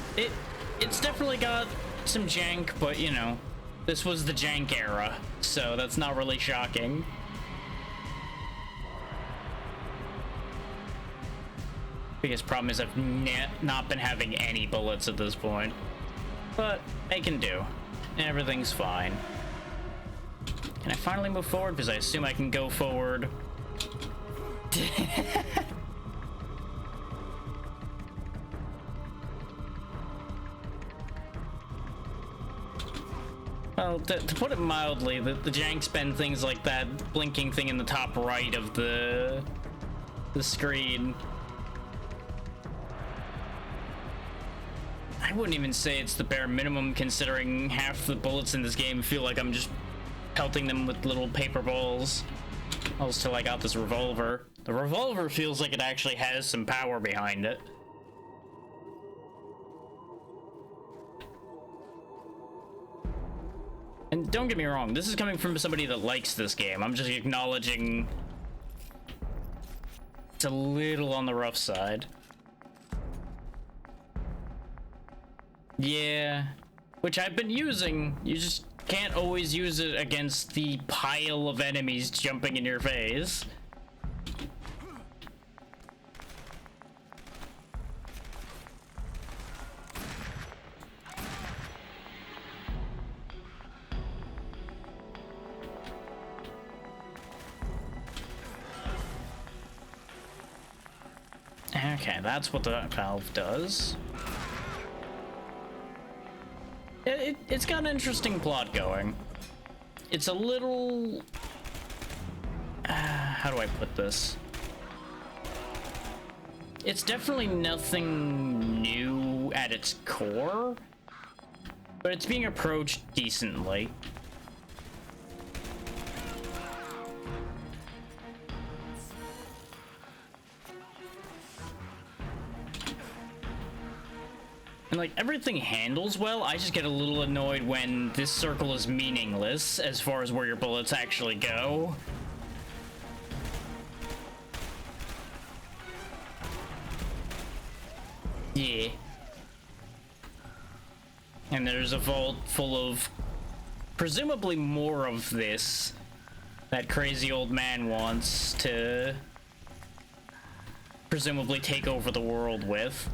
it's definitely got some jank, but you know, this was the jank era, so that's not really shocking. Biggest problem is I've not been having any bullets at this point, but I can do. Everything's fine. Can I finally move forward? Because I assume I can go forward. Well, to put it mildly, the janks been things like that blinking thing in the top right of the screen. I wouldn't even say it's the bare minimum, considering half the bullets in this game feel like I'm just pelting them with little paper balls. Else till I got this revolver. The revolver feels like it actually has some power behind it. And don't get me wrong, this is coming from somebody that likes this game. I'm just acknowledging it's a little on the rough side. Yeah, which I've been using. You just can't always use it against the pile of enemies jumping in your face. Okay, that's what the valve does. It's got an interesting plot going. It's a little... how do I put this? It's definitely nothing new at its core, but it's being approached decently. And like, everything handles well. I just get a little annoyed when this circle is meaningless as far as where your bullets actually go. Yeah. And there's a vault full of presumably more of this that crazy old man wants to presumably take over the world with.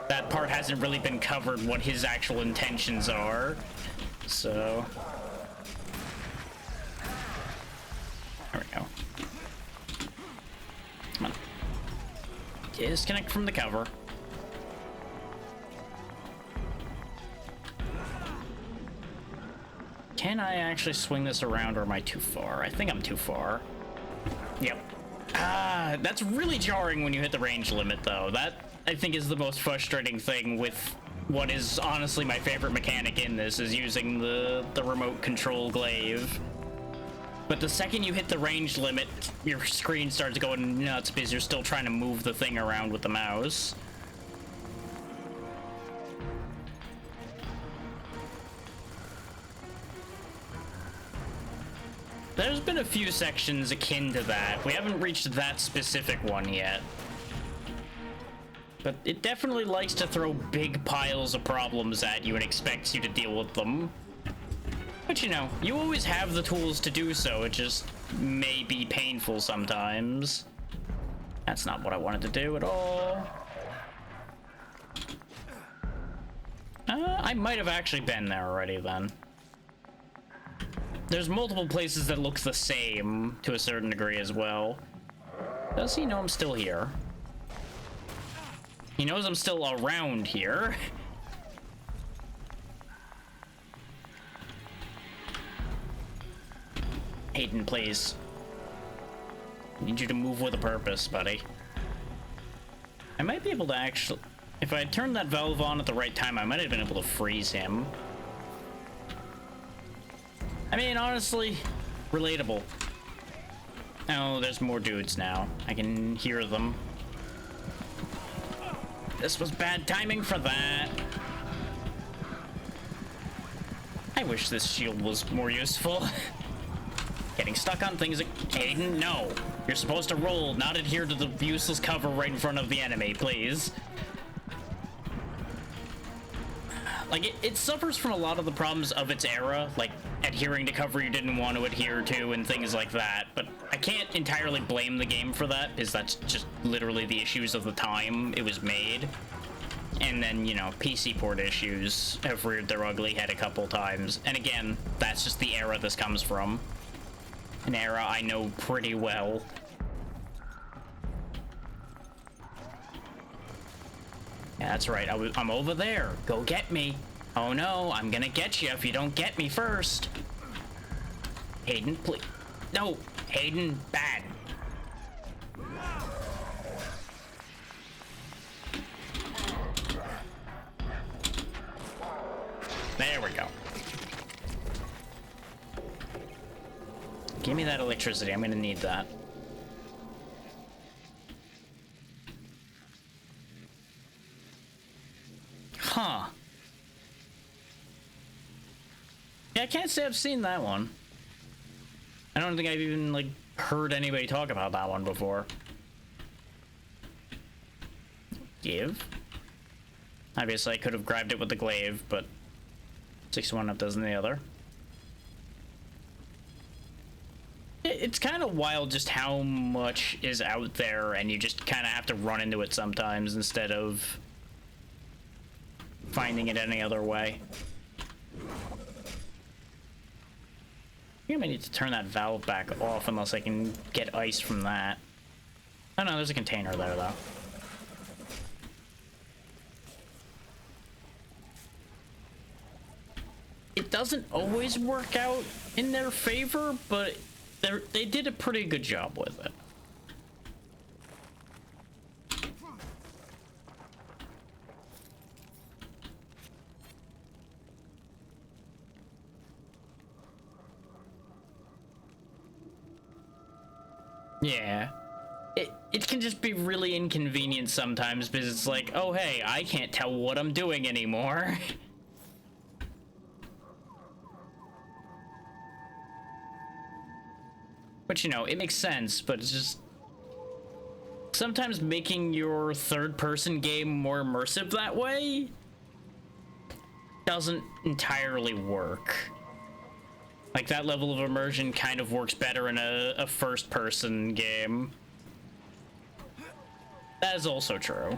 That part hasn't really been covered, what his actual intentions are, so... There we go. Come on. Disconnect from the cover. Can I actually swing this around, or am I too far? I think I'm too far. Yep. Ah, that's really jarring when you hit the range limit, though. That, I think, is the most frustrating thing with what is honestly my favorite mechanic in this, is using the remote control glaive. But the second you hit the range limit, your screen starts going nuts because you're still trying to move the thing around with the mouse. There's been a few sections akin to that. We haven't reached that specific one yet. But it definitely likes to throw big piles of problems at you and expects you to deal with them. But you know, you always have the tools to do so, it just may be painful sometimes. That's not what I wanted to do at all. I might have actually been there already then. There's multiple places that looks the same to a certain degree as well. Does he know I'm still here? He knows I'm still around here. Hayden, please. I need you to move with a purpose, buddy. I might be able to actually... If I had turned that valve on at the right time, I might have been able to freeze him. I mean, honestly, relatable. Oh, there's more dudes now. I can hear them. This was bad timing for that. I wish this shield was more useful. Getting stuck on things like... Aiden, no. You're supposed to roll, not adhere to the useless cover right in front of the enemy, please. Like, it suffers from a lot of the problems of its era, like adhering to cover you didn't want to adhere to and things like that, but I can't entirely blame the game for that, because that's just literally the issues of the time it was made. And then, you know, PC port issues have reared their ugly head a couple times. And again, that's just the era this comes from. An era I know pretty well. Yeah, that's right. I'm over there. Go get me. Oh no, I'm gonna get you if you don't get me first. Hayden, please. No, Hayden, bad. There we go. Give me that electricity. I'm gonna need that. Huh. Yeah, I can't say I've seen that one. I don't think I've even, like, heard anybody talk about that one before. Give? Obviously, I could have grabbed it with the glaive, but 6-1 up doesn't the other. It's kind of wild just how much is out there, and you just kind of have to run into it sometimes instead of finding it any other way. I think I might need to turn that valve back off unless I can get ice from that. Oh no, there's a container there though. It doesn't always work out in their favor, but they did a pretty good job with it. Yeah. It can just be really inconvenient sometimes because it's like, oh hey, I can't tell what I'm doing anymore. But you know, it makes sense, but it's just sometimes making your third-person game more immersive that way doesn't entirely work. Like, that level of immersion kind of works better in a first-person game. That is also true.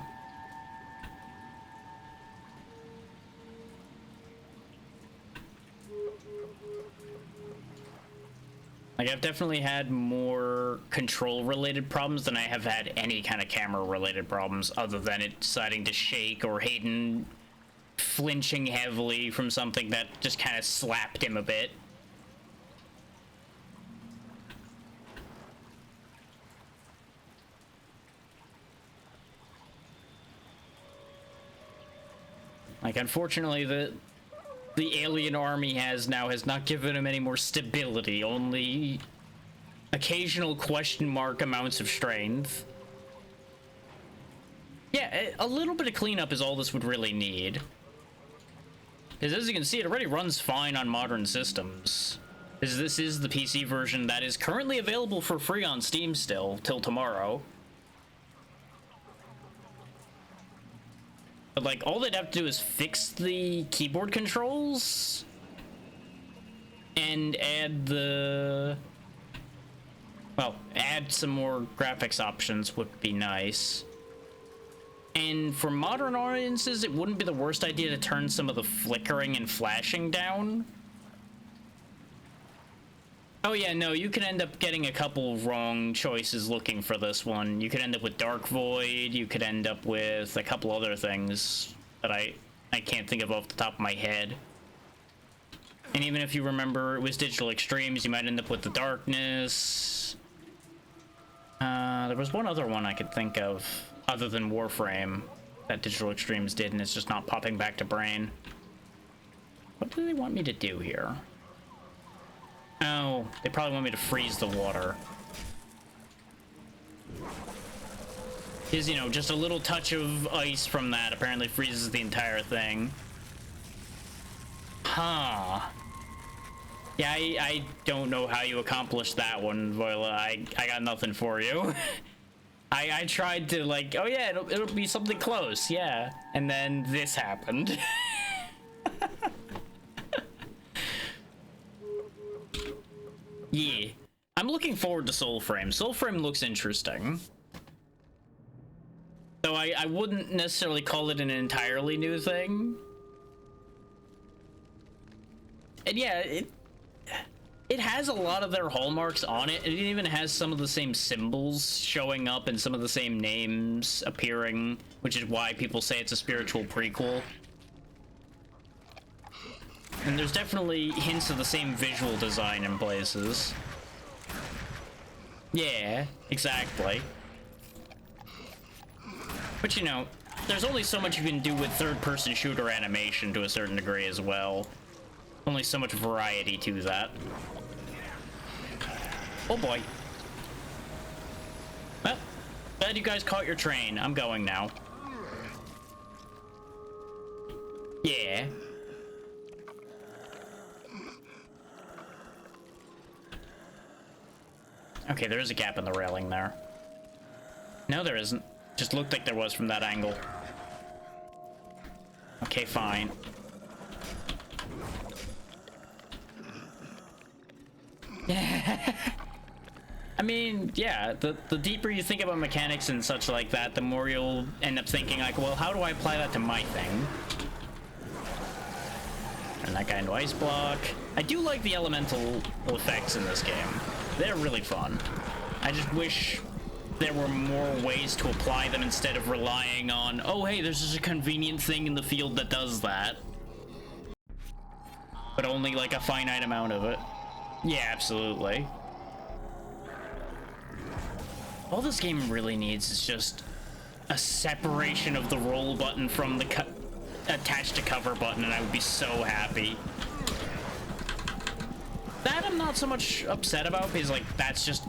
Like, I've definitely had more control-related problems than I have had any kind of camera-related problems, other than it deciding to shake or Hayden flinching heavily from something that just kind of slapped him a bit. Like, unfortunately, the alien army has not given him any more stability, only occasional question mark amounts of strength. Yeah, a little bit of cleanup is all this would really need. Because as you can see, it already runs fine on modern systems. Because this is the PC version that is currently available for free on Steam still, till tomorrow. But, like, all they'd have to do is fix the keyboard controls and add add some more graphics options would be nice. And for modern audiences, it wouldn't be the worst idea to turn some of the flickering and flashing down. Oh yeah, no, you could end up getting a couple wrong choices looking for this one. You could end up with Dark Void, you could end up with a couple other things that I can't think of off the top of my head. And even if you remember it was Digital Extremes, you might end up with the Darkness. There was one other one I could think of, other than Warframe, that Digital Extremes did, and it's just not popping back to brain. What do they want me to do here? Oh, they probably want me to freeze the water. Because, you know, just a little touch of ice from that apparently freezes the entire thing. Huh. Yeah, I don't know how you accomplished that one, Voila. I got nothing for you. I tried to, like, oh yeah, it'll be something close, yeah. And then this happened. Yeah. I'm looking forward to Soulframe. Soulframe looks interesting. Though I wouldn't necessarily call it an entirely new thing. And yeah, it has a lot of their hallmarks on it. It even has some of the same symbols showing up and some of the same names appearing, which is why people say it's a spiritual prequel. And there's definitely hints of the same visual design in places. Yeah, exactly. But you know, there's only so much you can do with third-person shooter animation to a certain degree as well. Only so much variety to that. Oh boy. Well, glad you guys caught your train. I'm going now. Yeah. Okay, there is a gap in the railing there. No, there isn't. Just looked like there was from that angle. Okay, fine. Yeah. I mean, yeah, the deeper you think about mechanics and such like that, the more you'll end up thinking like, well, how do I apply that to my thing? Turn that guy into ice block. I do like the elemental effects in this game. They're really fun. I just wish there were more ways to apply them instead of relying on, oh hey, there's just a convenient thing in the field that does that. But only like a finite amount of it. Yeah, absolutely. All this game really needs is just a separation of the roll button from the attached to cover button, and I would be so happy. That I'm not so much upset about, because like that's just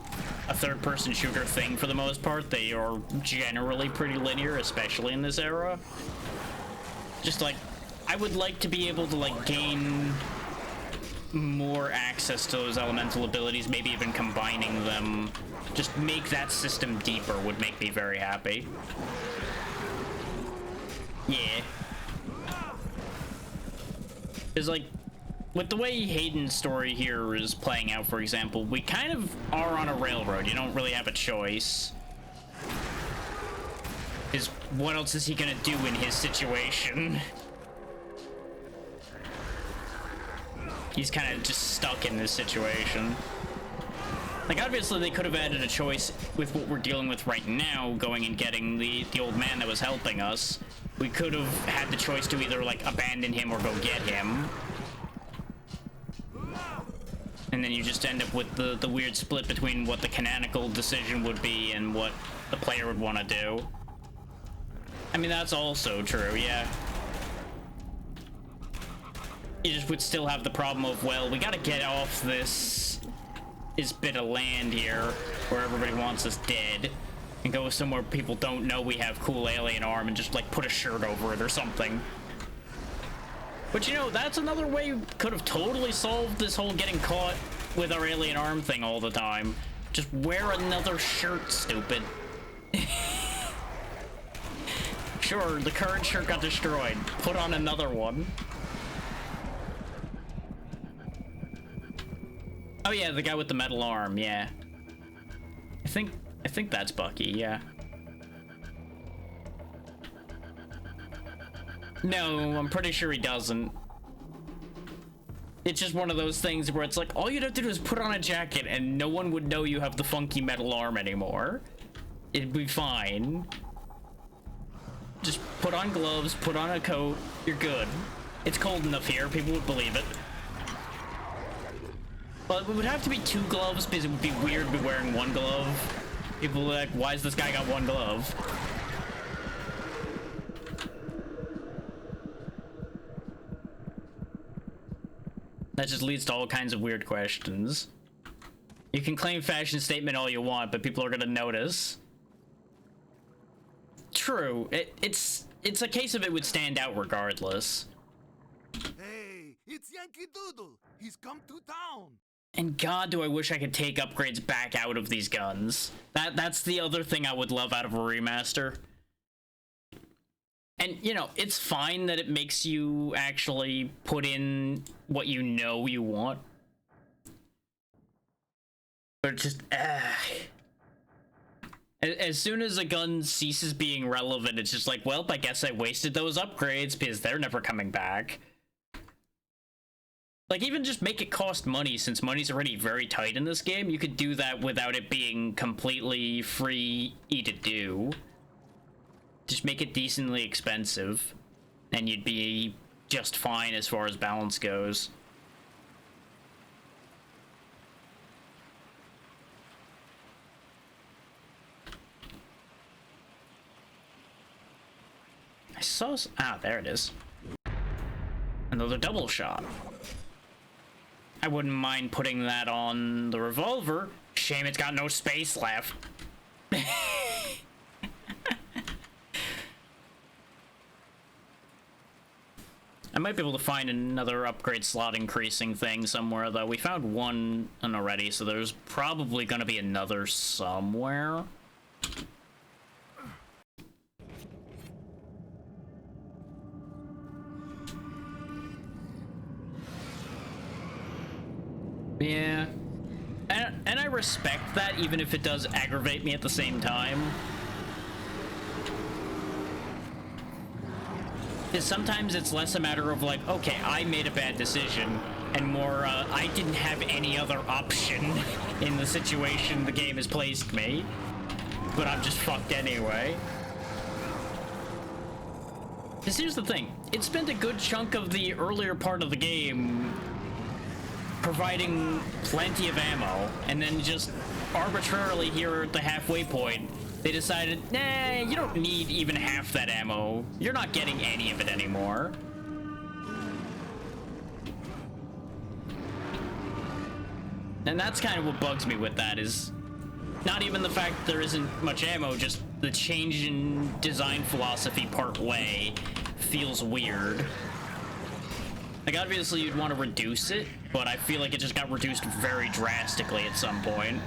a third-person shooter thing for the most part. They are generally pretty linear, especially in this era. Just like, I would like to be able to like gain more access to those elemental abilities, maybe even combining them. Just make that system deeper would make me very happy. Yeah. It's like, with the way Hayden's story here is playing out, for example, we kind of are on a railroad. You don't really have a choice. Because what else is he gonna do in his situation? He's kind of just stuck in this situation. Like, obviously they could have added a choice with what we're dealing with right now, going and getting the old man that was helping us. We could have had the choice to either, like, abandon him or go get him. And then you just end up with the weird split between what the canonical decision would be and what the player would want to do. I mean, that's also true, yeah. You just would still have the problem of, well, we gotta get off this bit of land here where everybody wants us dead and go somewhere people don't know we have cool alien arm and just, like, put a shirt over it or something. But, you know, that's another way we could have totally solved this whole getting caught with our alien arm thing all the time. Just wear another shirt, stupid. Sure, the current shirt got destroyed. Put on another one. Oh yeah, the guy with the metal arm, yeah. I think that's Bucky, yeah. No, I'm pretty sure he doesn't. It's just one of those things where it's like, all you'd have to do is put on a jacket and no one would know you have the funky metal arm anymore. It'd be fine. Just put on gloves, put on a coat, you're good. It's cold enough here, people would believe it. But it would have to be 2 gloves because it would be weird to be wearing 1 glove. People would be like, why has this guy got 1 glove? That just leads to all kinds of weird questions. You can claim fashion statement all you want, but people are gonna notice. True. It's a case of it would stand out regardless. Hey, it's Yankee Doodle. He's come to town. And God, do I wish I could take upgrades back out of these guns. That's the other thing I would love out of a remaster. And, you know, it's fine that it makes you actually put in what you know you want. But just, as soon as a gun ceases being relevant, it's just like, well, I guess I wasted those upgrades because they're never coming back. Like, even just make it cost money, since money's already very tight in this game. You could do that without it being completely free to do. Just make it decently expensive, and you'd be just fine as far as balance goes. I saw... Ah, there it is. Another double shot. I wouldn't mind putting that on the revolver. Shame it's got no space left. I might be able to find another upgrade slot increasing thing somewhere, though. We found one already, so there's probably going to be another somewhere. Yeah. And I respect that, even if it does aggravate me at the same time. Because sometimes it's less a matter of like, okay, I made a bad decision, and more, I didn't have any other option in the situation the game has placed me. but I'm just fucked anyway. Because here's the thing, it spent a good chunk of the earlier part of the game providing plenty of ammo, and then just arbitrarily here at the halfway point, they decided, nah, you don't need even half that ammo. You're not getting any of it anymore. And that's kind of what bugs me with that, is not even the fact there isn't much ammo, just the change in design philosophy part way feels weird. Like, obviously you'd want to reduce it, but I feel like it just got reduced very drastically at some point.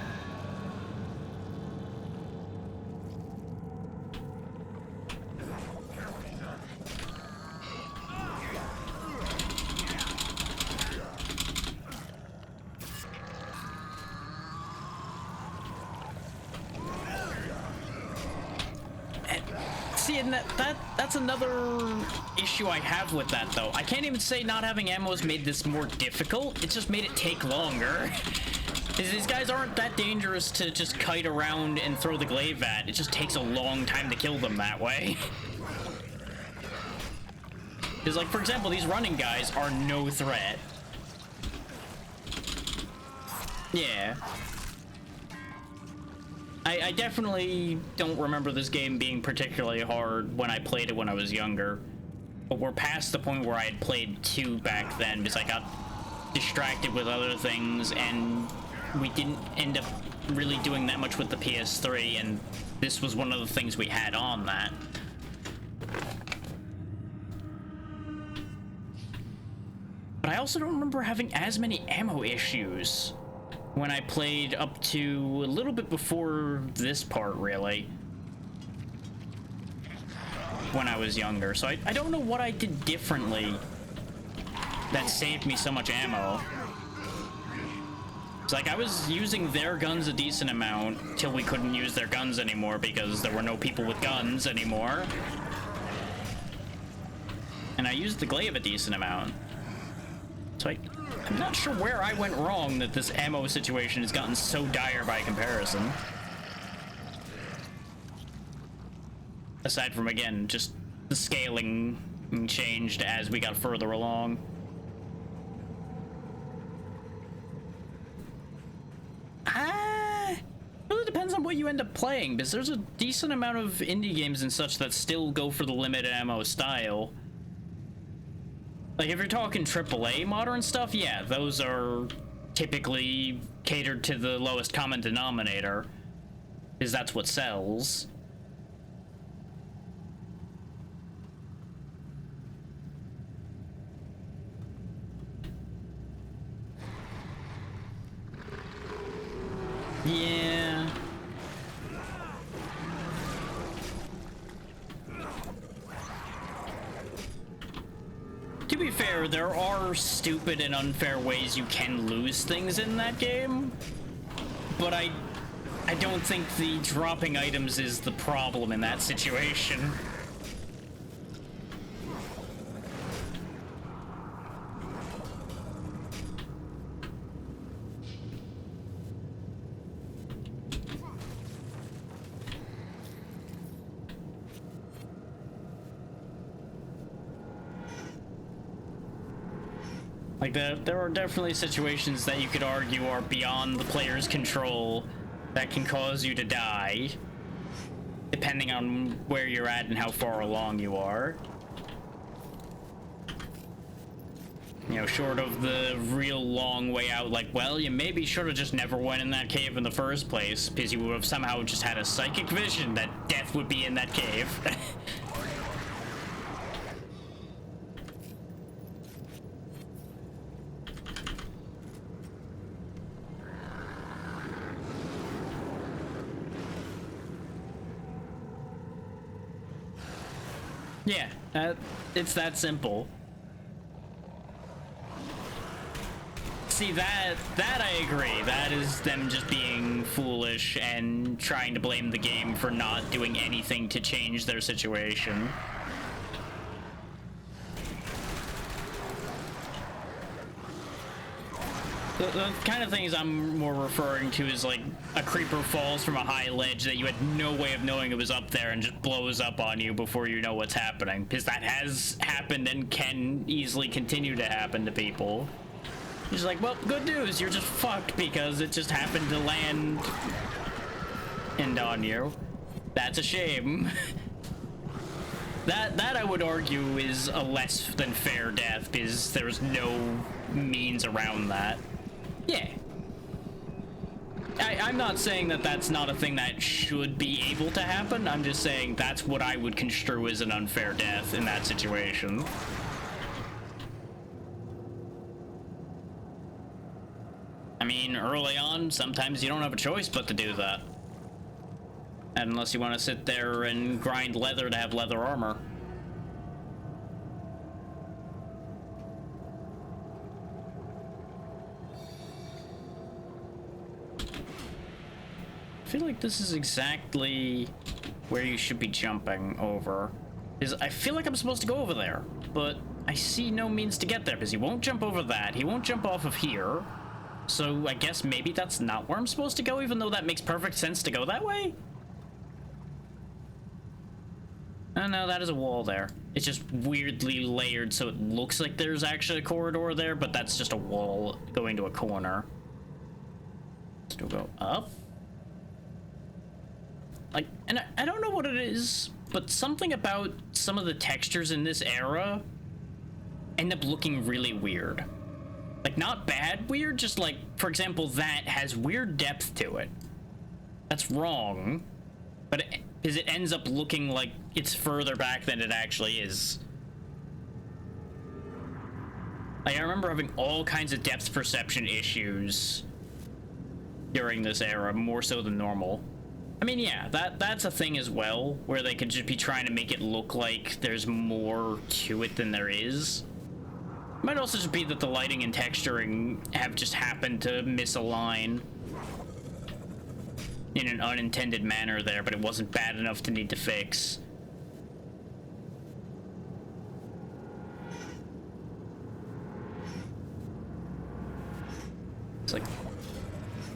See, and that's another issue I have with that, though. I can't even say not having ammo has made this more difficult. It just made it take longer. These guys aren't that dangerous to just kite around and throw the glaive at. It just takes a long time to kill them that way. Because, like, for example, these running guys are no threat. Yeah. I definitely don't remember this game being particularly hard when I played it when I was younger. But we're past the point where I had played 2 back then because I got distracted with other things and we didn't end up really doing that much with the PS3, and this was one of the things we had on that. But I also don't remember having as many ammo issues when I played up to a little bit before this part, really, when I was younger. So I don't know what I did differently that saved me so much ammo. It's like I was using their guns a decent amount till we couldn't use their guns anymore because there were no people with guns anymore. And I used the glaive a decent amount. So I'm not sure where I went wrong that this ammo situation has gotten so dire by comparison. Aside from, again, just the scaling changed as we got further along. It really depends on what you end up playing, because there's a decent amount of indie games and such that still go for the limited ammo style. Like, if you're talking AAA modern stuff, yeah, those are typically catered to the lowest common denominator, because that's what sells. Yeah. To be fair, there are stupid and unfair ways you can lose things in that game, but I don't think the dropping items is the problem in that situation. Like, there are definitely situations that you could argue are beyond the player's control that can cause you to die, depending on where you're at and how far along you are. You know, short of the real long way out, like, well, you maybe should have just never went in that cave in the first place, because you would have somehow just had a psychic vision that death would be in that cave. Yeah, it's that simple. See, that I agree. That is them just being foolish and trying to blame the game for not doing anything to change their situation. The kind of things I'm more referring to is like a creeper falls from a high ledge that you had no way of knowing it was up there and just blows up on you before you know what's happening. Because that has happened and can easily continue to happen to people. He's like, well, good news, you're just fucked because it just happened to land and on you. That's a shame. That I would argue is a less than fair death because there's no means around that. Yeah. I'm not saying that that's not a thing that should be able to happen. I'm just saying that's what I would construe as an unfair death in that situation. I mean, early on, sometimes you don't have a choice but to do that. Unless you want to sit there and grind leather to have leather armor. I feel like this is exactly where you should be jumping over. Because I feel like I'm supposed to go over there, but I see no means to get there because he won't jump over that. He won't jump off of here. So I guess maybe that's not where I'm supposed to go, even though that makes perfect sense to go that way. Oh no, that is a wall there. It's just weirdly layered so it looks like there's actually a corridor there, but that's just a wall going to a corner. Still go up. Like, and I don't know what it is, but something about some of the textures in this era end up looking really weird. Like, not bad weird, just like, for example, that has weird depth to it. That's wrong, but because it ends up looking like it's further back than it actually is. Like, I remember having all kinds of depth perception issues during this era, more so than normal. I mean, yeah, that's a thing as well, where they could just be trying to make it look like there's more to it than there is. It might also just be that the lighting and texturing have just happened to misalign in an unintended manner there, but it wasn't bad enough to need to fix. It's like,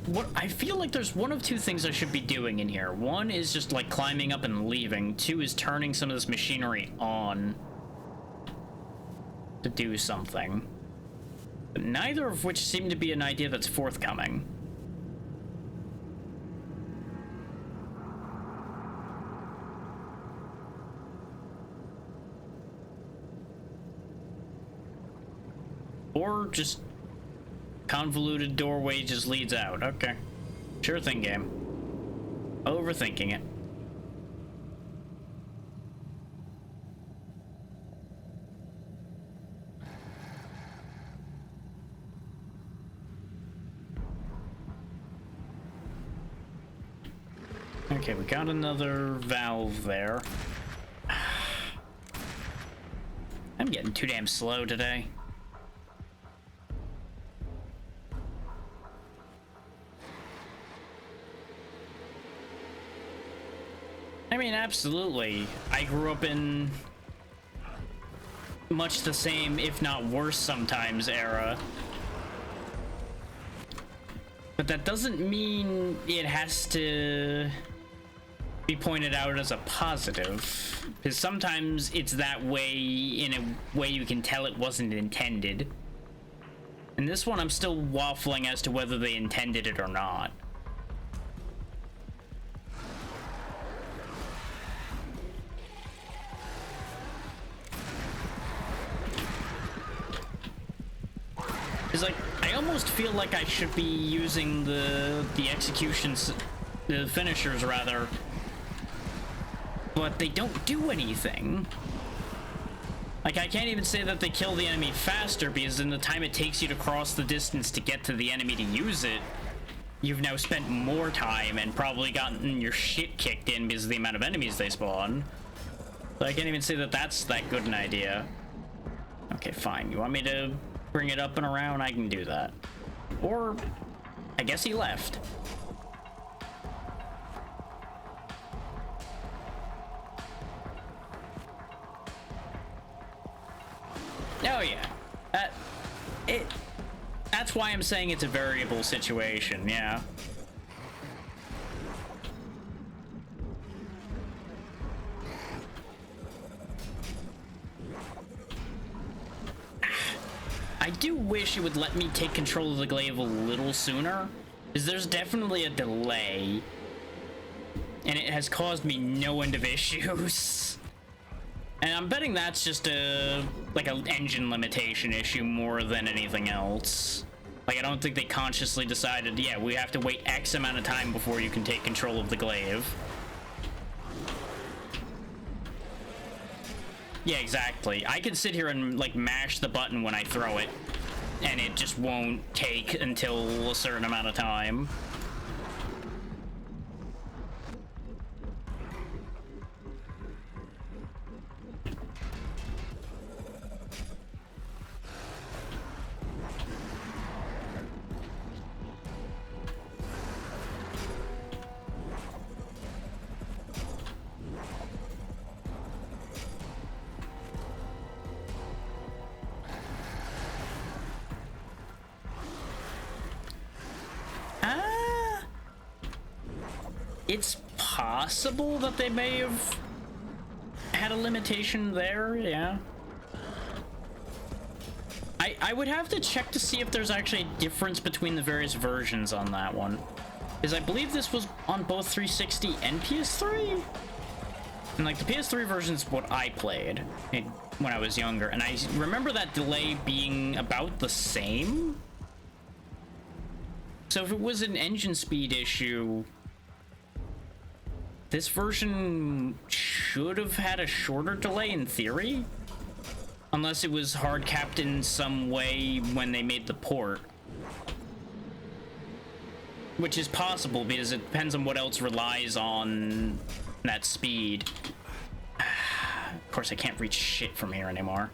what I feel like there's one of two things I should be doing in here. One is just like climbing up and leaving. Two is turning some of this machinery on to do something. But neither of which seem to be an idea that's forthcoming. Or just convoluted doorway just leads out. Okay. Sure thing, game. Overthinking it. Okay, we got another valve there. I'm getting too damn slow today. I mean, absolutely. I grew up in much the same, if not worse sometimes, era. But that doesn't mean it has to be pointed out as a positive. Because sometimes it's that way in a way you can tell it wasn't intended. And this one I'm still waffling as to whether they intended it or not. It's like, I almost feel like I should be using the executions, the finishers rather, but they don't do anything. Like, I can't even say that they kill the enemy faster, because in the time it takes you to cross the distance to get to the enemy to use it, you've now spent more time and probably gotten your shit kicked in because of the amount of enemies they spawn. So I can't even say that that's that good an idea. Okay, fine. You want me to bring it up and around? I can do that. Or, I guess he left. Oh yeah. That's why I'm saying it's a variable situation, yeah. I do wish it would let me take control of the glaive a little sooner, because there's definitely a delay, and it has caused me no end of issues. And I'm betting that's just like an engine limitation issue more than anything else. Like, I don't think they consciously decided, yeah, we have to wait X amount of time before you can take control of the glaive. Yeah, exactly. I could sit here and, like, mash the button when I throw it, and it just won't take until a certain amount of time. It's possible that they may have had a limitation there, yeah. I would have to check to see if there's actually a difference between the various versions on that one. Because I believe this was on both 360 and PS3. And like the PS3 version is what I played when I was younger. And I remember that delay being about the same. So if it was an engine speed issue, this version should have had a shorter delay in theory, unless it was hard capped in some way when they made the port, which is possible because it depends on what else relies on that speed. Of course, I can't reach shit from here anymore.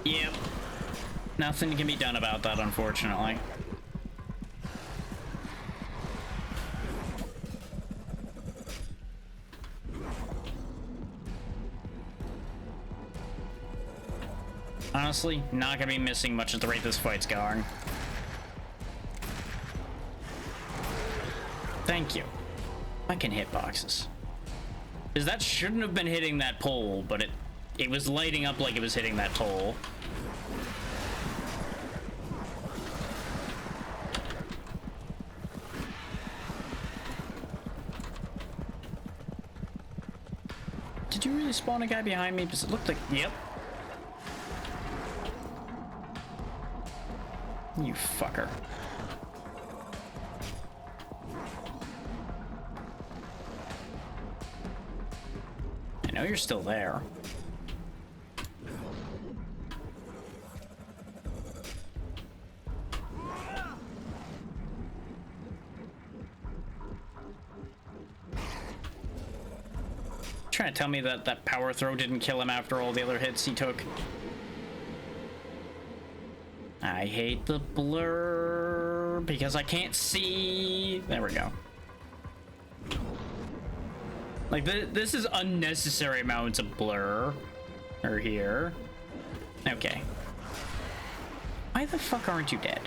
Yep. Nothing can be done about that, unfortunately. Honestly, not gonna be missing much at the rate this fight's going. Thank you. I can hit boxes. Because that shouldn't have been hitting that pole, but it was lighting up like it was hitting that pole. Did you really spawn a guy behind me? Because it looked like... Yep. You fucker. I know you're still there. Trying to tell me that that power throw didn't kill him after all the other hits he took. I hate the blur because I can't see. There we go. Like, this is unnecessary amounts of blur. Or here. Okay. Why the fuck aren't you dead?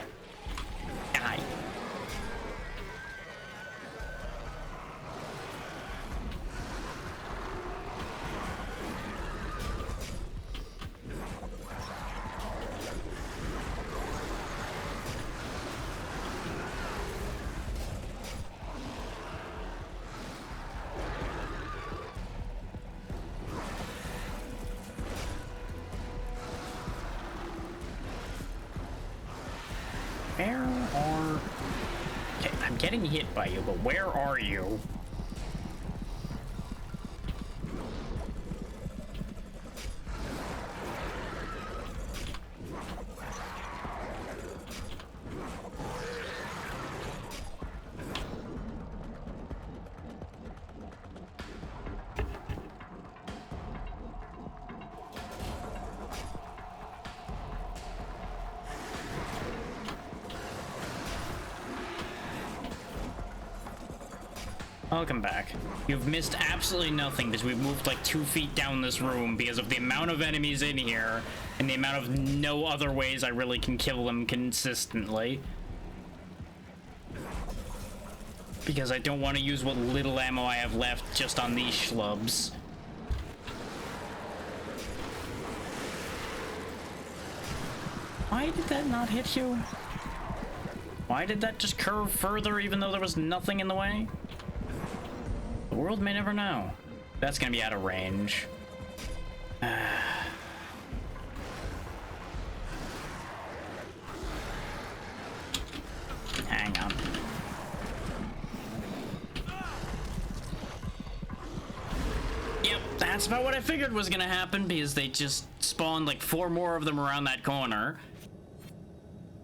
Die. Where are... Okay, I'm getting hit by you, but where are you? Welcome back. You've missed absolutely nothing because we've moved like 2 feet down this room because of the amount of enemies in here and the amount of no other ways I really can kill them consistently. Because I don't want to use what little ammo I have left just on these schlubs. Why did that not hit you? Why did that just curve further even though there was nothing in the way? The world may never know. That's gonna be out of range. Hang on. Yep, that's about what I figured was gonna happen because they just spawned like 4 more of them around that corner.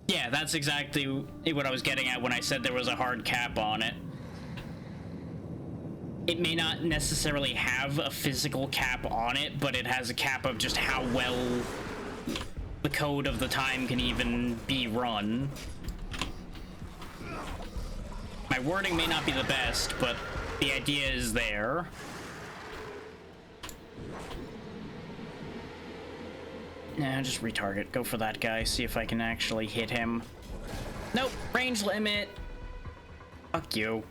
Yeah, that's exactly what I was getting at when I said there was a hard cap on it. It may not necessarily have a physical cap on it, but it has a cap of just how well the code of the time can even be run. My wording may not be the best, but the idea is there. Nah, just retarget. Go for that guy. See if I can actually hit him. Nope. Range limit. Fuck you.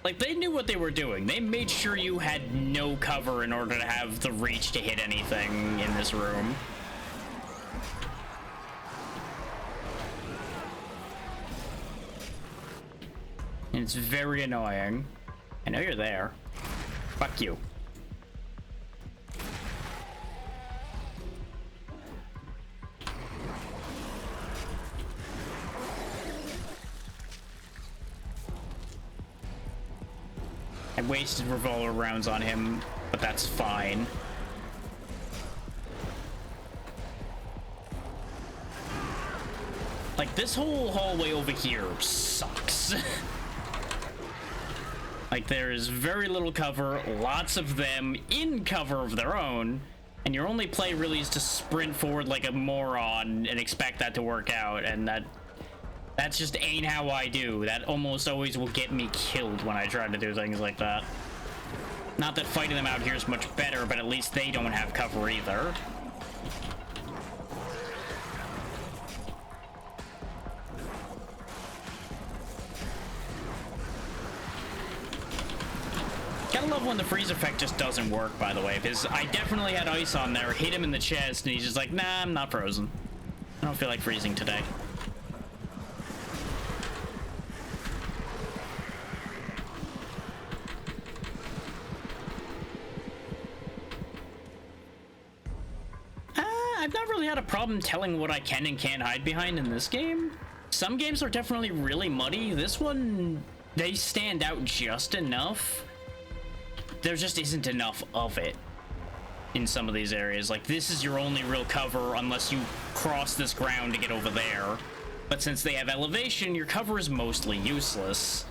Like, they knew what they were doing. They made sure you had no cover in order to have the reach to hit anything in this room. And it's very annoying. I know you're there. Fuck you. I wasted revolver rounds on him, but that's fine. Like, this whole hallway over here sucks. Like, there is very little cover, lots of them in cover of their own, and your only play really is to sprint forward like a moron and expect that to work out, and that just ain't how I do. That almost always will get me killed when I try to do things like that. Not that fighting them out here is much better, but at least they don't have cover either. Gotta love when the freeze effect just doesn't work, by the way, because I definitely had ice on there, hit him in the chest, and he's just like, nah, I'm not frozen. I don't feel like freezing today. I've not really had a problem telling what I can and can't hide behind in this game. Some games are definitely really muddy. This one, they stand out just enough. There just isn't enough of it in some of these areas. Like, this is your only real cover unless you cross this ground to get over there. But since they have elevation, your cover is mostly useless.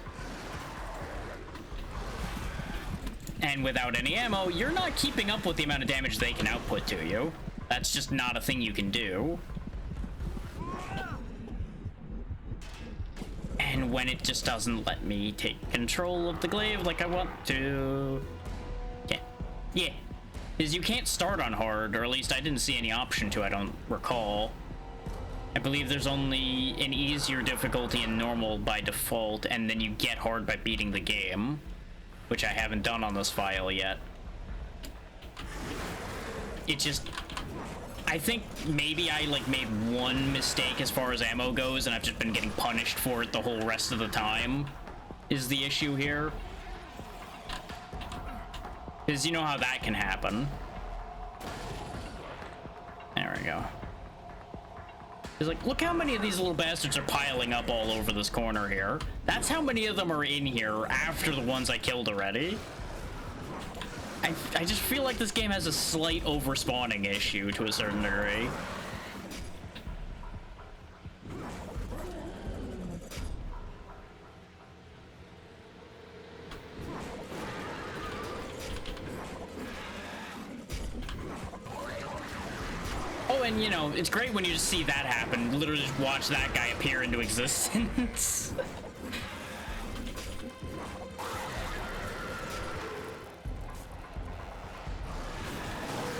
And without any ammo, you're not keeping up with the amount of damage they can output to you. That's just not a thing you can do. And when it just doesn't let me take control of the glaive like I want to... Yeah. Because you can't start on hard, or at least I didn't see any option to, I don't recall. I believe there's only an easier difficulty in normal by default, and then you get hard by beating the game. Which I haven't done on this file yet. It just... I think maybe I made one mistake as far as ammo goes, and I've just been getting punished for it the whole rest of the time, is the issue here. Because you know how that can happen. There we go. It's like, look how many of these little bastards are piling up all over this corner here. That's how many of them are in here after the ones I killed already. I just feel like this game has a slight overspawning issue to a certain degree. Oh, and you know, it's great when you just see that happen. Literally just watch that guy appear into existence.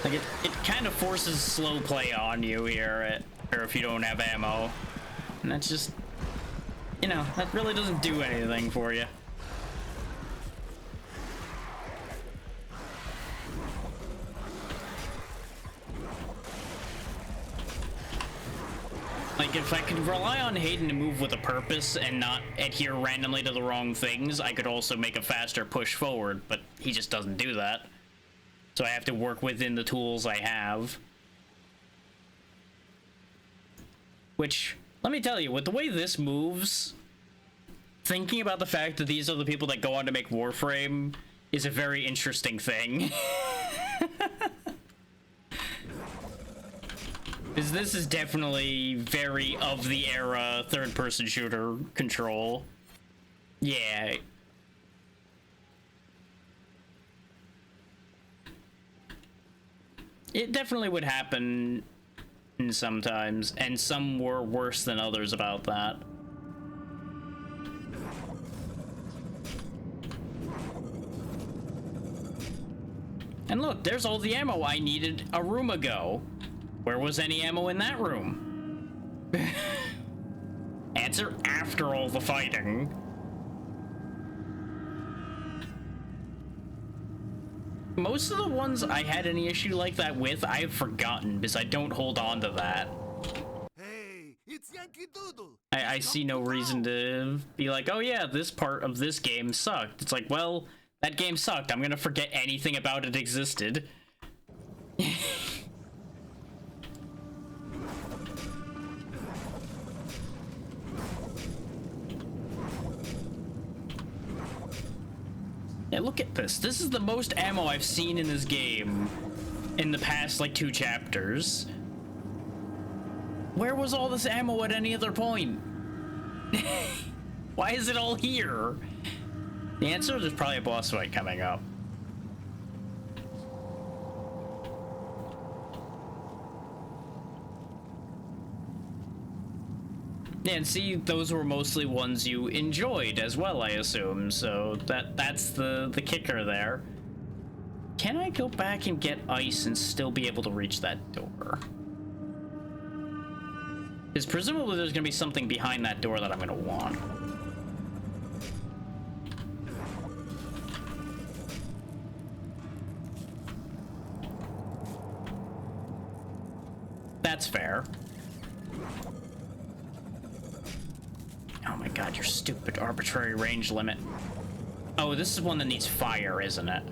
Like, it kind of forces slow play on you here, or if you don't have ammo. And that's just, you know, that really doesn't do anything for you. Like, if I could rely on Hayden to move with a purpose and not adhere randomly to the wrong things, I could also make a faster push forward, but he just doesn't do that. So I have to work within the tools I have. Which, let me tell you, with the way this moves, thinking about the fact that these are the people that go on to make Warframe is a very interesting thing. Because this is definitely very of the era third-person shooter Control. Yeah. It definitely would happen sometimes, and some were worse than others about that. And look, there's all the ammo I needed a room ago. Where was any ammo in that room? Answer: after all the fighting. Most of the ones I had any issue like that with, I've forgotten because I don't hold on to that. Hey, it's Yankee Doodle. I see no reason to be like, oh yeah, this part of this game sucked. It's like, well, that game sucked. I'm gonna forget anything about it existed. Yeah, look at this. This is the most ammo I've seen in this game in the past, like, 2 chapters. Where was all this ammo at any other point? Why is it all here? The answer is there's probably a boss fight coming up. Yeah, and see, those were mostly ones you enjoyed as well, I assume, so that's the kicker there. Can I go back and get ice and still be able to reach that door? Because presumably there's gonna be something behind that door that I'm gonna want. That's fair. Oh my god, your stupid arbitrary range limit. Oh, this is one that needs fire, isn't it?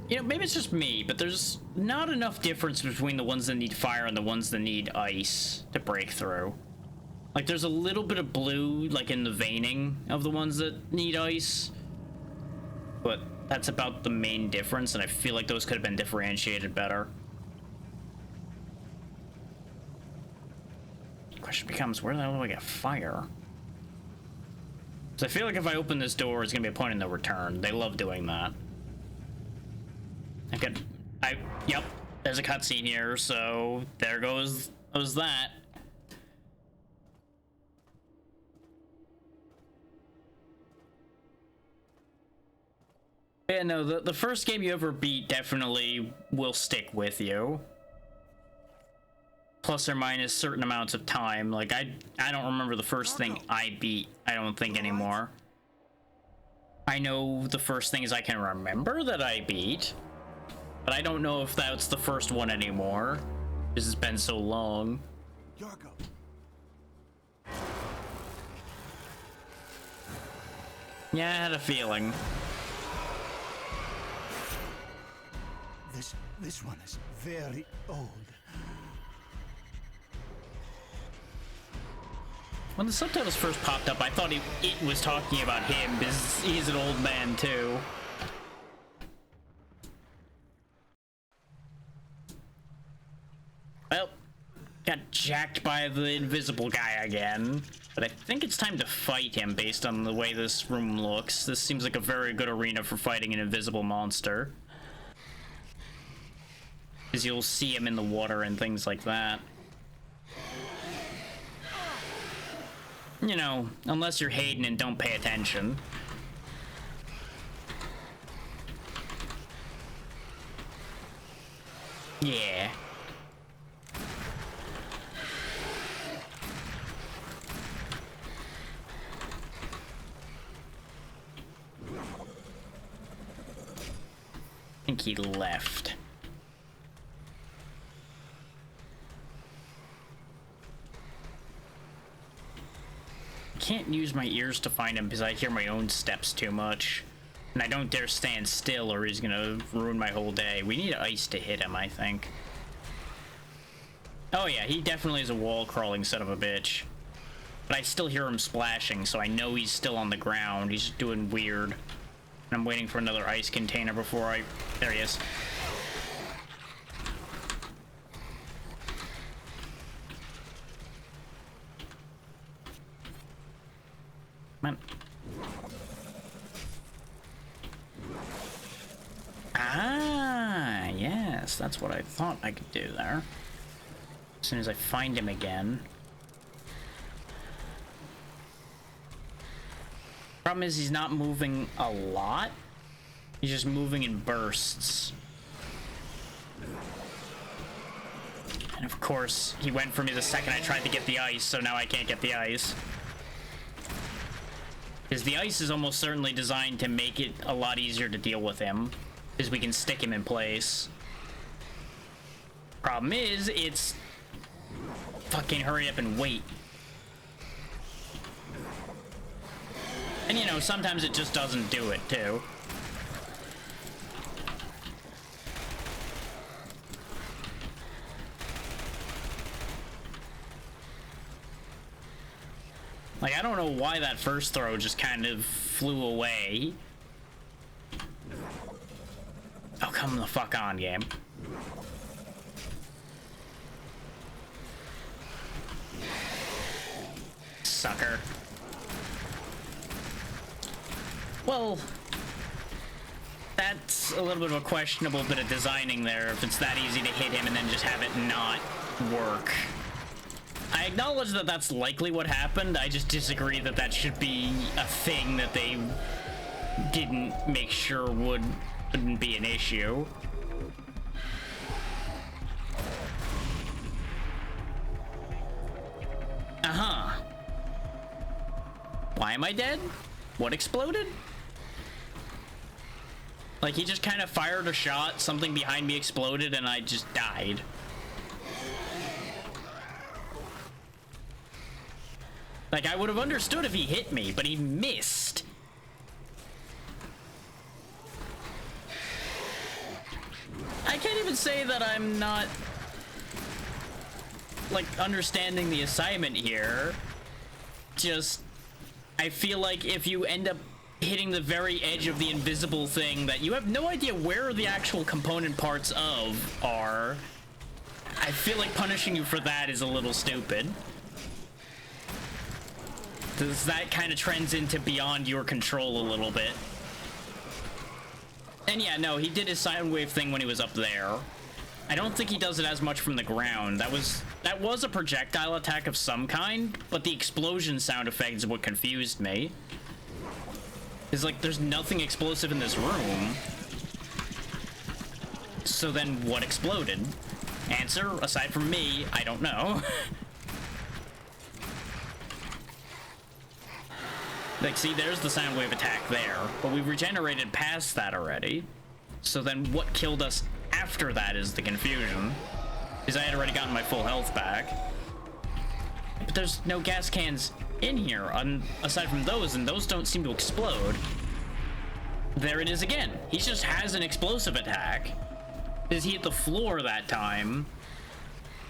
You know, maybe it's just me, but there's not enough difference between the ones that need fire and the ones that need ice to break through. Like, there's a little bit of blue, like, in the veining of the ones that need ice. But that's about the main difference, and I feel like those could have been differentiated better. Question becomes, where the hell do I get fire? So I feel like if I open this door, it's gonna be a point of no return. They love doing that. Yep, there's a cutscene here, so there goes that. Yeah, no, the first game you ever beat definitely will stick with you. Plus or minus certain amounts of time. Like, I don't remember the first thing I beat, I don't think, anymore. I know the first things I can remember that I beat, but I don't know if that's the first one anymore, because it's been so long. Yargo. Yeah, I had a feeling. This one is very old. When the subtitles first popped up, I thought it was talking about him, because he's an old man too. Well, got jacked by the invisible guy again. But I think it's time to fight him based on the way this room looks. This seems like a very good arena for fighting an invisible monster. Because you'll see him in the water and things like that. You know, unless you're Hayden and don't pay attention. Yeah. I think he left. Can't use my ears to find him because I hear my own steps too much. And I don't dare stand still or he's gonna ruin my whole day. We need ice to hit him, I think. Oh yeah, he definitely is a wall crawling son of a bitch. But I still hear him splashing, so I know he's still on the ground. He's just doing weird. And I'm waiting for another ice container before I... There he is. Man. Ah, yes, that's what I thought I could do there. As soon as I find him again. Problem is he's not moving a lot. He's just moving in bursts. And of course, he went for me the second I tried to get the ice, so now I can't get the ice. Because the ice is almost certainly designed to make it a lot easier to deal with him. Because we can stick him in place. Problem is, it's... fucking hurry up and wait. And you know, sometimes it just doesn't do it, too. Like, I don't know why that first throw just kind of flew away. Oh, come the fuck on, game. Sucker. Well, that's a little bit of a questionable bit of designing there, if it's that easy to hit him and then just have it not work. I acknowledge that that's likely what happened. I just disagree that that should be a thing that they didn't make sure wouldn't be an issue. Uh-huh. Why am I dead? What exploded? Like, he just kind of fired a shot, something behind me exploded, and I just died. Like, I would have understood if he hit me, but he missed. I can't even say that I'm not, like, understanding the assignment here. Just, I feel like if you end up hitting the very edge of the invisible thing that you have no idea where the actual component parts of are, I feel like punishing you for that is a little stupid. Because that kind of trends into beyond your control a little bit. And yeah, no, he did his sine wave thing when he was up there. I don't think he does it as much from the ground. That was a projectile attack of some kind, but the explosion sound effect is what confused me. It's like, there's nothing explosive in this room. So then what exploded? Answer, aside from me, I don't know. Like, see, there's the sound wave attack there, but we've regenerated past that already. So then what killed us after that is the confusion. Because I had already gotten my full health back. But there's no gas cans in here, aside from those, and those don't seem to explode. There it is again. He just has an explosive attack. Because he hit the floor that time.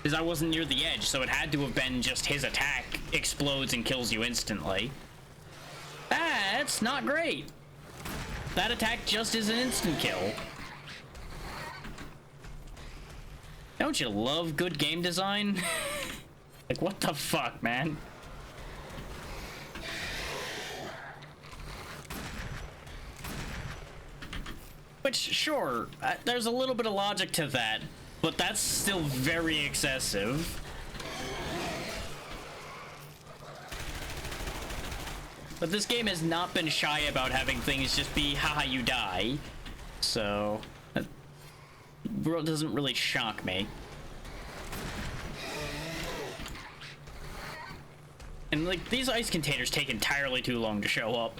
Because I wasn't near the edge, so it had to have been just his attack explodes and kills you instantly. That's not great. That attack just is an instant kill. Don't you love good game design? Like, what the fuck, man? Which, sure, there's a little bit of logic to that, but that's still very excessive. But this game has not been shy about having things just be, haha, you die. So, doesn't really shock me. And like these ice containers take entirely too long to show up.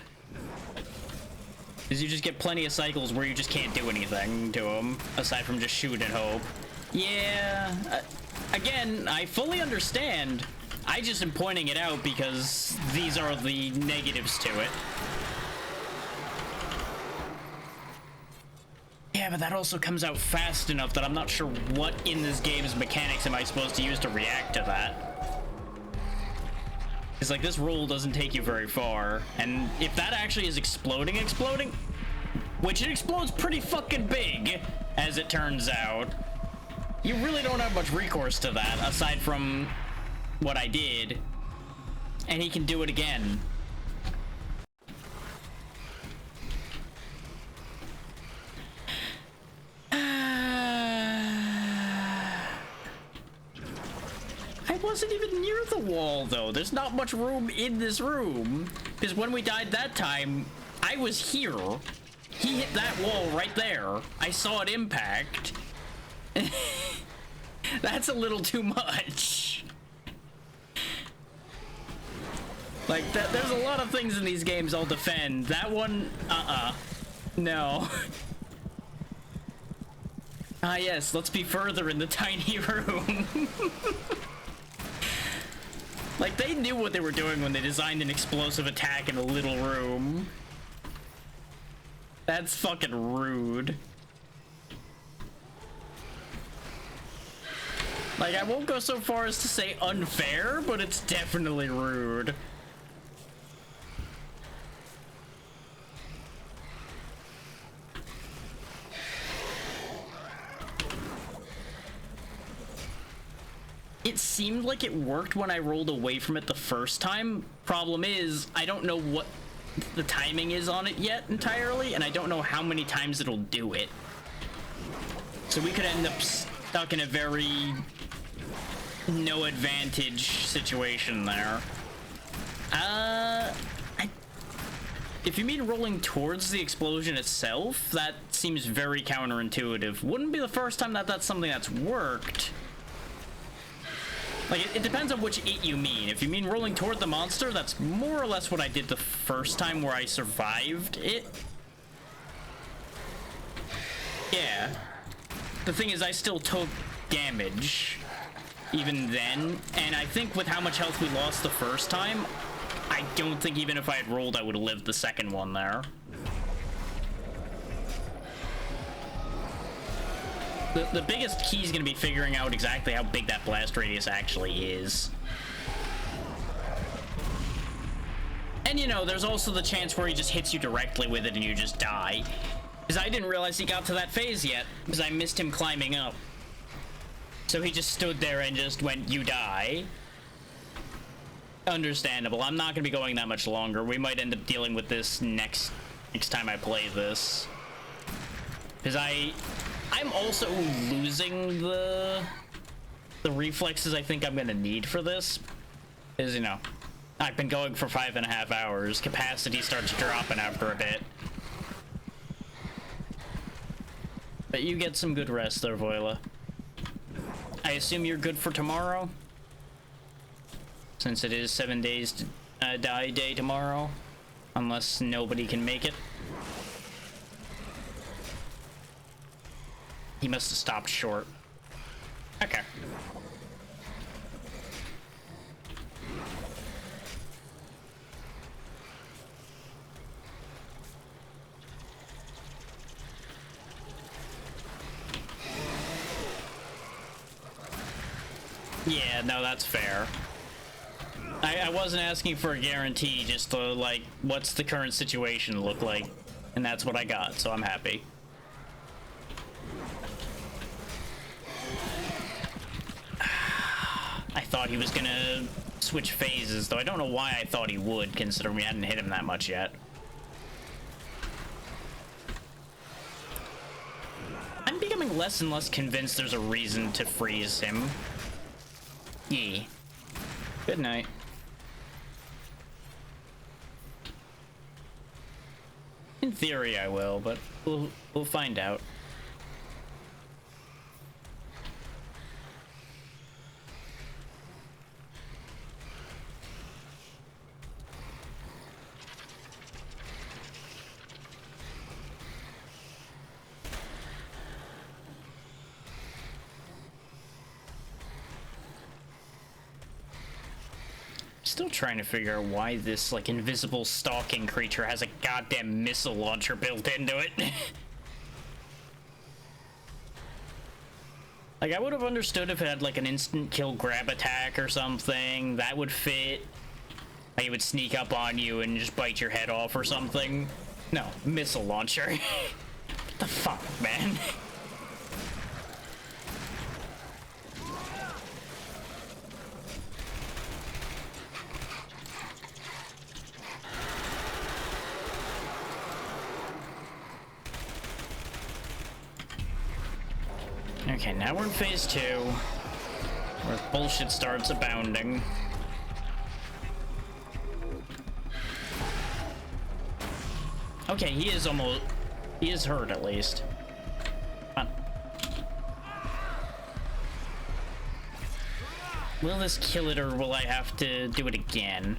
Because you just get plenty of cycles where you just can't do anything to them, aside from just shoot and hope. Yeah, again, I fully understand. I just am pointing it out because these are the negatives to it. Yeah, but that also comes out fast enough that I'm not sure what in this game's mechanics am I supposed to use to react to that. It's like this roll doesn't take you very far, and if that actually is exploding, which it explodes pretty fucking big, as it turns out, you really don't have much recourse to that, aside from what I did, and he can do it again. I wasn't even near the wall, though. There's not much room in this room. Because when we died that time, I was here. He hit that wall right there. I saw it impact. That's a little too much. Like, there's a lot of things in these games I'll defend. That one, no. Ah, yes, let's be further in the tiny room. Like, they knew what they were doing when they designed an explosive attack in a little room. That's fucking rude. Like, I won't go so far as to say unfair, but it's definitely rude. It seemed like it worked when I rolled away from it the first time. Problem is, I don't know what the timing is on it yet entirely, and I don't know how many times it'll do it. So we could end up stuck in a very no advantage situation there. If you mean rolling towards the explosion itself, that seems very counterintuitive. Wouldn't be the first time that that's something that's worked. Like, it depends on which it you mean. If you mean rolling toward the monster, that's more or less what I did the first time where I survived it. Yeah. The thing is, I still took damage even then, and I think with how much health we lost the first time, I don't think even if I had rolled, I would have lived the second one there. The biggest key is going to be figuring out exactly how big that blast radius actually is. And you know, there's also the chance where he just hits you directly with it and you just die. Because I didn't realize he got to that phase yet, because I missed him climbing up. So he just stood there and just went, you die. Understandable. I'm not going to be going that much longer. We might end up dealing with this next time I play this. Because I'm also losing the reflexes I think I'm gonna need for this. Is, you know, I've been going for 5.5 hours. Capacity starts dropping after a bit. But you get some good rest there, Voila. I assume you're good for tomorrow? Since it is 7 days to die day tomorrow. Unless nobody can make it. He must have stopped short. Okay. Yeah, no, that's fair. I wasn't asking for a guarantee, just to, like, what's the current situation look like? And that's what I got, so I'm happy. I thought he was gonna switch phases, though I don't know why I thought he would, considering we hadn't hit him that much yet. I'm becoming less and less convinced there's a reason to freeze him. Yeah. Good night. In theory I will, but we'll find out. Still trying to figure out why this, like, invisible stalking creature has a goddamn missile launcher built into it. Like, I would have understood if it had, like, an instant kill grab attack or something. That would fit. Like, it would sneak up on you and just bite your head off or something. No, missile launcher. What the fuck, man? Okay, now we're in phase 2, where bullshit starts abounding. Okay, he is hurt at least. Come on. Will this kill it, or will I have to do it again?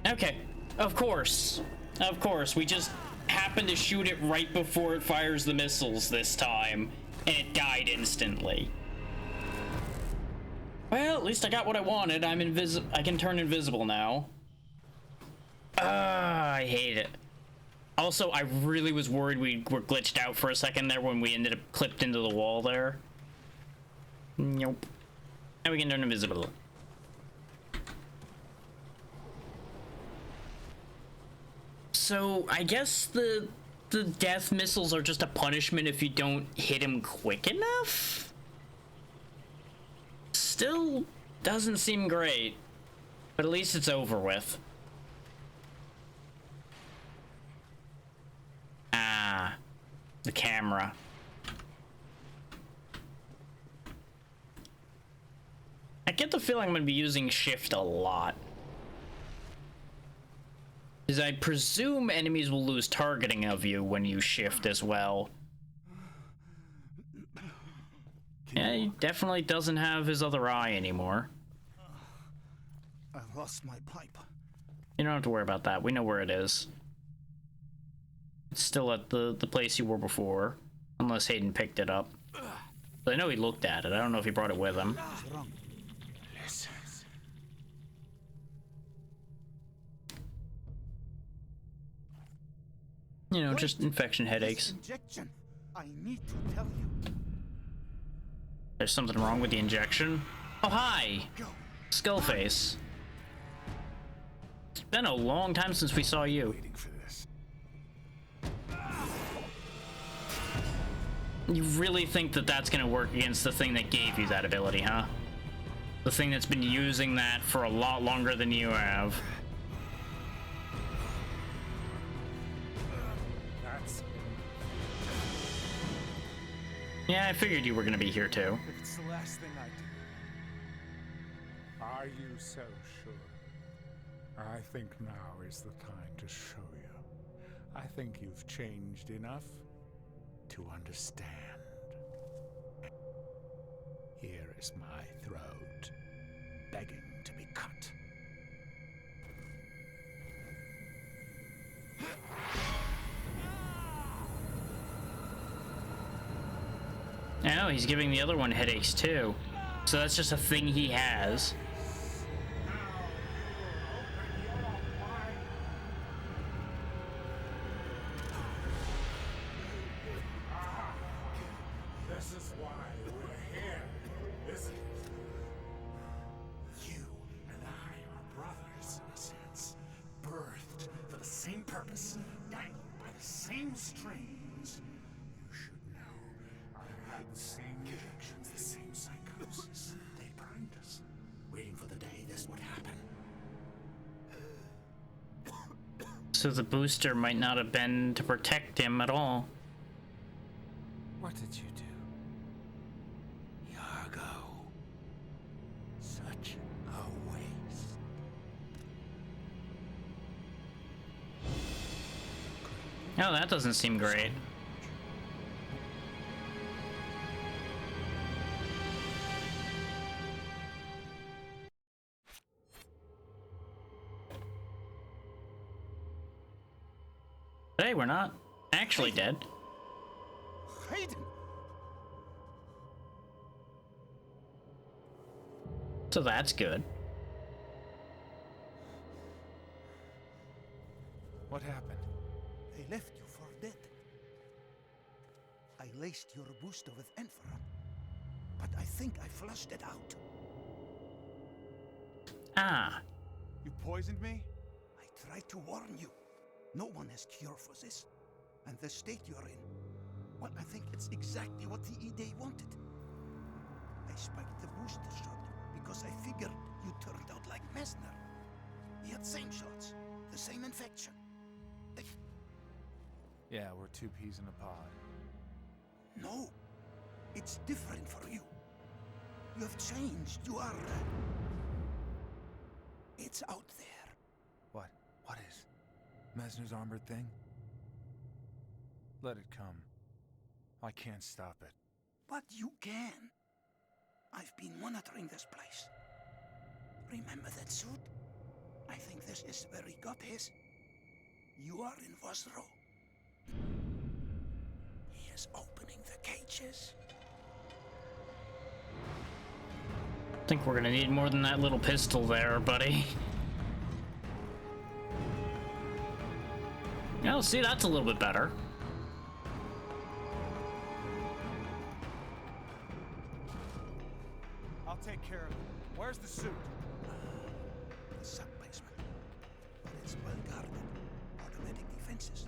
Okay, of course. Of course, we just happened to shoot it right before it fires the missiles this time, and it died instantly. Well, at least I got what I wanted. I can turn invisible now. I hate it. Also, I really was worried we were glitched out for a second there when we ended up clipped into the wall there. Nope. Now we can turn invisible. So, I guess the death missiles are just a punishment if you don't hit him quick enough? Still doesn't seem great, but at least it's over with. Ah, the camera. I get the feeling I'm gonna be using shift a lot. Because I presume enemies will lose targeting of you when you shift as well. Yeah, he definitely doesn't have his other eye anymore. I lost my pipe. You don't have to worry about that. We know where it is. It's still at the place you were before. Unless Hayden picked it up. But I know he looked at it. I don't know if he brought it with him. What's wrong? You know, just infection headaches. Injection. I need to tell you. There's something wrong with the injection. Oh, hi! Skullface. It's been a long time since we saw you. Waiting for this. You really think that that's gonna work against the thing that gave you that ability, huh? The thing that's been using that for a lot longer than you have. Yeah, I figured you were gonna be here too. If it's the last thing I do. Are you so sure? I think now is the time to show you. I think you've changed enough to understand. Here is my throat, begging to be cut. Oh, he's giving the other one headaches too. So that's just a thing he has. This is why we're here, isn't it? You and I are brothers in a sense, birthed for the same purpose, dangled by the same strings. You should know I had the same injections, the same psychosis. They burned us, waiting for the day this would happen. So the booster might not have been to protect him at all. What did you do? Yargo. Such a waste. Oh, that doesn't seem great. Hey, we're not actually dead. Hayden! So that's good. What happened? They left you for dead. I laced your booster with Enferum, but I think I flushed it out. Ah. You poisoned me? I tried to warn you. No one has cure for this. And the state you're in, well, I think it's exactly what the E-Day wanted. I spiked the booster shot because I figured you turned out like Messner. He had same shots, the same infection. Yeah, we're two peas in a pod. No, it's different for you. You have changed. You are... It's out there. What? What is? Messner's armored thing? Let it come. I can't stop it. But you can. I've been monitoring this place. Remember that suit? I think this is where he got his. You are in Vosro. He is opening the cages. I think we're gonna need more than that little pistol there, buddy. Oh, see, that's a little bit better. I'll take care of it. Where's the suit? The sub-basement. But it's well guarded. Automatic defenses.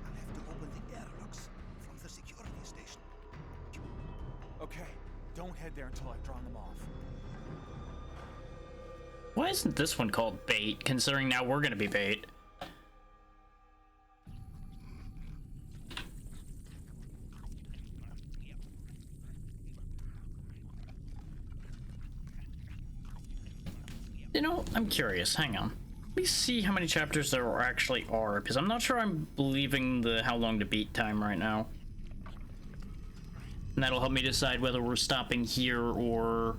I'll have to open the airlocks from the security station. Okay, don't head there until I've drawn them off. Why isn't this one called bait, considering now we're gonna be bait? You know, I'm curious. Hang on. Let me see how many chapters there actually are, because I'm not sure I'm believing the how long to beat time right now. And that'll help me decide whether we're stopping here or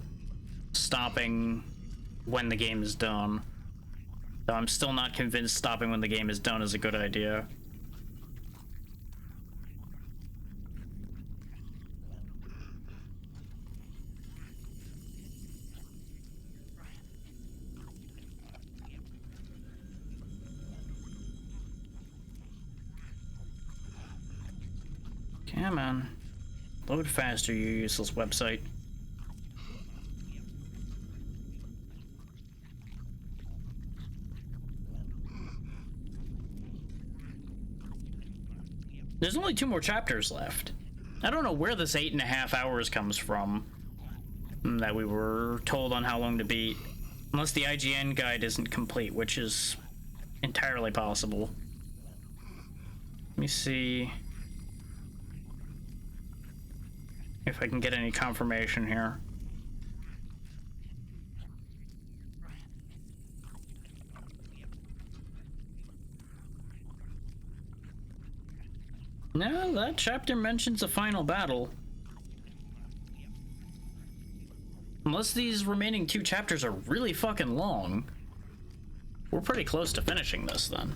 stopping when the game is done. Though I'm still not convinced stopping when the game is done is a good idea. Come on. Load faster, you useless website. There's only 2 more chapters left. I don't know where this 8.5 hours comes from that we were told on how long to beat. Unless the IGN guide isn't complete, which is entirely possible. Let me see if I can get any confirmation here. No, that chapter mentions a final battle. Unless these remaining 2 chapters are really fucking long, we're pretty close to finishing this then.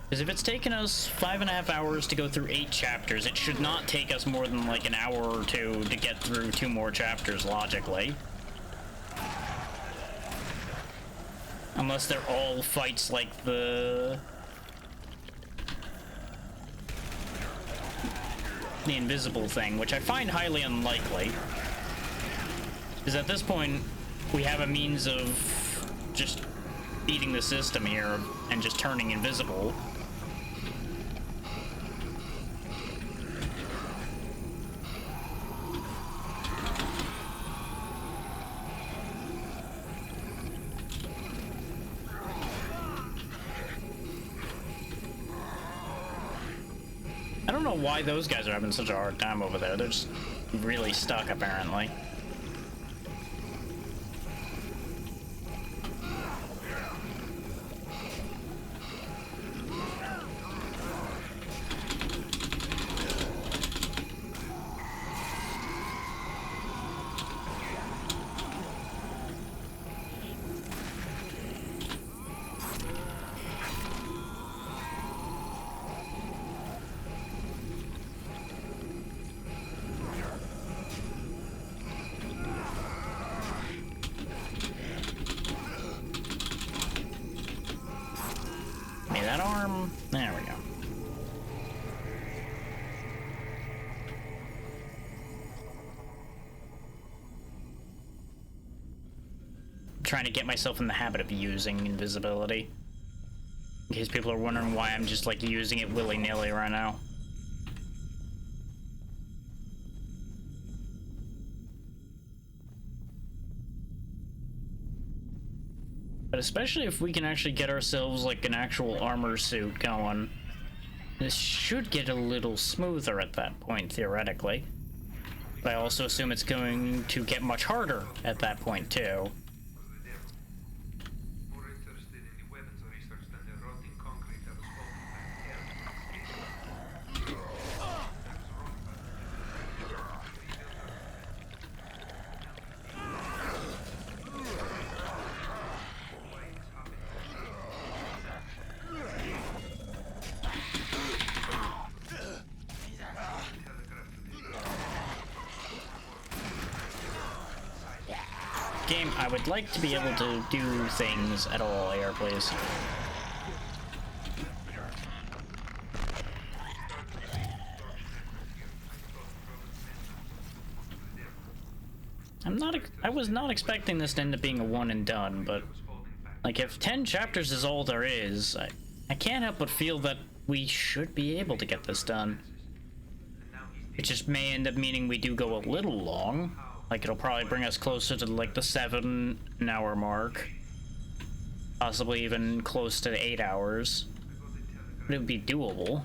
Because if it's taken us 5.5 hours to go through 8 chapters, it should not take us more than like an hour or 2 to get through 2 more chapters, logically. Unless they're all fights like the invisible thing, which I find highly unlikely. Because at this point, we have a means of just beating the system here and just turning invisible. I don't know why those guys are having such a hard time over there. They're just really stuck, apparently. trying to get myself in the habit of using invisibility. In case people are wondering why I'm just like using it willy-nilly right now. But especially if we can actually get ourselves like an actual armor suit going, this should get a little smoother at that point, theoretically. But I also assume it's going to get much harder at that point, too. Game, I would like to be able to do things at all here, please. I was not expecting this to end up being a one and done, but like if 10 chapters is all there is, I can't help but feel that we should be able to get this done. It just may end up meaning we do go a little long. Like, it'll probably bring us closer to, like, the 7-hour mark. Possibly even close to 8 hours. But it would be doable.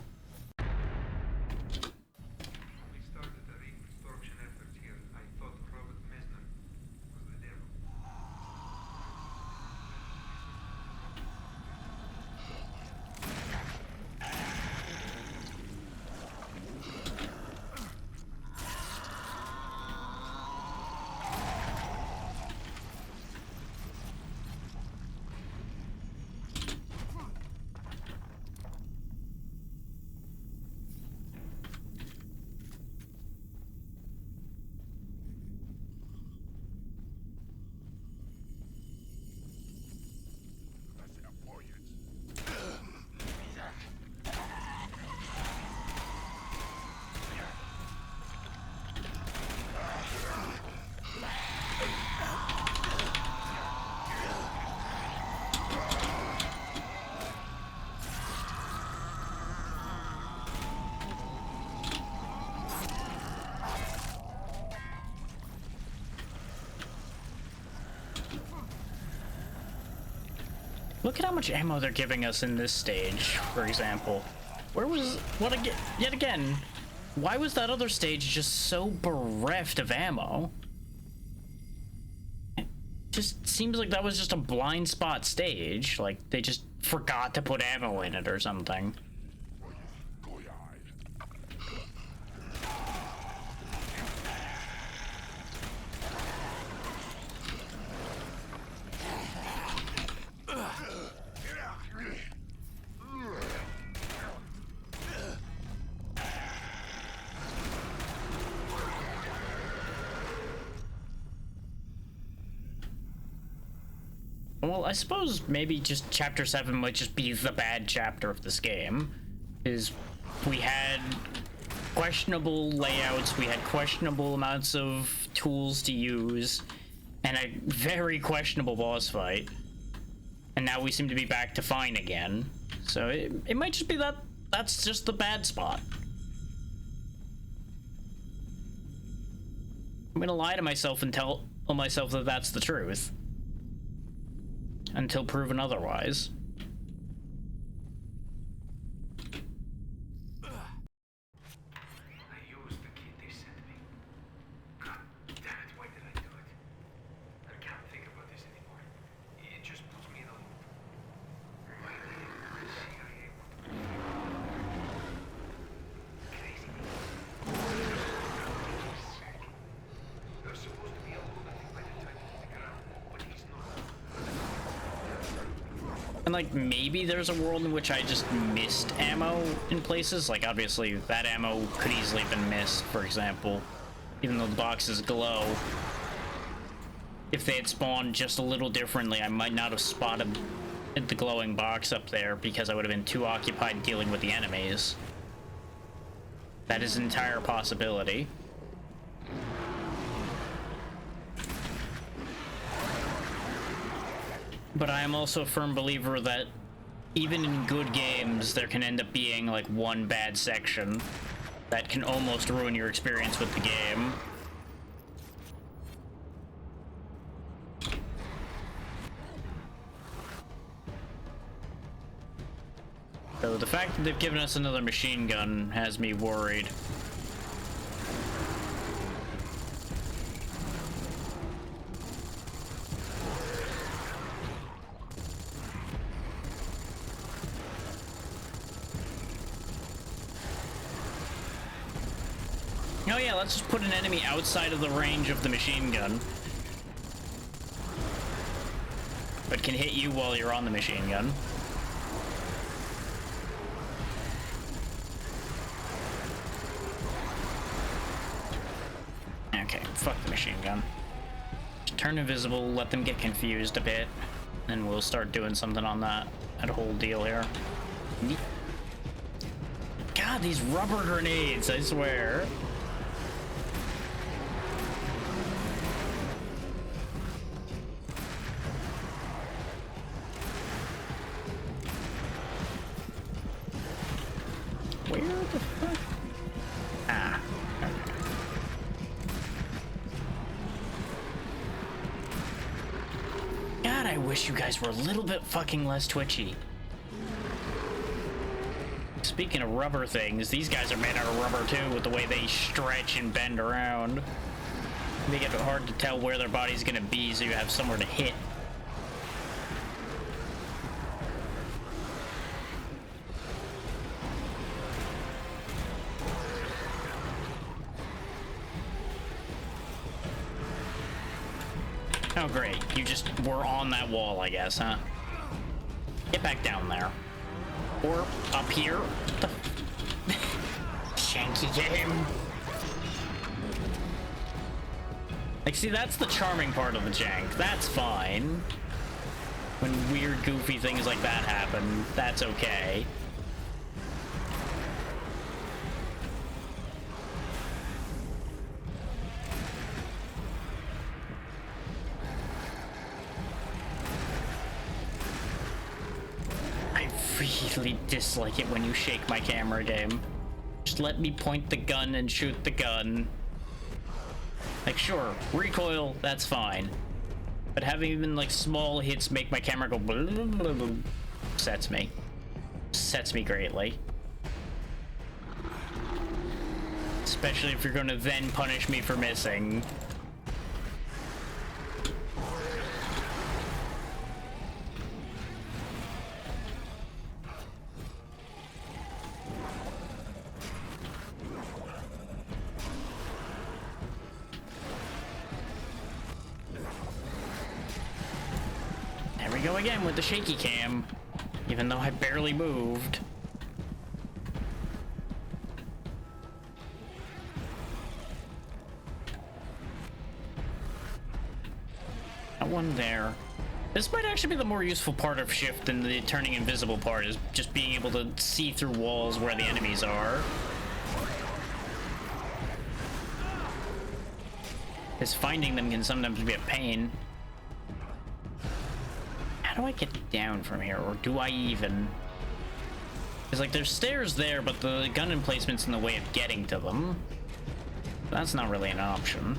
Look at how much ammo they're giving us in this stage, for example. Yet again, why was that other stage just so bereft of ammo? It just seems like that was just a blind spot stage, like they just forgot to put ammo in it or something. Well, I suppose maybe just Chapter 7 might just be the bad chapter of this game. Is we had questionable layouts, we had questionable amounts of tools to use, and a very questionable boss fight. And now we seem to be back to fine again. So it might just be that that's just the bad spot. I'm gonna lie to myself and tell myself that that's the truth. Until proven otherwise. And like maybe there's a world in which I just missed ammo in places. Like obviously that ammo could easily have been missed, for example. Even though the boxes glow. If they had spawned just a little differently, I might not have spotted the glowing box up there because I would have been too occupied dealing with the enemies. That is an entire possibility. But I am also a firm believer that even in good games, there can end up being like one bad section that can almost ruin your experience with the game. So the fact that they've given us another machine gun has me worried. Oh yeah, let's just put an enemy outside of the range of the machine gun. But can hit you while you're on the machine gun. Okay, fuck the machine gun. Just turn invisible, let them get confused a bit, and we'll start doing something on that whole deal here. God, these rubber grenades, I swear. Where the fuck? Ah. God, I wish you guys were a little bit fucking less twitchy. Speaking of rubber things, these guys are made out of rubber too, with the way they stretch and bend around. Make it hard to tell where their body's gonna be, so you have somewhere to hit. Oh great, you just were on that wall, I guess, huh? Get back down there. Or up here. What the Shanky game. Like, see, that's the charming part of the jank. That's fine. When weird, goofy things like that happen, that's okay. Really dislike it when you shake my camera game. Just let me point the gun and shoot the gun. Like, sure, recoil, that's fine. But having even like small hits make my camera go blah, blah, blah, blah, upsets me. Upsets me greatly. Especially if you're gonna then punish me for missing. Go again with the shaky cam, even though I barely moved. That one there. This might actually be the more useful part of Shift than the turning invisible part, is just being able to see through walls where the enemies are. Because finding them can sometimes be a pain. How do I get down from here, or do I even? It's like there's stairs there, but the gun emplacement's in the way of getting to them. That's not really an option.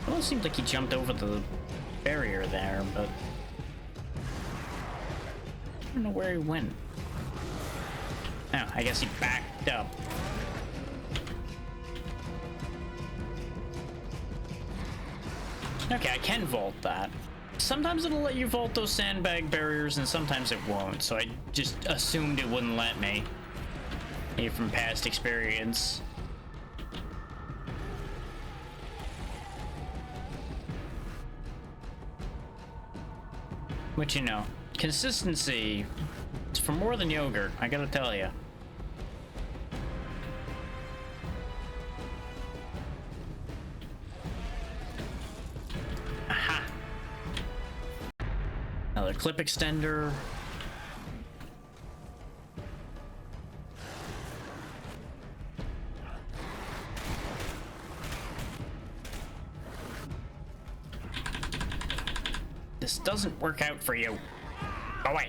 It almost seemed like he jumped over the barrier there, but I don't know where he went. Oh, I guess he backed up. Okay, I can vault that. Sometimes it'll let you vault those sandbag barriers, and sometimes it won't, so I just assumed it wouldn't let me. Maybe from past experience. But you know, consistency is for more than yogurt, I gotta tell you. Another clip extender. this doesn't work out for you. Go away.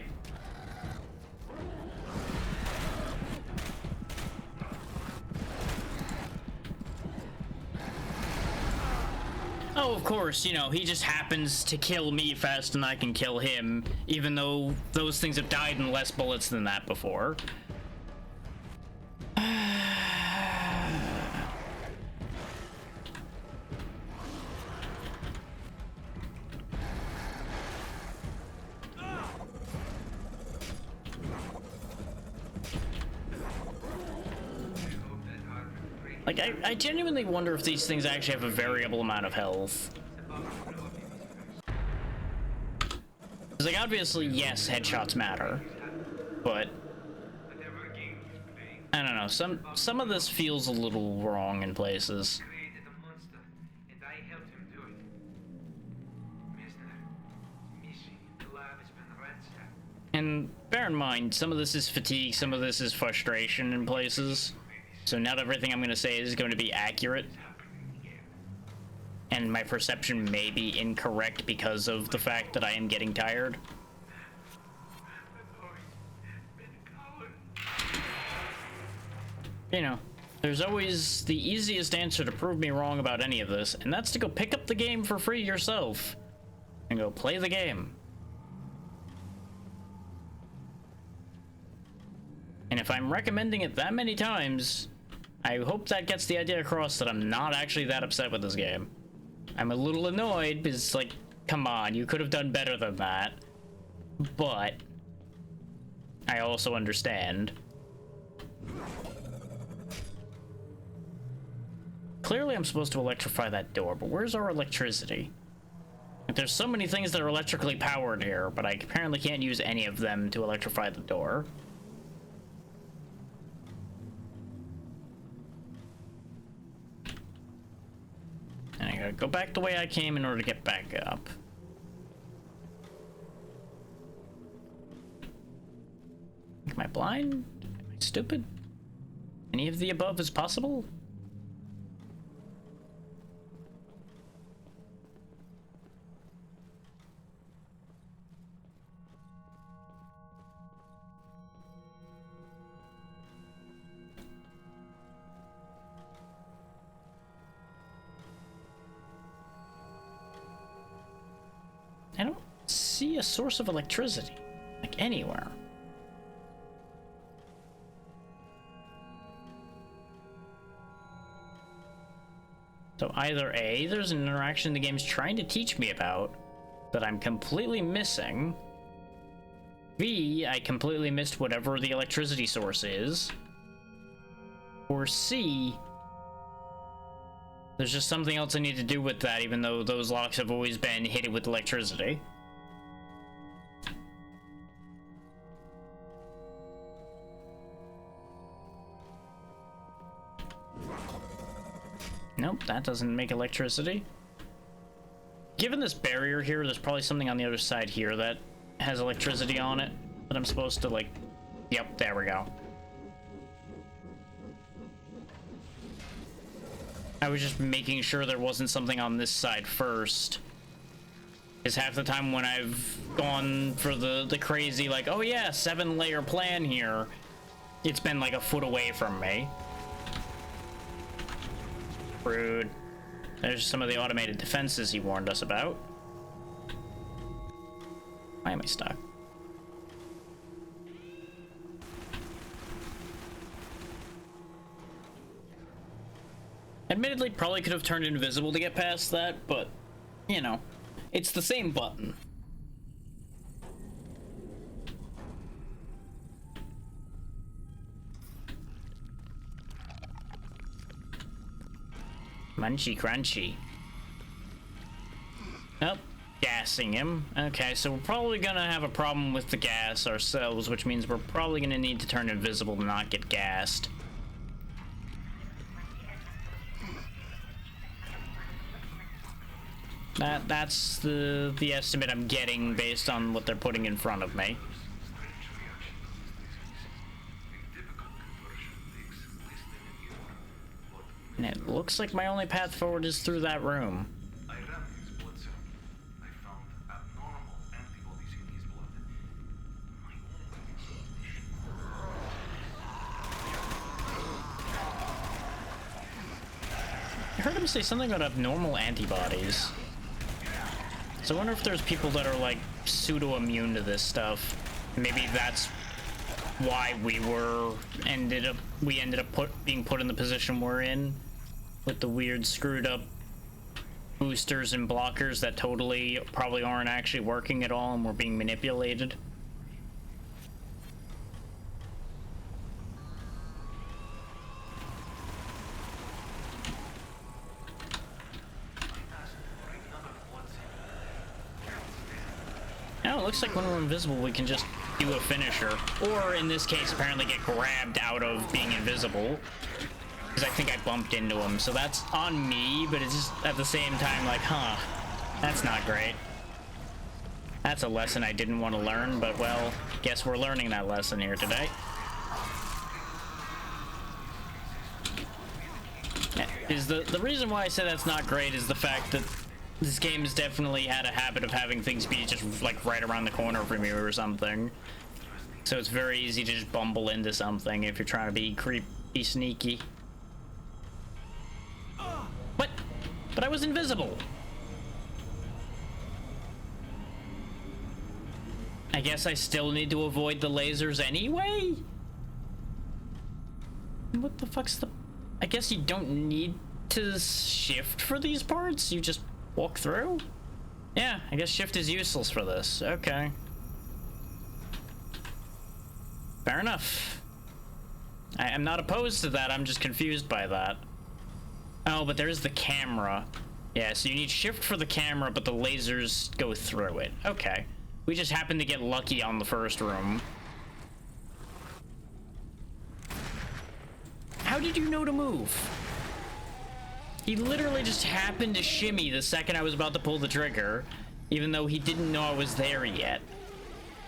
Oh, of course, you know, he just happens to kill me faster than I can kill him, even though those things have died in less bullets than that before. Like, I genuinely wonder if these things actually have a variable amount of health. Because, like, obviously, yes, headshots matter, but I don't know, some of this feels a little wrong in places. And bear in mind, some of this is fatigue, some of this is frustration in places. So not everything I'm going to say is going to be accurate. And my perception may be incorrect because of the fact that I am getting tired. You know, there's always the easiest answer to prove me wrong about any of this, and that's to go pick up the game for free yourself and go play the game. And if I'm recommending it that many times, I hope that gets the idea across that I'm not actually that upset with this game. I'm a little annoyed because, like, come on, you could have done better than that. But I also understand. Clearly I'm supposed to electrify that door, but where's our electricity? Like, there's so many things that are electrically powered here, but I apparently can't use any of them to electrify the door. And I gotta go back the way I came in order to get back up. Am I blind? Am I stupid? Any of the above is possible? I don't see a source of electricity, like, anywhere. So either A, there's an interaction the game's trying to teach me about that I'm completely missing. B, I completely missed whatever the electricity source is. Or C, there's just something else I need to do with that, even though those locks have always been hit with electricity. Nope, that doesn't make electricity. Given this barrier here, there's probably something on the other side here that has electricity on it that I'm supposed to, like... Yep, there we go. I was just making sure there wasn't something on this side first. Because half the time when I've gone for the crazy, like, oh yeah, 7-layer plan here, it's been like a foot away from me. Rude. There's some of the automated defenses he warned us about. Why am I stuck? Admittedly, probably could have turned invisible to get past that, but, you know, it's the same button. Munchy crunchy. Nope. Gassing him. Okay, so we're probably gonna have a problem with the gas ourselves, which means we're probably gonna need to turn invisible to not get gassed. That's the estimate I'm getting based on what they're putting in front of me. And it looks like my only path forward is through that room. I ran his blood sample. I found abnormal I heard him say something about abnormal antibodies. So I wonder if there's people that are like pseudo-immune to this stuff. Maybe that's why we ended up being put in the position we're in, with the weird screwed up boosters and blockers that totally probably aren't actually working at all and we're being manipulated. Oh, it looks like when we're invisible we can just do a finisher, or in this case apparently get grabbed out of being invisible, because I think I bumped into him, so that's on me, but it's just at the same time like, huh, that's not great. That's a lesson I didn't want to learn, but well, guess we're learning that lesson here today. Is the reason why I say that's not great is the fact that this game has definitely had a habit of having things be just like right around the corner from you or something. So it's very easy to just bumble into something if you're trying to be creepy sneaky. What? But I was invisible. I guess I still need to avoid the lasers anyway? What the fuck's the... I guess you don't need to shift for these parts? You just walk through? Yeah, I guess shift is useless for this. Okay. Fair enough. I am not opposed to that, I'm just confused by that. Oh, but there's the camera. Yeah, so you need shift for the camera, but the lasers go through it. Okay. We just happened to get lucky on the first room. How did you know to move? He literally just happened to shimmy the second I was about to pull the trigger, even though he didn't know I was there yet.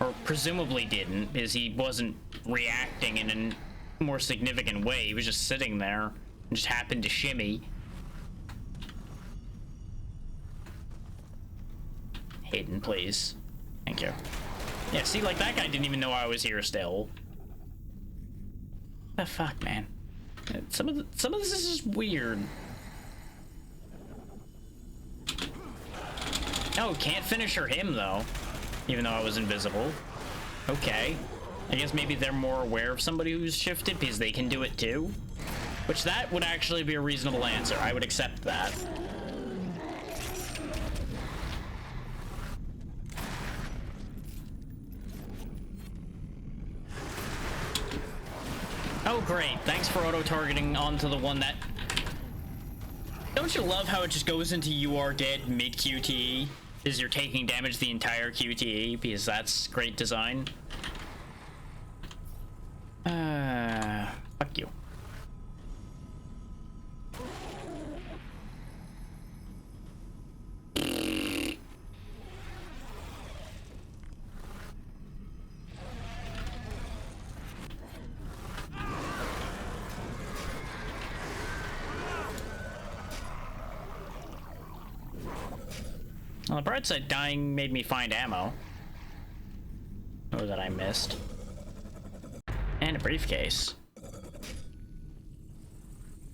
Or presumably didn't, because he wasn't reacting in a more significant way. He was just sitting there and just happened to shimmy. Hayden, please. Thank you. Yeah, see, like, that guy didn't even know I was here still. The fuck, man? Some of this is just weird. Oh, can't finisher him, though. Even though I was invisible. Okay. I guess maybe they're more aware of somebody who's shifted because they can do it too. Which that would actually be a reasonable answer. I would accept that. Oh, great. Thanks for auto-targeting onto the one that... Don't you love how it just goes into you are dead mid-QTE? As you're taking damage the entire QTE, because that's great design. Fuck you. On the bright side, dying made me find ammo. Or that I missed. And a briefcase.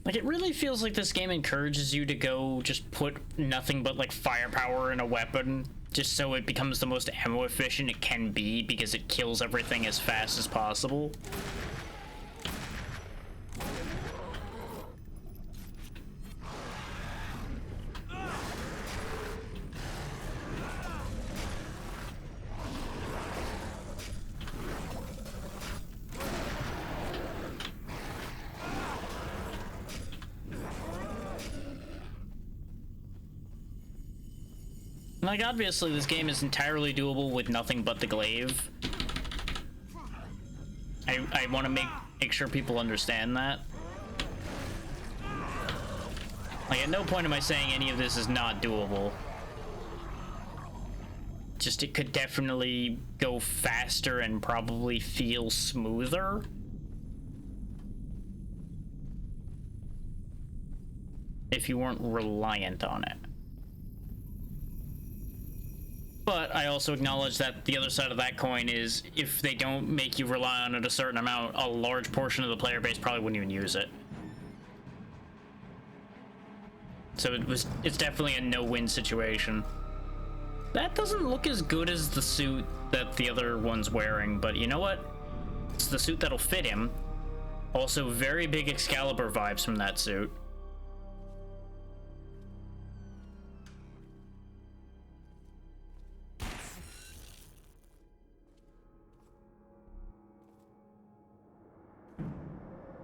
Like, it really feels like this game encourages you to go just put nothing but, like, firepower in a weapon, just so it becomes the most ammo efficient it can be, because it kills everything as fast as possible. Like, obviously, this game is entirely doable with nothing but the glaive. I want to make sure people understand that. Like, at no point am I saying any of this is not doable. Just, it could definitely go faster and probably feel smoother. If you weren't reliant on it. But I also acknowledge that the other side of that coin is, if they don't make you rely on it a certain amount, a large portion of the player base probably wouldn't even use it. So it's definitely a no-win situation. That doesn't look as good as the suit that the other one's wearing, but you know what? It's the suit that'll fit him. Also, very big Excalibur vibes from that suit.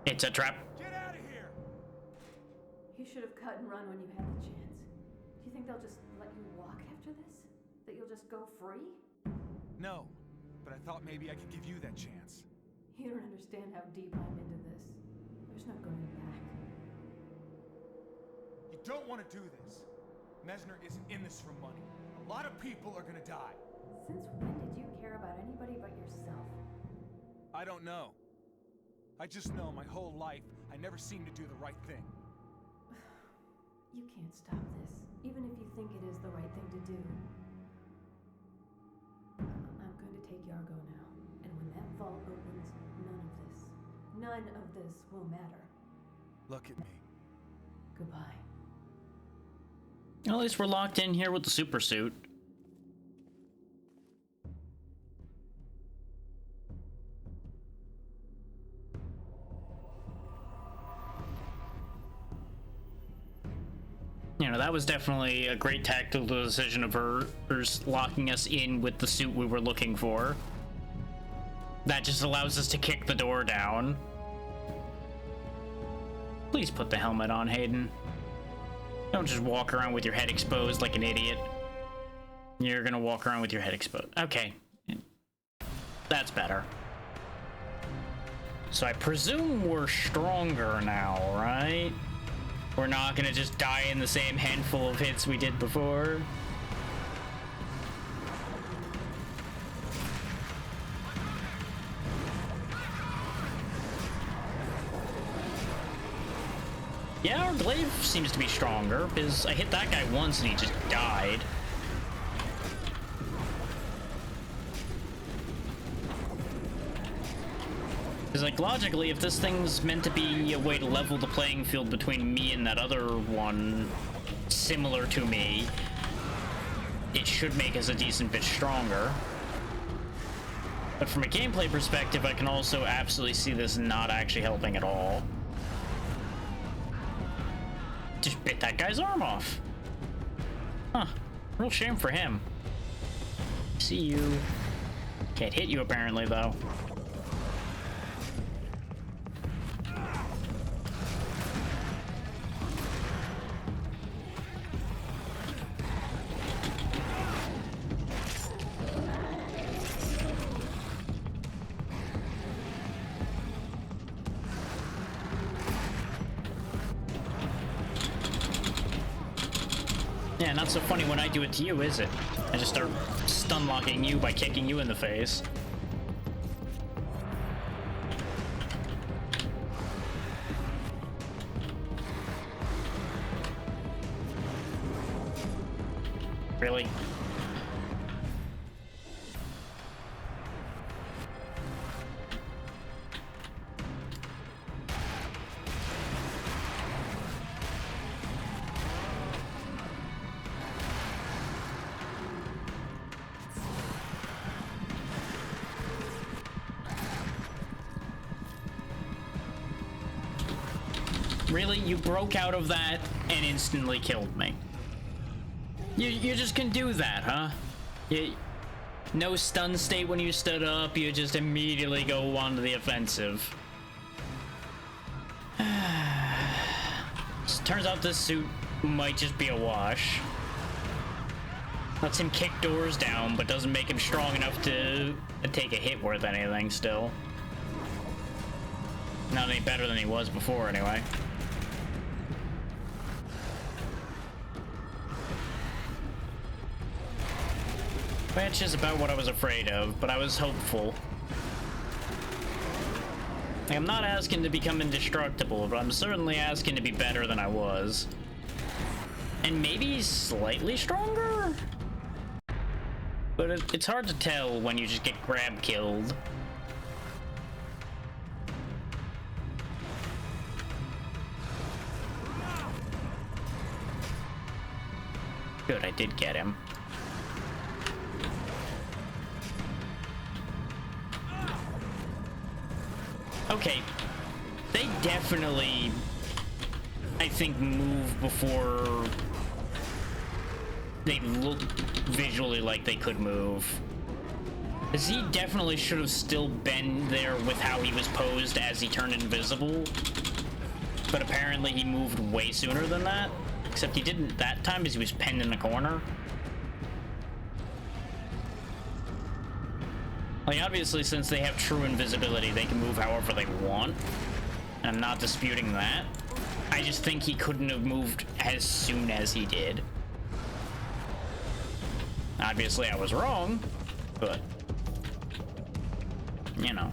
It's a trap. Get out of here! You should have cut and run when you had the chance. Do you think they'll just let you walk after this? That you'll just go free? No, but I thought maybe I could give you that chance. You don't understand how deep I'm into this. There's no going back. You don't want to do this. Messner isn't in this for money. A lot of people are gonna die. Since when did you care about anybody but yourself? I don't know. I just know my whole life I never seem to do the right thing. You can't stop this, even if you think it is the right thing to do. I'm going to take Yargo now, and when that vault opens, none of this will matter. Look at me. Goodbye. At least we're locked in here with the super suit. You know, that was definitely a great tactical decision of hers locking us in with the suit we were looking for. That just allows us to kick the door down. Please put the helmet on, Hayden. Don't just walk around with your head exposed like an idiot. You're gonna walk around with your head exposed. Okay. That's better. So I presume we're stronger now, right? We're not gonna just die in the same handful of hits we did before. Yeah, our glaive seems to be stronger, because I hit that guy once and he just died. Because, like, logically, if this thing's meant to be a way to level the playing field between me and that other one, similar to me, it should make us a decent bit stronger. But from a gameplay perspective, I can also absolutely see this not actually helping at all. Just bit that guy's arm off. Huh. Real shame for him. See you. Can't hit you apparently, though. Yeah, not so funny when I do it to you, is it? I just start stun locking you by kicking you in the face. Really? Really? You broke out of that and instantly killed me. You just can do that, huh? No stun state when you stood up, you just immediately go on to the offensive. Turns out this suit might just be a wash. Lets him kick doors down, but doesn't make him strong enough to take a hit worth anything still. Not any better than he was before, anyway. Which is about what I was afraid of, but I was hopeful. Like, I'm not asking to become indestructible, but I'm certainly asking to be better than I was. And maybe slightly stronger? But it's hard to tell when you just get grab killed. Good, I did get him. Okay. They definitely, I think, move before they look visually like they could move. Because he definitely should have still been there with how he was posed as he turned invisible. But apparently he moved way sooner than that. Except he didn't that time because he was pinned in the corner. Like, obviously, since they have true invisibility, they can move however they want. And I'm not disputing that. I just think he couldn't have moved as soon as he did. Obviously, I was wrong, but, you know,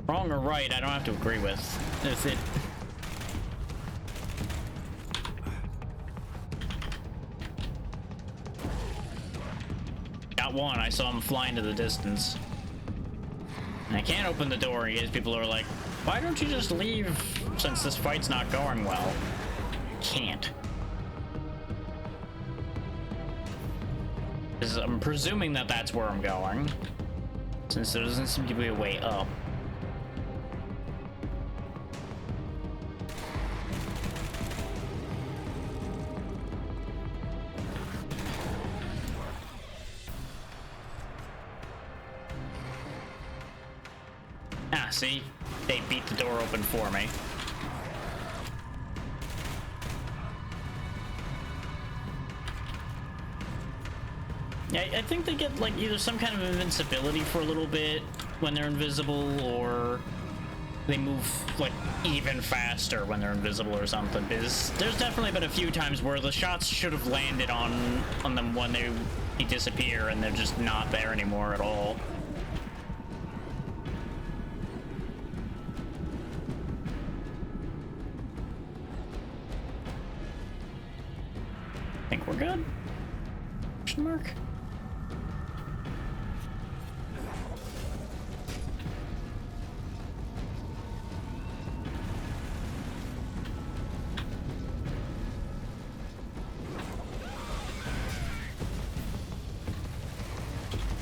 wrong or right, I don't have to agree with it. Got one. I saw him fly into the distance. And I can't open the door in case people are like, why don't you just leave since this fight's not going well? Can't. Because I'm presuming that that's where I'm going, since there doesn't seem to be a way up. Ah, see? They beat the door open for me. Yeah, I think they get, like, either some kind of invincibility for a little bit when they're invisible, or they move, like, even faster when they're invisible or something. Because there's definitely been a few times where the shots should have landed on them when they disappear, and they're just not there anymore at all. Think we're good? Question mark?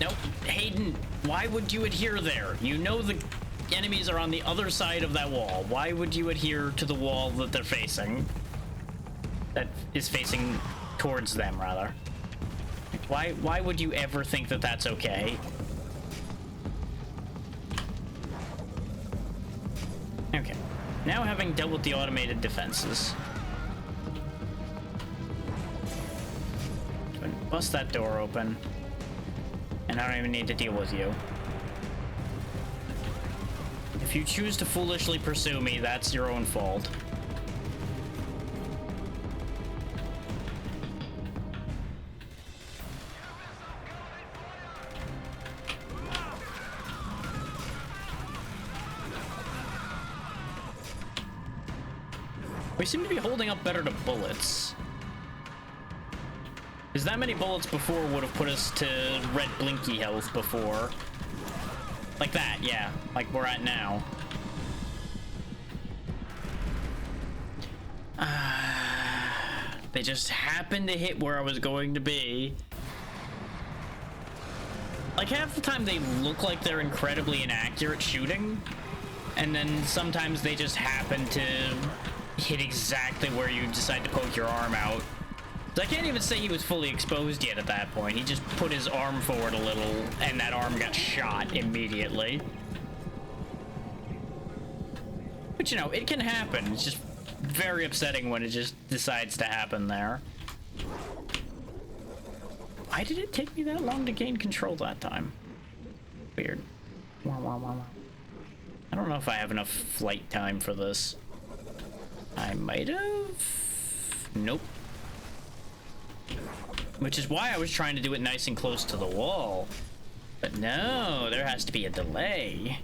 Nope. Hayden, why would you adhere there? You know the enemies are on the other side of that wall. Why would you adhere to the wall that they're facing? That is facing towards them, rather. Why would you ever think that that's okay? Okay. Now, having dealt with the automated defenses, bust that door open, and I don't even need to deal with you. If you choose to foolishly pursue me, that's your own fault. We seem to be holding up better to bullets. Because that many bullets before would have put us to red blinky health before. Like that, yeah. Like we're at now. They just happened to hit where I was going to be. Like, half the time they look like they're incredibly inaccurate shooting. And then sometimes they just happen to hit exactly where you decide to poke your arm out. I can't even say he was fully exposed yet at that point. He just put his arm forward a little, and that arm got shot immediately. But, you know, it can happen. It's just very upsetting when it just decides to happen there. Why did it take me that long to gain control that time? Weird. I don't know if I have enough flight time for this. I might have? Nope. Which is why I was trying to do it nice and close to the wall. But no, there has to be a delay.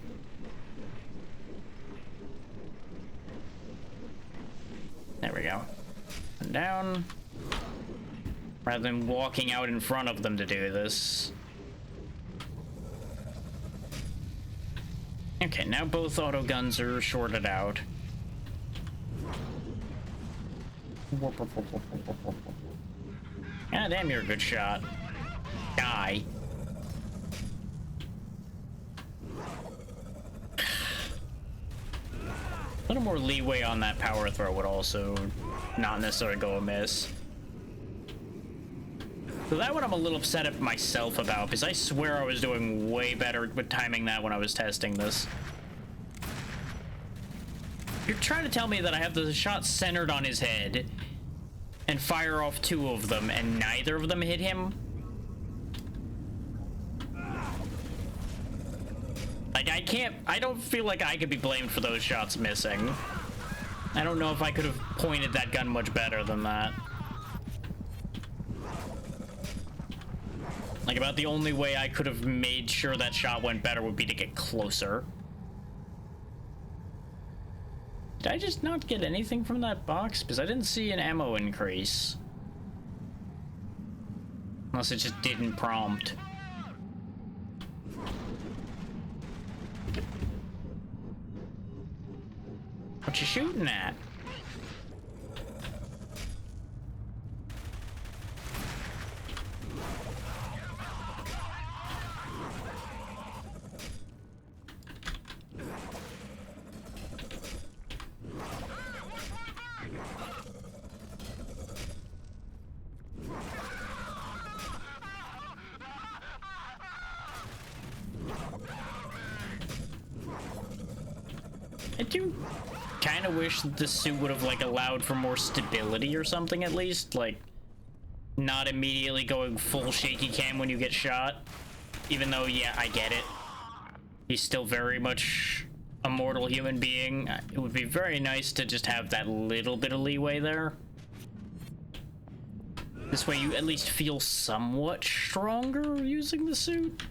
There we go. And down. Rather than walking out in front of them to do this. Okay, now both auto guns are shorted out. God damn, you're a good shot. Die. A little more leeway on that power throw would also not necessarily go amiss. So that one I'm a little upset at myself about, because I swear I was doing way better with timing that when I was testing this. You're trying to tell me that I have the shot centered on his head and fire off 2 of them and neither of them hit him? Like, I don't feel like I could be blamed for those shots missing. I don't know if I could have pointed that gun much better than that. Like, about the only way I could have made sure that shot went better would be to get closer. Did I just not get anything from that box? Because I didn't see an ammo increase. Unless it just didn't prompt. What you shooting at? I do kind of wish that this suit would have, like, allowed for more stability or something, at least. Like, not immediately going full shaky cam when you get shot. Even though, yeah, I get it. He's still very much a mortal human being. It would be very nice to just have that little bit of leeway there. This way you at least feel somewhat stronger using the suit.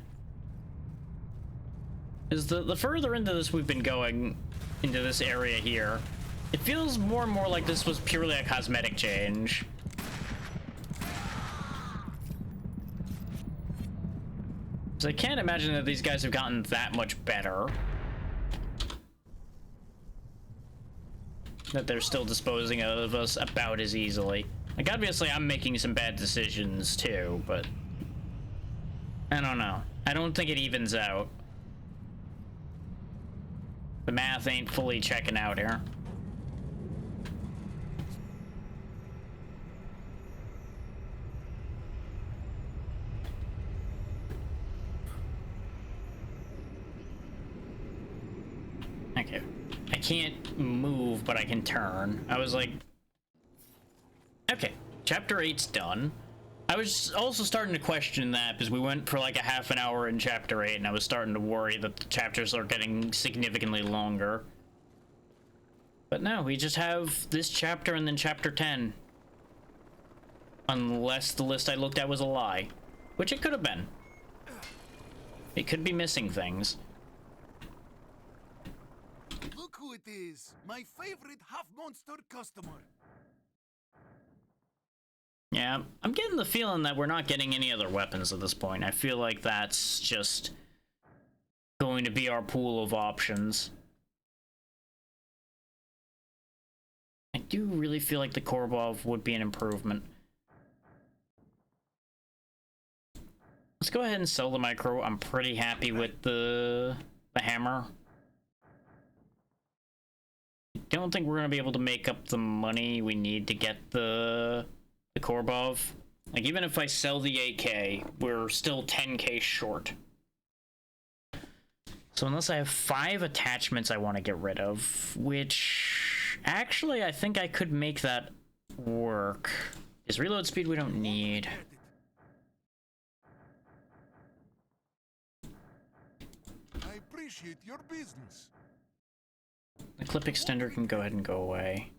Because the further into this we've been going, into this area here, it feels more and more like this was purely a cosmetic change. So I can't imagine that these guys have gotten that much better. That they're still disposing of us about as easily. Like, obviously I'm making some bad decisions too, but I don't know. I don't think it evens out. The math ain't fully checking out here. Okay. I can't move, but I can turn. I was like... Okay, chapter 8's done. I was also starting to question that because we went for like a half an hour in chapter 8 and I was starting to worry that the chapters are getting significantly longer. But no, we just have this chapter and then chapter 10. Unless the list I looked at was a lie. Which it could have been. It could be missing things. Look who it is! My favorite half-monster customer! Yeah, I'm getting the feeling that we're not getting any other weapons at this point. I feel like that's just going to be our pool of options. I do really feel like the Korbov would be an improvement. Let's go ahead and sell the micro. I'm pretty happy with the hammer. I don't think we're going to be able to make up the money we need to get the Korbov. Like, even if I sell the AK, we're still 10k short. So unless I have 5 attachments I want to get rid of, which actually I think I could make that work. Is reload speed we don't need. I appreciate your business. The clip extender can go ahead and go away.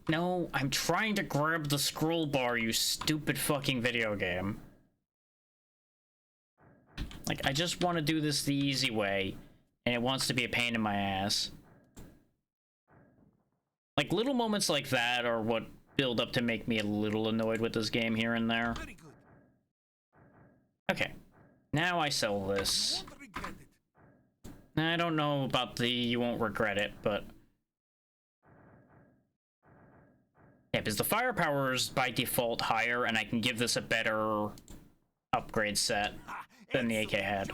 No, I'm trying to grab the scroll bar, you stupid fucking video game. Like, I just want to do this the easy way, and it wants to be a pain in my ass. Like, little moments like that are what build up to make me a little annoyed with this game here and there. Very good. Okay, now I sell this. Won't regret it. I don't know about the you won't regret it, but... Yeah, is the firepower is by default higher, and I can give this a better upgrade set than the AK had.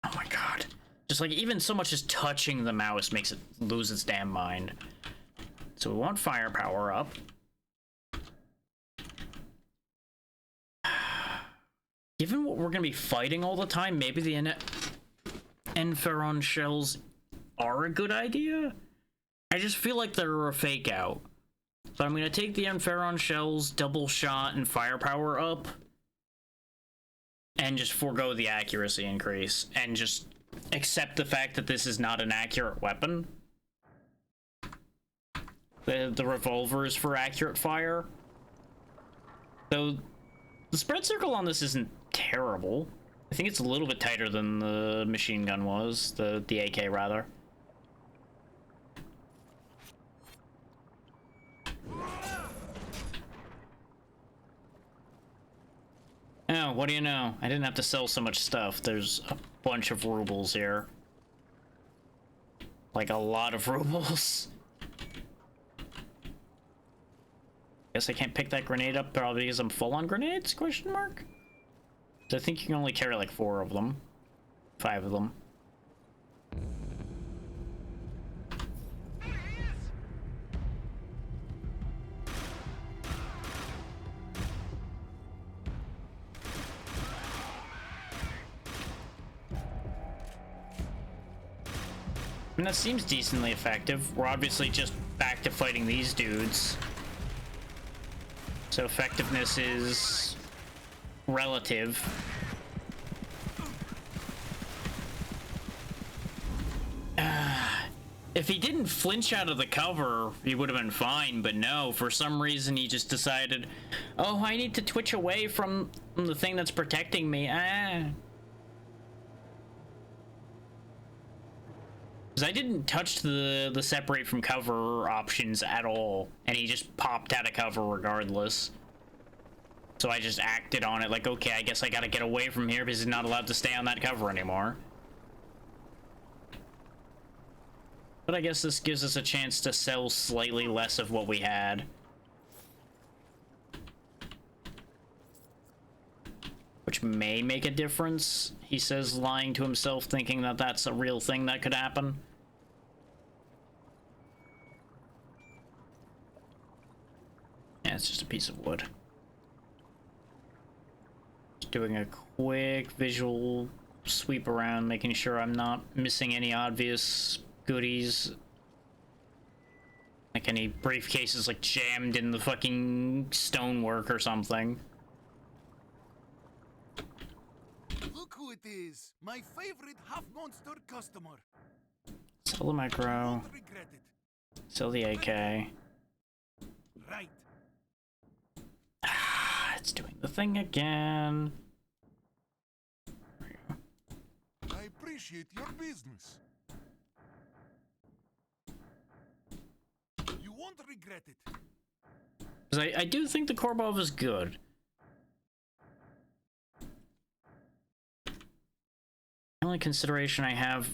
Oh my god. Just like even so much as touching the mouse makes it lose its damn mind. So we want firepower up. Given what we're gonna be fighting all the time, maybe the Enferon shells are a good idea? I just feel like they're a fake out. But I'm gonna take the Enferon shells, double shot, and firepower up. And just forego the accuracy increase. And just accept the fact that this is not an accurate weapon. The revolver is for accurate fire. Though the spread circle on this isn't terrible. I think it's a little bit tighter than the machine gun was, the AK rather. Oh, what do you know? I didn't have to sell so much stuff. There's a bunch of rubles here. Like a lot of rubles. Guess I can't pick that grenade up probably because I'm full on grenades, question mark? So I think you can only carry like 4 of them. 5 of them. And that seems decently effective. We're obviously just back to fighting these dudes. So effectiveness is relative. If he didn't flinch out of the cover, he would have been fine, but no, for some reason he just decided, oh, I need to twitch away from the thing that's protecting me. Because I didn't touch the separate from cover options at all, and he just popped out of cover regardless. So I just acted on it like, okay, I guess I gotta get away from here because he's not allowed to stay on that cover anymore. But I guess this gives us a chance to sell slightly less of what we had. Which may make a difference, he says, lying to himself, thinking that that's a real thing that could happen. Yeah, it's just a piece of wood. Just doing a quick visual sweep around, making sure I'm not missing any obvious goodies. Like any briefcases like jammed in the fucking stonework or something. Look who it is! My favorite half-monster customer! Sell the micro. Sell the AK. Right. Ah, it's doing the thing again. I appreciate your business. You won't regret it. Because I do think the Korbov is good. The only consideration I have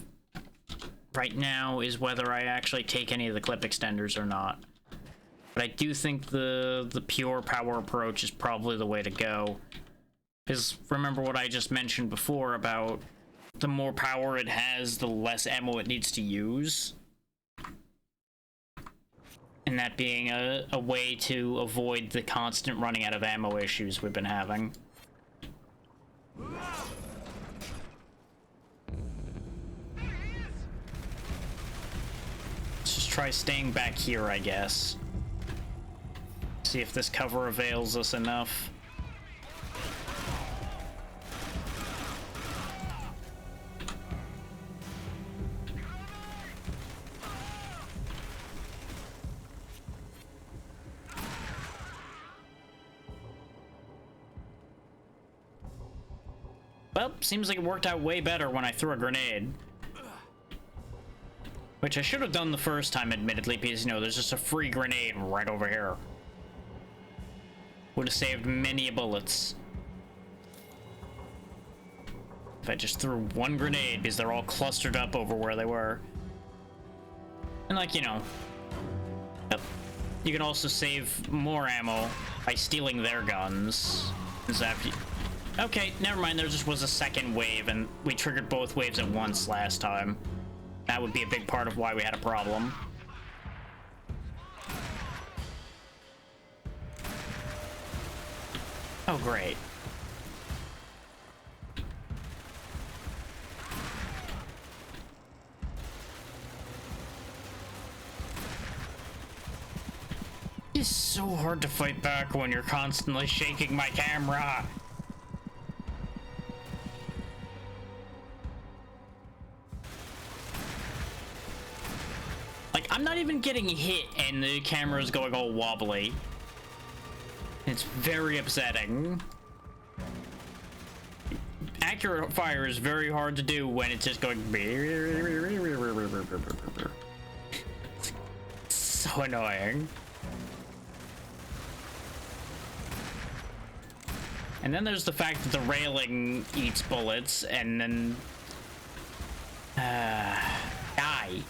right now is whether I actually take any of the clip extenders or not. But I do think the pure power approach is probably the way to go. Because remember what I just mentioned before about the more power it has, the less ammo it needs to use. And that being a way to avoid the constant running out of ammo issues we've been having. Let's just try staying back here, I guess. See if this cover avails us enough. Well, seems like it worked out way better when I threw a grenade. Which I should have done the first time, admittedly, because, you know, there's just a free grenade right over here. Would have saved many bullets. if I just threw one grenade because they're all clustered up over where they were. And like, you know, yep. You can also save more ammo by stealing their guns. Okay, never mind, there just was a second wave and we triggered both waves at once last time. That would be a big part of why we had a problem. Oh, great. It's so hard to fight back when you're constantly shaking my camera. Like, I'm not even getting hit and the camera's going all wobbly. It's very upsetting. Accurate fire is very hard to do when it's just going. So annoying. And then there's the fact that the railing eats bullets and then die.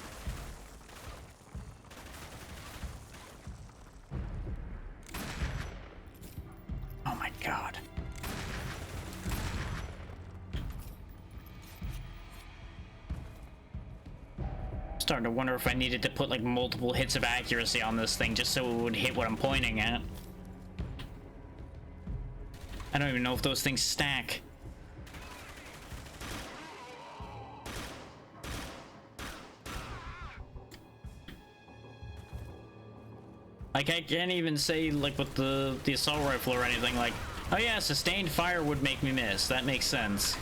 Oh my god. Starting to wonder if I needed to put like multiple hits of accuracy on this thing just so it would hit what I'm pointing at. I don't even know if those things stack. Like, I can't even say, like, with the assault rifle or anything, like, oh yeah, sustained fire would make me miss. That makes sense.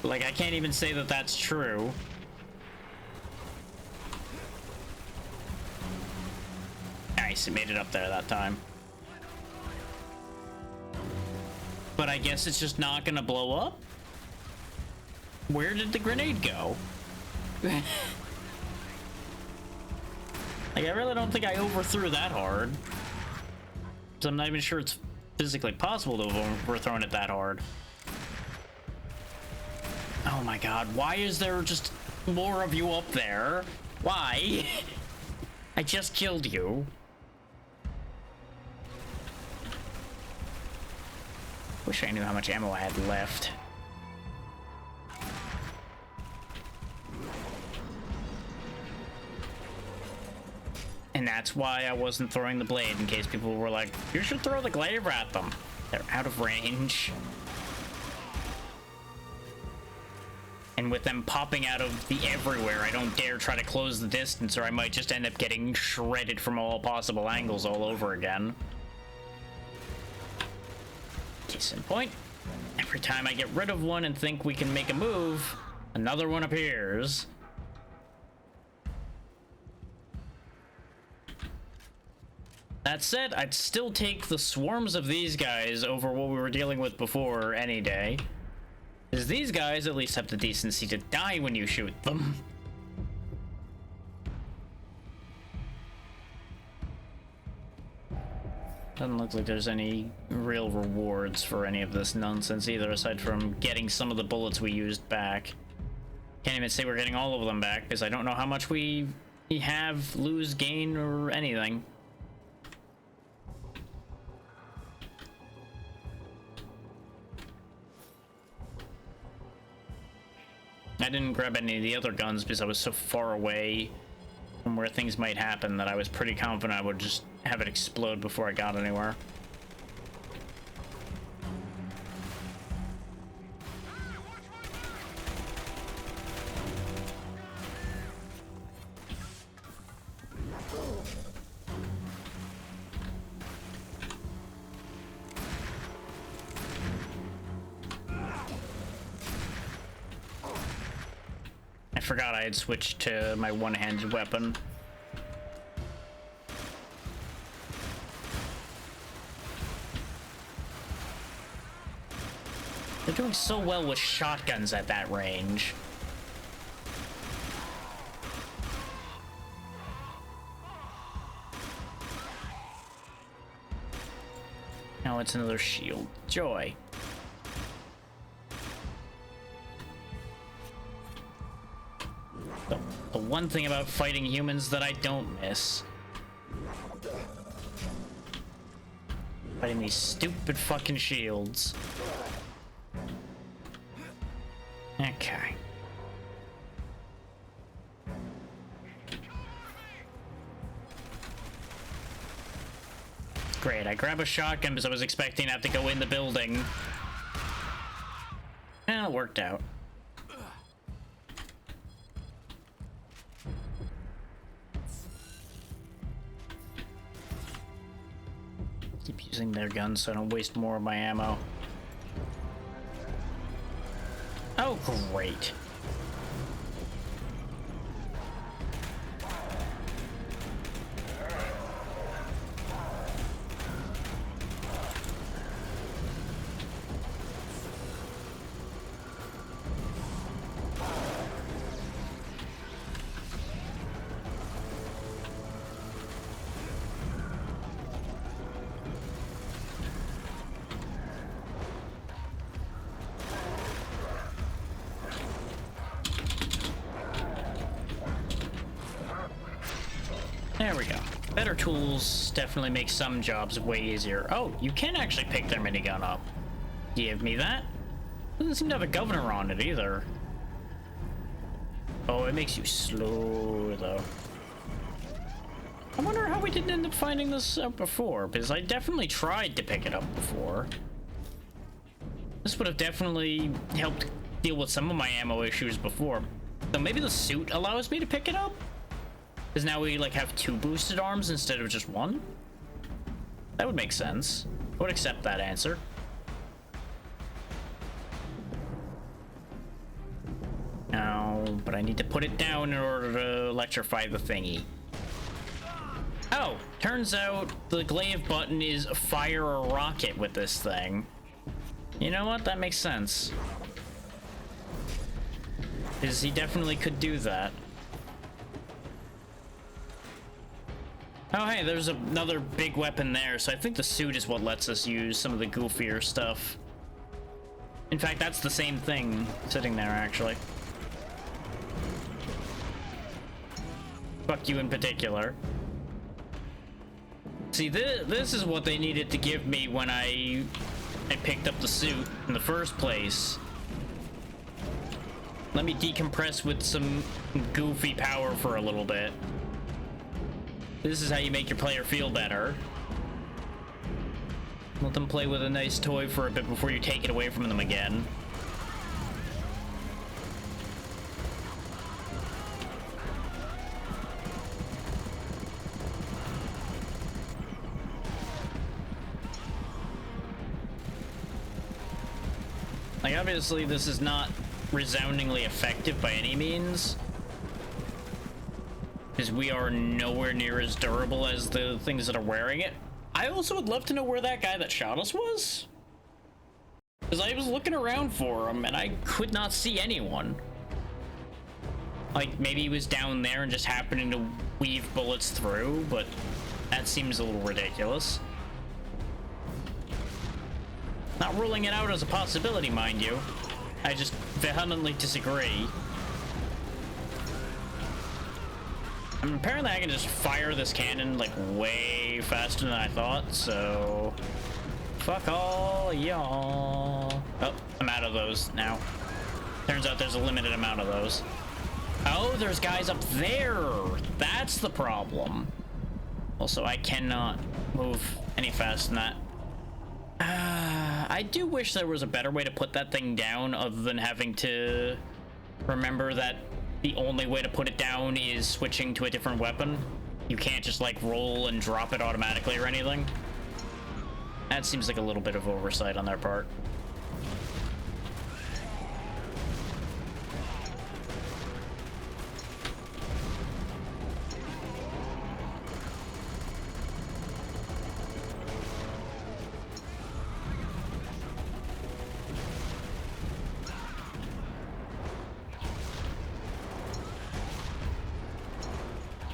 Like, I can't even say that that's true. Nice, it made it up there that time. But I guess it's just not gonna blow up? Where did the grenade go? Like, I really don't think I overthrew that hard. So I'm not even sure it's physically possible to have overthrown it that hard. Oh my god, why is there just more of you up there? Why? I just killed you. Wish I knew how much ammo I had left. And that's why I wasn't throwing the blade, in case people were like, you should throw the glaive at them. They're out of range. And with them popping out of the everywhere, I don't dare try to close the distance or I might just end up getting shredded from all possible angles all over again. Case in point, every time I get rid of one and think we can make a move, another one appears. That said, I'd still take the swarms of these guys over what we were dealing with before any day. Because these guys at least have the decency to die when you shoot them. Doesn't look like there's any real rewards for any of this nonsense either, aside from getting some of the bullets we used back. Can't even say we're getting all of them back, because I don't know how much we have, lose, gain, or anything. I didn't grab any of the other guns because I was so far away from where things might happen that I was pretty confident I would just have it explode before I got anywhere. I forgot I had switched to my one-handed weapon. They're doing so well with shotguns at that range. Now it's another shield. Joy. The one thing about fighting humans that I don't miss. Fighting these stupid fucking shields. Okay. Great, I grab a shotgun because I was expecting to have to go in the building. And it worked out. Keep using their guns so I don't waste more of my ammo. Oh, great. There we go. Better tools definitely make some jobs way easier. Oh, you can actually pick their minigun up. Give me that. Doesn't seem to have a governor on it either. Oh, it makes you slow though. I wonder how we didn't end up finding this out before, because I definitely tried to pick it up before. This would have definitely helped deal with some of my ammo issues before. So maybe the suit allows me to pick it up? Because now we like have 2 boosted arms instead of just 1? That would make sense. I would accept that answer. No, but I need to put it down in order to electrify the thingy. Oh, turns out the glaive button is fire a rocket with this thing. You know what? That makes sense. Because he definitely could do that. Oh, hey, there's another big weapon there, so I think the suit is what lets us use some of the goofier stuff. In fact, that's the same thing sitting there, actually. Fuck you in particular. See, this is what they needed to give me when I picked up the suit in the first place. Let me decompress with some goofy power for a little bit. This is how you make your player feel better. Let them play with a nice toy for a bit before you take it away from them again. Like, obviously, this is not resoundingly effective by any means, because we are nowhere near as durable as the things that are wearing it. I also would love to know where that guy that shot us was, because I was looking around for him and I could not see anyone. Like, maybe he was down there and just happening to weave bullets through, but that seems a little ridiculous. Not ruling it out as a possibility, mind you. I just vehemently disagree. I mean, apparently I can just fire this cannon like way faster than I thought, so fuck all y'all. Oh, I'm out of those now. Turns out there's a limited amount of those. Oh, there's guys up there. That's the problem. Also, I cannot move any faster than that. I do wish there was a better way to put that thing down other than having to remember that the only way to put it down is switching to a different weapon. You can't just like roll and drop it automatically or anything. That seems like a little bit of oversight on their part.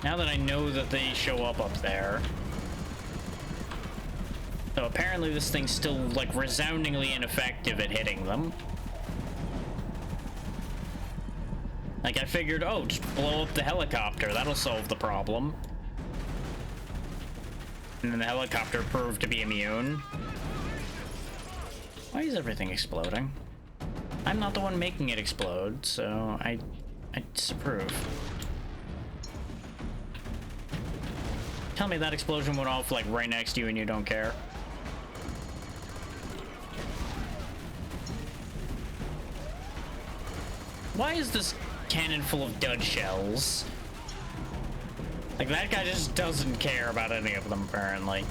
Now that I know that they show up there. So apparently this thing's still like resoundingly ineffective at hitting them. Like, I figured, oh, just blow up the helicopter. That'll solve the problem. And then the helicopter proved to be immune. Why is everything exploding? I'm not the one making it explode, so I disapprove. Tell me that explosion went off, like, right next to you and you don't care. Why is this cannon full of dud shells? Like, that guy just doesn't care about any of them, apparently.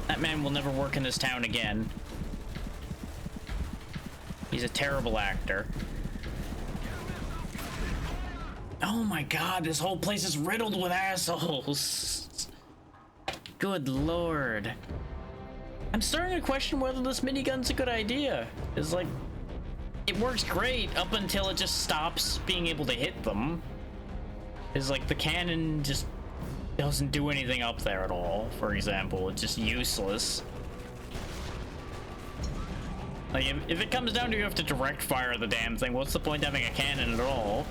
That man will never work in this town again. He's a terrible actor. Oh my god, this whole place is riddled with assholes. Good lord. I'm starting to question whether this minigun's a good idea. It's like, it works great up until it just stops being able to hit them. It's like the cannon just doesn't do anything up there at all, for example. It's just useless. Like, if it comes down to you have to direct fire the damn thing, what's the point of having a cannon at all?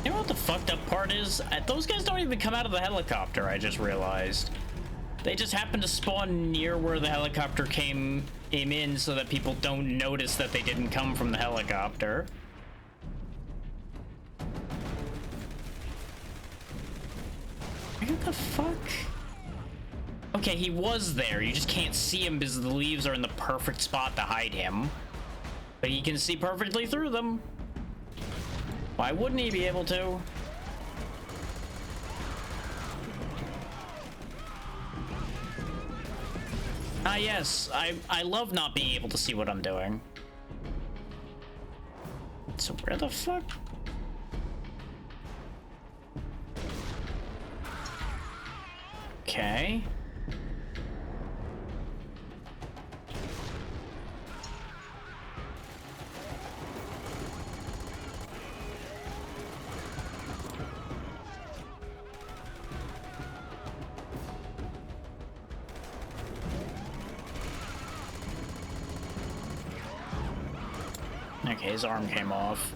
You know what the fucked up part is? Those guys don't even come out of the helicopter, I just realized. They just happen to spawn near where the helicopter came in so that people don't notice that they didn't come from the helicopter. What the fuck? Okay, he was there. You just can't see him because the leaves are in the perfect spot to hide him. But he can see perfectly through them. Why wouldn't he be able to? Ah, yes. I love not being able to see what I'm doing. So where the fuck? Okay. Okay, his arm came off.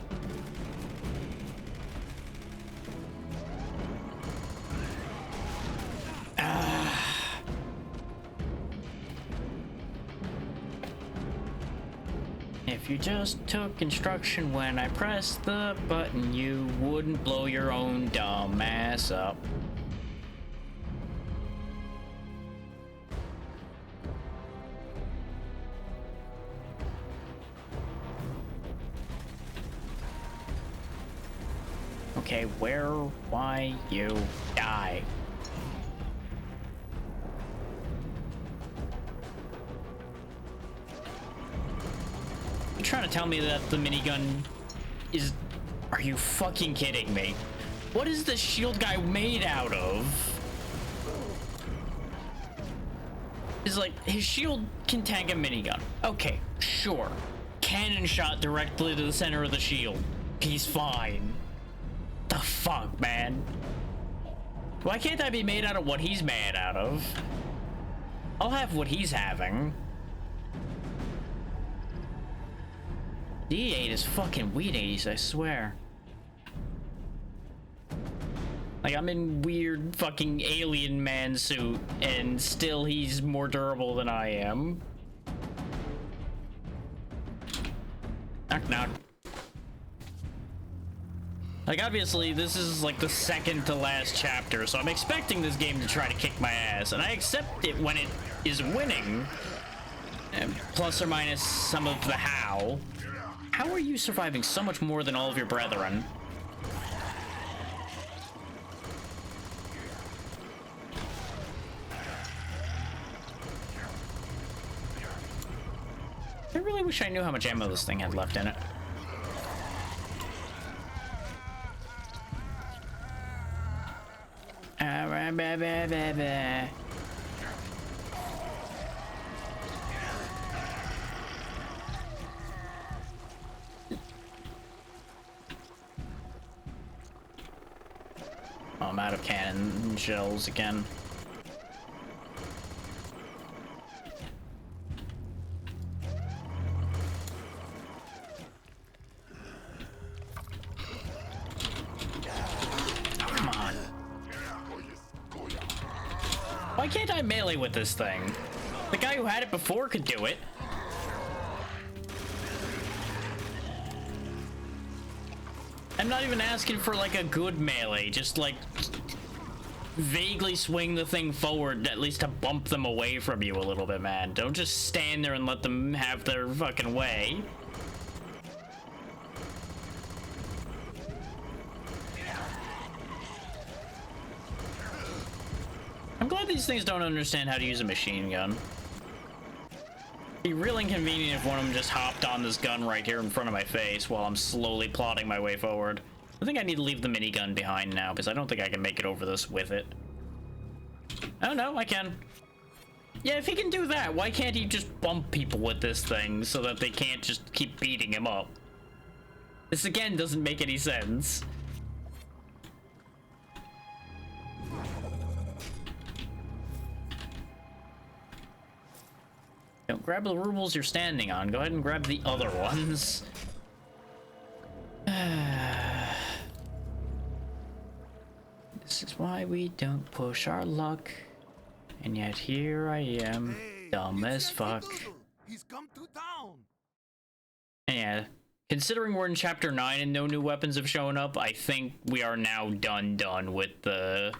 If you just took instruction when I pressed the button, you wouldn't blow your own dumb ass up. Okay, where, why, you die? You trying to tell me that the minigun is... Are you fucking kidding me? What is this shield guy made out of? It's like, his shield can tank a minigun. Okay, sure. Cannon shot directly to the center of the shield. He's fine. The fuck, man? Why can't I be made out of what he's made out of? I'll have what he's having. D8 is fucking weed 80s, I swear. Like, I'm in weird fucking alien man suit, and still he's more durable than I am. Knock knock. Like, obviously, this is like the second to last chapter, so I'm expecting this game to try to kick my ass, and I accept it when it is winning. Plus or minus some of the how. How are you surviving so much more than all of your brethren? I really wish I knew how much ammo this thing had left in it. out of cannon shells again. Come on. Why can't I melee with this thing? The guy who had it before could do it. I'm not even asking for like a good melee, just like vaguely swing the thing forward, at least to bump them away from you a little bit, man. Don't just stand there and let them have their fucking way. I'm glad these things don't understand how to use a machine gun. It'd be real inconvenient if one of them just hopped on this gun right here in front of my face while I'm slowly plodding my way forward. I think I need to leave the minigun behind now because I don't think I can make it over this with it. Oh no, I can. Yeah, if he can do that, why can't he just bump people with this thing so that they can't just keep beating him up? This again doesn't make any sense. Don't grab the rubles you're standing on. Go ahead and grab the other ones. This is why we don't push our luck. And yet here I am, dumb as fuck. He's come to town. And yeah, considering we're in chapter 9 and no new weapons have shown up, I think we are now done with the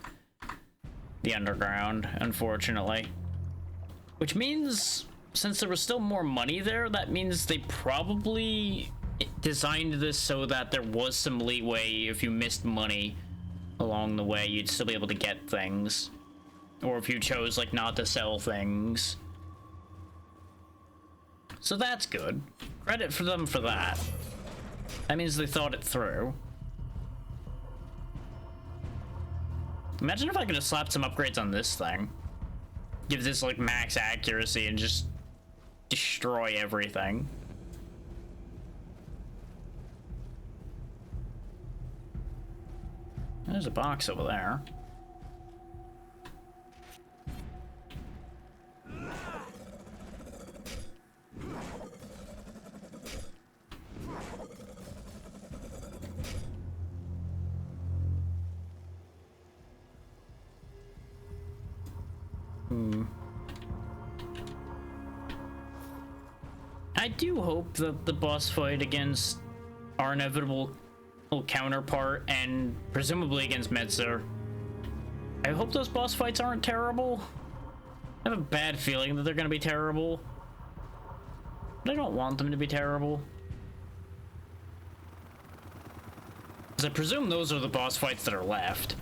underground, unfortunately. Which means, since there was still more money there, that means they probably designed this so that there was some leeway if you missed money along the way, you'd still be able to get things. Or if you chose, like, not to sell things. So that's good. Credit for them for that. That means they thought it through. Imagine if I could have slapped some upgrades on this thing. Give this, like, max accuracy and just destroy everything. There's a box over there. I do hope that the boss fight against our inevitable counterpart and presumably against Metzer, I hope those boss fights aren't terrible. I have a bad feeling that they're gonna be terrible, but I don't want them to be terrible. Because I presume those are the boss fights that are left.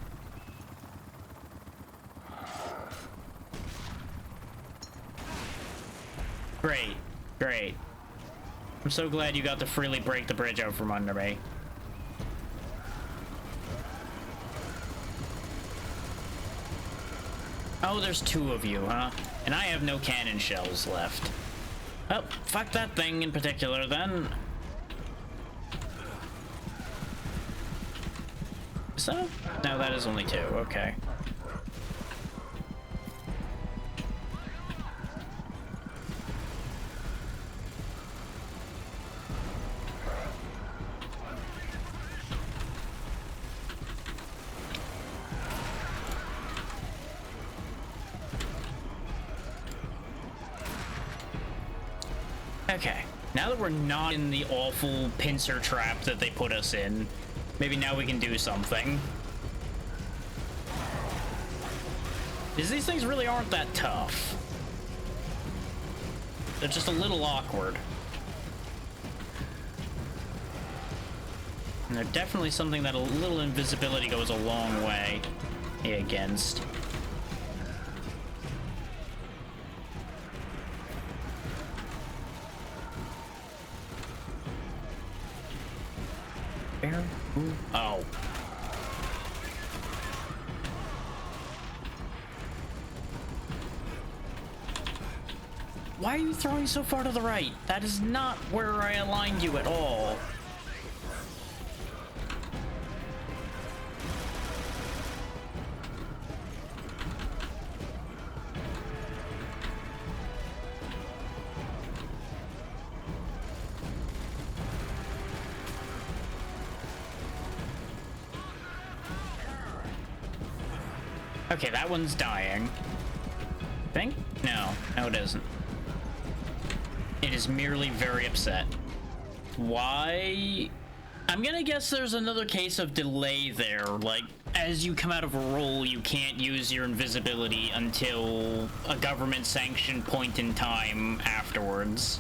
Great, great. I'm so glad you got to freely break the bridge out from under me. Oh, there's two of you, huh? And I have no cannon shells left. Oh, fuck that thing in particular, then. So? No, that is only two, okay. Okay, now that we're not in the awful pincer trap that they put us in, maybe now we can do something. Because these things really aren't that tough. They're just a little awkward. And they're definitely something that a little invisibility goes a long way against. Oh. Why are you throwing so far to the right? That is not where I aligned you at all. Okay, that one's dying. Think? No, it isn't. It is merely very upset. Why? I'm gonna guess there's another case of delay there. Like, as you come out of a roll, you can't use your invisibility until a government-sanctioned point in time afterwards.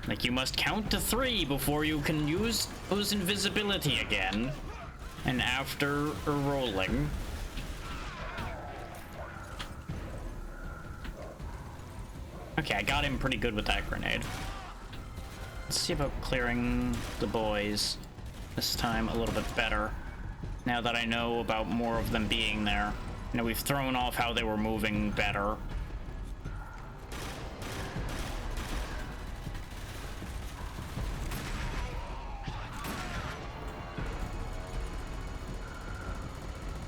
Like, you must count to 3 before you can use invisibility again. And after rolling. Okay, I got him pretty good with that grenade. Let's see about clearing the boys this time a little bit better. Now that I know about more of them being there. You know, we've thrown off how they were moving better.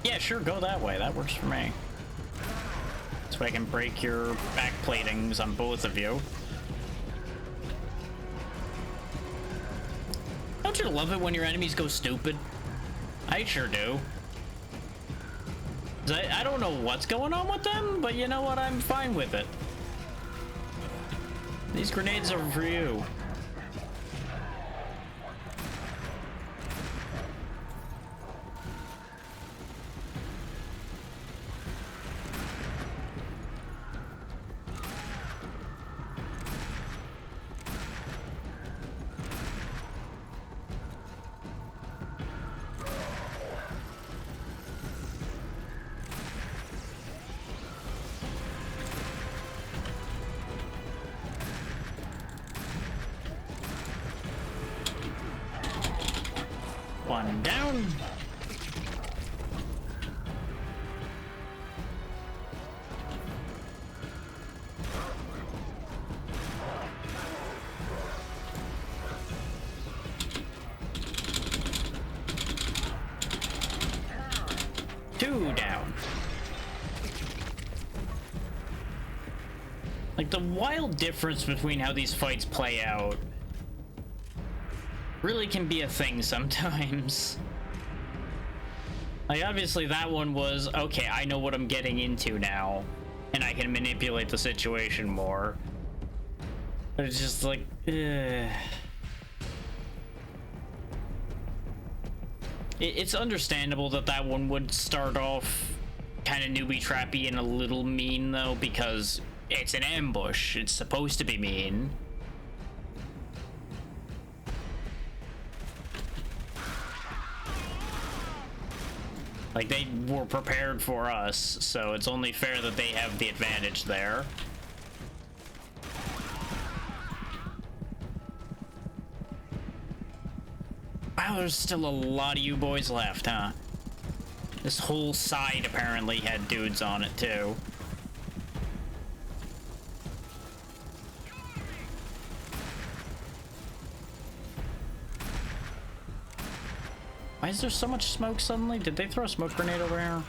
Yeah, sure, go that way. That works for me. So I can break your back platings on both of you. Don't you love it when your enemies go stupid? I sure do. I don't know what's going on with them, but you know what? I'm fine with it. These grenades are for you. One down. Two down. Like, the wild difference between how these fights play out really can be a thing sometimes. Like, obviously that one was, okay, I know what I'm getting into now, and I can manipulate the situation more. But it's just like, It's understandable that that one would start off kind of newbie trappy and a little mean, though, because it's an ambush. It's supposed to be mean. Like, they were prepared for us, so it's only fair that they have the advantage there. Wow, there's still a lot of you boys left, huh? This whole side apparently had dudes on it, too. Why is there so much smoke suddenly? Did they throw a smoke grenade over here?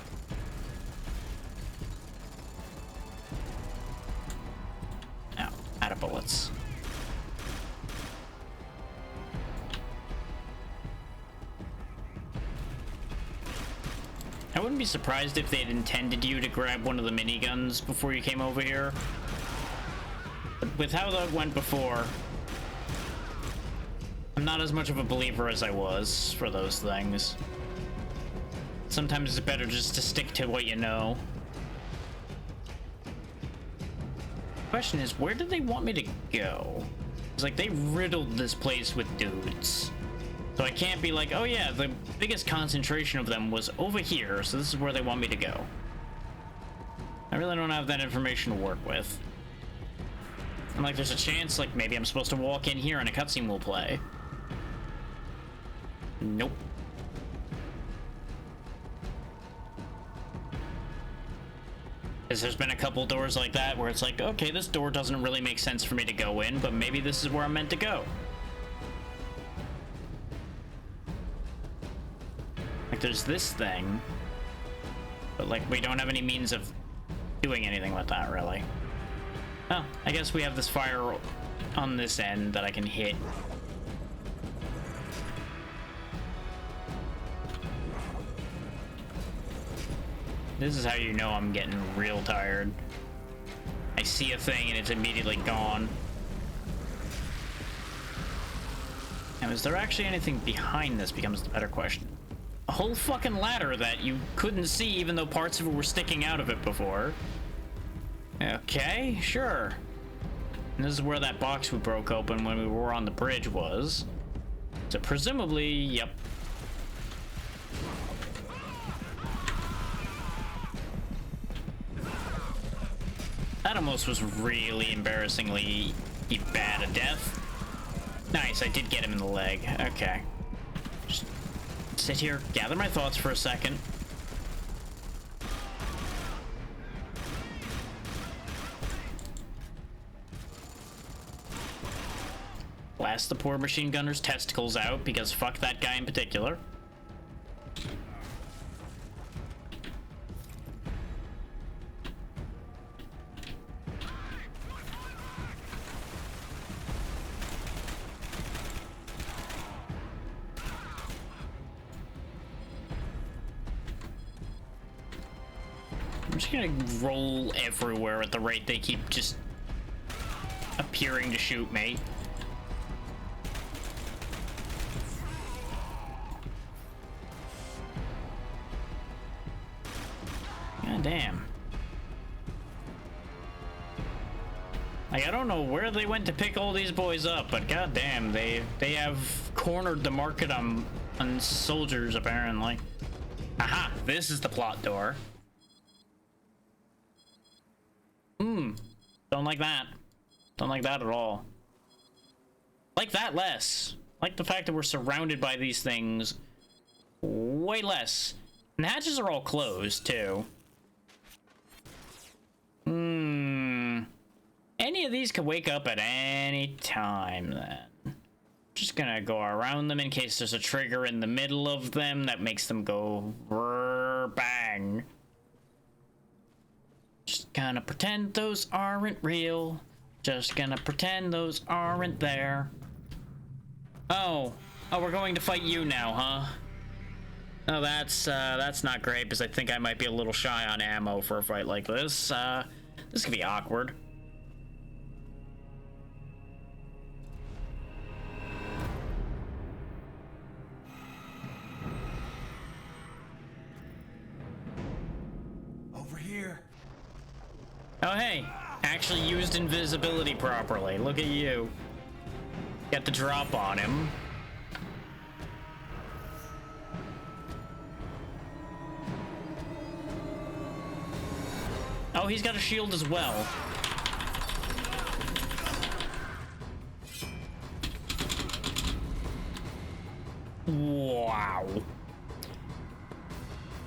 No, out of bullets. I wouldn't be surprised if they had intended you to grab one of the miniguns before you came over here. But with how that went before, I'm not as much of a believer as I was for those things. Sometimes it's better just to stick to what you know. Question is, where did they want me to go? It's like they riddled this place with dudes. So I can't be like, oh yeah, the biggest concentration of them was over here, so this is where they want me to go. I really don't have that information to work with. And like, there's a chance, like, maybe I'm supposed to walk in here and a cutscene will play. Nope. Because there's been a couple doors like that where it's like, okay, this door doesn't really make sense for me to go in, but maybe this is where I'm meant to go. Like, there's this thing, but like, we don't have any means of doing anything with that, really. Oh, I guess we have this fire on this end that I can hit. This is how you know I'm getting real tired. I see a thing and it's immediately gone. Now, is there actually anything behind this becomes the better question. A whole fucking ladder that you couldn't see even though parts of it were sticking out of it before. Okay, sure. And this is where that box we broke open when we were on the bridge was. So presumably, yep. That almost was really embarrassingly bad a death. Nice, I did get him in the leg. Okay. Just sit here, gather my thoughts for a second. Blast the poor machine gunner's testicles out, because fuck that guy in particular. I'm just gonna roll everywhere at the rate they keep just appearing to shoot me. God damn. Like, I don't know where they went to pick all these boys up, but god damn, they have cornered the market on soldiers, apparently. Aha, this is the plot door. Don't like that. Don't like that at all. Like that less. Like the fact that we're surrounded by these things way less. And the hatches are all closed, too. Any of these could wake up at any time, then. Just gonna go around them in case there's a trigger in the middle of them that makes them go bang. Just gonna pretend those aren't real. Just gonna pretend those aren't there. Oh, we're going to fight you now, huh? Oh, that's not great, because I think I might be a little shy on ammo for a fight like this. This could be awkward. Over here. Oh, hey. Actually used invisibility properly. Look at you. Got the drop on him. Oh, he's got a shield as well. Wow.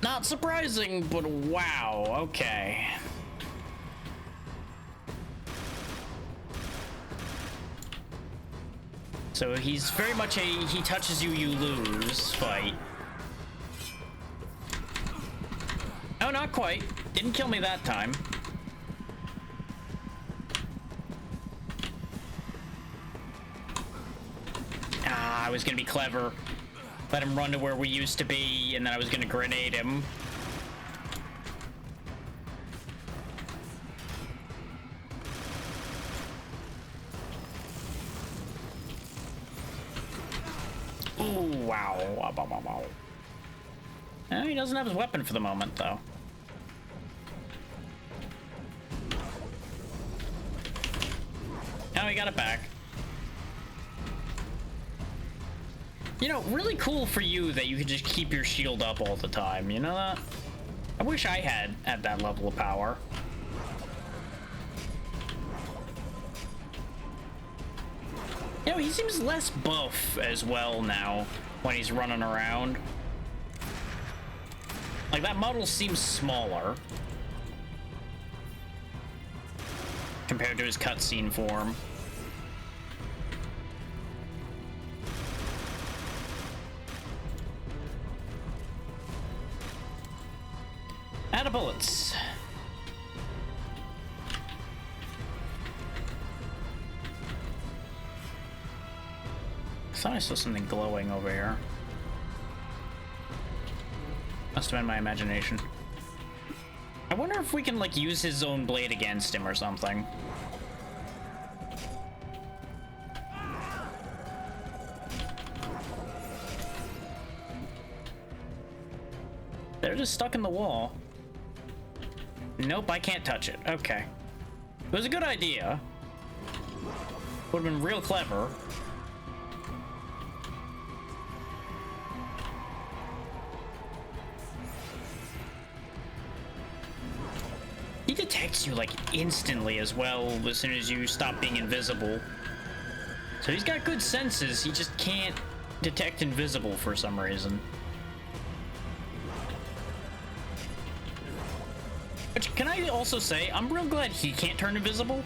Not surprising, but wow. Okay. So he's very much a he touches you, you lose fight. Oh, not quite. Didn't kill me that time. Ah, I was gonna be clever. Let him run to where we used to be, and then I was gonna grenade him. Ooh, wow. Wow, wow, wow, wow. Oh, he doesn't have his weapon for the moment, though. Now he got it back. You know, really cool for you that you could just keep your shield up all the time, you know that? I wish I had at that level of power. You know, he seems less buff as well now when he's running around. Like, that model seems smaller compared to his cutscene form. Out of bullets. I thought I saw something glowing over here. Must have been my imagination. I wonder if we can, like, use his own blade against him or something. They're just stuck in the wall. Nope, I can't touch it. Okay. It was a good idea. Would have been real clever. He detects you, like, instantly as well as soon as you stop being invisible. So he's got good senses, he just can't detect invisible for some reason. Which, can I also say, I'm real glad he can't turn invisible.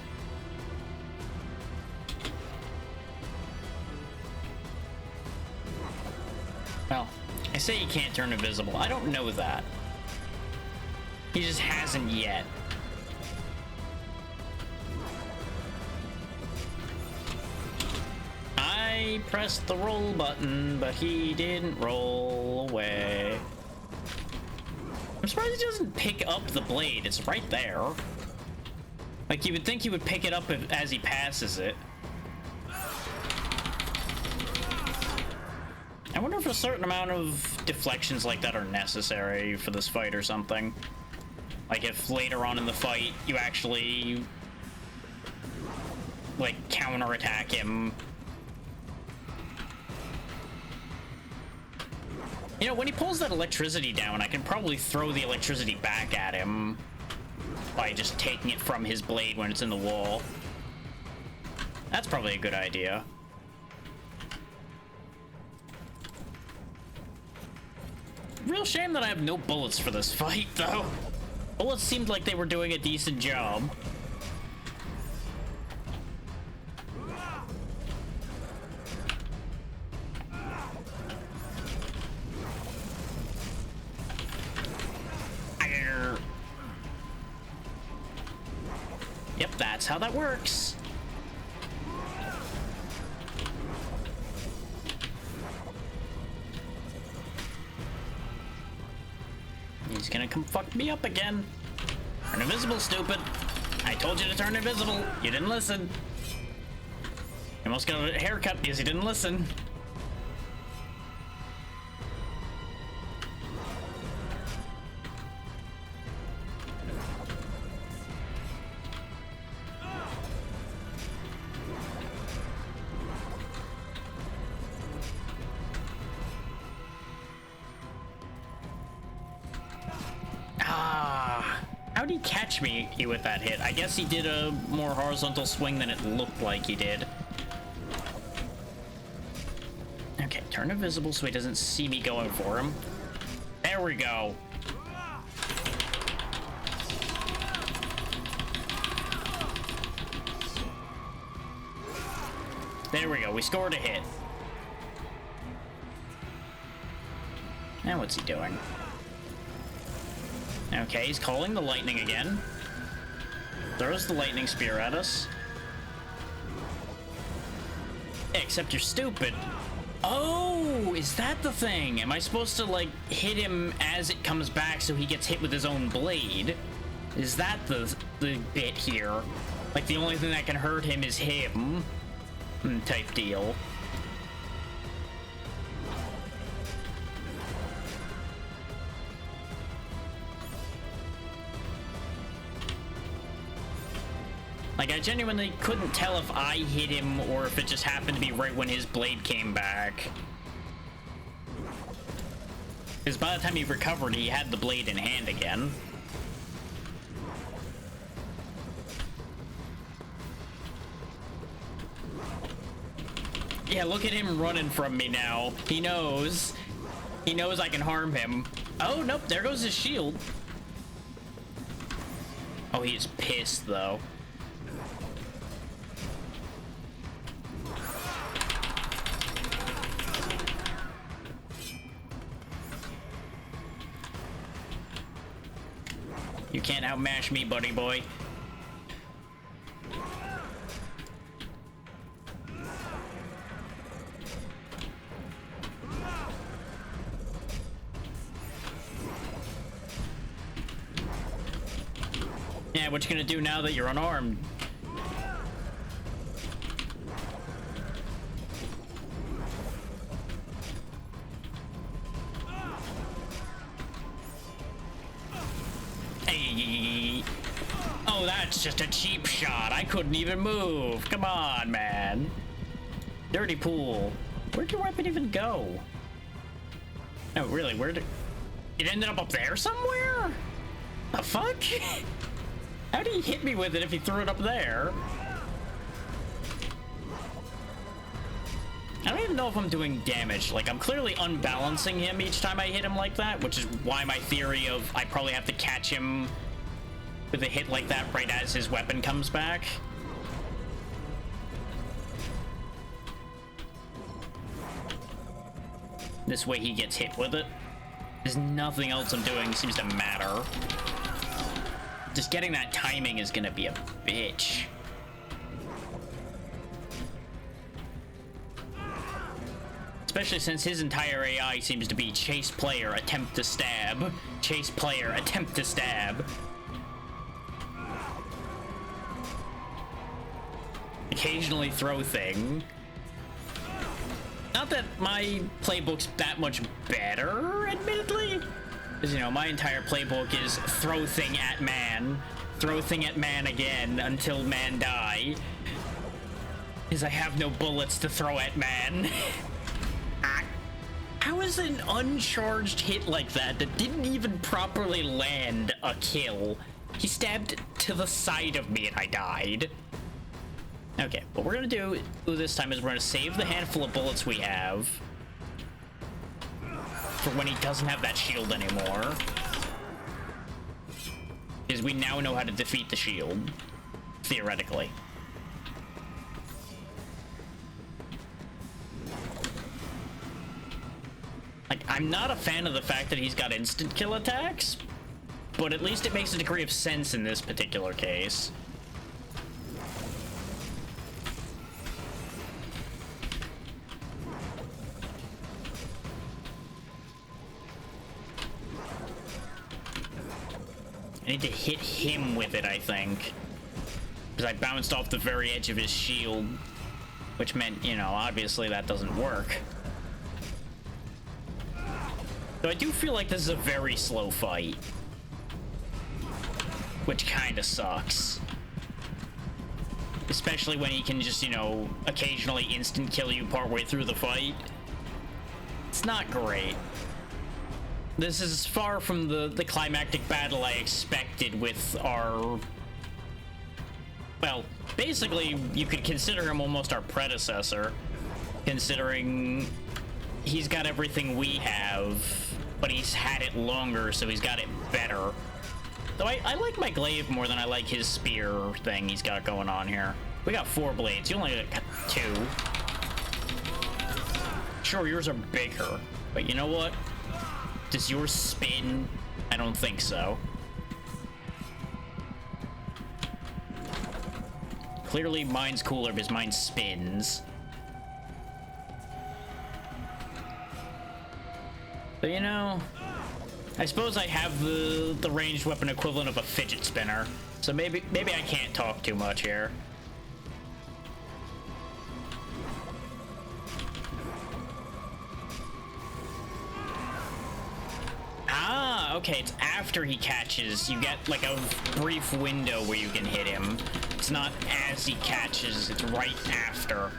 Well, I say he can't turn invisible. I don't know that. He just hasn't yet. I pressed the roll button, but he didn't roll away. I'm surprised he doesn't pick up the blade. It's right there. Like, you would think he would pick it up as he passes it. I wonder if a certain amount of deflections like that are necessary for this fight or something. Like, if later on in the fight, you actually, like, counterattack him. You know, when he pulls that electricity down, I can probably throw the electricity back at him by just taking it from his blade when it's in the wall. That's probably a good idea. Real shame that I have no bullets for this fight, though. Bullets seemed like they were doing a decent job. Yep, that's how that works. He's gonna come fuck me up again. Turn invisible, stupid. I told you to turn invisible. You didn't listen. You almost got a haircut because you didn't listen. How'd he catch me with that hit? I guess he did a more horizontal swing than it looked like he did. Okay, turn invisible so he doesn't see me going for him. There we go. There we go, we scored a hit. Now what's he doing? Okay, he's calling the lightning again. Throws the lightning spear at us. Except you're stupid. Oh, is that the thing? Am I supposed to, like, hit him as it comes back so he gets hit with his own blade? Is that the bit here? Like, the only thing that can hurt him is him? Type deal. Like, I genuinely couldn't tell if I hit him or if it just happened to be right when his blade came back. Because by the time he recovered, he had the blade in hand again. Yeah, look at him running from me now. He knows. He knows I can harm him. Oh, nope, there goes his shield. Oh, he's pissed, though. You can't outmatch me, buddy boy. Yeah, what you gonna do now that you're unarmed? Hey. Oh, that's just a cheap shot. I couldn't even move. Come on, man. Dirty pool. Where'd your weapon even go? No, really, where'd it ended up there somewhere? The fuck? How did he hit me with it if he threw it up there? I don't even know if I'm doing damage. Like, I'm clearly unbalancing him each time I hit him like that, which is why my theory of I probably have to catch him with a hit like that right as his weapon comes back. This way he gets hit with it. There's nothing else I'm doing seems to matter. Just getting that timing is gonna be a bitch. Especially since his entire AI seems to be chase player, attempt to stab. Chase player, attempt to stab. Occasionally throw thing. Not that my playbook's that much better, admittedly. Because, you know, my entire playbook is throw thing at man again until man die. Because I have no bullets to throw at man. How is an uncharged hit like that didn't even properly land a kill? He stabbed to the side of me and I died. Okay, what we're gonna do this time is we're gonna save the handful of bullets we have for when he doesn't have that shield anymore. Because we now know how to defeat the shield, theoretically. Like, I'm not a fan of the fact that he's got instant kill attacks, but at least it makes a degree of sense in this particular case. I need to hit him with it, I think. Because I bounced off the very edge of his shield. Which meant, you know, obviously that doesn't work. So I do feel like this is a very slow fight. Which kinda sucks. Especially when he can just, you know, occasionally instant kill you partway through the fight. It's not great. This is far from the climactic battle I expected with our... Well, basically, you could consider him almost our predecessor, considering he's got everything we have, but he's had it longer, so he's got it better. Though I like my glaive more than I like his spear thing he's got going on here. We got 4 blades, you only got 2. Sure, yours are bigger, but you know what? Does yours spin? I don't think so. Clearly mine's cooler because mine spins. But you know, I suppose I have the ranged weapon equivalent of a fidget spinner. So maybe I can't talk too much here. Ah, okay, it's after he catches. You get like a brief window where you can hit him. It's not as he catches, it's right after.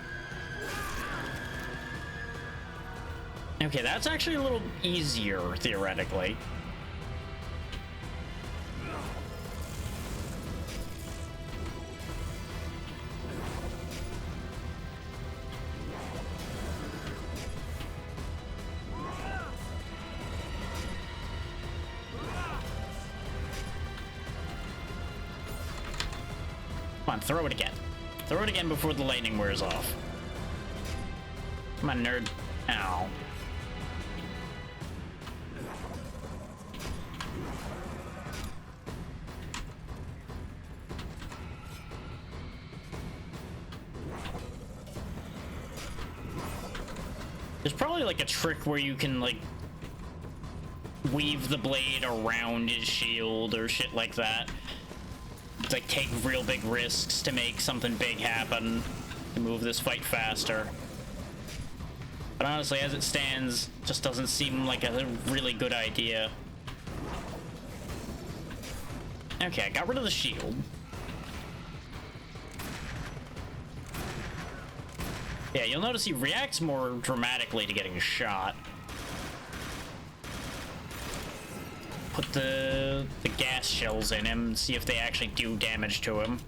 Okay, that's actually a little easier, theoretically. Come on, throw it again. Throw it again before the lightning wears off. Come on, nerd. Ow. There's probably like a trick where you can like weave the blade around his shield or shit like that. like take real big risks to make something big happen, to move this fight faster. But honestly, as it stands, just doesn't seem like a really good idea. Okay, I got rid of the shield. Yeah, you'll notice he reacts more dramatically to getting shot. Put the gas shells in him and see if they actually do damage to him.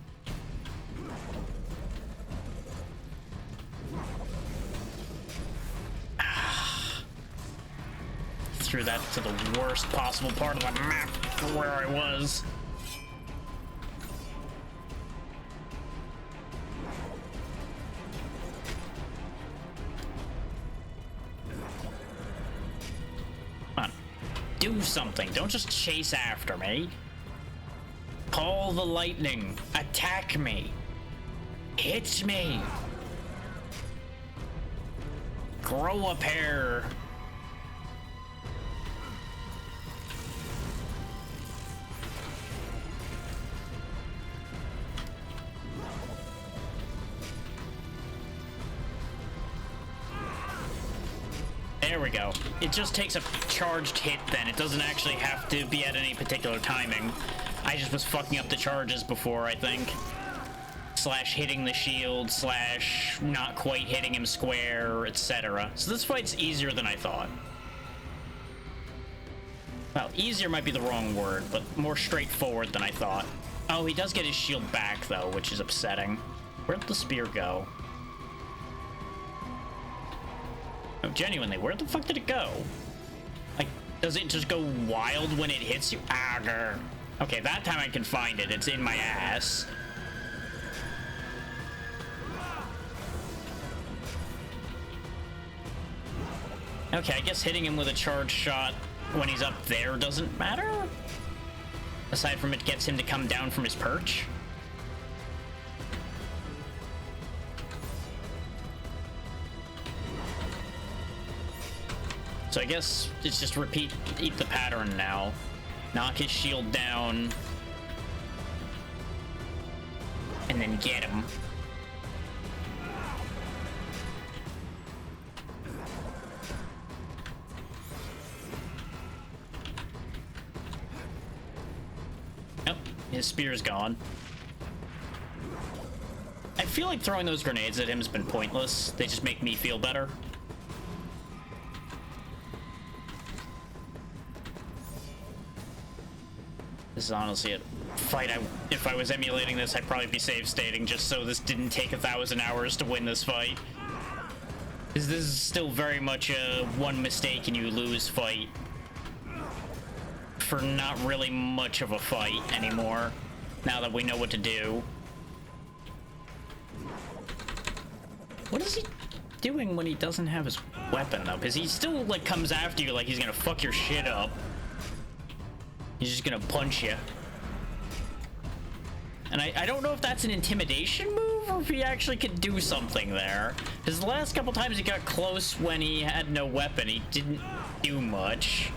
Threw that to the worst possible part of the map for where I was. Come on, do something. Don't just chase after me. Call the lightning. Attack me. Hit me. Grow a pair. There we go. It just takes a charged hit then. It doesn't actually have to be at any particular timing. I just was fucking up the charges before, I think. Slash hitting the shield, slash not quite hitting him square, etc. So this fight's easier than I thought. Well, easier might be the wrong word, but more straightforward than I thought. Oh, he does get his shield back though, which is upsetting. Where'd the spear go? No, genuinely, where the fuck did it go? Like, does it just go wild when it hits you? Ah, grr. Okay, that time I can find it. It's in my ass. Okay, I guess hitting him with a charge shot when he's up there doesn't matter? Aside from it gets him to come down from his perch? So I guess it's just eat the pattern now. Knock his shield down. And then get him. Nope, his spear's gone. I feel like throwing those grenades at him has been pointless. They just make me feel better. This is honestly a fight if I was emulating this, I'd probably be save stating just so this didn't take 1,000 hours to win this fight. Because this is still very much a one mistake and you lose fight. For not really much of a fight anymore, now that we know what to do. What is he doing when he doesn't have his weapon though? Because he still like comes after you like he's gonna fuck your shit up. He's just gonna punch you. And I don't know if that's an intimidation move or if he actually could do something there. Because the last couple times he got close when he had no weapon, he didn't do much.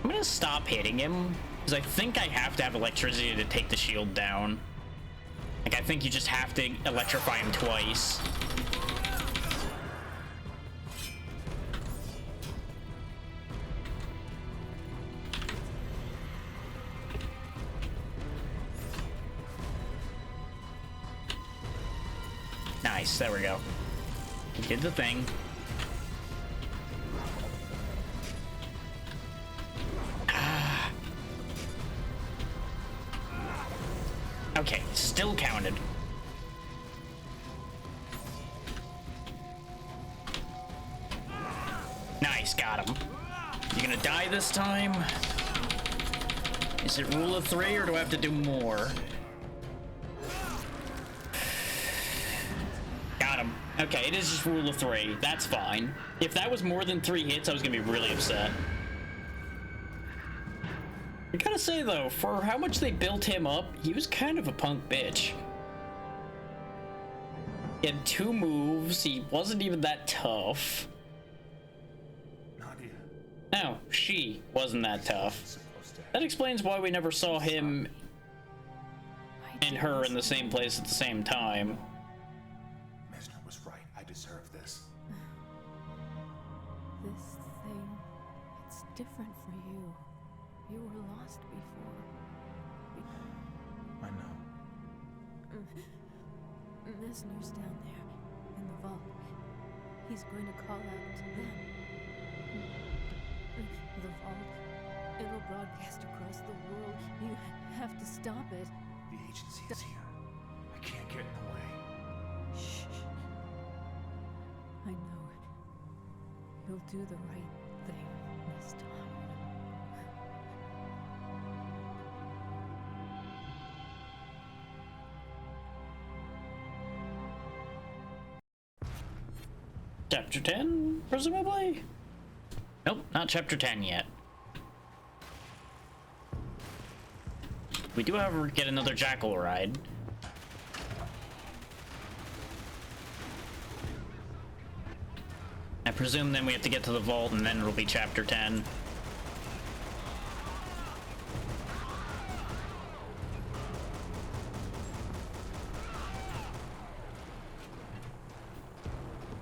I'm gonna stop hitting him, because I think I have to have electricity to take the shield down. Like, I think you just have to electrify him twice. Nice, there we go. He did the thing. Okay, still counted. Nice, got him. You gonna die this time? Is it rule of 3 or do I have to do more? Got him. Okay, it is just rule of 3. That's fine. If that was more than 3 hits, I was gonna be really upset. I gotta say though, for how much they built him up, he was kind of a punk bitch. He had 2 moves, he wasn't even that tough. Nadia. No, she wasn't that tough. That explains why we never saw him and her in the same place at the same time. Messner was right. I deserve this. This thing, it's different for you. You were lost before. I know. Messner's down there, in the vault. He's going to call out to them. The vault, it'll broadcast across the world. You have to stop it. The agency is here. I can't get in the way. Shh. I know. You'll do the right thing this time. Chapter 10, presumably? Nope, not chapter 10 yet. We do, however, get another Jackal ride. I presume then we have to get to the vault and then it'll be chapter 10.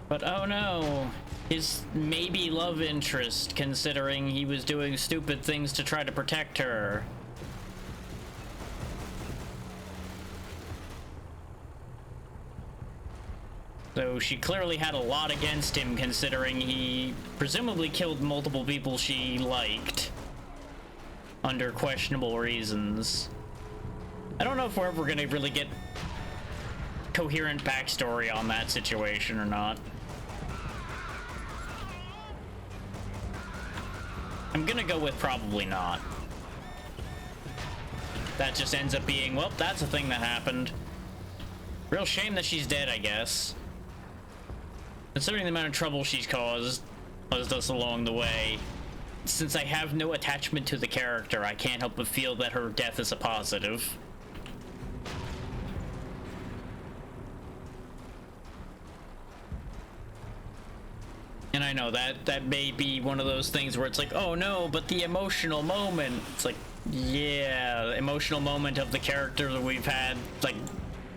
But oh no, his maybe love interest, considering he was doing stupid things to try to protect her. So she clearly had a lot against him, considering he presumably killed multiple people she liked under questionable reasons. I don't know if we're ever gonna really get coherent backstory on that situation or not. I'm gonna go with probably not. That just ends up being, well, that's a thing that happened. Real shame that she's dead, I guess. Considering the amount of trouble she's caused us along the way. Since I have no attachment to the character, I can't help but feel that her death is a positive. And I know that may be one of those things where it's like, oh no, but the emotional moment. It's like, yeah, the emotional moment of the character that we've had, like,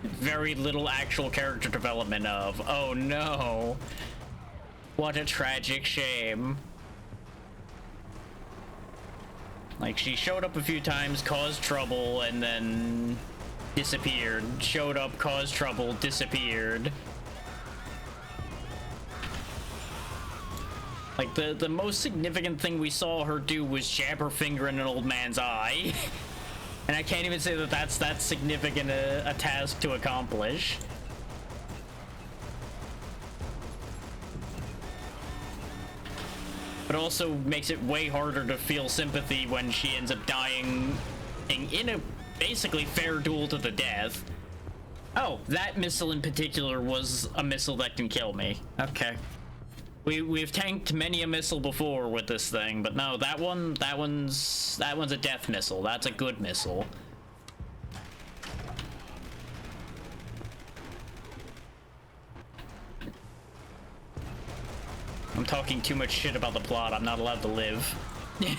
very little actual character development of. Oh no. What a tragic shame. Like, she showed up a few times, caused trouble, and then disappeared. Showed up, caused trouble, disappeared. Like, the most significant thing we saw her do was jab her finger in an old man's eye. And I can't even say that that's that significant a task to accomplish. But also makes it way harder to feel sympathy when she ends up dying in a basically fair duel to the death. Oh, that missile in particular was a missile that can kill me. Okay. We've tanked many a missile before with this thing, but no, that one's a death missile. That's a good missile. I'm talking too much shit about the plot. I'm not allowed to live. I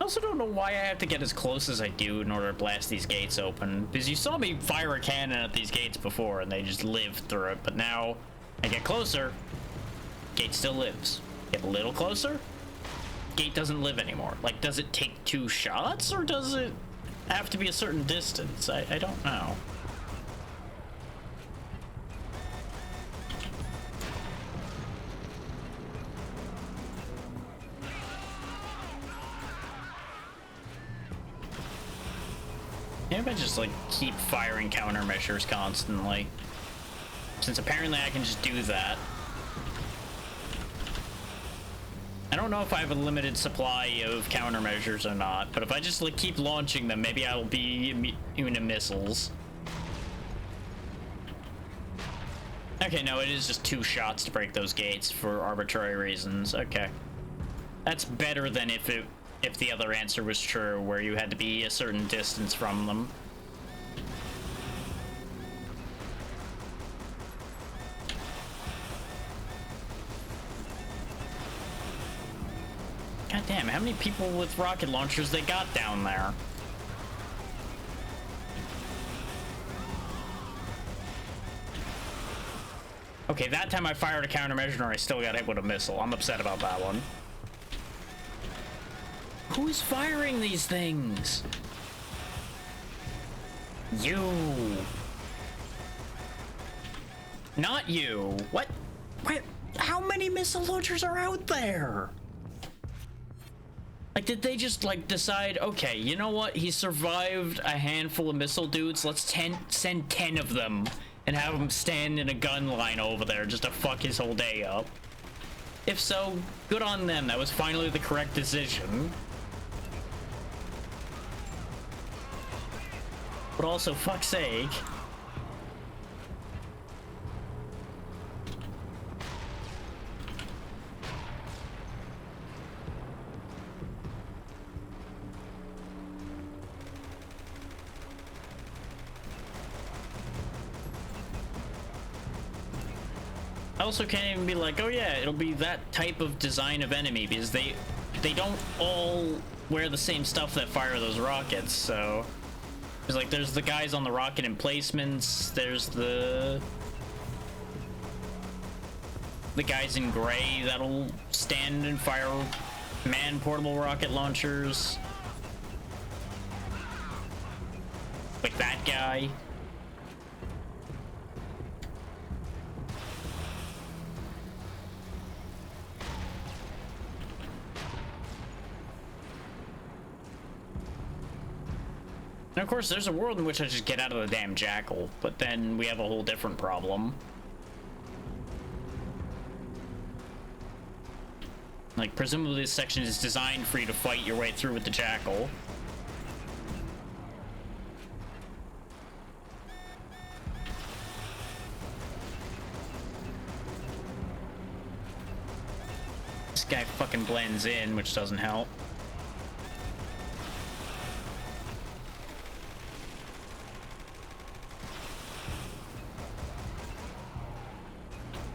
also don't know why I have to get as close as I do in order to blast these gates open. Because you saw me fire a cannon at these gates before and they just lived through it, but now I get closer, gate still lives. Get a little closer, gate doesn't live anymore. Like, does it take 2 shots or does it have to be a certain distance? I don't know. Maybe I just, like, keep firing countermeasures constantly. Since apparently I can just do that. I don't know if I have a limited supply of countermeasures or not, but if I just, like, keep launching them, maybe I'll be immune to missiles. Okay, no, it is just 2 shots to break those gates for arbitrary reasons. Okay. That's better than if the other answer was true, where you had to be a certain distance from them. God damn, how many people with rocket launchers they got down there? Okay, that time I fired a countermeasure and I still got hit with a missile. I'm upset about that one. Who's firing these things? You. Not you. What? How many missile launchers are out there? Like, did they just, like, decide, okay, you know what? He survived a handful of missile dudes. Let's send 10 of them and have him stand in a gun line over there just to fuck his whole day up. If so, good on them. That was finally the correct decision. But also, fuck's sake. I also can't even be like, oh yeah, it'll be that type of design of enemy, because they don't all wear the same stuff that fire those rockets. So there's like, there's the guys on the rocket emplacements, there's the guys in gray that'll stand and fire man portable rocket launchers, like that guy. And of course, there's a world in which I just get out of the damn jackal, but then we have a whole different problem. Like, presumably this section is designed for you to fight your way through with the jackal. This guy fucking blends in, which doesn't help.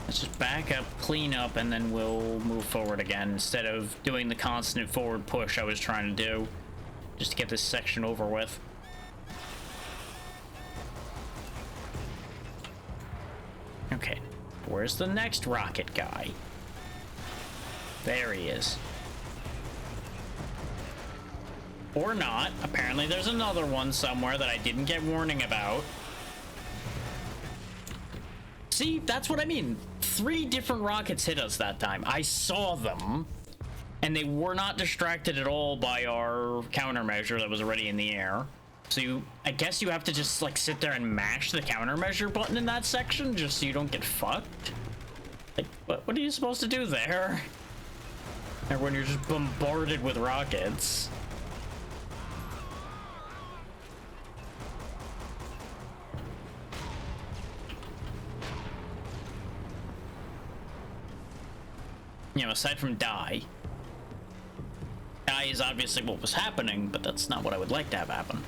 Let's just back up, clean up, and then we'll move forward again, instead of doing the constant forward push I was trying to do, just to get this section over with. Okay, where's the next rocket guy? There he is. Or not. Apparently there's another one somewhere that I didn't get warning about. See, that's what I mean. 3 different rockets hit us that time. I saw them, and they were not distracted at all by our countermeasure that was already in the air. So I guess you have to just, like, sit there and mash the countermeasure button in that section just so you don't get fucked. Like, what are you supposed to do there? Or when you're just bombarded with rockets. You know, aside from die is obviously what was happening, but that's not what I would like to have happen.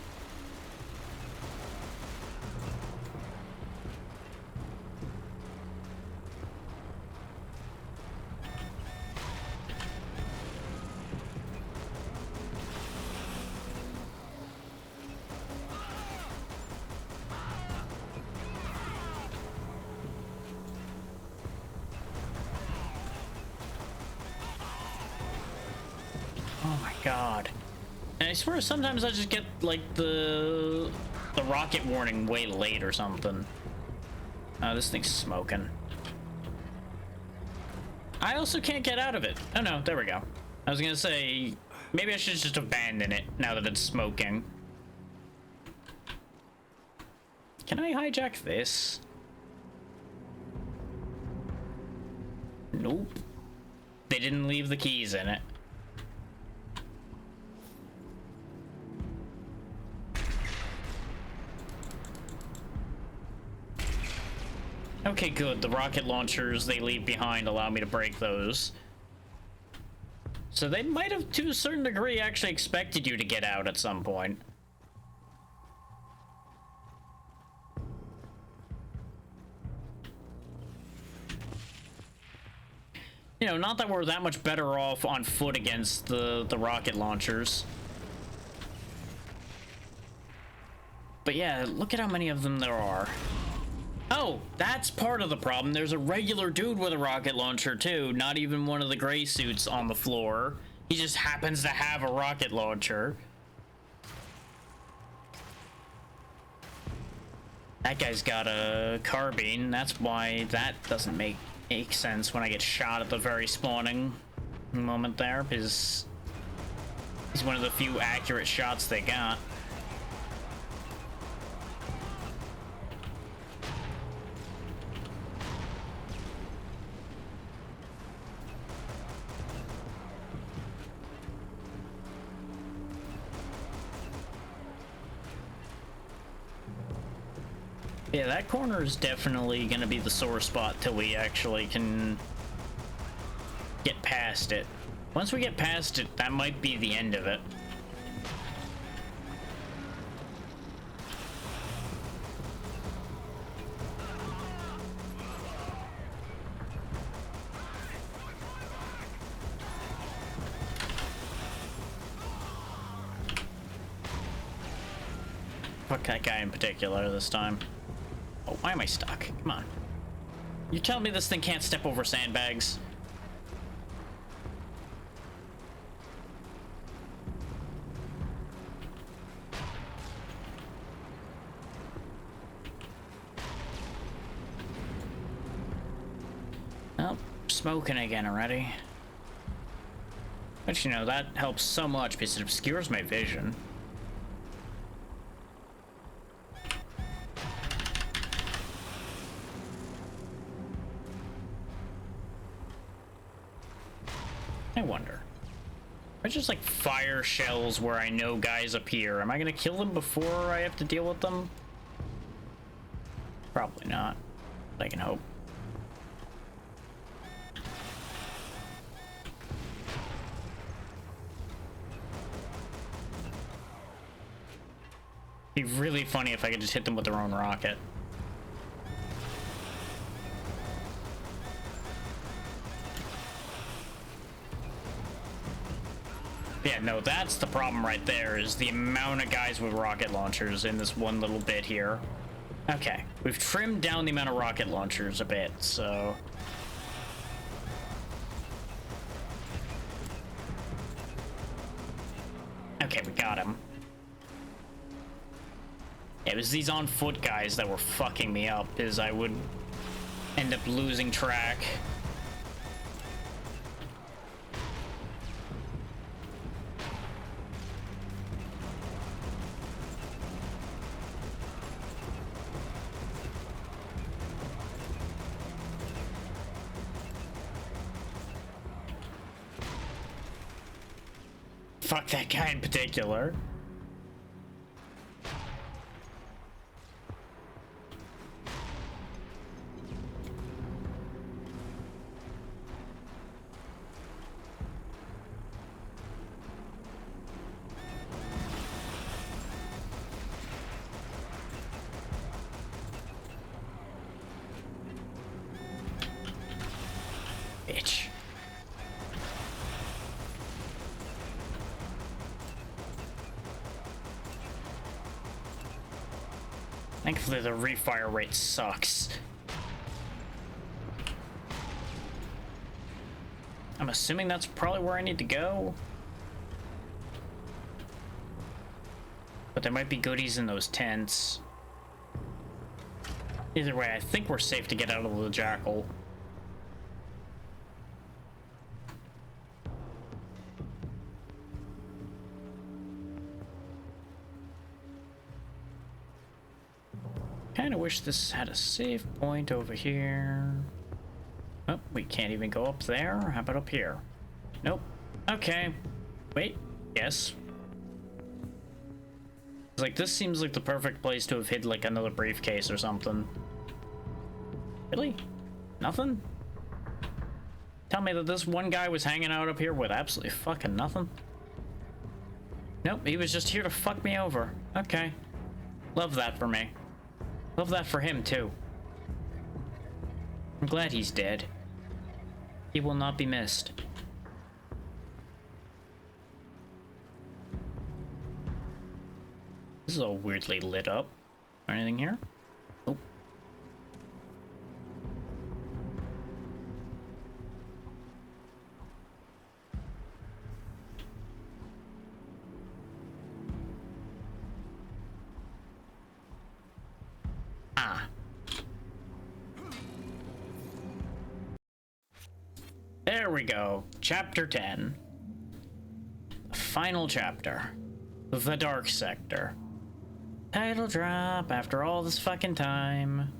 Oh my god. And I swear sometimes I just get like the rocket warning way late or something. Oh, this thing's smoking. I also can't get out of it. Oh no, there we go. I was gonna say, maybe I should just abandon it now that it's smoking. Can I hijack this? Nope. They didn't leave the keys in it. Okay, good. The rocket launchers they leave behind allow me to break those. So they might have, to a certain degree, actually expected you to get out at some point. You know, not that we're that much better off on foot against the rocket launchers. But yeah, look at how many of them there are. Oh, that's part of the problem. There's a regular dude with a rocket launcher too, not even one of the gray suits on the floor. He just happens to have a rocket launcher. That guy's got a carbine. That's why that doesn't make sense when I get shot at the very spawning moment there, because he's one of the few accurate shots they got. Yeah, that corner is definitely gonna be the sore spot till we actually can get past it. Once we get past it, that might be the end of it. Fuck that guy in particular this time. Oh, why am I stuck? Come on. You telling me this thing can't step over sandbags? Oh, smoking again already. But you know, that helps so much because it obscures my vision. I wonder. If I just like fire shells where I know guys appear, am I gonna kill them before I have to deal with them? Probably not, but I can hope. It'd be really funny if I could just hit them with their own rocket. Yeah, no, that's the problem right there, is the amount of guys with rocket launchers in this one little bit here. Okay, we've trimmed down the amount of rocket launchers a bit, so... Okay, we got him. Yeah, it was these on-foot guys that were fucking me up, is I would end up losing track. Fuck that guy in particular. Bitch. Thankfully, the refire rate sucks. I'm assuming that's probably where I need to go. But there might be goodies in those tents. Either way, I think we're safe to get out of the Jackal. Kinda wish this had a save point over here. Oh, we can't even go up there. How about up here? Nope. Okay. Wait. Yes. It's like, this seems like the perfect place to have hid like another briefcase or something. Really? Nothing? Tell me that this one guy was hanging out up here with absolutely fucking nothing? Nope, he was just here to fuck me over. Okay. Love that for me. Love that for him, too. I'm glad he's dead. He will not be missed. This is all weirdly lit up. Anything here? Nope. Ah. There we go. Chapter 10. Final chapter. The Dark Sector. Title drop after all this fucking time.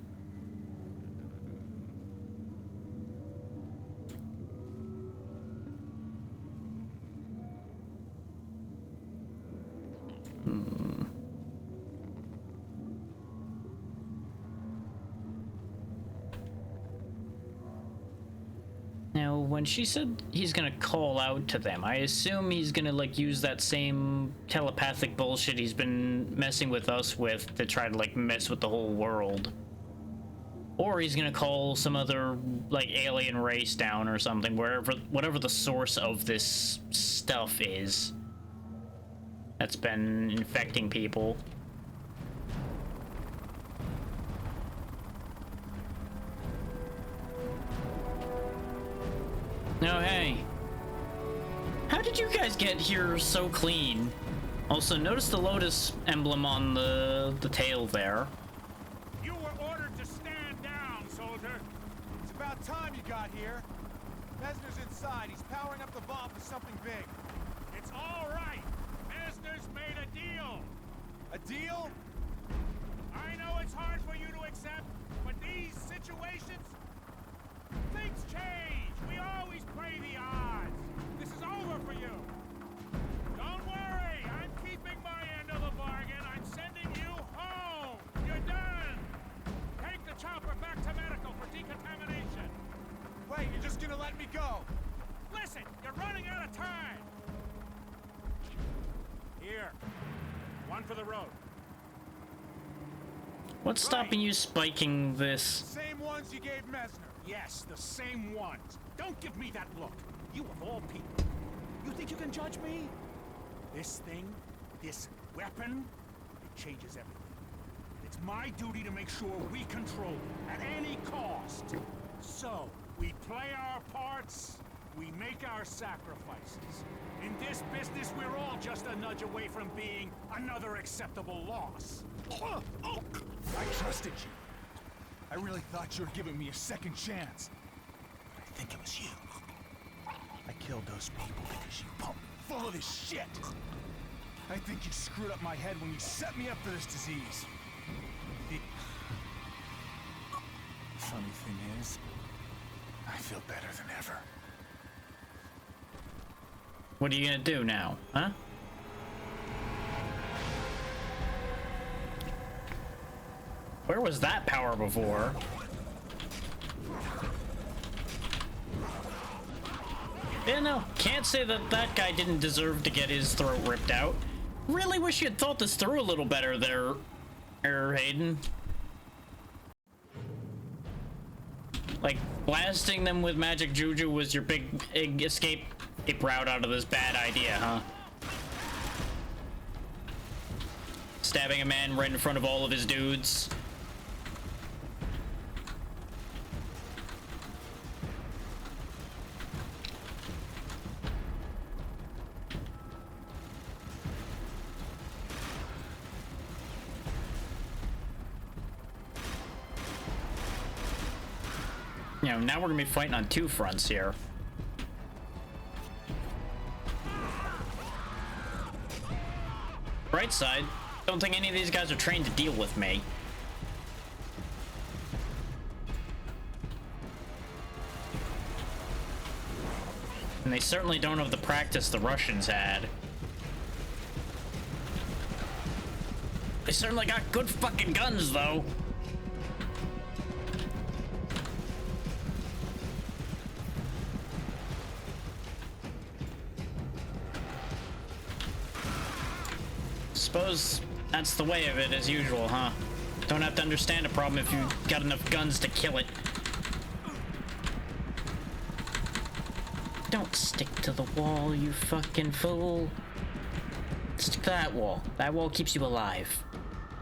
Now, when she said he's gonna call out to them, I assume he's gonna, like, use that same telepathic bullshit he's been messing with us with to try to, like, mess with the whole world. Or he's gonna call some other, like, alien race down or something, whatever the source of this stuff is that's been infecting people. Oh, hey. How did you guys get here so clean? Also, notice the lotus emblem on the tail there. You were ordered to stand down, soldier. It's about time you got here. Mesner's inside. He's powering up the vault for something big. It's all right. Mesner's made a deal. A deal? I know it's hard for you to accept, but these situations, things change. We always play the odds. This is over for you. Don't worry. I'm keeping my end of the bargain. I'm sending you home. You're done. Take the chopper back to medical for decontamination. Wait, you're just gonna let me go? Listen, you're running out of time. Here. One for the road. What's stopping you spiking this? Same ones you gave Mesner. Yes, the same ones. Don't give me that look. You of all people. You think you can judge me? This thing, this weapon, it changes everything. It's my duty to make sure we control it at any cost. So, we play our parts, we make our sacrifices. In this business, we're all just a nudge away from being another acceptable loss. I trusted you. I really thought you were giving me a second chance. But I think it was you. I killed those people because you pumped me full of this shit. I think you screwed up my head when you set me up for this disease. The funny thing is, I feel better than ever. What are you gonna do now, huh? Where was that power before? Yeah, no, can't say that that guy didn't deserve to get his throat ripped out. Really wish you had thought this through a little better there, Hayden. Like, blasting them with magic juju was your big escape route out of this bad idea, huh? Stabbing a man right in front of all of his dudes. You know, now we're gonna be fighting on two fronts here. Bright side, don't think any of these guys are trained to deal with me. And they certainly don't have the practice the Russians had. They certainly got good fucking guns, though. Suppose that's the way of it, as usual, huh? Don't have to understand a problem if you've got enough guns to kill it. Don't stick to the wall, you fucking fool. Stick to that wall. That wall keeps you alive.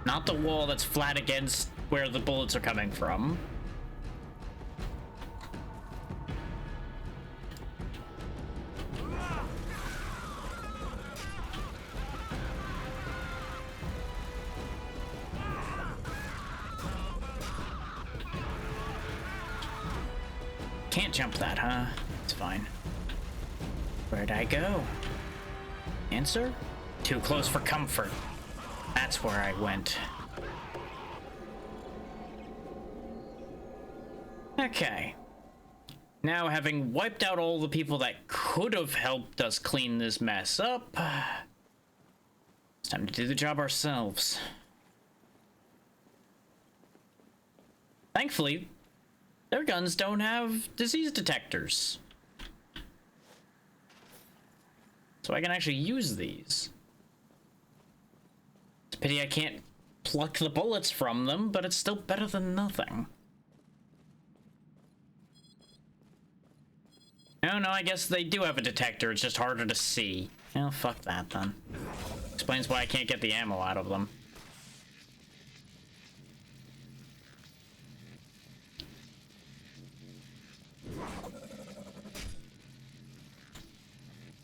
Not the wall that's flat against where the bullets are coming from. Can't jump that, huh? It's fine. Where'd I go? Answer? Too close for comfort. That's where I went. Okay. Now, having wiped out all the people that could have helped us clean this mess up, it's time to do the job ourselves. Thankfully, their guns don't have disease detectors. So I can actually use these. It's a pity I can't pluck the bullets from them, but it's still better than nothing. No, I guess they do have a detector, it's just harder to see. Oh, fuck that then. Explains why I can't get the ammo out of them.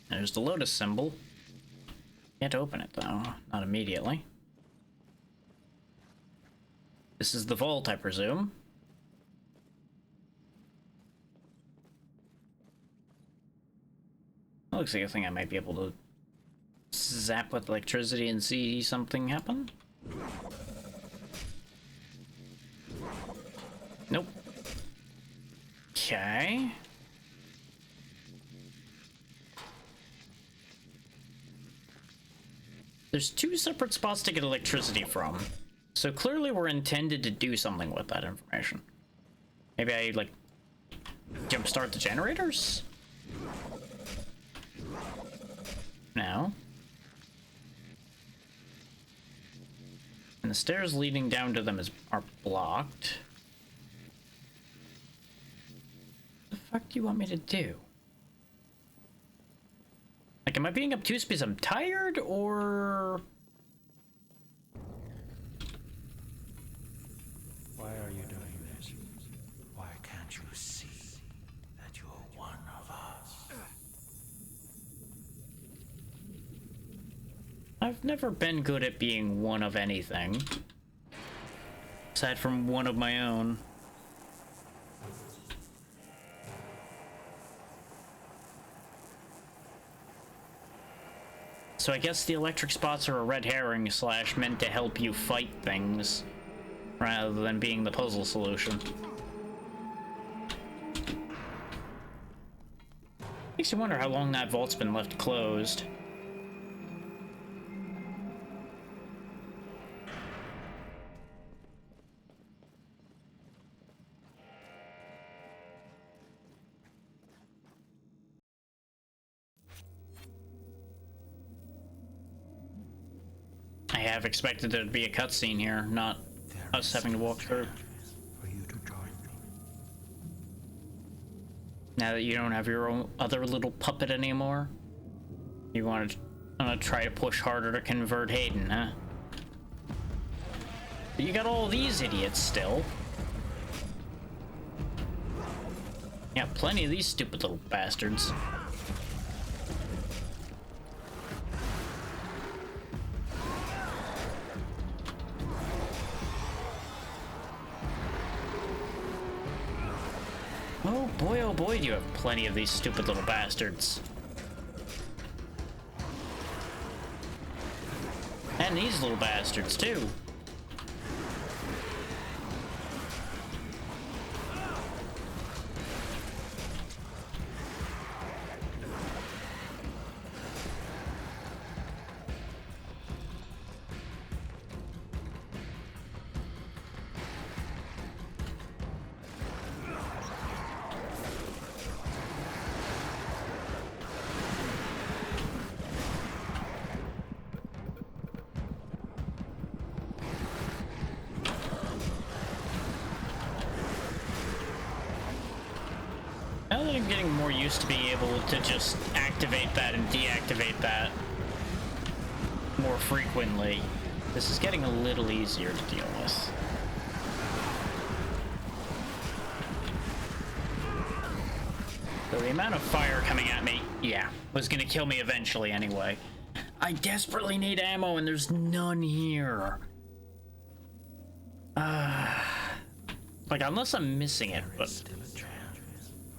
There's the lotus symbol. Can't open it though, not immediately. This is the vault, I presume. That looks like a thing I might be able to zap with electricity and see something happen. Nope. Okay. There's two separate spots to get electricity from. So clearly we're intended to do something with that information. Maybe I, like, jumpstart the generators? No. And the stairs leading down to them are blocked. What the fuck do you want me to do? Like, am I being obtuse because I'm tired, or... Why are you doing this? Why can't you see that you're one of us? I've never been good at being one of anything. Aside from one of my own. So I guess the electric spots are a red herring / meant to help you fight things, rather than being the puzzle solution. Makes you wonder how long that vault's been left closed. I have expected there to be a cutscene here, not us having to walk through. For you to join me. Now that you don't have your own other little puppet anymore, you want to try to push harder to convert Hayden, huh? But you got all these idiots still. Yeah, plenty of these stupid little bastards. Oh boy, do you have plenty of these stupid little bastards. And these little bastards, too. getting more used to being able to just activate that and deactivate that more frequently. This is getting a little easier to deal with. So the amount of fire coming at me, yeah, was gonna kill me eventually anyway. I desperately need ammo and there's none here. Like, unless I'm missing it, but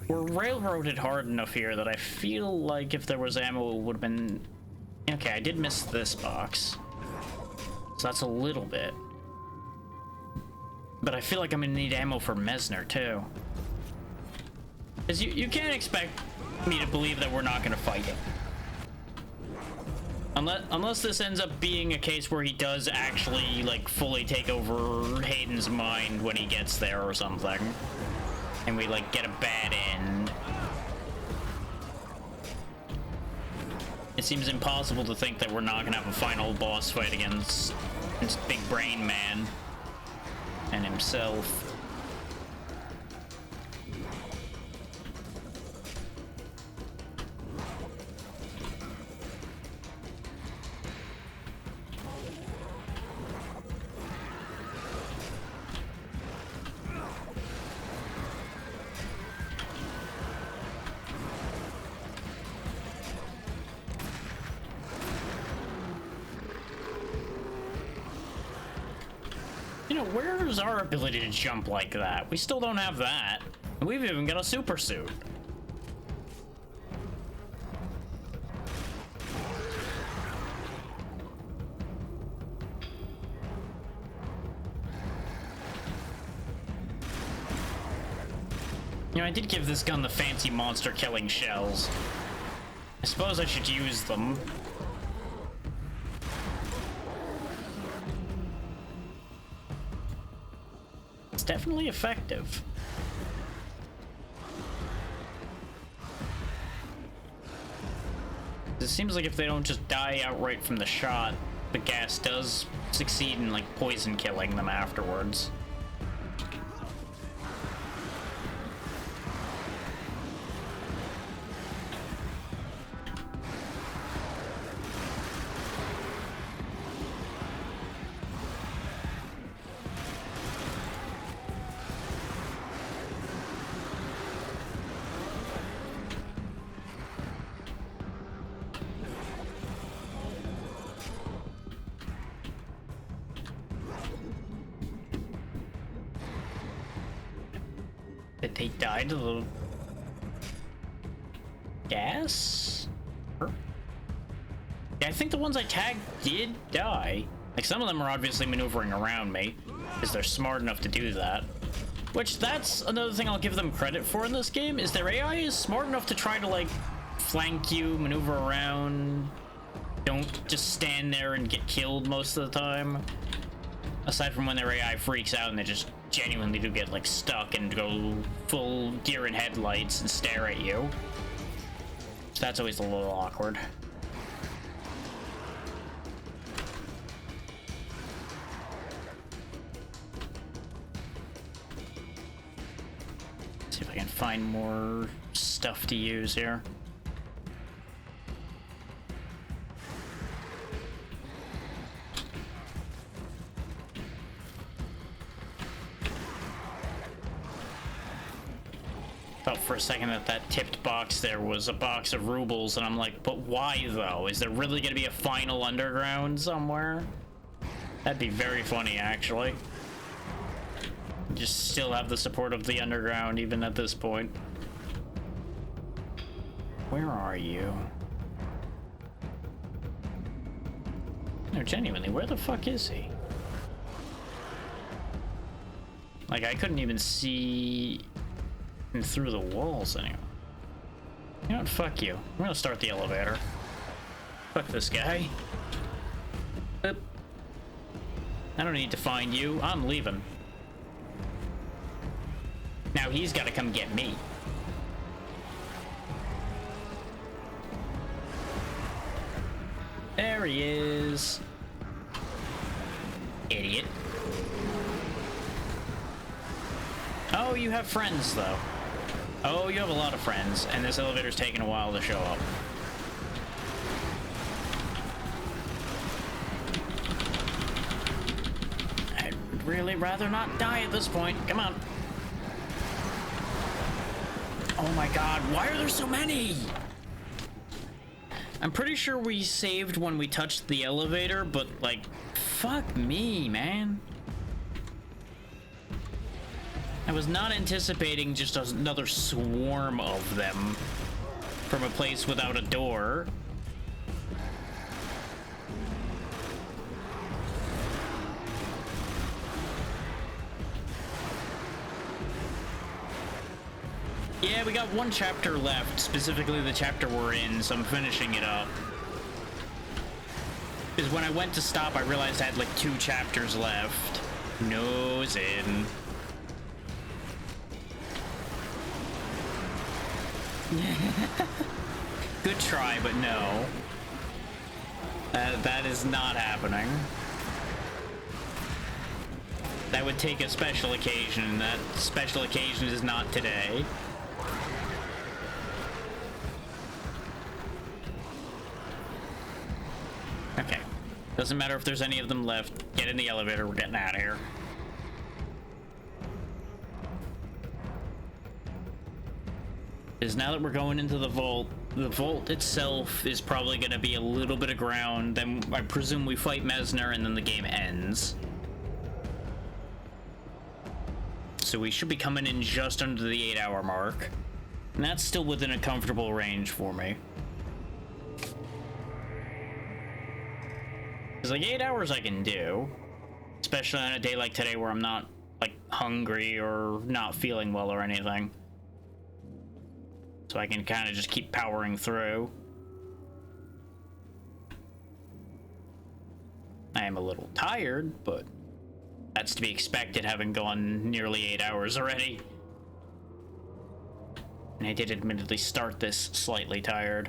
we're railroaded hard enough here that I feel like if there was ammo, it would have been... Okay, I did miss this box. So that's a little bit. But I feel like I'm gonna need ammo for Messner, too. Because you can't expect me to believe that we're not gonna fight it. Unless this ends up being a case where he does actually, like, fully take over Hayden's mind when he gets there or something. And we, like, get a bad end. It seems impossible to think that we're not gonna have a final boss fight against this big brain man and himself. Where's our ability to jump like that? We still don't have that. And we've even got a super suit. You know, I did give this gun the fancy monster killing shells. I suppose I should use them. Definitely effective. It seems like if they don't just die outright from the shot, the gas does succeed in, like, poison killing them afterwards. Did they die to the gas? Yeah, I think the ones I tagged did die. Like, some of them are obviously maneuvering around me, because they're smart enough to do that. Which, that's another thing I'll give them credit for in this game, is their AI is smart enough to try to, like, flank you, maneuver around. Don't just stand there and get killed most of the time. Aside from when their AI freaks out and they just genuinely do get, like, stuck and go full deer in headlights and stare at you. So that's always a little awkward. See if I can find more stuff to use here. Thought for a second that tipped box there was a box of rubles, and I'm like, but why though? Is there really gonna be a final underground somewhere? That'd be very funny, actually. Just still have the support of the underground even at this point. Where are you? No, genuinely, where the fuck is he? Like, I couldn't even see him through the walls anyway. You know what? Fuck you. I'm gonna start the elevator. Fuck this guy. Oop. I don't need to find you. I'm leaving. Now he's gotta come get me. There he is. Idiot. Oh, you have friends, though. Oh, you have a lot of friends, and this elevator's taking a while to show up. I'd really rather not die at this point. Come on. Oh my god, why are there so many? I'm pretty sure we saved when we touched the elevator, but like, fuck me, man. I was not anticipating just another swarm of them from a place without a door. Yeah, we got one chapter left, specifically the chapter we're in, so I'm finishing it up. Because when I went to stop, I realized I had like 2 chapters left. Nose in. Good try, but no. That is not happening. That would take a special occasion, and that special occasion is not today. Okay. Doesn't matter if there's any of them left. Get in the elevator, we're getting out of here. Is now that we're going into the vault itself is probably going to be a little bit of ground, then I presume we fight Messner and then the game ends. So we should be coming in just under the 8-hour mark. And that's still within a comfortable range for me. Because like 8 hours I can do. Especially on a day like today where I'm not like hungry or not feeling well or anything. So I can kind of just keep powering through. I am a little tired, but that's to be expected having gone nearly 8 hours already. And I did admittedly start this slightly tired.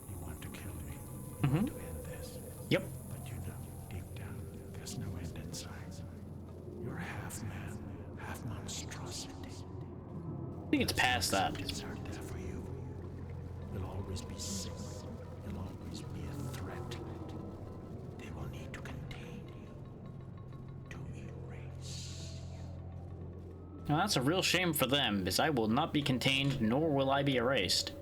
You want to kill me? Mm-hmm. To end this? Yep. But you know, deep down, there's no end in sight. You're half man, half monstrosity. I think it's past that. Targets aren't there for you. You'll always be sick. You'll always be a threat. They will need to contain you. To erase you. Now that's a real shame for them, because I will not be contained, nor will I be erased.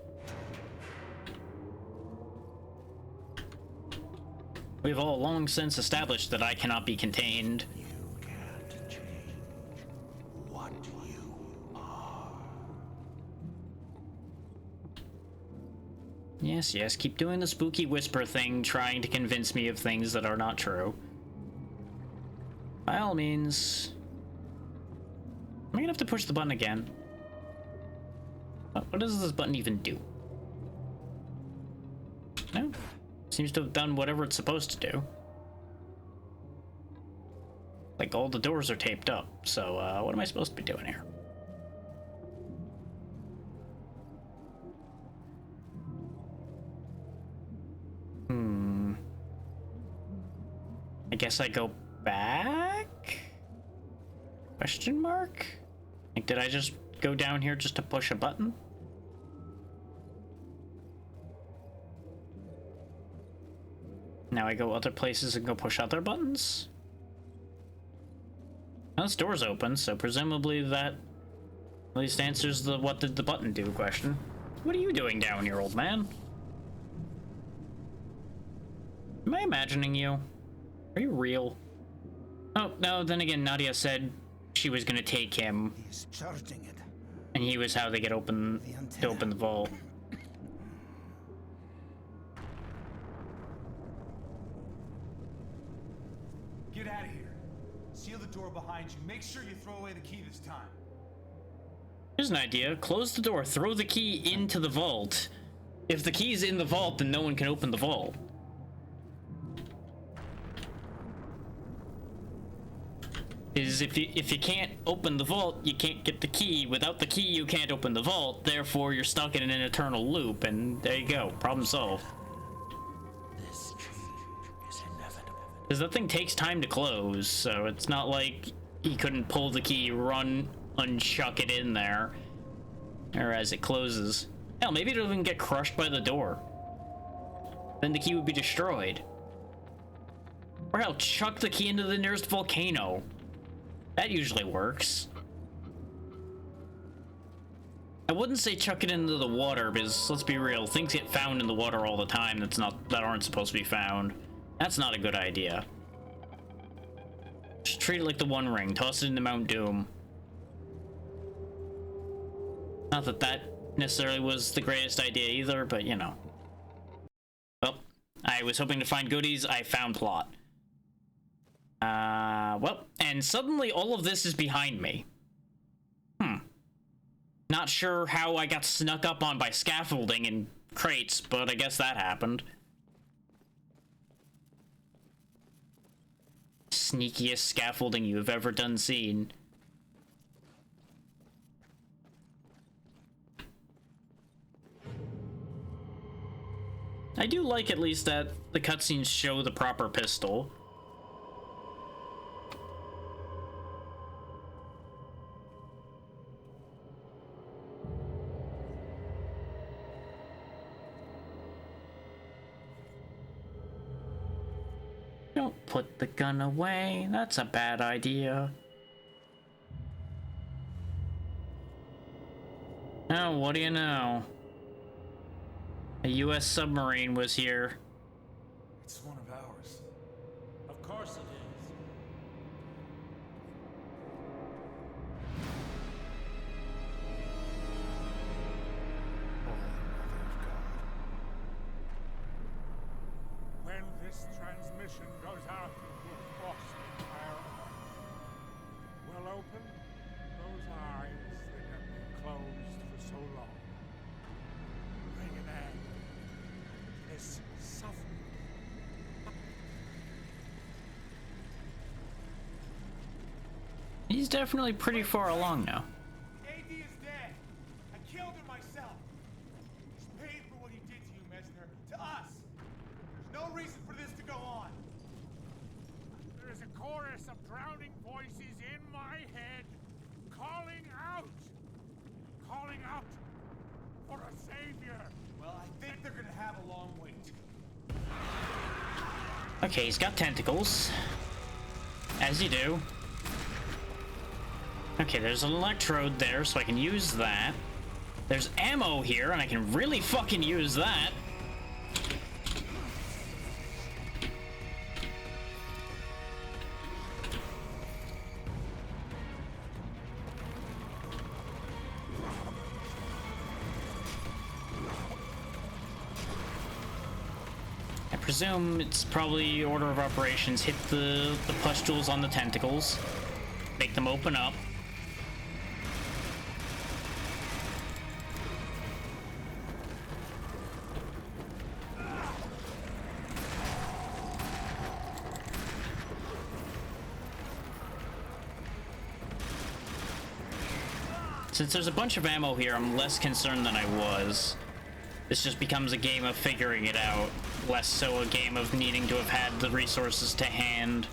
We've all long since established that I cannot be contained. You can't change what you are. Yes, yes, keep doing the spooky whisper thing, trying to convince me of things that are not true. By all means... Am I gonna have to push the button again? What does this button even do? No? Seems to have done whatever it's supposed to do. Like, all the doors are taped up, so, what am I supposed to be doing here? I guess I go back? Question mark? Like, did I just go down here just to push a button? Now I go other places and go push other buttons? Now this door's open, so presumably that at least answers the what did the button do question. What are you doing down here, old man? Am I imagining you? Are you real? Oh, no, then again, Nadia said she was gonna take him. He's charging it. And he was how they get open to open the vault. Get out of here. Seal the door behind you. Make sure you throw away the key this time. Here's an idea. Close the door, throw the key into the vault. If the key's in the vault, then no one can open the vault. Is if you can't open the vault, you can't get the key. Without the key, you can't open the vault. Therefore, you're stuck in an eternal loop, and there you go. Problem solved. This change is inevitable. Because that thing takes time to close, so it's not like he couldn't pull the key, run unchuck it in there. Or as it closes. Hell, maybe it'll even get crushed by the door. Then the key would be destroyed. Or hell, chuck the key into the nearest volcano. That usually works. I wouldn't say chuck it into the water, because let's be real, things get found in the water all the time that aren't supposed to be found. That's not a good idea. Just treat it like the One Ring. Toss it into Mount Doom. Not that that necessarily was the greatest idea either, but you know. Well, I was hoping to find goodies. I found plot. Well, and suddenly all of this is behind me. Not sure how I got snuck up on by scaffolding and crates, but I guess that happened. Sneakiest scaffolding you have ever done seen. I do like at least that the cutscenes show the proper pistol. Don't put the gun away. That's a bad idea. Oh, what do you know? A US submarine was here. It's one of ours. Of course it is. When this transmission goes out, it will cross the entire Earth. Will open those eyes that have been closed for so long. Bring an end to this suffering. He's definitely pretty far along now. AD is dead. I killed him myself. He's paid for what he did to you, Messner. To us. There's no reason for this to go on. There is a chorus of drowning voices in my head calling out. Calling out for a savior. Well, I think they're gonna have a long wait. Okay, he's got tentacles. As you do. Okay, there's an electrode there, so I can use that. There's ammo here, and I can really fucking use that. I presume it's probably order of operations. Hit the pustules on the tentacles. Make them open up. Since there's a bunch of ammo here, I'm less concerned than I was. This just becomes a game of figuring it out, less so a game of needing to have had the resources to hand.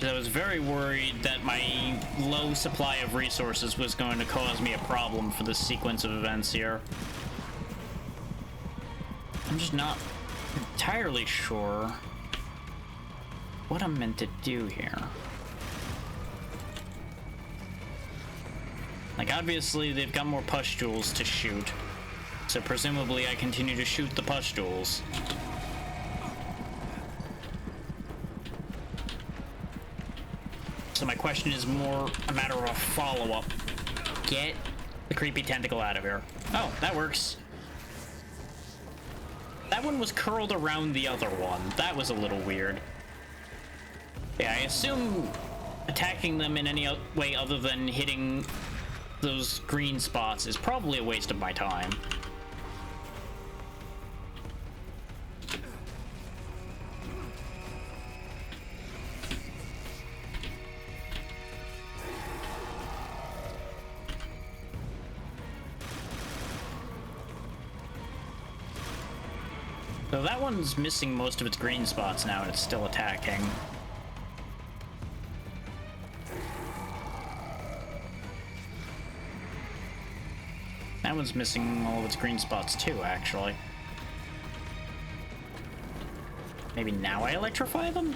I was very worried that my low supply of resources was going to cause me a problem for this sequence of events here. I'm just not entirely sure what I'm meant to do here. Like, obviously, they've got more pustules to shoot, so presumably I continue to shoot the pustules. So my question is more a matter of a follow-up. Get the creepy tentacle out of here. Oh, that works. That one was curled around the other one. That was a little weird. Yeah, I assume attacking them in any way other than hitting those green spots is probably a waste of my time. So that one's missing most of its green spots now, and it's still attacking. That one's missing all of its green spots too, actually. Maybe now I electrify them?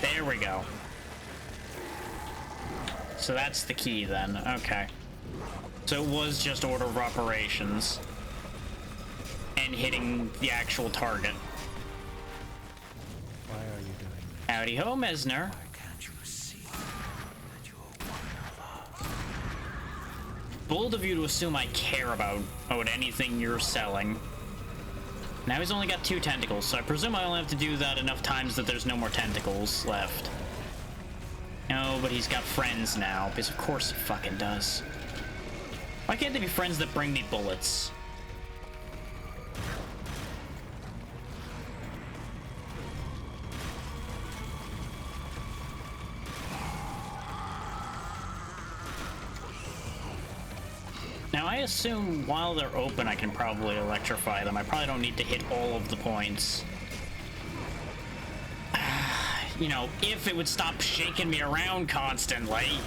There we go. So that's the key then, okay. So it was just order of operations and hitting the actual target. Why are you doing this? Howdy ho, Messner. Why can't you see that you are one of us? Bold of you to assume I care about anything you're selling. Now he's only got 2 tentacles, so I presume I only have to do that enough times that there's no more tentacles left. No, but he's got friends now, because of course he fucking does. Why can't they be friends that bring me bullets? Now I assume while they're open I can probably electrify them. I probably don't need to hit all of the points. You know, if it would stop shaking me around constantly.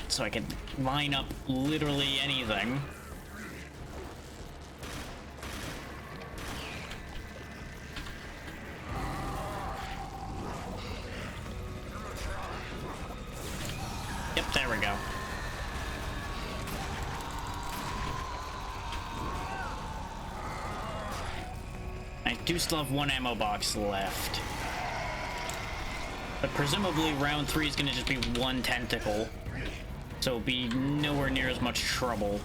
So I can line up literally anything. Yep, there we go. I do still have 1 ammo box left. But presumably round 3 is going to just be 1 tentacle. So it'll be nowhere near as much trouble.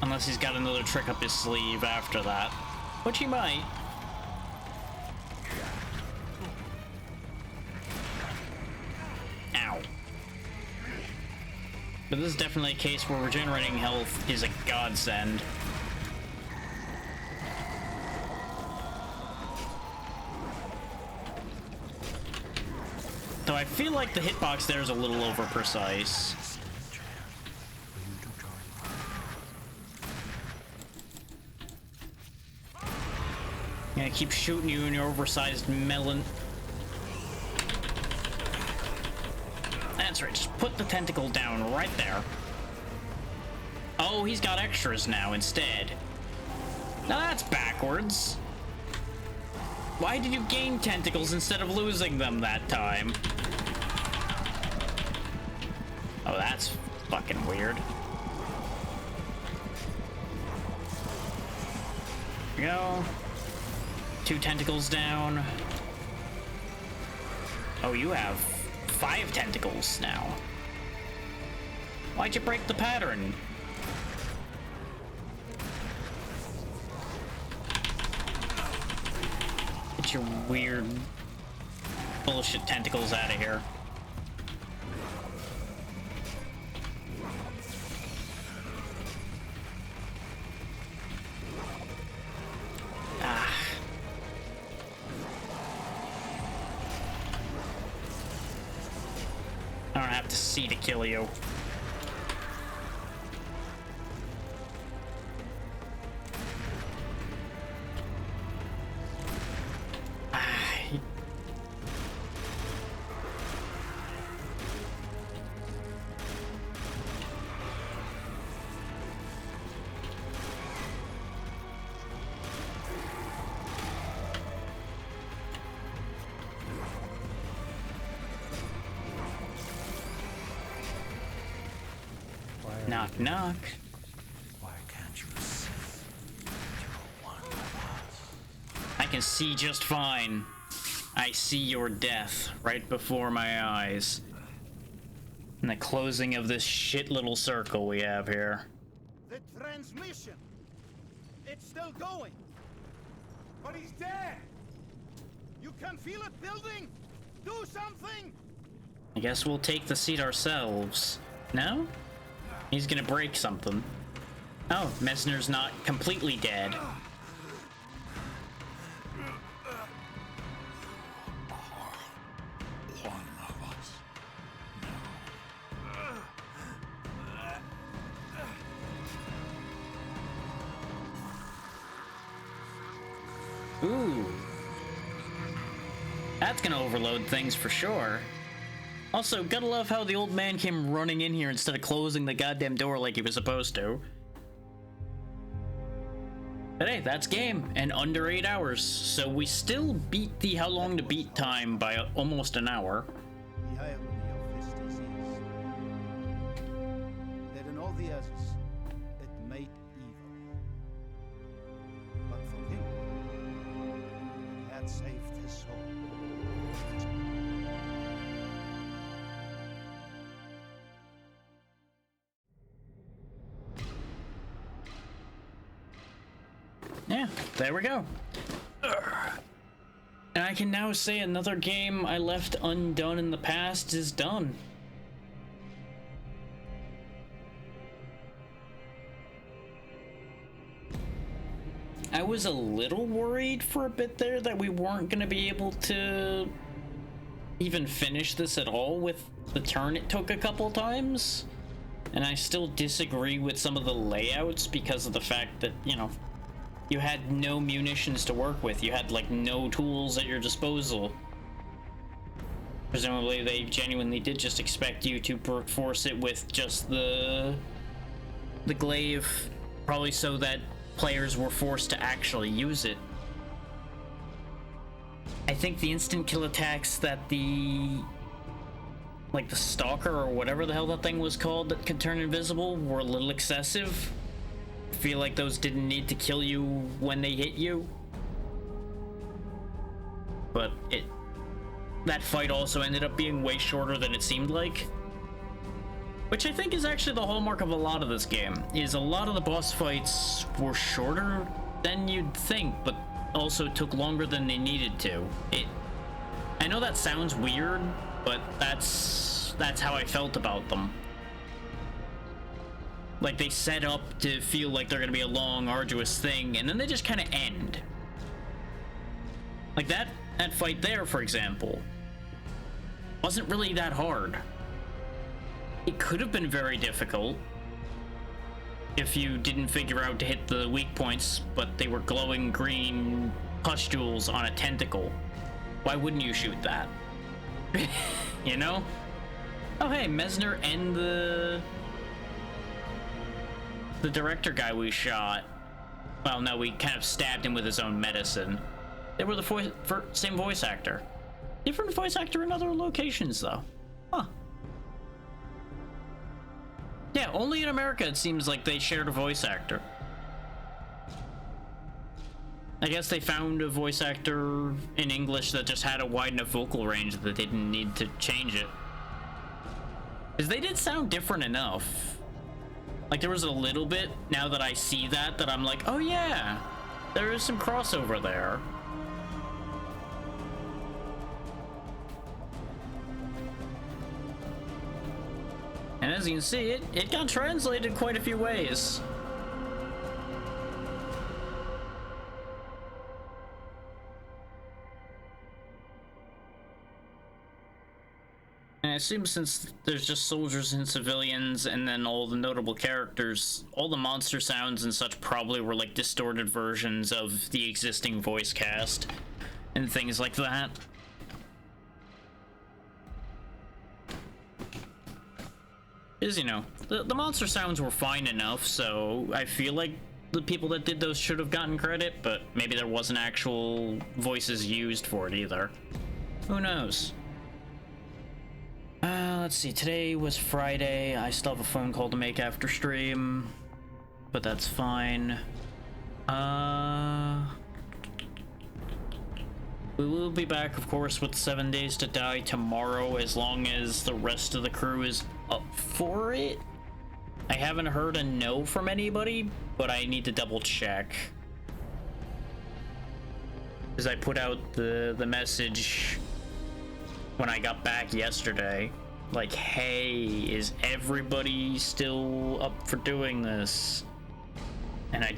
Unless he's got another trick up his sleeve after that. Which he might. Ow. But this is definitely a case where regenerating health is a godsend. Though I feel like the hitbox there is a little over precise. I'm gonna keep shooting you in your oversized melon. That's right, just put the tentacle down right there. Oh, he's got extras now instead. Now that's backwards. Why did you gain tentacles instead of losing them that time? Oh, that's fucking weird. There we go. 2 tentacles down. Oh, you have 5 tentacles now. Why'd you break the pattern? Get your weird bullshit tentacles out of here. I don't have to see to kill you. Knock, knock. Why can't you see you're one of us? I can see just fine. I see your death right before my eyes. And the closing of this shit little circle we have here. The transmission! It's still going! But he's dead! You can feel it building! Do something! I guess we'll take the seat ourselves. No? He's gonna break something. Oh, Messner's not completely dead. Ooh. That's gonna overload things for sure. Also, gotta love how the old man came running in here instead of closing the goddamn door like he was supposed to. But hey, that's game, and under 8 hours, so we still beat the how long to beat time by almost an hour. The irony of this disease, that in all the others, it made evil. But for him, it had saved his soul. Yeah, there we go. And I can now say another game I left undone in the past is done. I was a little worried for a bit there that we weren't going to be able to even finish this at all with the turn it took a couple times. And I still disagree with some of the layouts because of the fact that, you know, you had no munitions to work with. You had, like, no tools at your disposal. Presumably, they genuinely did just expect you to brute force it with just the glaive, probably so that players were forced to actually use it. I think the instant kill attacks that the stalker or whatever the hell that thing was called that could turn invisible were a little excessive. I feel like those didn't need to kill you when they hit you. But that fight also ended up being way shorter than it seemed like. Which I think is actually the hallmark of a lot of this game, is a lot of the boss fights were shorter than you'd think, but also took longer than they needed to. I know that sounds weird, but that's how I felt about them. Like, they set up to feel like they're gonna be a long, arduous thing, and then they just kind of end. Like that fight there, for example, wasn't really that hard. It could have been very difficult if you didn't figure out to hit the weak points, but they were glowing green pustules on a tentacle. Why wouldn't you shoot that? You know? Oh hey, Messner and the director guy we shot. Well, no, we kind of stabbed him with his own medicine. They were the same voice actor. Different voice actor in other locations, though. Huh. Yeah, only in America it seems like they shared a voice actor. I guess they found a voice actor in English that just had a wide enough vocal range that they didn't need to change it. Because they did sound different enough. Like, there was a little bit, now that I see that I'm like, oh yeah, there is some crossover there. And as you can see, it got translated quite a few ways. And I assume since there's just soldiers and civilians and then all the notable characters, all the monster sounds and such probably were like distorted versions of the existing voice cast and things like that. Is, you know, the monster sounds were fine enough, so I feel like the people that did those should have gotten credit, but maybe there wasn't actual voices used for it either. Who knows? Let's see, today was Friday. I still have a phone call to make after stream, but that's fine. We will be back, of course, with 7 Days to Die tomorrow, as long as the rest of the crew is up for it. I haven't heard a no from anybody, but I need to double check. Because I put out the message when I got back yesterday. Like, hey, is everybody still up for doing this? And I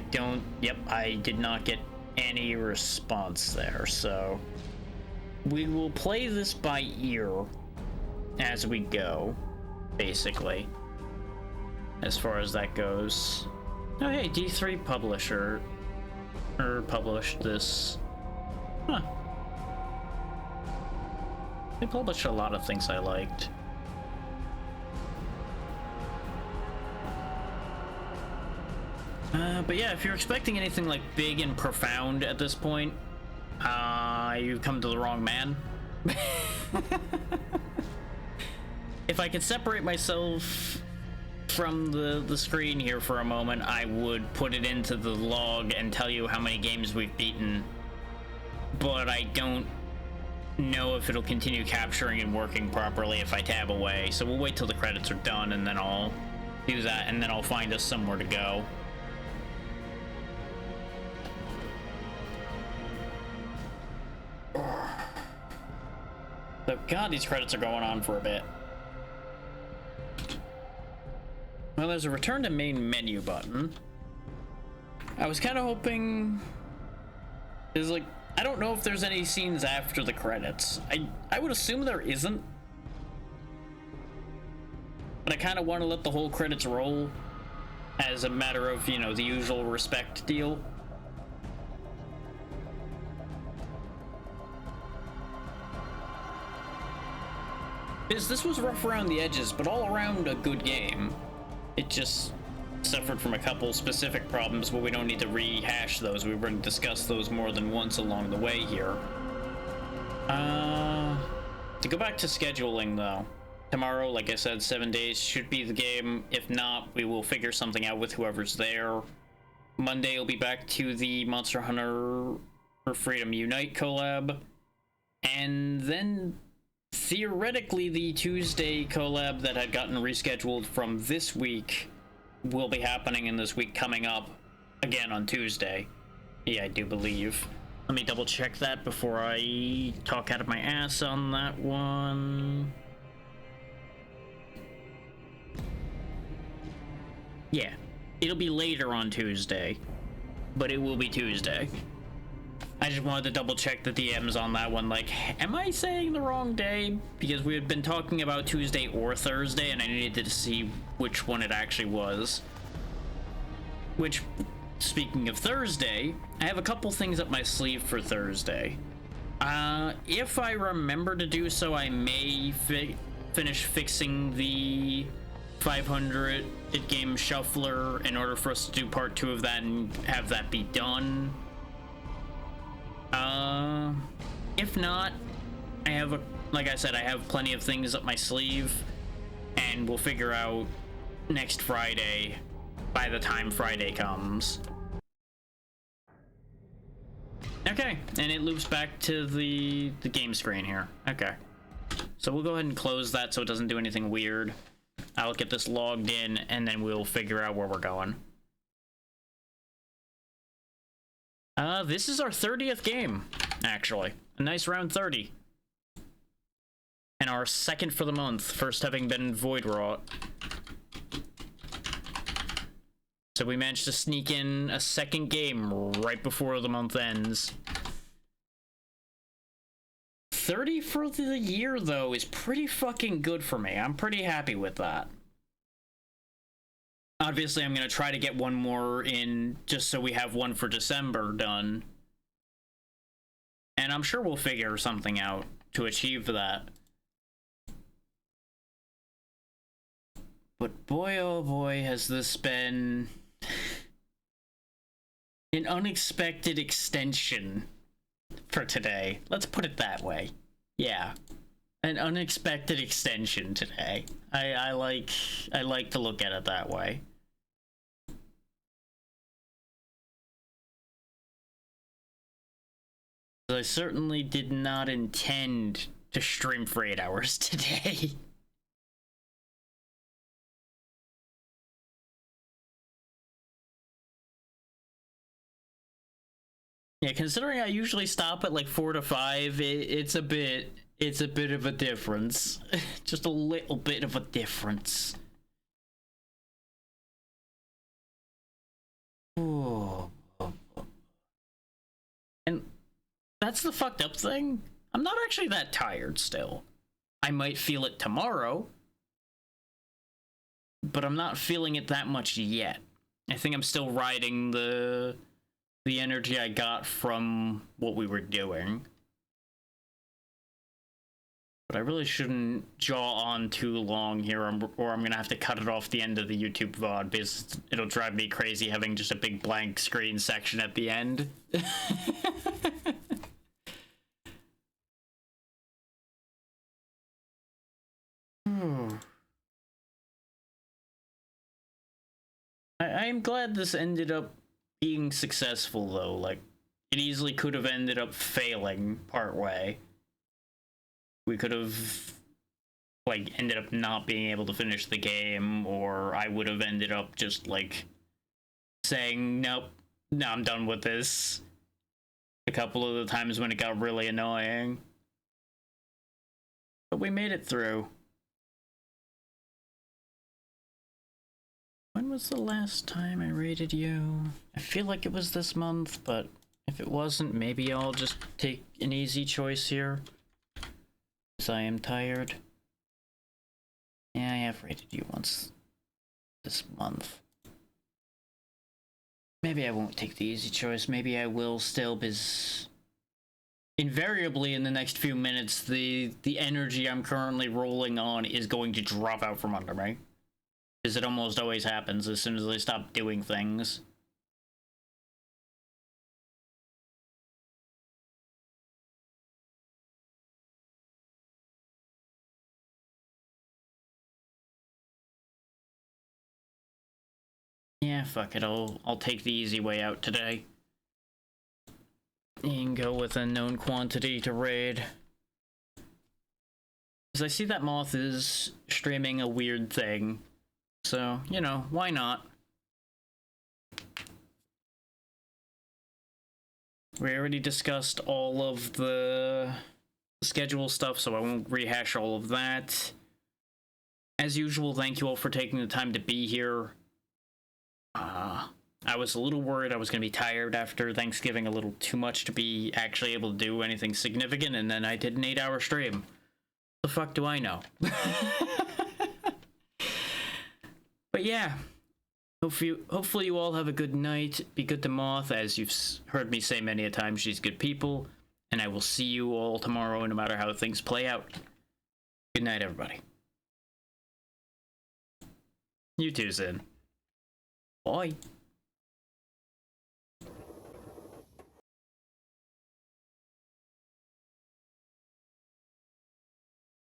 did not get any response there, so we will play this by ear as we go, basically, as far as that goes. Oh hey, D3 published this. Huh. They published a lot of things I liked. But yeah, if you're expecting anything like big and profound at this point, you've come to the wrong man. If I could separate myself from the screen here for a moment, I would put it into the log and tell you how many games we've beaten. But I don't know if it'll continue capturing and working properly if I tab away. So we'll wait till the credits are done and then I'll do that, and then I'll find us somewhere to go. But God, these credits are going on for a bit. Well, there's a return to main menu button. I was kind of hoping... There's like... I don't know if there's any scenes after the credits. I would assume there isn't. But I kind of want to let the whole credits roll as a matter of, you know, the usual respect deal. This was rough around the edges, but all around a good game. It just suffered from a couple specific problems, but we don't need to rehash those. We've already discussed those more than once along the way here. To go back to scheduling, though. Tomorrow, like I said, 7 days should be the game. If not, we will figure something out with whoever's there. Monday, we'll be back to the Monster Hunter for Freedom Unite collab. And then... theoretically, the Tuesday collab that had gotten rescheduled from this week will be happening in this week coming up again on Tuesday. Yeah, I do believe. Let me double check that before I talk out of my ass on that one. Yeah, it'll be later on Tuesday, but it will be Tuesday. I just wanted to double check the DMs on that one. Like, am I saying the wrong day? Because we had been talking about Tuesday or Thursday, and I needed to see which one it actually was. Which, speaking of Thursday, I have a couple things up my sleeve for Thursday. If I remember to do so, I may finish fixing the 500 game shuffler in order for us to do part 2 of that and have that be done. If not, I have like I said, I have plenty of things up my sleeve, and we'll figure out next Friday by the time Friday comes. Okay, and it loops back to the game screen here. Okay, so we'll go ahead and close that so it doesn't do anything weird. I'll get this logged in, and then we'll figure out where we're going. This is our 30th game, actually. A nice round 30. And our second for the month, first having been Voidrot. So we managed to sneak in a second game right before the month ends. 30 for the year, though, is pretty fucking good for me. I'm pretty happy with that. Obviously, I'm going to try to get one more in just so we have one for December done. And I'm sure we'll figure something out to achieve that. But boy, oh boy, has this been an unexpected extension for today. Let's put it that way. Yeah. An unexpected extension today. I like to look at it that way. I certainly did not intend to stream for 8 hours today. Yeah, considering I usually stop at like 4 to 5, it's a bit of a difference. Just a little bit of a difference. Ooh. And that's the fucked up thing. I'm not actually that tired still. I might feel it tomorrow, but I'm not feeling it that much yet. I think I'm still riding the the energy I got from what we were doing. But I really shouldn't jaw on too long here, or I'm gonna have to cut it off the end of the YouTube VOD, because it'll drive me crazy having just a big blank screen section at the end. I'm glad this ended up being successful, though. Like, it easily could have ended up failing partway. We could have, like, ended up not being able to finish the game, or I would have ended up just, like, saying, nope, no, I'm done with this. A couple of the times when it got really annoying. But we made it through. When was the last time I rated you? I feel like it was this month, but if it wasn't, maybe I'll just take an easy choice here. Because I am tired. Yeah, I have rated you once this month. Maybe I won't take the easy choice. Maybe I will still, because invariably in the next few minutes, the energy I'm currently rolling on is going to drop out from under me. Because it almost always happens as soon as I stop doing things. Yeah, fuck it, I'll take the easy way out today. And go with a known quantity to raid. Because I see that Moth is streaming a weird thing. So, you know, why not? We already discussed all of the schedule stuff, so I won't rehash all of that. As usual, thank you all for taking the time to be here. I was a little worried I was going to be tired after Thanksgiving, a little too much to be actually able to do anything significant, and then I did an 8-hour stream. The fuck do I know? But yeah, hopefully you all have a good night. Be good to Moth, as you've heard me say many a time, she's good people. And I will see you all tomorrow, no matter how things play out. Good night, everybody. You too, Zin. Bye.